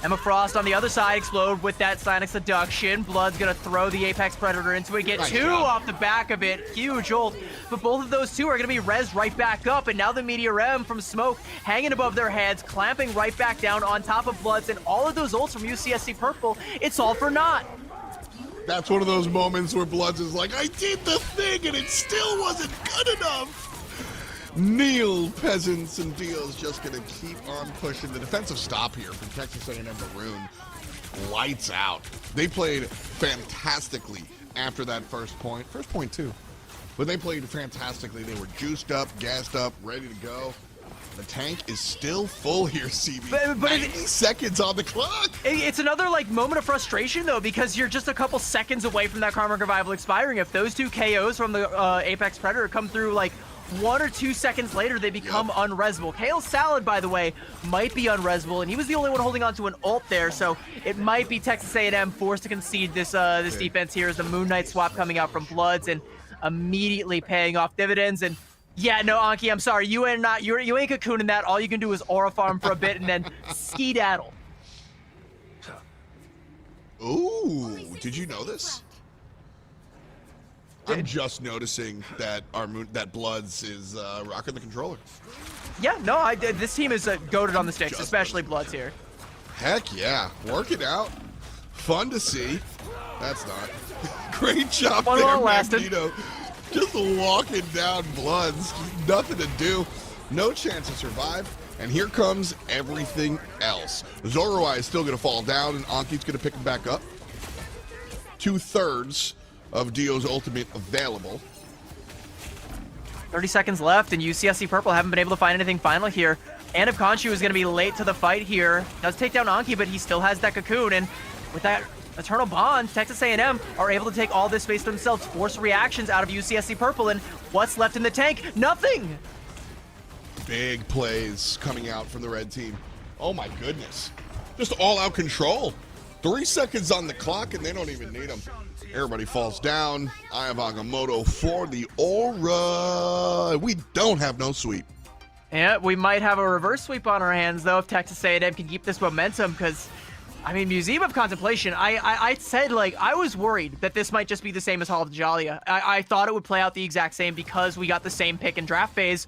Emma Frost on the other side explode with that Sonic Seduction. Blood's gonna throw the Apex Predator into it, get two off the back of it. Huge ult. But both of those two are gonna be rezzed right back up, and now the Meteor M from Smoke hanging above their heads, clamping right back down on top of Bloods, and all of those ults from UCSC Purple, it's all for naught. That's one of those moments where Bloods is like, I did the thing and it still wasn't good enough. Kneel, peasants, and Dio's just going to keep on pushing. The defensive stop here from Texas A&M Maroon, lights out. They played fantastically after that first point too. But they played fantastically. They were juiced up, gassed up, ready to go. The tank is still full here, CB. But 90 seconds on the clock. It's another like moment of frustration though, because you're just a couple seconds away from that Karmic Revival expiring. If those two KOs from the Apex Predator come through like 1 or 2 seconds later, they become unresable. Kale Salad, by the way, might be unresable, and he was the only one holding on to an ult there, so it might be Texas A&M forced to concede this this defense here as the Moon Knight swap coming out from Bloods and immediately paying off dividends. And yeah, no, Anki, I'm sorry, you ain't cocooning that. All you can do is aura farm for a bit and then skedaddle. Ooh, did you know this? I'm just noticing that that Bloods is rocking the controller. Yeah, no, this team is goated on the sticks, Just especially Bloods here. Heck yeah, working out. Fun to see. That's not. Great job One there, more lasted. Magneto. Just walking down Bloods. Nothing to do. No chance to survive. And here comes everything else. Zoroi is still going to fall down, and Anki's going to pick him back up. 2/3 of Dio's ultimate available. 30 seconds left, and UCSC Purple haven't been able to find anything final here. And if Khonshu is going to be late to the fight here, does take down Anki, but he still has that cocoon, and with that Eternal Bond, Texas A&M are able to take all this space themselves, force reactions out of UCSC Purple, and what's left in the tank? Nothing! Big plays coming out from the red team. Oh my goodness. Just all-out control. 3 seconds on the clock, and they don't even need them. Everybody falls down. I have Agamotto for the aura. We don't have no sweep. Yeah, we might have a reverse sweep on our hands, though, if Texas A&M can keep this momentum, because, I mean, Museum of Contemplation, I said, like, I was worried that this might just be the same as Hall of Jalia. I thought it would play out the exact same because we got the same pick in draft phase,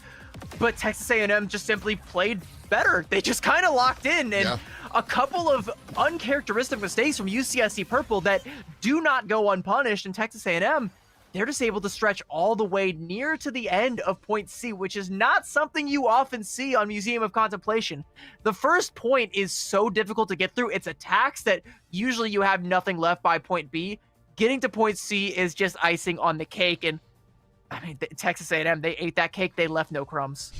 but Texas A&M just simply played better. They just kind of locked in, and a couple of uncharacteristic mistakes from UCSC Purple that do not go unpunished in Texas A&M. They're just able to stretch all the way near to the end of point C, which is not something you often see on Museum of Contemplation. The first point is so difficult to get through. It's a tax that usually you have nothing left by point B. Getting to point C is just icing on the cake, and I mean, Texas A&M, they ate that cake. They left no crumbs.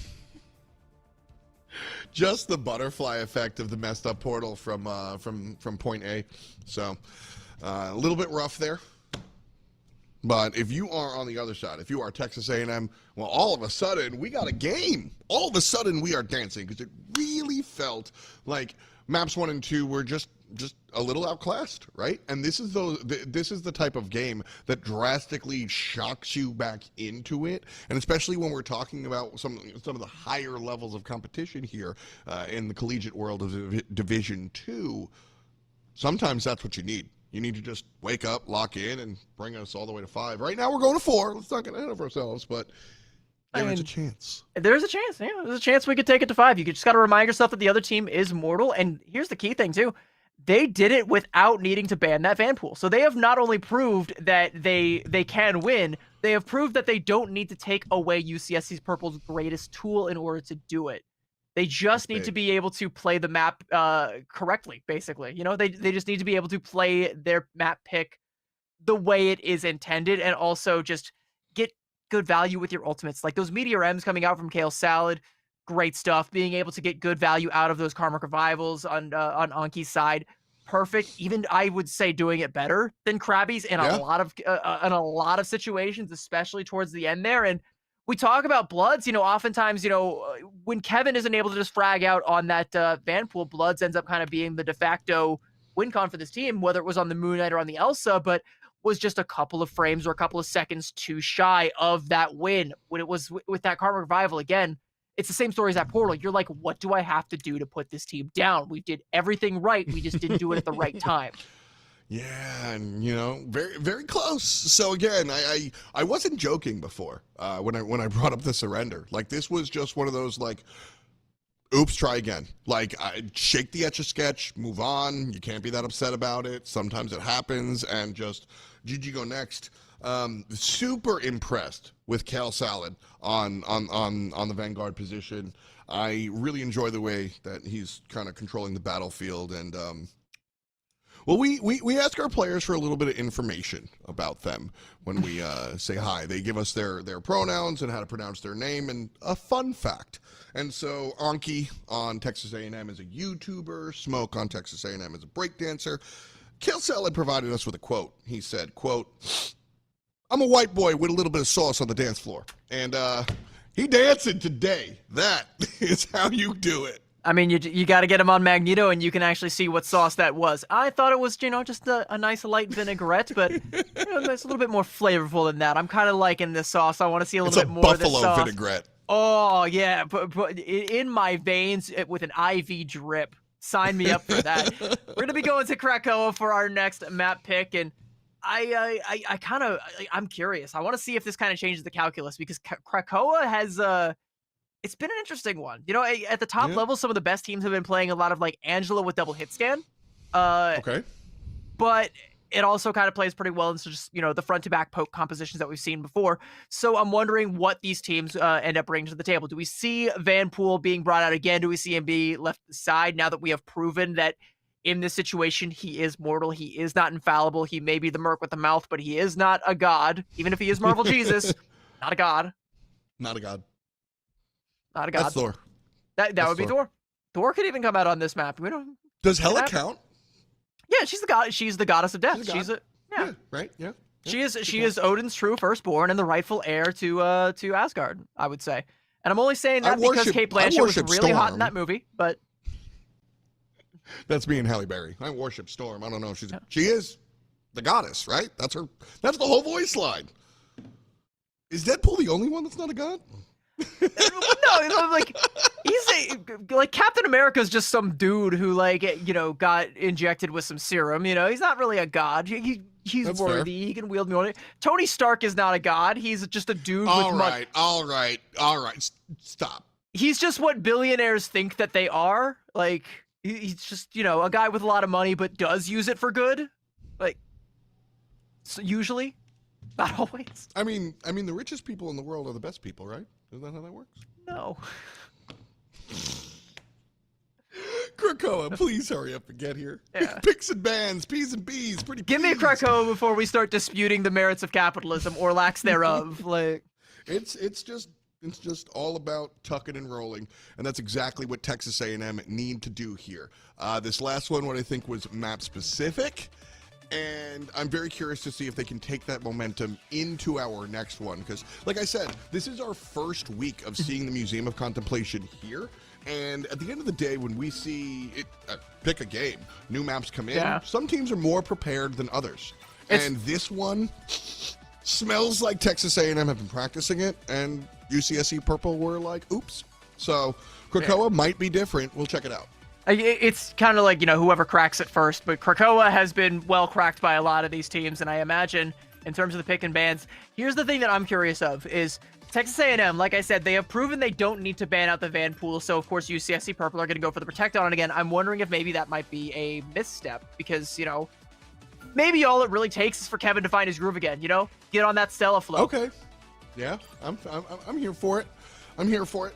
Just the butterfly effect of the messed up portal from point A. So a little bit rough there. But if you are on the other side, if you are Texas A&M, well, all of a sudden we got a game. All of a sudden we are dancing because it really felt like maps 1 and 2 were just a little outclassed, right? And this is the type of game that drastically shocks you back into it, and especially when we're talking about some of the higher levels of competition here in the collegiate world of Division 2. Sometimes that's what you need. You need to just wake up, lock in, and bring us all the way to 5. Right now we're going to 4. Let's not get ahead of ourselves, but there's a chance. There's a chance, yeah. There's a chance we could take it to 5. You just got to remind yourself that the other team is mortal, and here's the key thing, too. They did it without needing to ban that Vanpool. So they have not only proved that they can win, they have proved that they don't need to take away UCSC Purple's greatest tool in order to do it. They just need to be able to play the map correctly, basically. You know, they just need to be able to play their map pick the way it is intended, and also just get good value with your ultimates. Like those Meteor M's coming out from Kale Salad, great stuff. Being able to get good value out of those Karmic Revivals on Anki's side, perfect. Even I would say doing it better than Krabby's in a lot of situations, especially towards the end there. And we talk about Bloods, you know, oftentimes, you know, when Kevin isn't able to just frag out on that Vanpool, Bloods ends up kind of being the de facto win con for this team, whether it was on the Moon Knight or on the Elsa, but was just a couple of frames or a couple of seconds too shy of that win. When it was with that Karmic Revival, again, it's the same story as that Portal. You're like, what do I have to do to put this team down? We did everything right. We just didn't do it at the right time. Yeah, and you know, very, very close. So again, I wasn't joking before when I brought up the surrender. Like this was just one of those like, oops, try again. Like shake the Etch-a-Sketch, move on. You can't be that upset about it. Sometimes it happens, and just GG go next. Super impressed with Kale Salad on the Vanguard position. I really enjoy the way that he's kind of controlling the battlefield, and well, we ask our players for a little bit of information about them when we say hi. They give us their pronouns and how to pronounce their name and a fun fact. And so Anki on Texas A&M is a YouTuber. Smoke on Texas A&M is a breakdancer. Kale Salad provided us with a quote. He said, quote, "I'm a white boy with a little bit of sauce on the dance floor." And he dancing today. That is how you do it. I mean, you got to get him on Magneto, and you can actually see what sauce that was. I thought it was, you know, just a nice light vinaigrette, but you know, it's a little bit more flavorful than that. I'm kind of liking this sauce. I want to see a little bit more of this sauce. It's a buffalo vinaigrette. Oh, yeah, but in my veins with an IV drip. Sign me up for that. We're going to be going to Krakoa for our next map pick, and I'm curious. I want to see if this kind of changes the calculus because Krakoa has it's been an interesting one. You know, at the top Yeah. level, some of the best teams have been playing a lot of like Angela with double hit scan. Okay. But it also kind of plays pretty well into just, you know, the front to back poke compositions that we've seen before. So I'm wondering what these teams end up bringing to the table. Do we see Vanpool being brought out again? Do we see him be left aside now that we have proven that in this situation, he is mortal. He is not infallible. He may be the merc with the mouth, but he is not a god. Even if he is Marvel Jesus, not a god. Not a god. Not a god. That's Thor. That would be Thor. Thor could even come out on this map. We don't. Does Hela count? Yeah, she's the god. She's the goddess of death. She's a god. Yeah. Right. Yeah. She is Odin's true firstborn and the rightful heir to Asgard, I would say. And I'm only saying that because Kate Blanchett was really hot in that movie, but that's me and Halle Berry. I worship Storm. I don't know if she is the goddess, right? That's her. That's the whole voice line. Is Deadpool the only one that's not a god? No, like like Captain America's just some dude who got injected with some serum. You know, he's not really a god. He's That's worthy. fair. He can wield Mjolnir. Tony Stark is not a god. He's just a dude with money. All right. Stop. He's just what billionaires think that they are. Like he's just, a guy with a lot of money, but does use it for good. Like, so usually, not always. I mean, the richest people in the world are the best people, right? Isn't that how that works? No. Krakoa, please hurry up and get here. Yeah. Picks and bans, P's and B's, pretty Give me a please. Krakoa before we start disputing the merits of capitalism or lacks thereof. Like, It's just all about tucking and rolling, and that's exactly what Texas A&M need to do here. This last one, what I think was map specific, and I'm very curious to see if they can take that momentum into our next one, because, like I said, this is our first week of seeing the Museum of Contemplation here, and at the end of the day, when we see it, pick a game, new maps come in, some teams are more prepared than others, and this one smells like Texas A&M have been practicing it, and UCSC Purple were like, oops. So Krakoa might be different. We'll check it out. It's kind of like, whoever cracks it first, but Krakoa has been well cracked by a lot of these teams, and I imagine in terms of the pick and bans, here's the thing that I'm curious of is Texas A&M, like I said, they have proven they don't need to ban out the Vanpool, so of course UCSC Purple are going to go for the Protect on it again. I'm wondering if maybe that might be a misstep because, maybe all it really takes is for Kevin to find his groove again, get on that Stella flow. Okay. Yeah, I'm here for it. I'm here for it.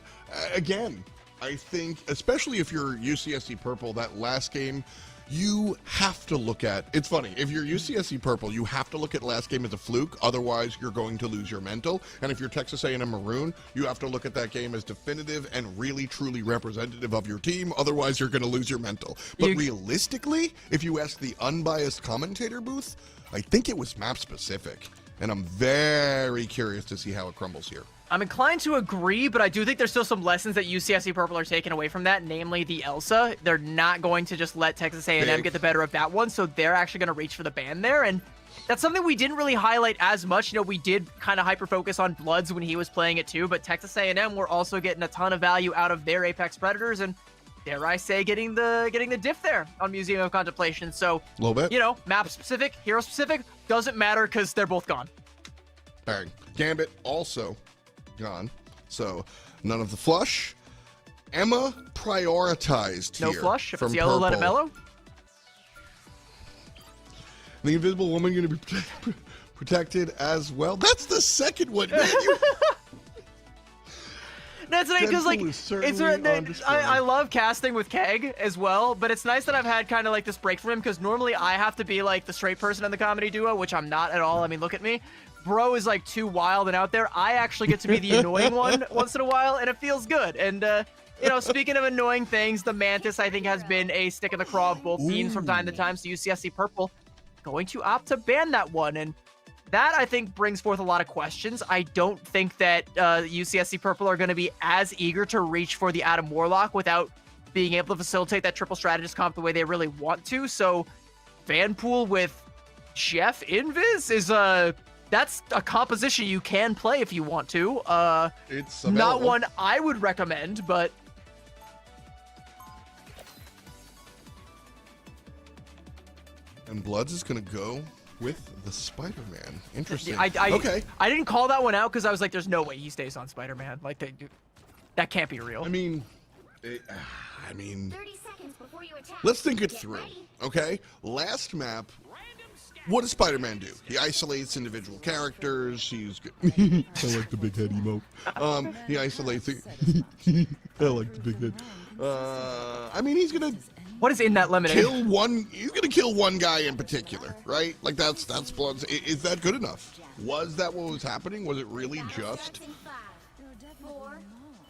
Again, I think, especially if you're UCSC Purple, that last game, you have to look at, it's funny, if you're UCSC Purple, you have to look at last game as a fluke, otherwise you're going to lose your mental. And if you're Texas A&M Maroon, you have to look at that game as definitive and really, truly representative of your team, otherwise you're going to lose your mental. But realistically, if you ask the unbiased commentator booth, I think it was map specific. And I'm very curious to see how it crumbles here. I'm inclined to agree, but I do think there's still some lessons that UCSC Purple are taking away from that, namely the Elsa. They're not going to just let Texas A&M get the better of that one, so they're actually going to reach for the ban there, and that's something we didn't really highlight as much. We did kind of hyper-focus on Bloods when he was playing it too, but Texas A&M were also getting a ton of value out of their Apex Predators, and dare I say, getting the diff there on Museum of Contemplation. So, a little bit. Map-specific, hero-specific, doesn't matter because they're both gone. All right. Gambit also gone. So none of the flush. Emma prioritized No here. flush. If from it's yellow, let it Purple. mellow. The Invisible Woman going to be protected as well. That's the second one, man. That's nice because Deadpool is certainly on display. I love casting with Keg as well, but it's nice that I've had kind of like this break from him because normally I have to be like the straight person in the comedy duo, which I'm not at all. I mean, look at me. Bro is like too wild and out there. I actually get to be the annoying one once in a while, and it feels good. And speaking of annoying things, the Mantis I think has been a stick in the craw of both teams from time to time. So UCSC Purple going to opt to ban that one, and that, I think, brings forth a lot of questions. I don't think that UCSC Purple are going to be as eager to reach for the Adam Warlock without being able to facilitate that triple strategist comp the way they really want to. So Vanpool with Jeff Invis is that's a composition you can play if you want to. It's not one I would recommend, but... And Bloods is going to go with the Spider-Man. Interesting. Okay. I didn't call that one out because I was like, there's no way he stays on Spider-Man. Like, that can't be real. I mean, 30 seconds before you attack. let's think it Get through, ready. okay? Last map, what does Spider-Man do? He isolates individual characters. He's good. I like the big head emote. He isolates. I like the big head. I mean, he's gonna What is in that lemonade? kill one. He's gonna kill one guy in particular, right? Like that's Blood's. Is that good enough? Was that what was happening? Was it really just? In 5, 4,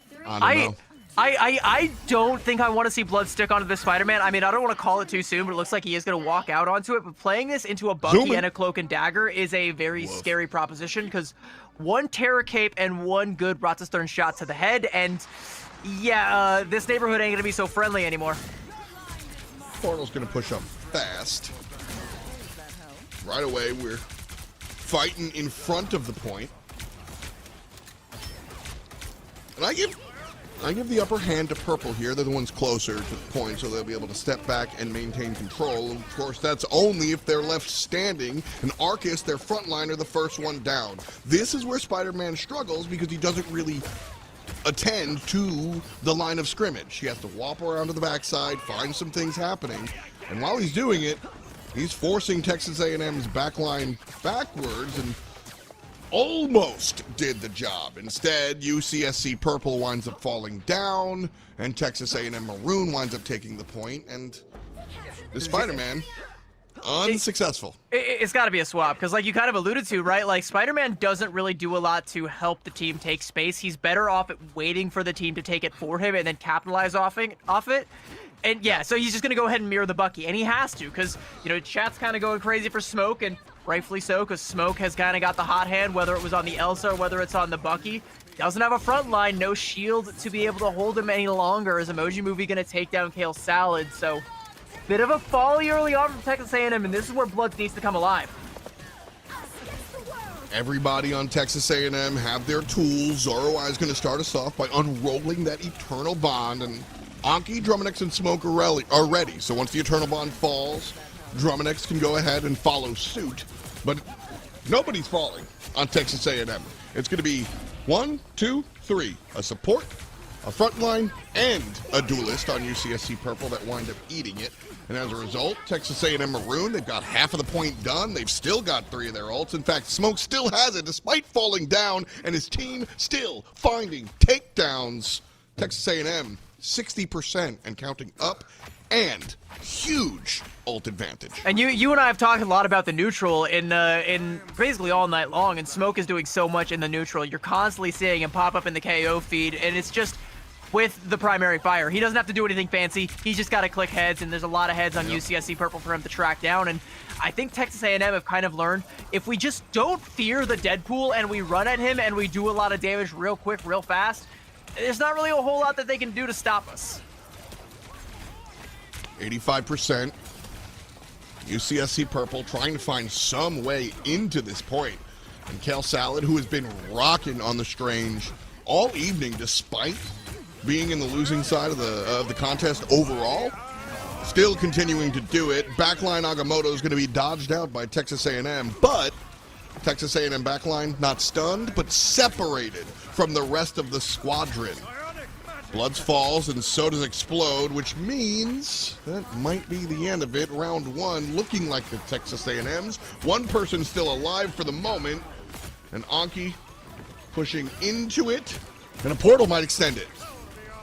3, I don't know. I don't think I want to see blood stick onto this Spider-Man. I mean, I don't want to call it too soon, but it looks like he is going to walk out onto it. But playing this into a Bucky and a Cloak and Dagger is a very scary proposition because one Terror Cape and one good Rata Stern shot to the head. And yeah, this neighborhood ain't going to be so friendly anymore. Portal's gonna push up fast. Right away, we're fighting in front of the point. And I give the upper hand to Purple here. They're the ones closer to the point, so they'll be able to step back and maintain control. Of course, that's only if they're left standing. And Arcus, their frontliner, the first one down. This is where Spider-Man struggles because he doesn't really attend to the line of scrimmage. He has to whop around to the backside, find some things happening, and while he's doing it, he's forcing Texas A&M's backline backwards and almost did the job. Instead, UCSC Purple winds up falling down, and Texas A&M Maroon winds up taking the point, and the Spider-Man unsuccessful. It's got to be a swap because, like you kind of alluded to, right? Like Spider-Man doesn't really do a lot to help the team take space. He's better off at waiting for the team to take it for him and then capitalize off it. And yeah, so he's just gonna go ahead and mirror the Bucky, and he has to because chat's kind of going crazy for Smoke, and rightfully so because Smoke has kind of got the hot hand, whether it was on the Elsa or whether it's on the Bucky. Doesn't have a front line, no shield to be able to hold him any longer. Is Emoji Movie gonna take down Kale Salad? So. Bit of a folly early on from Texas A&M, and this is where Bloods needs to come alive. Everybody on Texas A&M have their tools. Zoro is going to start us off by unrolling that Eternal Bond, and Anki, Druminex, and Smoke are ready. So once the Eternal Bond falls, Druminex can go ahead and follow suit. But nobody's falling on Texas A&M. It's going to be 1, 2, 3. A support, a frontline, and a duelist on UCSC Purple that wind up eating it. And as a result, Texas A&M Maroon, they've got half of the point done. They've still got 3 of their ults. In fact, Smoke still has it despite falling down, and his team still finding takedowns. Texas A&M, 60% and counting up, and huge ult advantage. And you and I have talked a lot about the neutral in basically all night long, and Smoke is doing so much in the neutral. You're constantly seeing him pop up in the KO feed, and it's just with the primary fire. He doesn't have to do anything fancy. He's just got to click heads, and there's a lot of heads on UCSC Purple for him to track down. And I think Texas A&M have kind of learned, if we just don't fear the Deadpool and we run at him and we do a lot of damage real quick, real fast, there's not really a whole lot that they can do to stop us. 85%. UCSC Purple trying to find some way into this point. And Kale Salad, who has been rocking on the Strange all evening despite being in the losing side of the contest overall, still continuing to do it. Backline Agamotto is going to be dodged out by Texas A&M, but Texas A&M backline not stunned, but separated from the rest of the squadron. Bloods falls, and so does Explode, which means that might be the end of it. Round 1 looking like the Texas A&Ms. One person still alive for the moment, and Anki pushing into it, and a portal might extend it.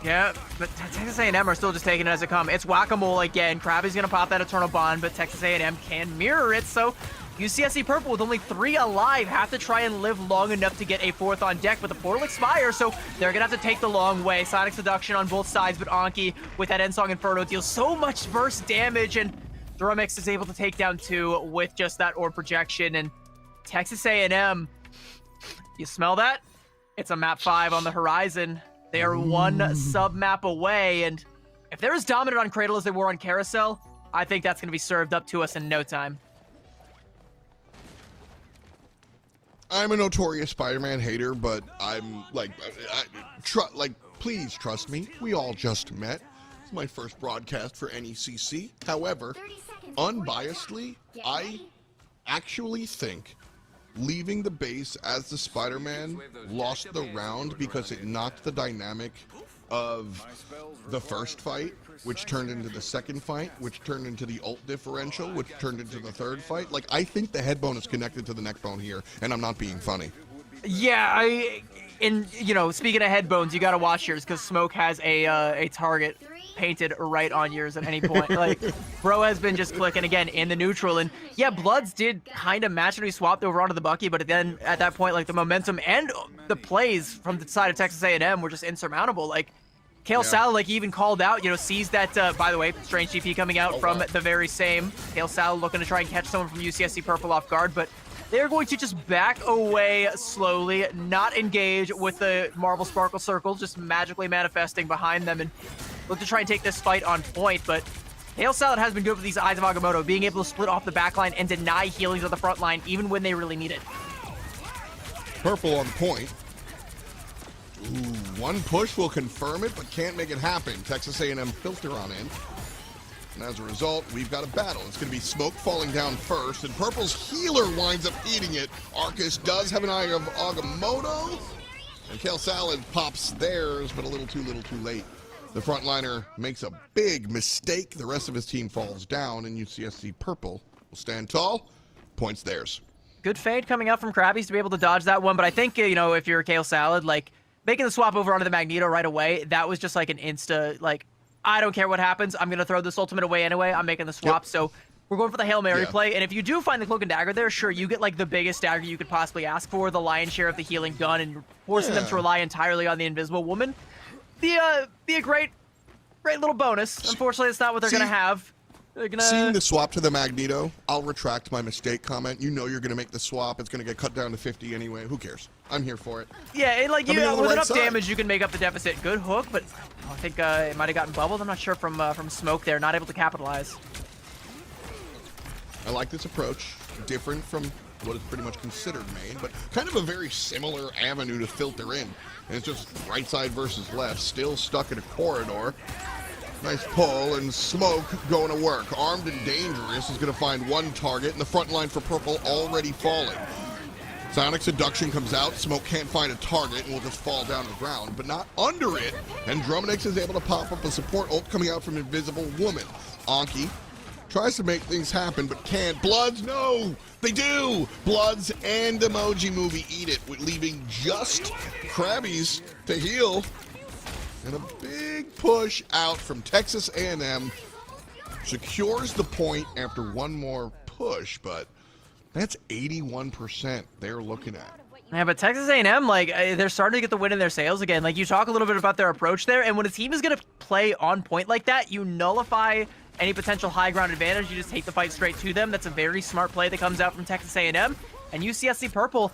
Yeah, but Texas A&M are still just taking it as it comes. It's whack-a-mole again. Krabby's going to pop that Eternal Bond, but Texas A&M can mirror it, so UCSC Purple with only 3 alive have to try and live long enough to get a 4th on deck, but the portal expires, so they're going to have to take the long way. Sonic Seduction on both sides, but Anki with that Endsong Inferno deals so much burst damage, and Drumix is able to take down 2 with just that orb projection, and Texas A&M, you smell that? It's a map 5 on the horizon. They are 1 sub-map away, and if they're as dominant on Cradle as they were on Carousel, I think that's going to be served up to us in no time. I'm a notorious Spider-Man hater, but I'm like, please trust me. We all just met. It's my first broadcast for NECC. However, unbiasedly, I actually think leaving the base as the Spider-Man lost the round because it knocked the dynamic of the first fight, which turned into the second fight, which turned into the ult differential, which turned into the third fight. Like, I think the head bone is connected to the neck bone here, and I'm not being funny. Yeah, and speaking of head bones, you gotta watch yours because Smoke has a target painted right on yours at any point. Like, bro has been just clicking again in the neutral, and yeah, Bloods did kind of match when he swapped over onto the Bucky, but then at that point, like, the momentum and the plays from the side of Texas A&M were just insurmountable. Like, Kale Salad, like, he even called out, sees that, by the way, Strange GP coming out from the very same. Kale Salad looking to try and catch someone from UCSC Purple off guard, but they're going to just back away slowly, not engage with the Marvel Sparkle Circle, just magically manifesting behind them, and look to try and take this fight on point. But Hail Salad has been good with these Eyes of Agamotto, being able to split off the backline and deny healings on the front line, even when they really need it. Purple on the point. Ooh, one push will confirm it, but can't make it happen. Texas A&M filter on in. And as a result, we've got a battle. It's going to be Smoke falling down first, and Purple's healer winds up eating it. Arcus does have an Eye of Agamotto, and Kale Salad pops theirs, but a little too late. The frontliner makes a big mistake. The rest of his team falls down, and UCSC Purple will stand tall. Points theirs. Good fade coming out from Krabby's to be able to dodge that one, but I think, if you're Kale Salad, like, making the swap over onto the Magneto right away, that was just like an insta, like, I don't care what happens. I'm going to throw this ultimate away anyway. I'm making the swap. Yep. So we're going for the Hail Mary play. And if you do find the Cloak and Dagger there, sure, you get like the biggest dagger you could possibly ask for, the lion's share of the healing gun, and forcing them to rely entirely on the Invisible Woman. Be a great little bonus. Unfortunately, it's not what they're going to have. Seeing the swap to the Magneto, I'll retract my mistake comment. You know you're going to make the swap. It's going to get cut down to 50 anyway. Who cares? I'm here for it. Yeah, and like, with enough damage, you can make up the deficit. Good hook, but I think it might have gotten bubbled. I'm not sure from Smoke there. Not able to capitalize. I like this approach. Different from what is pretty much considered main, but kind of a very similar avenue to filter in. And it's just right side versus left, still stuck in a corridor. Nice pull, and Smoke going to work. Armed and Dangerous is going to find one target, and the front line for Purple already falling. Sonic Seduction comes out. Smoke can't find a target and will just fall down to the ground, but not under it. And Drumanix is able to pop up a support ult coming out from Invisible Woman. Anki tries to make things happen, but can't. Bloods, no! They do! Bloods and Emoji Movie eat it, with leaving just Krabby's to heal. And a big push out from Texas A&M. Secures the point after one more push, but that's 81% they're looking at. Yeah, but Texas A&M, like, they're starting to get the win in their sails again. Like, you talk a little bit about their approach there, and when a team is going to play on point like that, you nullify any potential high ground advantage. You just take the fight straight to them. That's a very smart play that comes out from Texas A&M. And UCSC Purple,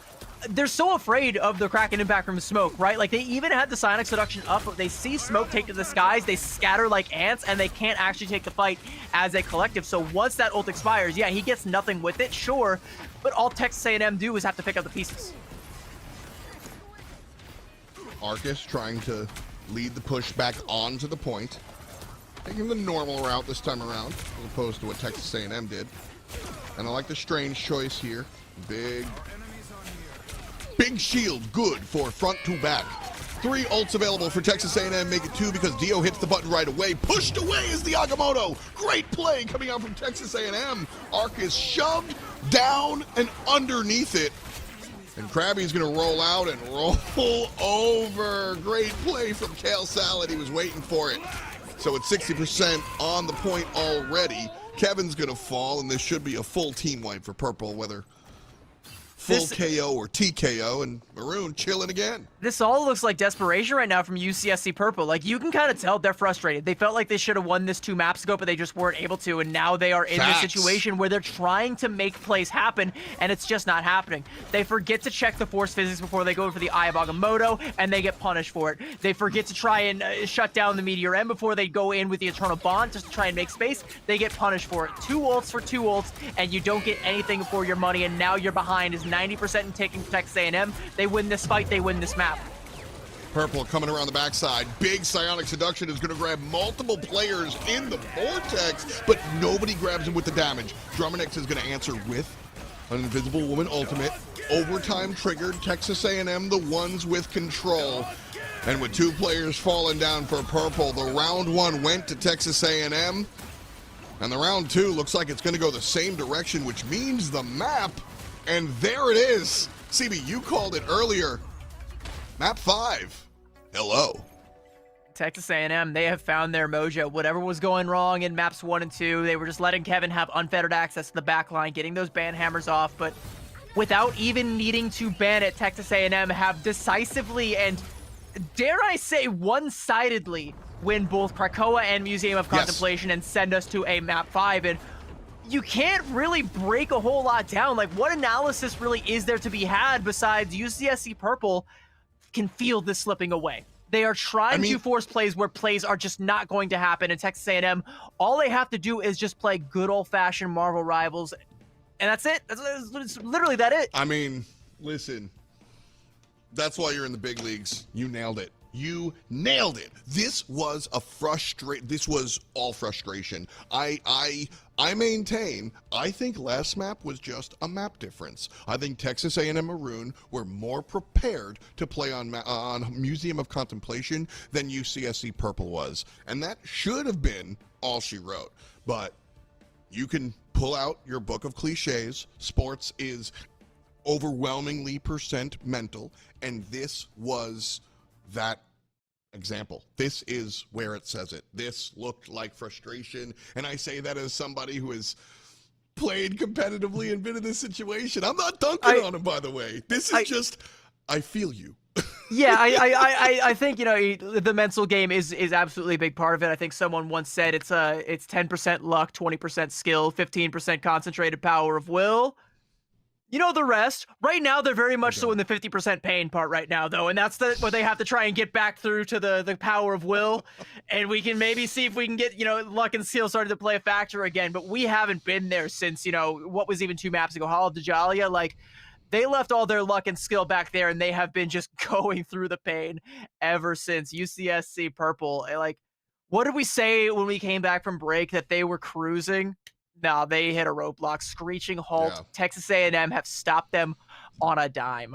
they're so afraid of the Kraken impact from Smoke, right? Like, they even had the Sonic Seduction up, but they see Smoke take to the skies, they scatter like ants, and they can't actually take the fight as a collective. So once that ult expires, yeah, he gets nothing with it, sure, but all Texas A&M do is have to pick up the pieces. Arcus trying to lead the push back onto the point. Taking the normal route this time around, as opposed to what Texas A&M did. And I like the Strange choice here. Big shield, good for front to back. 3 ults available for Texas A&M, make it 2 because Dio hits the button right away. Pushed away is the Agamotto. Great play coming out from Texas A&M. Arc is shoved down and underneath it. And Krabby's gonna roll out and roll over. Great play from Kale Salad, he was waiting for it. So it's 60% on the point already. Kevin's gonna fall, and this should be a full team wipe for Purple, whether full KO or TKO, and Maroon chilling again. This all looks like desperation right now from UCSC Purple. Like, you can kind of tell they're frustrated. They felt like they should have won this 2 maps ago, but they just weren't able to, and now they are in this situation where they're trying to make plays happen, and it's just not happening. They forget to check the force physics before they go for the Eye of Agamotto, and they get punished for it. They forget to try and shut down the Meteor M before they go in with the Eternal Bond just to try and make space. They get punished for it. 2 ults for 2 ults, and you don't get anything for your money, and now you're behind is 90% in taking Texas A&M. They win this fight, they win this map. Purple coming around the backside. Big Psionic Seduction is going to grab multiple players in the vortex, but nobody grabs him with the damage. Drumanix is going to answer with An Invisible Woman ultimate. Overtime triggered. Texas A&M the ones with control. And with 2 players falling down for purple, the round 1 went to Texas A&M. And the round 2 looks like it's going to go the same direction, which means the map. And there it is. CB, you called it earlier. Map 5. Hello. Texas A&M, they have found their mojo. Whatever was going wrong in maps 1 and 2, they were just letting Kevin have unfettered access to the back line, getting those ban hammers off, but without even needing to ban it, Texas A&M have decisively and, dare I say, one-sidedly win both Krakoa and Museum of Contemplation and send us to a map 5. And you can't really break a whole lot down. Like, what analysis really is there to be had besides UCSC Purple can feel this slipping away? They are trying to force plays where plays are just not going to happen. And Texas A&M, all they have to do is just play good old-fashioned Marvel Rivals, and that's it. That's literally that it. I mean, listen, that's why you're in the big leagues. You nailed it. You nailed it. This was this was all frustration. I maintain, I think last map was just a map difference. I think Texas A&M Maroon were more prepared to play on Museum of Contemplation than UCSC Purple was. And that should have been all she wrote. But you can pull out your book of cliches. Sports is overwhelmingly percent mental, and this was that example. This is where it says it. This looked like frustration, and I say that as somebody who has played competitively and been in this situation. I'm not dunking on him, by the way. This is just, I feel you. Yeah, I think, the mental game is absolutely a big part of it. I think someone once said it's 10% luck, 20% skill, 15% concentrated power of will. You know the rest. Right now, they're very much so in the 50% pain part right now, though, and that's what they have to try and get back through to the power of will, and we can maybe see if we can get, luck and skill starting to play a factor again, but we haven't been there since, what was even 2 maps ago, Hall of Dajalia. Like, they left all their luck and skill back there, and they have been just going through the pain ever since. UCSC Purple, like, what did we say when we came back from break, that they were cruising? No, they hit a roadblock, screeching halt. Yeah. Texas A&M have stopped them on a dime.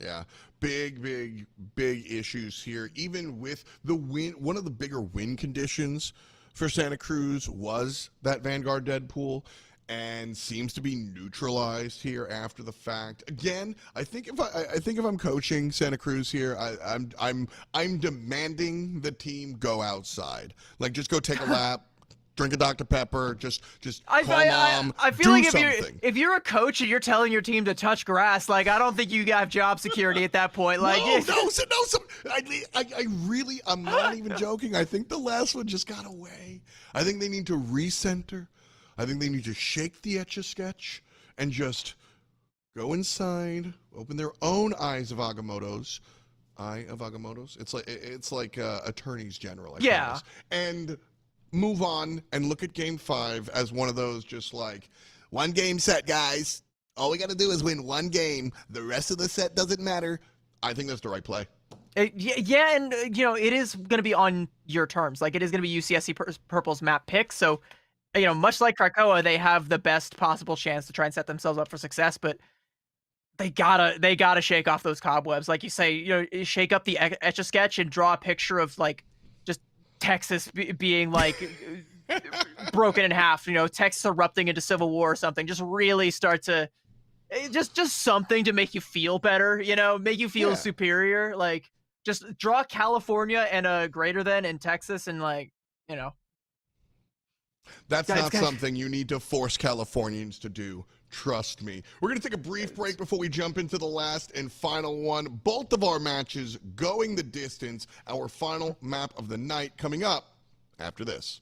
Yeah, big issues here. Even with the win, one of the bigger win conditions for Santa Cruz was that Vanguard Deadpool, and seems to be neutralized here after the fact. Again, I think if I'm coaching Santa Cruz here, I'm demanding the team go outside, like just go take a lap. Drink a Dr. Pepper, just call mom, I feel like something. if you're a coach and you're telling your team to touch grass, like, I don't think you have job security at that point. Like, I'm not even joking. I think the last one just got away. I think they need to recenter. I think they need to shake the Etch-a-Sketch and just go inside, open their own eyes of Agamotto's. Eye of Agamotto's? It's like attorneys general. I promise. And move on and look at game 5 as one of those just like, one game set, guys. All we got to do is win one game. The rest of the set doesn't matter. I think that's the right play. Yeah, and, it is going to be on your terms. Like, it is going to be UCSC Purple's map pick. So, much like Krakoa, they have the best possible chance to try and set themselves up for success, but they gotta shake off those cobwebs. Like you say, shake up the Etch-a-Sketch and draw a picture of, like, Texas being like broken in half, Texas erupting into civil war or something. Just really start to just something to make you feel better, make you feel superior. Like, just draw California and a greater than in Texas, and that's not something you need to force Californians to do. Trust me. We're going to take a brief break before we jump into the last and final one. Both of our matches going the distance. Our final map of the night coming up after this.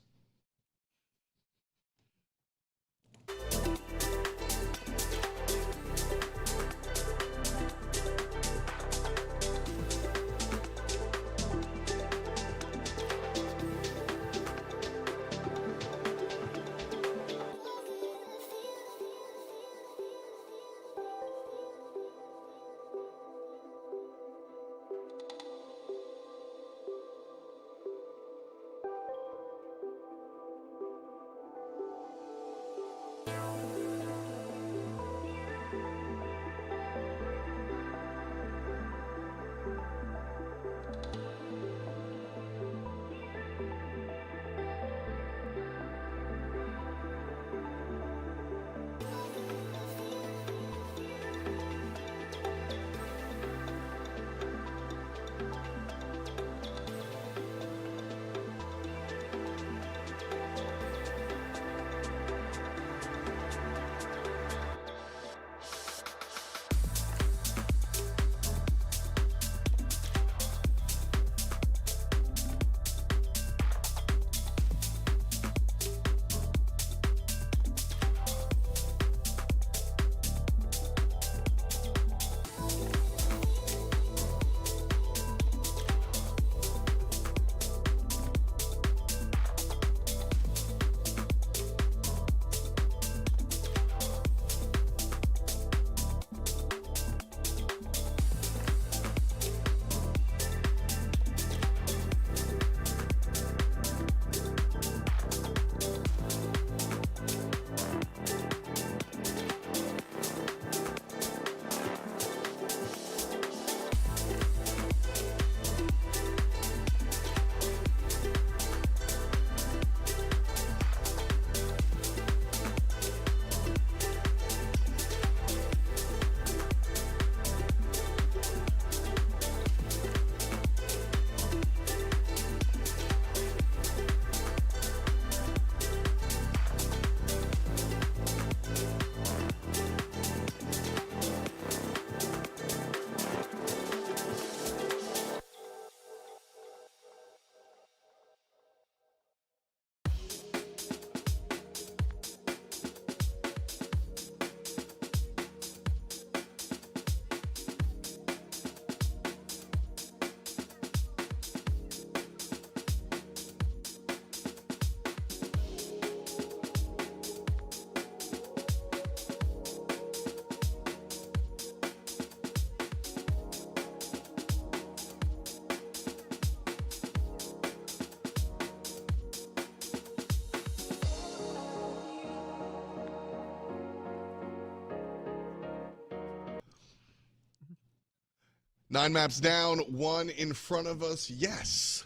9 maps down, 1 in front of us. Yes,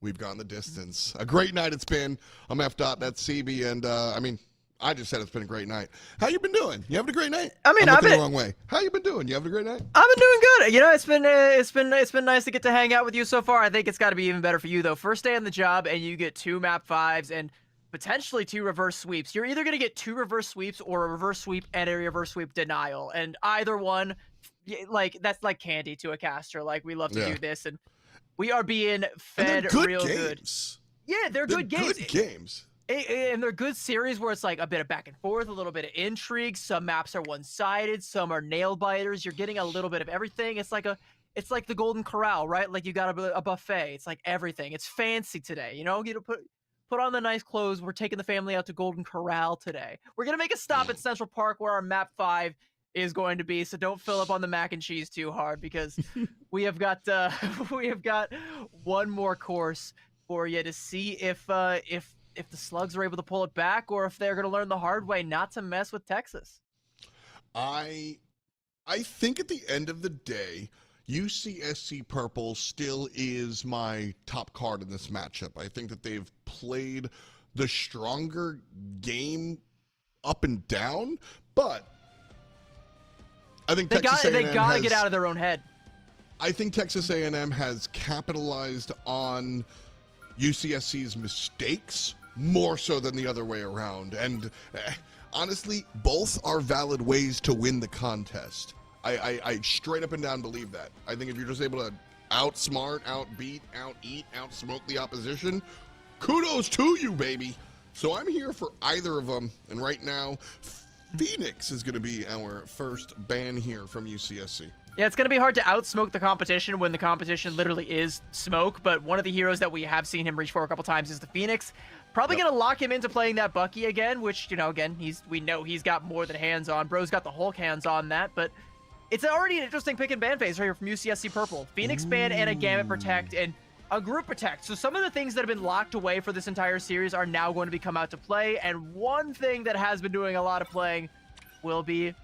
we've gone the distance. A great night it's been. I'm F. That's CB, and I mean, I just said it's been a great night. How you been doing? You having a great night? I mean, I'm I've looking been the wrong way. How you been doing? You having a great night? I've been doing good. You know, it's been nice to get to hang out with you so far. I think it's got to be even better for you though. First day on the job, and you get 2 map 5s and potentially 2 reverse sweeps. You're either gonna get 2 reverse sweeps or a reverse sweep and a reverse sweep denial, and either one, like that's like candy to a caster. Like we love to do this, and we are being fed real good. Yeah, they're good games. Good games. And they're good series where it's like a bit of back and forth, a little bit of intrigue. Some maps are one-sided, some are nail biters. You're getting a little bit of everything. It's like the Golden Corral, right? Like you got a buffet. It's like everything. It's fancy today, you know. You put on the nice clothes. We're taking the family out to Golden Corral today. We're gonna make a stop at Central Park where our map 5 is going to be. So don't fill up on the mac and cheese too hard because we have got one more course for you to see if the Slugs are able to pull it back, or if they're going to learn the hard way not to mess with Texas. I think at the end of the day, UCSC Purple still is my top card in this matchup. I think that they've played the stronger game up and down, but I think they got to get out of their own head. I think Texas A&M has capitalized on UCSC's mistakes more so than the other way around. And honestly, both are valid ways to win the contest. I straight up and down believe that. I think if you're just able to outsmart, outbeat, out-eat, outsmoke the opposition, kudos to you, baby. So I'm here for either of them. And right now, Phoenix is going to be our first ban here from UCSC. Yeah, it's going to be hard to outsmoke the competition when the competition literally is smoke, but one of the heroes that we have seen him reach for a couple times is the Phoenix. Probably going to lock him into playing that Bucky again, which, you know, again, we know he's got more than hands on. Bro's got the Hulk hands on that, but it's already an interesting pick and ban phase right here from UCSC Purple. Phoenix ban and a Gamut Protect and a Group Protect. So some of the things that have been locked away for this entire series are now going to be come out to play, and one thing that has been doing a lot of playing will be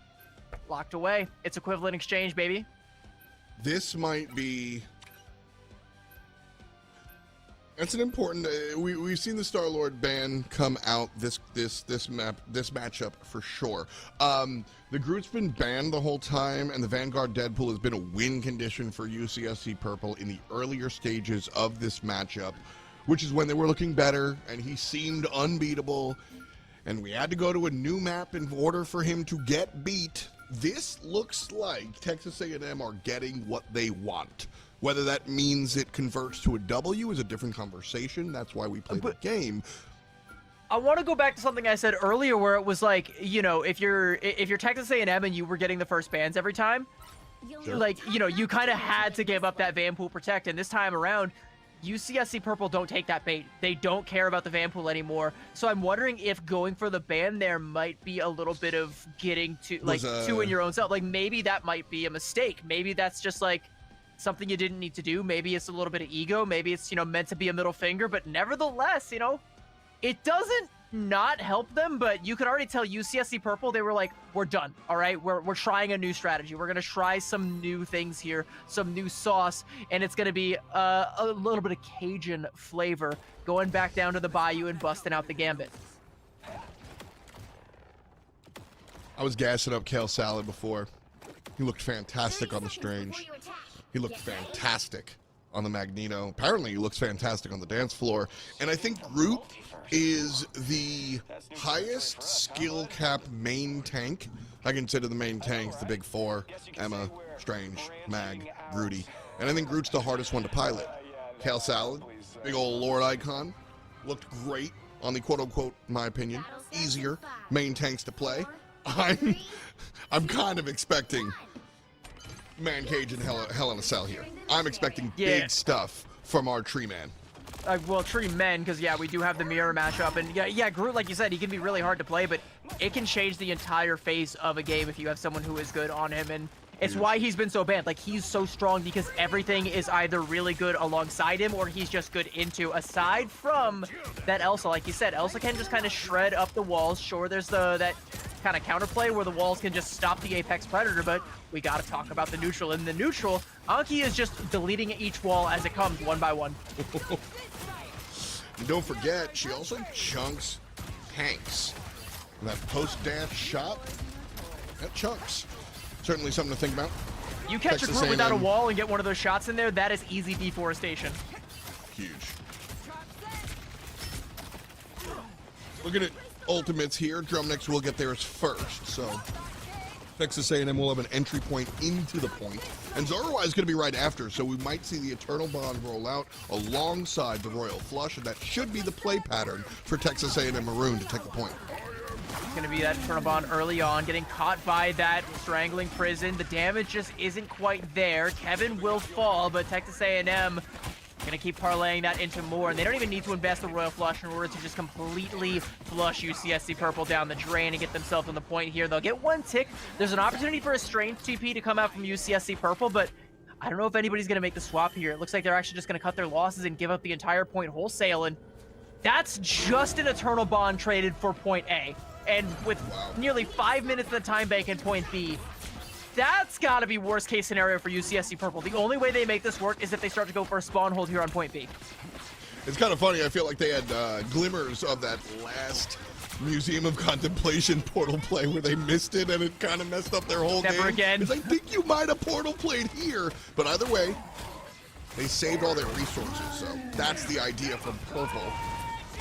locked away. It's equivalent exchange, baby. This might be... That's an important... we've seen the Star-Lord ban come out this matchup for sure. The group's been banned the whole time, and the Vanguard Deadpool has been a win condition for UCSC Purple in the earlier stages of this matchup, which is when they were looking better, and he seemed unbeatable, and we had to go to a new map in order for him to get beat. This looks like Texas A&M are getting what they want. Whether that means it converts to a W is a different conversation. That's why we play the game. I want to go back to something I said earlier where it was like, you know, if you're Texas A&M and you were getting the first bans every time, like, you know, you kind of had to give up that Vanpool Protect. And this time around, UCSC Purple don't take that bait. They don't care about the Vanpool anymore. So I'm wondering if going for the ban there might be a little bit of getting to, like, two in your own self. Like, maybe that might be a mistake. Maybe that's just, like, something you didn't need to do. Maybe it's a little bit of ego. Maybe it's, you know, meant to be a middle finger. But nevertheless, you know, it doesn't not help them, but you could already tell UCSC Purple, they were like, we're done, all right? We're trying a new strategy. We're going to try some new things here, some new sauce, and it's going to be a little bit of Cajun flavor going back down to the bayou and busting out the gambit. I was gassing up Kale Salad before. He looked fantastic on the Strange. He looked fantastic on the Magneto. Apparently, he looks fantastic on the dance floor. And I think Groot is the highest skill cap main tank. I consider the main tanks the big four: Emma, Strange, Mag, Groody. And I think Groot's the hardest one to pilot. Kale Salad, big old Lord icon, looked great on the quote-unquote, in my opinion, easier main tanks to play. I'm kind of expecting Man Cage and Hell in a Cell here. I'm expecting big stuff from our Tree Man. Well, Tree Men, because, yeah, we do have the mirror matchup. And, yeah, Groot, like you said, he can be really hard to play, but it can change the entire face of a game if you have someone who is good on him. And it's why he's been so banned. Like, he's so strong because everything is either really good alongside him or he's just good into. Aside from that Elsa, like you said, Elsa can just kind of shred up the walls. Sure, there's that kind of counterplay where the walls can just stop the Apex Predator, but we got to talk about the neutral. In the neutral, Anki is just deleting each wall as it comes, one by one. And don't forget, she also chunks tanks. And that post-dash shot, that chunks. Certainly something to think about. You catch Texas a group without a A&M. wall and get one of those shots in there, that is easy deforestation. Huge. Looking at ultimates here, Drumnicks will get theirs first, so Texas A&M will have an entry point into the point, and Zoroi is going to be right after, so we might see the Eternal Bond roll out alongside the Royal Flush, and that should be the play pattern for Texas A&M Maroon to take the point. It's going to be that Eternal Bond early on, getting caught by that strangling prison. The damage just isn't quite there. Kevin will fall, but Texas A&M going to keep parlaying that into more, and they don't even need to invest the Royal Flush in order to just completely flush UCSC Purple down the drain and get themselves on the point here. They'll get one tick. There's an opportunity for a strange TP to come out from UCSC Purple, but I don't know if anybody's going to make the swap here. It looks like they're actually just going to cut their losses and give up the entire point wholesale, and that's just an Eternal Bond traded for point A. And with nearly 5 minutes of the time bank in point B, that's got to be worst case scenario for UCSC Purple. The only way they make this work is if they start to go for a spawn hold here on point B. It's kind of funny. I feel like they had glimmers of that last Museum of Contemplation portal play where they missed it and it kind of messed up their whole game. Never again. It's like, I think you might have portal played here, but either way, they saved all their resources. So that's the idea from Purple.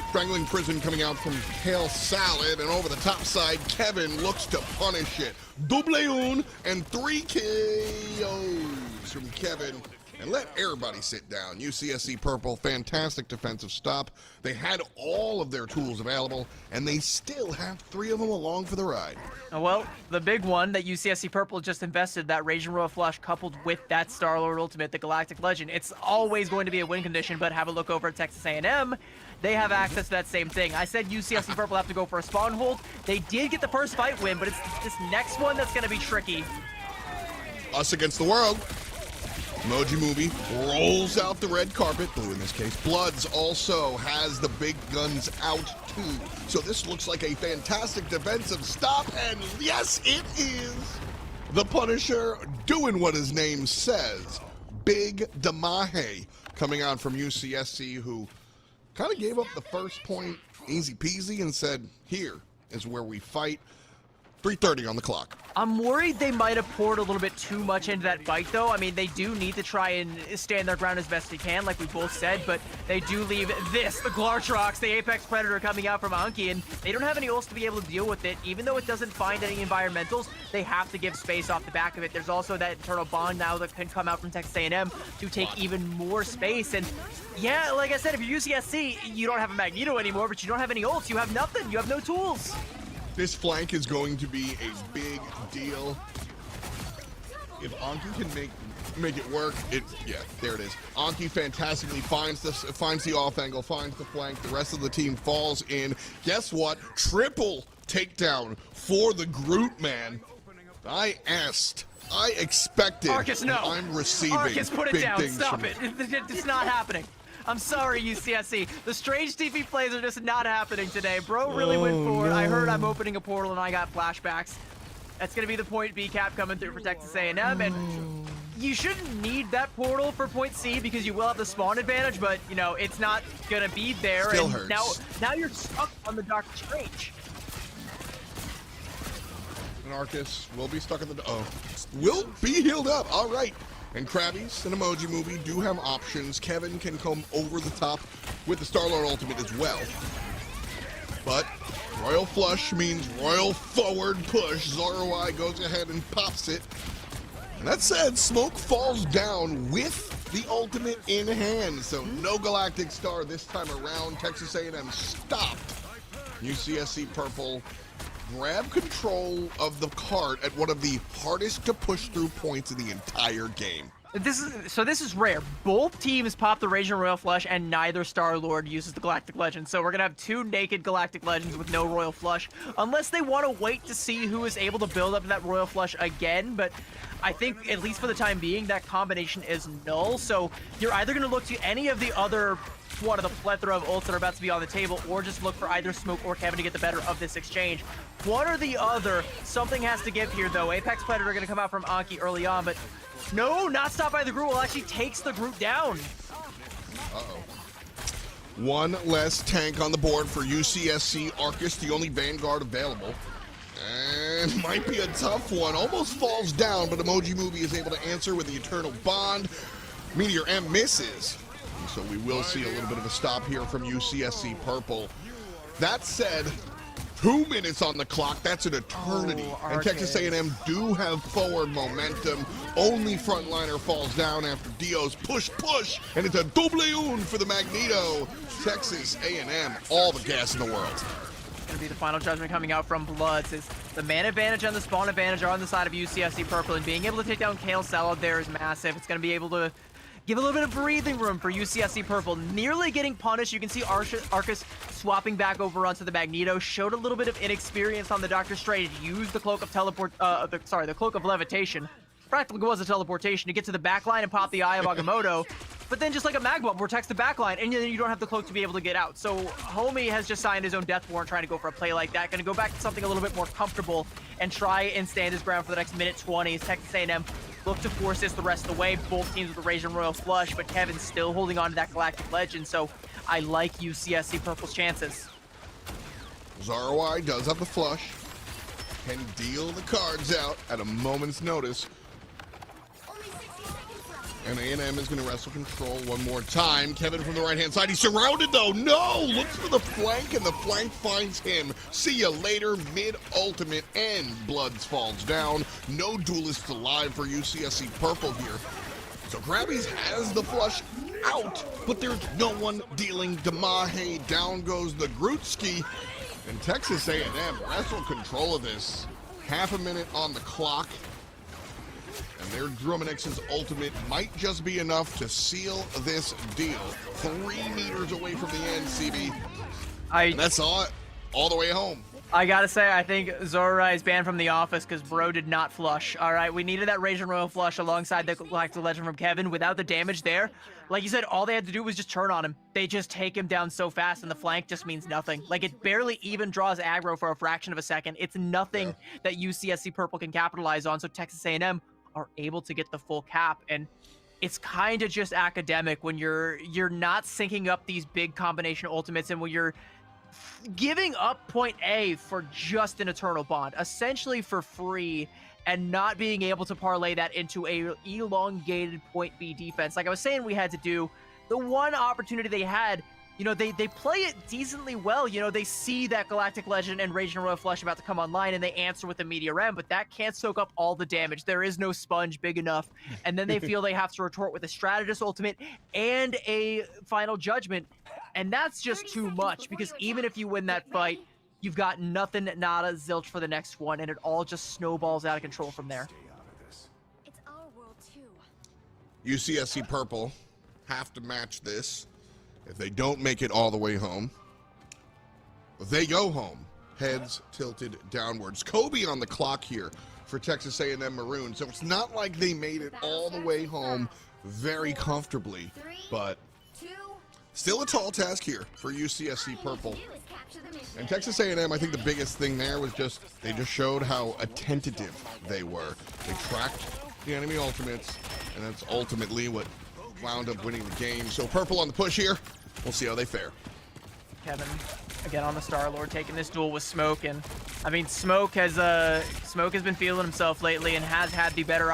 Strangling Prison coming out from Kale Salad, and over the top side, Kevin looks to punish it. Double un and 3 KOs from Kevin. And let everybody sit down. UCSC Purple, fantastic defensive stop. They had all of their tools available, and they still have 3 of them along for the ride. Well, the big one that UCSC Purple just invested, that Raging Royal Flush coupled with that Star-Lord Ultimate, the Galactic Legend. It's always going to be a win condition, but have a look over at Texas A&M. They have access to that same thing. I said UCSC Purple have to go for a spawn hold. They did get the first fight win, but it's this next one that's going to be tricky. Us against the world. Emoji Movie rolls out the red carpet, blue in this case. Bloods also has the big guns out too. So this looks like a fantastic defensive stop, and yes, it is. The Punisher doing what his name says. Big Damahe coming out from UCSC, who kind of gave up the first point easy peasy and said, here is where we fight. 3:30 on the clock. I'm worried they might have poured a little bit too much into that fight, though. I mean, they do need to try and stand their ground as best they can, like we both said, but they do leave this, the Glartrox, the Apex Predator coming out from Anki, and they don't have any ults to be able to deal with it. Even though it doesn't find any environmentals, they have to give space off the back of it. There's also that Eternal Bond now that can come out from Texas A&M to take even more space, and yeah, like I said, if you're UCSC, you don't have a Magneto anymore, but you don't have any ults. You have nothing. You have no tools. This flank is going to be a big deal. If Anki can make it work, yeah, there it is. Anki fantastically finds the off angle, finds the flank. The rest of the team falls in. Guess what? Triple takedown for the Groot man. I expected. Arcus, no. I'm receiving. Arcus, put it big down. things Stop from it. It's not happening. I'm sorry, UCSC. The strange TP plays are just not happening today. Bro really went forward. No. I heard I'm opening a portal and I got flashbacks. That's going to be the point B cap coming through for Texas A&M. And you shouldn't need that portal for point C because you will have the spawn advantage, but, you know, it's not going to be there. Still and hurts. Now you're stuck on the Doctor Strange. And Arcus will be stuck in the... will be healed up. All right. And Krabby's and Emoji Movie do have options. Kevin can come over the top with the Star-Lord Ultimate as well. But Royal Flush means Royal Forward Push. Zoroi goes ahead and pops it. And that said, Smoke falls down with the ultimate in hand. So no Galactic Star this time around. Texas A&M stopped. UCSC Purple grab control of the cart at one of the hardest to push through points in the entire game. This is rare. Both teams pop the Raging Royal Flush and neither Star-Lord uses the Galactic Legend. So we're going to have 2 naked Galactic Legends with no Royal Flush. Unless they want to wait to see who is able to build up that Royal Flush again. But I think, at least for the time being, that combination is null. So you're either going to look to any of the other one of the plethora of ults that are about to be on the table, or just look for either Smoke or Kevin to get the better of this exchange. One or the other, something has to give here, though. Apex Predator going to come out from Anki early on, but no, not stopped by the group. Well, actually takes the group down. Uh-oh. One less tank on the board for UCSC. Arcus, the only Vanguard available. And might be a tough one. Almost falls down, but Emoji Movie is able to answer with the Eternal Bond. Meteor M misses. So we will see a little bit of a stop here from UCSC Purple. That said, 2 minutes on the clock. That's an eternity. And Texas A&M do have forward momentum. Only frontliner falls down after Dio's push, and it's a double un for the Magneto. Texas A&M, all the gas in the world. Going to be the final judgment coming out from Bloods. Is the man advantage and the spawn advantage are on the side of UCSC Purple, and being able to take down Kale Salad there is massive. It's going to be able to give a little bit of breathing room for UCSC Purple. Nearly getting punished. You can see Arcus swapping back over onto the Magneto. Showed a little bit of inexperience on the Dr. Strange. Used the cloak of the cloak of levitation. Practically was a teleportation to get to the backline and pop the eye of Agamotto. But then just like a mag bomb protects the backline, and then you don't have the cloak to be able to get out. So Homie has just signed his own death warrant trying to go for a play like that. Going to go back to something a little bit more comfortable and try and stand his ground for the next minute 20 as Texas A&M look to force this the rest of the way. Both teams with the Rage and Royal Flush, but Kevin's still holding on to that Galactic Legend, so I like UCSC Purple's chances. Zarwai does have the flush. Can deal the cards out at a moment's notice. And A&M is going to wrestle control one more time. Kevin from the right-hand side. He's surrounded, though. No! Looks for the flank, and the flank finds him. See ya later. Mid-ultimate, and Bloods falls down. No duelists alive for UCSC Purple here. So Grabbies has the flush out, but there's no one dealing Damahe. Down goes the Grootski. And Texas A&M wrestle control of this. Half a minute on the clock. And their Drumanix's ultimate might just be enough to seal this deal. 3 meters away from the end, CB. And that's all the way home. I gotta say, I think Zora is banned from the office because bro did not flush. All right, we needed that Rage and Royal flush alongside the Galactic Legend from Kevin. Without the damage there, like you said, all they had to do was just turn on him. They just take him down so fast, and the flank just means nothing. Like, it barely even draws aggro for a fraction of a second. It's nothing that UCSC Purple can capitalize on, so Texas A&M are able to get the full cap. And it's kind of just academic when you're not syncing up these big combination ultimates, and when you're giving up point A for just an Eternal Bond, essentially for free, and not being able to parlay that into a elongated point B defense. Like I was saying, we had to do the one opportunity they had. You know, they play it decently well. You know, they see that Galactic Legend and Rage and Royal Flush about to come online, and they answer with the Meteor M, but that can't soak up all the damage. There is no sponge big enough. And then they feel they have to retort with a Strategist ultimate and a Final Judgment. And that's just too much, because even if you win that fight, you've got nothing, nada, zilch for the next one, and it all just snowballs out of control from there. It's our world too. UCSC Purple have to match this. If they don't make it all the way home, they go home. Heads tilted downwards. Kobe on the clock here for Texas A&M Maroon. So it's not like they made it all the way home very comfortably, but still a tall task here for UCSC Purple. And Texas A&M, I think the biggest thing there was they just showed how attentive they were. They tracked the enemy ultimates, and that's ultimately what wound up winning the game. So Purple on the push here. We'll see how they fare. Kevin, again on the Star-Lord, taking this duel with Smoke, and I mean, Smoke has been feeling himself lately and has had the better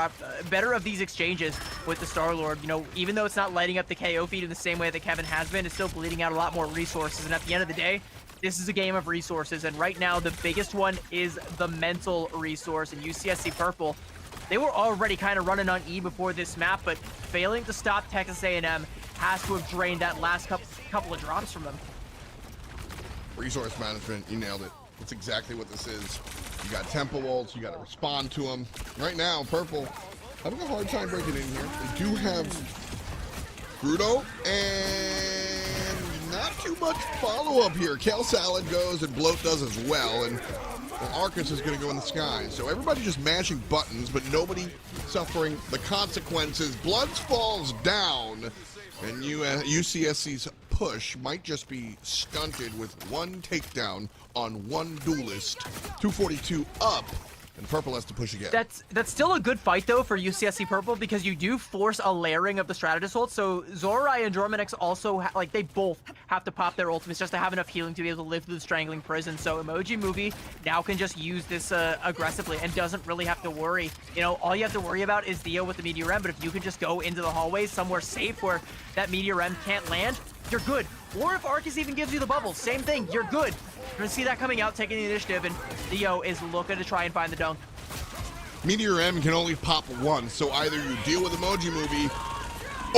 of these exchanges with the Star-Lord. You know, even though it's not lighting up the KO feed in the same way that Kevin has been, it's still bleeding out a lot more resources. And at the end of the day, this is a game of resources, and right now the biggest one is the mental resource. And UCSC Purple, they were already kind of running on E before this map, but failing to stop Texas A&M has to have drained that last couple of drops from them. Resource management, you nailed it. That's exactly what this is. You got tempo ults, you got to respond to them. Right now, Purple having a hard time breaking in here. They do have Grudo, and not too much follow-up here. Kale Salad goes, and Bloat does as well. And Well, Arcus is going to go in the sky. So everybody just mashing buttons, but nobody suffering the consequences. Bloods falls down, and UCSC's push might just be stunted with one takedown on one duelist. 242 up. And Purple has to push again. That's still a good fight, though, for UCSC Purple, because you do force a layering of the Stratus ult. So Zorai and Jormanix also, they both have to pop their ultimates just to have enough healing to be able to live through the Strangling Prison. So Emoji Movie now can just use this aggressively and doesn't really have to worry. You know, all you have to worry about is Theo with the Meteor M, but if you can just go into the hallways somewhere safe where that Meteor M can't land, you're good. Or if Arcus even gives you the bubble, same thing, you're good. You're gonna see that coming out, taking the initiative, and Theo is looking to try and find the dunk. Meteor M can only pop once, so either you deal with Emoji Movie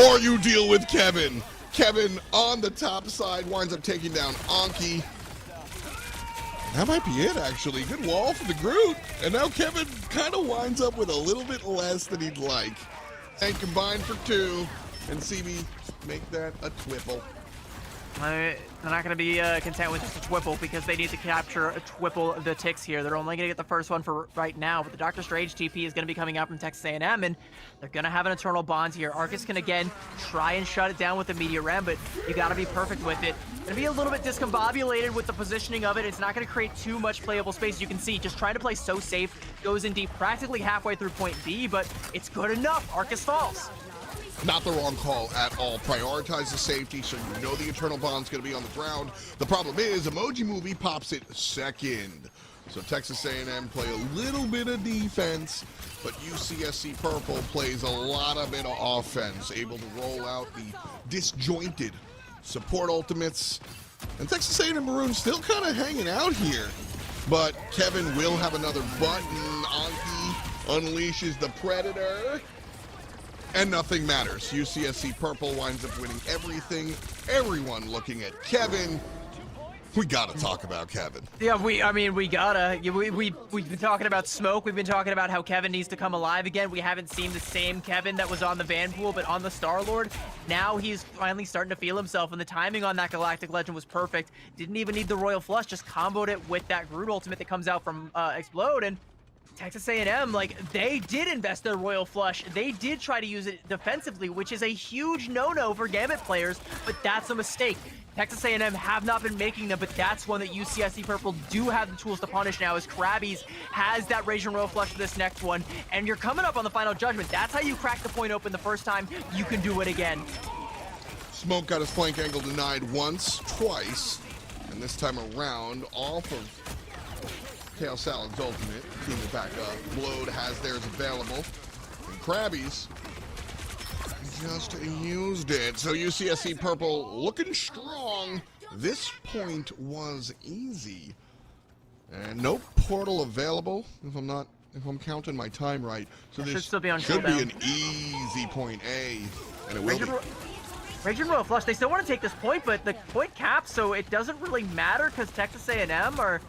or you deal with Kevin. Kevin on the top side winds up taking down Anki. That might be it, actually. Good wall for the Groot. And now Kevin kind of winds up with a little bit less than he'd like. And combined for 2, and CB make that a twipple. They're not going to be content with just a twipple, because they need to capture a twipple of the ticks here. They're only going to get the first one for right now, but the Dr. Strange TP is going to be coming out from Texas A&M, and they're going to have an Eternal Bond here. Arcus can, again, try and shut it down with the Meteor M, but you got to be perfect with it. Going to be a little bit discombobulated with the positioning of it. It's not going to create too much playable space. You can see, just trying to play so safe, goes in deep practically halfway through point B, but it's good enough. Arcus falls. Not the wrong call at all. Prioritize the safety so you know the Eternal Bond's going to be on the ground. The problem is Emoji Movie pops it second. So Texas A&M play a little bit of defense, but UCSC Purple plays a lot of bit of offense, able to roll out the disjointed support ultimates. And Texas A&M Maroon still kind of hanging out here. But Kevin will have another button. Anki unleashes the Predator. And nothing matters. UCSC Purple winds up winning everything. Everyone looking at Kevin. We gotta talk about Kevin. Yeah, we gotta. We've been talking about smoke. We've been talking about how Kevin needs to come alive again. We haven't seen the same Kevin that was on the Vanpool, but on the Star-Lord. Now he's finally starting to feel himself, and the timing on that Galactic Legend was perfect. Didn't even need the Royal Flush, just comboed it with that Groot ultimate that comes out from Explode, and Texas A&M, like, they did invest their Royal Flush. They did try to use it defensively, which is a huge no-no for Gambit players, but that's a mistake. Texas A&M have not been making them, but that's one that UCSC Purple do have the tools to punish now, as Krabby's has that Raging Royal Flush for this next one, and you're coming up on the Final Judgment. That's how you crack the point open the first time. You can do it again. Smoke got his flank angle denied once, twice, and this time around off of Kale Salad's ultimate, team it back up. Blode has theirs available. And Krabby's just used it. So UCSC Purple looking strong. This point was easy. And no portal available, if I'm counting my time right. So this should still be on should be cooldown. an easy point A. And it will be. Raging Royal Flush, they still want to take this point, but the point caps, so it doesn't really matter, because Texas A&M are...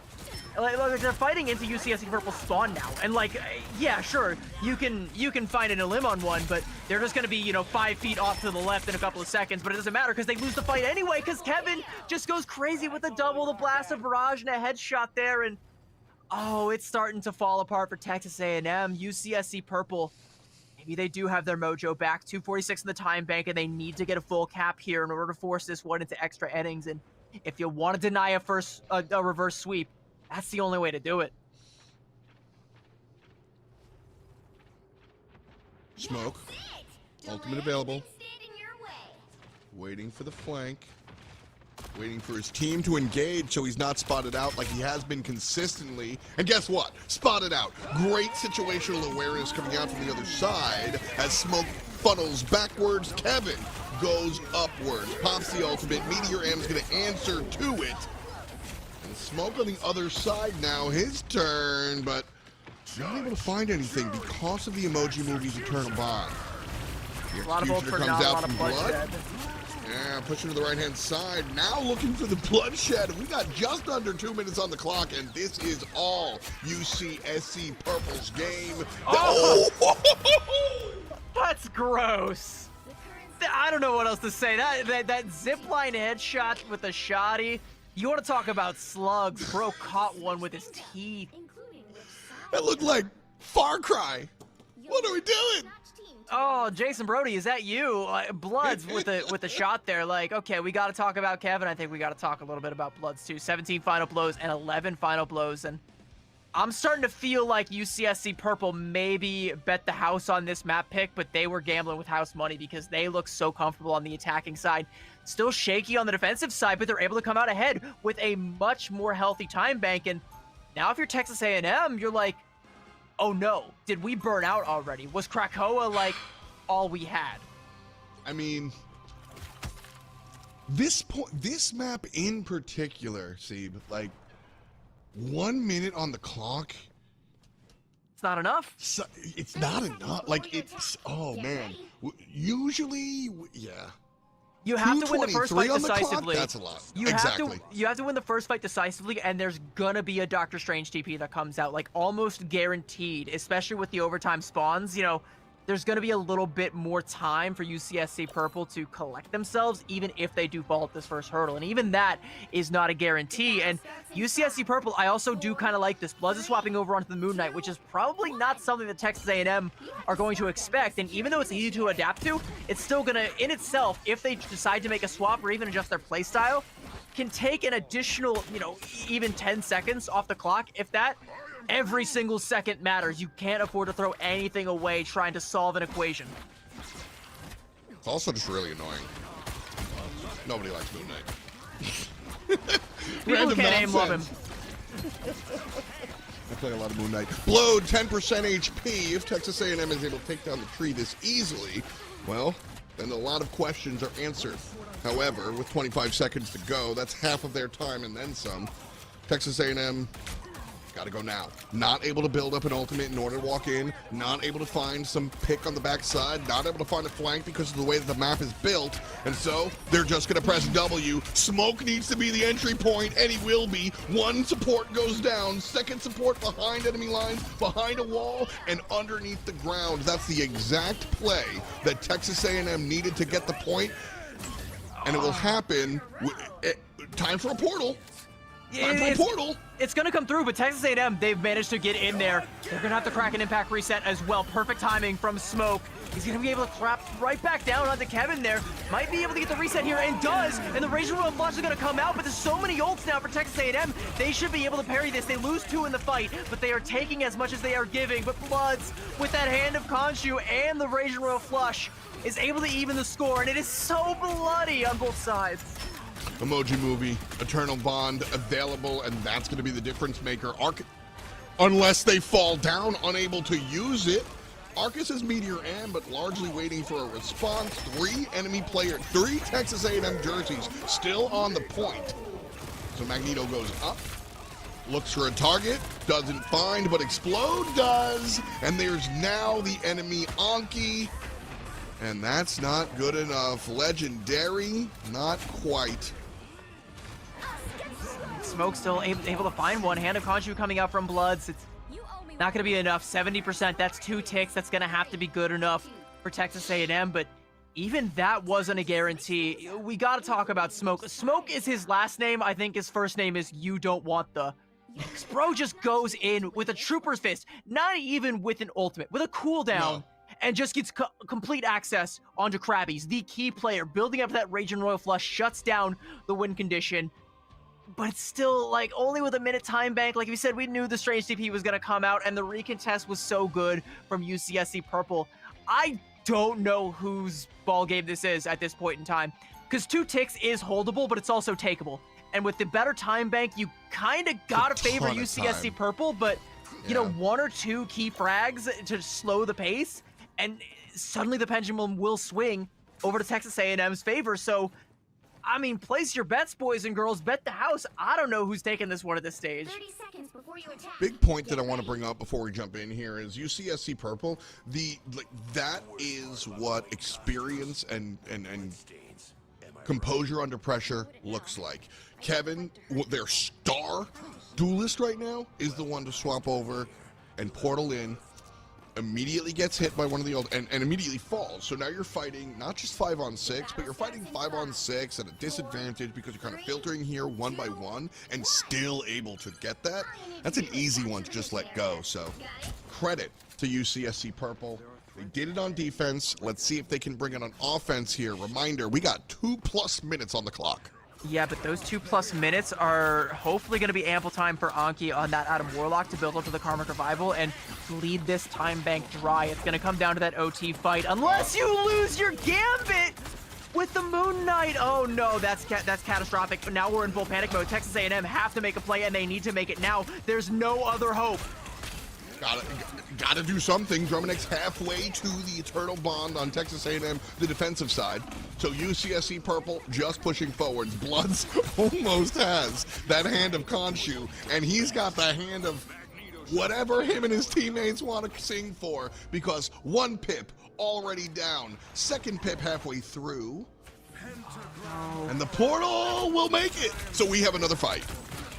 Like, they're fighting into UCSC Purple spawn now, and like, yeah, sure, you can find an elim on one, but they're just gonna be, you know, 5 feet off to the left in a couple of seconds, but it doesn't matter because they lose the fight anyway, because Kevin just goes crazy with a double, the blast of barrage and a headshot there, and oh, it's starting to fall apart for Texas A&M. UCSC Purple, maybe they do have their mojo back. 246 in the time bank, and they need to get a full cap here in order to force this one into extra innings, and if you want to deny a reverse sweep, that's the only way to do it. Smoke. Ultimate available. Waiting for the flank. Waiting for his team to engage so he's not spotted out like he has been consistently. And guess what? Spotted out. Great situational awareness coming out from the other side as Smoke funnels backwards. Kevin goes upwards. Pops the ultimate. Meteor M's going to answer to it. Smoke on the other side now, his turn, but not able to find anything because of the Emoji Movie's Eternal Bond. The A lot of ult Executioner for comes now, a out lot of from blood. bloodshed. Yeah, pushing to the right-hand side. Now looking for the bloodshed. We got just under 2 minutes on the clock, and this is all UCSC Purple's game. Oh! That's gross. I don't know what else to say. That zipline headshot with the shoddy. You want to talk about slugs? Bro caught one with his teeth. Including which side That looked like Far Cry. What are we doing? match team. Oh, Jason Brody, is that you? Bloods with the shot there. Like, okay, we got to talk about Kevin. I think we got to talk a little bit about Bloods too. 17 final blows and 11 final blows, and I'm starting to feel like UCSC Purple maybe bet the house on this map pick, but they were gambling with house money because they look so comfortable on the attacking side. Still shaky on the defensive side, but they're able to come out ahead with a much more healthy time bank. And now if you're Texas A&M, you're like, oh no, did we burn out already? Was Krakoa like all we had? I mean, this map in particular, Sebe, like 1 minute on the clock. It's not enough. So, it's not enough. Like it's man. Usually, yeah. You have to win the first 2:23 fight on the clock? decisively. That's a lot. You Exactly. have to win the first fight decisively, and there's gonna be a Doctor Strange TP that comes out, like almost guaranteed, especially with the overtime spawns. You know, there's gonna be a little bit more time for UCSC Purple to collect themselves, even if they do fall at this first hurdle, and even that is not a guarantee. And UCSC Purple, I also do kind of like this. Bloods is swapping over onto the Moon Knight, which is probably not something that Texas A&M are going to expect. And even though it's easy to adapt to, it's still gonna, in itself, if they decide to make a swap or even adjust their playstyle, can take an additional, you know, even 10 seconds off the clock. If that, every single second matters. You can't afford to throw anything away trying to solve an equation. It's also just really annoying. Nobody likes Moon Knight. People who can't aim love him. I play a lot of Moon Knight. Blowed 10% HP. If Texas A&M is able to take down the tree this easily, well, then a lot of questions are answered. However, with 25 seconds to go, that's half of their time and then some. Texas A&M got to go now. Not able to build up an ultimate in order to walk in. Not able to find some pick on the backside. Not able to find a flank because of the way that the map is built. And so they're just going to press W. Smoke needs to be the entry point, and he will be. One support goes down. Second support behind enemy lines, behind a wall, and underneath the ground. That's the exact play that Texas A&M needed to get the point. And it will happen. Time for a portal. Time for a portal. It's going to come through, but Texas A&M, they've managed to get in there. They're going to have to crack an impact reset as well. Perfect timing from Smoke. He's going to be able to trap right back down onto Kevin there. Might be able to get the reset here, and does. And the Raging Royal Flush is going to come out, but there's so many ults now for Texas A&M. They should be able to parry this. They lose 2 in the fight, but they are taking as much as they are giving. But Bloods, with that Hand of Khonshu and the Raging Royal Flush, is able to even the score, and it is so bloody on both sides. Emoji Movie, Eternal Bond available, and that's going to be the difference maker. Unless they fall down, unable to use it. Arcus is Meteor Am, but largely waiting for a response. 3 Texas A&M jerseys still on the point. So Magneto goes up, looks for a target, doesn't find, but Explode does. And there's now the enemy Anki. And that's not good enough. Legendary, not quite. Smoke still able to find one. Hand of Khonshu coming out from Bloods. It's not going to be enough. 70%, that's 2 ticks. That's going to have to be good enough for Texas A&M, but even that wasn't a guarantee. We got to talk about Smoke. Smoke is his last name. I think his first name is You Don't Want The. Bro just goes in with a Trooper's Fist, not even with an ultimate, with a cooldown. No. And just gets complete access onto Krabby's, the key player. Building up that Raging Royal Flush, shuts down the win condition. But it's still, like, only with a minute time bank. Like we said, we knew the Strange TP was going to come out, and the recontest was so good from UCSC Purple. I don't know whose ball game this is at this point in time, because 2 ticks is holdable, but it's also takeable. And with the better time bank, you kind of got to favor UCSC Purple, but, you know, 1 or 2 key frags to slow the pace, and suddenly the pendulum will swing over to Texas A&M's favor. So, I mean, place your bets, boys and girls. Bet the house. I don't know who's taking this one at this stage. 30 seconds before you attack. Big point that I want to bring up before we jump in here is UCSC Purple. That is what experience and composure under pressure looks like. Kevin, their star duelist right now, is the one to swap over and portal in immediately gets hit by one of the old and immediately falls. So now you're fighting not just 5-on-6, but you're fighting 5-on-6 at a disadvantage because you're kind of filtering here one by one and still able to get that. That's an easy one to just let go. So credit to UCSC Purple. They did it on defense. Let's see if they can bring it on offense here. Reminder, we got 2+ minutes on the clock. Yeah, but those 2+ minutes are hopefully going to be ample time for Anki on that Adam Warlock to build up to the Karmic Revival and bleed this time bank dry. It's going to come down to that OT fight unless you lose your Gambit with the Moon Knight. Oh no, that's catastrophic. But now we're in full panic mode. Texas A&M have to make a play, and they need to make it now. There's no other hope. Gotta do something. Drummond's halfway to the Eternal Bond on Texas A&M, the defensive side. So UCSC Purple just pushing forwards. Bloods almost has that hand of Khonshu, and he's got the hand of whatever him and his teammates want to sing for, because one pip already down, second pip halfway through, and the portal will make it. So we have another fight.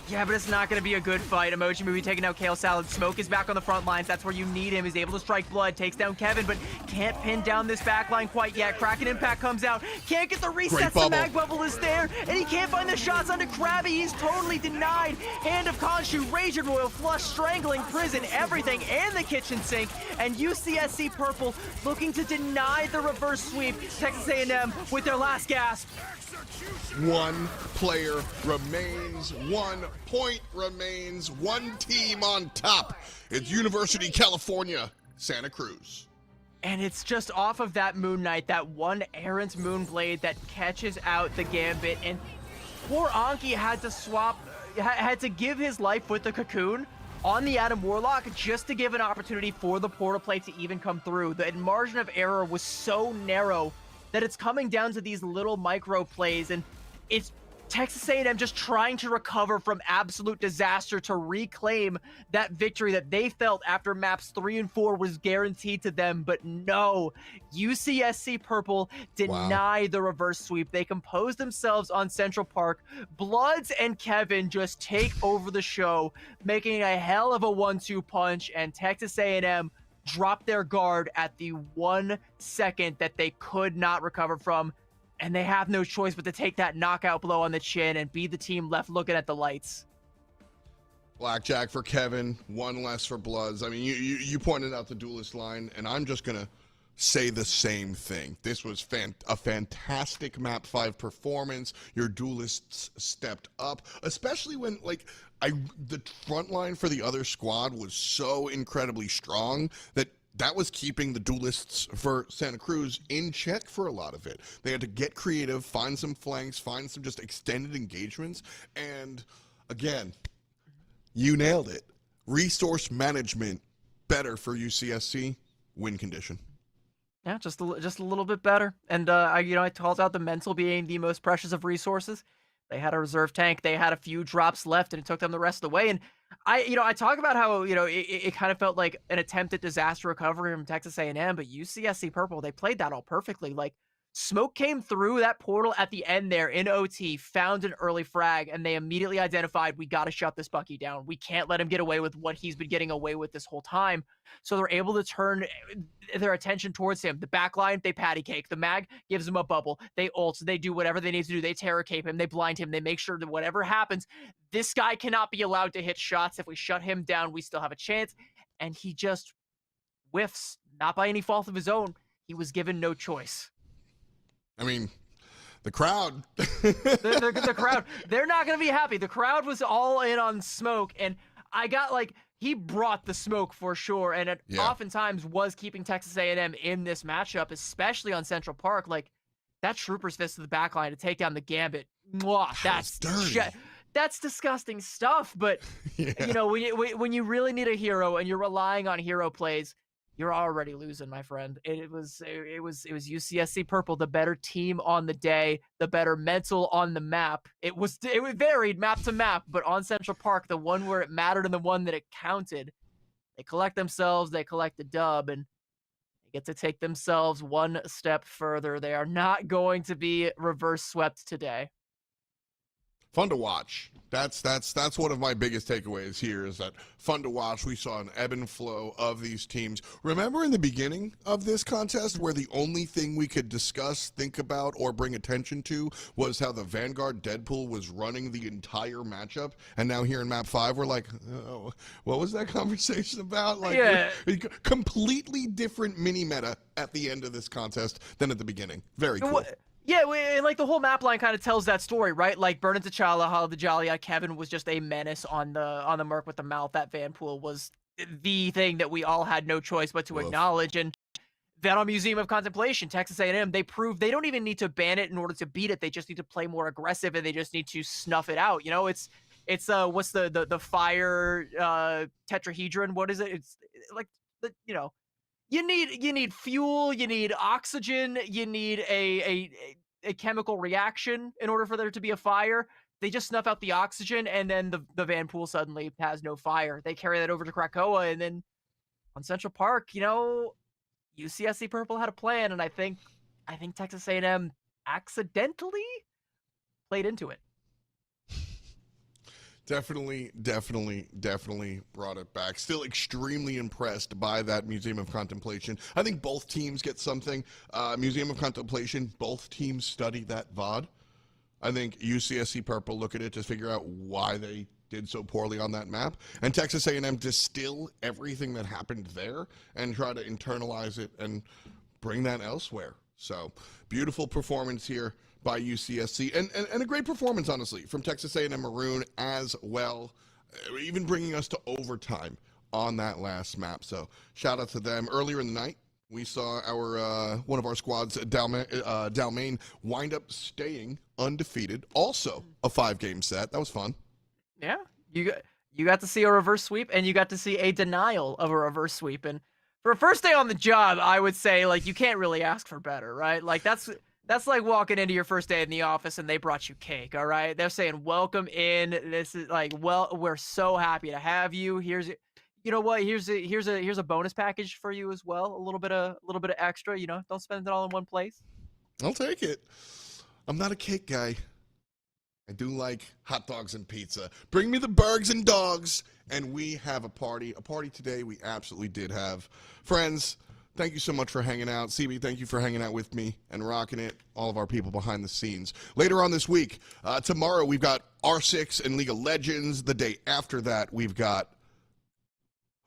Yeah, but it's not going to be a good fight. Emoji Movie taking out Kale Salad. Smoke is back on the front lines. That's where you need him. He's able to strike blood. Takes down Kevin, but can't pin down this back line quite yet. Kraken Impact comes out. Can't get the reset. The mag bubble is there, and he can't find the shots onto Krabby. He's totally denied. Hand of Khonshu, Raging Royal, Flush, Strangling, Prison, everything, and the kitchen sink. And UCSC Purple looking to deny the reverse sweep. Texas A&M with their last gasp. One player remains, 1 point remains, one team on top. It's University California, Santa Cruz. And it's just off of that Moon Knight, that one errant Moonblade that catches out the Gambit. And poor Anki had to give his life with the Cocoon on the Adam Warlock just to give an opportunity for the portal play to even come through. The margin of error was so narrow that it's coming down to these little micro plays, and it's Texas A&M just trying to recover from absolute disaster to reclaim that victory that they felt after maps 3 and 4 was guaranteed to them. But no, UCSC Purple deny the reverse sweep. They compose themselves on Central Park. Bloods and Kevin just take over the show, making a hell of a 1-2 punch, and Texas A&M drop their guard at the 1 second that they could not recover from, and they have no choice but to take that knockout blow on the chin and be the team left looking at the lights. Blackjack for Kevin, one less for Bloods. I mean, you pointed out the duelist line, and I'm just gonna say the same thing. This was a fantastic map 5 performance. Your duelists stepped up, especially when the front line for the other squad was so incredibly strong that was keeping the duelists for Santa Cruz in check for a lot of it. They had to get creative, find some flanks, find some just extended engagements, and again, you nailed it. Resource management better for UCSC. Win condition. Yeah, just a little bit better. And I called out the mental being the most precious of resources. They had a reserve tank. They had a few drops left, and it took them the rest of the way. And I talk about how it kind of felt like an attempt at disaster recovery from Texas A&M, but UCSC Purple, they played that all perfectly. Like, Smoke came through that portal at the end there in OT, found an early frag, and they immediately identified, we got to shut this Bucky down. We can't let him get away with what he's been getting away with this whole time. So they're able to turn their attention towards him. The backline, they patty cake. The mag gives him a bubble. They ult. They do whatever they need to do. They terror cape him. They blind him. They make sure that whatever happens, this guy cannot be allowed to hit shots. If we shut him down, we still have a chance. And he just whiffs, not by any fault of his own. He was given no choice. I mean, the crowd. the crowd, they're not going to be happy. The crowd was all in on Smoke, and I got he brought the smoke for sure, and it oftentimes was keeping Texas A&M in this matchup, especially on Central Park. That Trooper's Fist to the backline to take down the Gambit. Mwah, that's dirty. That's disgusting stuff, but when you really need a hero and you're relying on hero plays, you're already losing, my friend. It was UCSC Purple, the better team on the day, the better mental on the map. It varied map to map, but on Central Park, the one where it mattered and the one that it counted, they collect themselves, they collect the dub, and they get to take themselves one step further. They are not going to be reverse swept today. Fun to watch. That's one of my biggest takeaways here is that fun to watch. We saw an ebb and flow of these teams. Remember in the beginning of this contest where the only thing we could discuss, think about, or bring attention to was how the Vanguard Deadpool was running the entire matchup, and now here in map 5 we're like, oh, what was that conversation about? Like, Yeah. completely different mini meta at the end of this contest than at the beginning. Very cool. Yeah, and like the whole map line kind of tells that story, right? Like Burn and T'Challa, how the Jolly Kevin was just a menace on the Merc with the mouth. That Vanpool was the thing that we all had no choice but to acknowledge. And then on Museum of Contemplation, Texas A&M, they proved they don't even need to ban it in order to beat it. They just need to play more aggressive, and they just need to snuff it out. You know, it's what's the fire tetrahedron? What is it? It's like you know. You need fuel, you need oxygen, you need a chemical reaction in order for there to be a fire. They just snuff out the oxygen, and then the Vanpool suddenly has no fire. They carry that over to Krakoa, and then on Central Park, you know, UCSC Purple had a plan, and I think Texas A&M accidentally played into it. Definitely brought it back. Still extremely impressed by that Museum of Contemplation. I think both teams get something. Museum of Contemplation, both teams study that VOD. I think UCSC Purple look at it to figure out why they did so poorly on that map. And Texas A&M distill everything that happened there and try to internalize it and bring that elsewhere. So, beautiful performance here by UCSC, and a great performance, honestly, from Texas A&M Maroon as well, even bringing us to overtime on that last map. So shout out to them. Earlier in the night, we saw our one of our squads, Dalmain, wind up staying undefeated. Also a 5-game set. That was fun. Yeah, you got to see a reverse sweep, and you got to see a denial of a reverse sweep. And for a first day on the job, I would say, like, you can't really ask for better, right? Like, that's like walking into your first day in the office and they brought you cake, all right? They're saying, welcome in. This is like, well, we're so happy to have you. Here's, you know what? Here's a bonus package for you as well. A little bit of extra, you know, don't spend it all in one place. I'll take it. I'm not a cake guy. I do like hot dogs and pizza. Bring me the burgers and dogs. And we have a party today. We absolutely did have. Friends, thank you so much for hanging out. CB, thank you for hanging out with me and rocking it. All of our people behind the scenes. Later on this week, tomorrow we've got R6 and League of Legends. The day after that,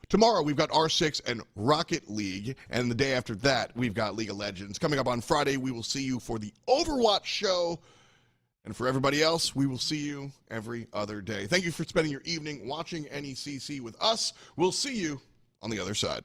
tomorrow we've got R6 and Rocket League. And the day after that, we've got League of Legends. Coming up on Friday, we will see you for the Overwatch show. And for everybody else, we will see you every other day. Thank you for spending your evening watching NECC with us. We'll see you on the other side.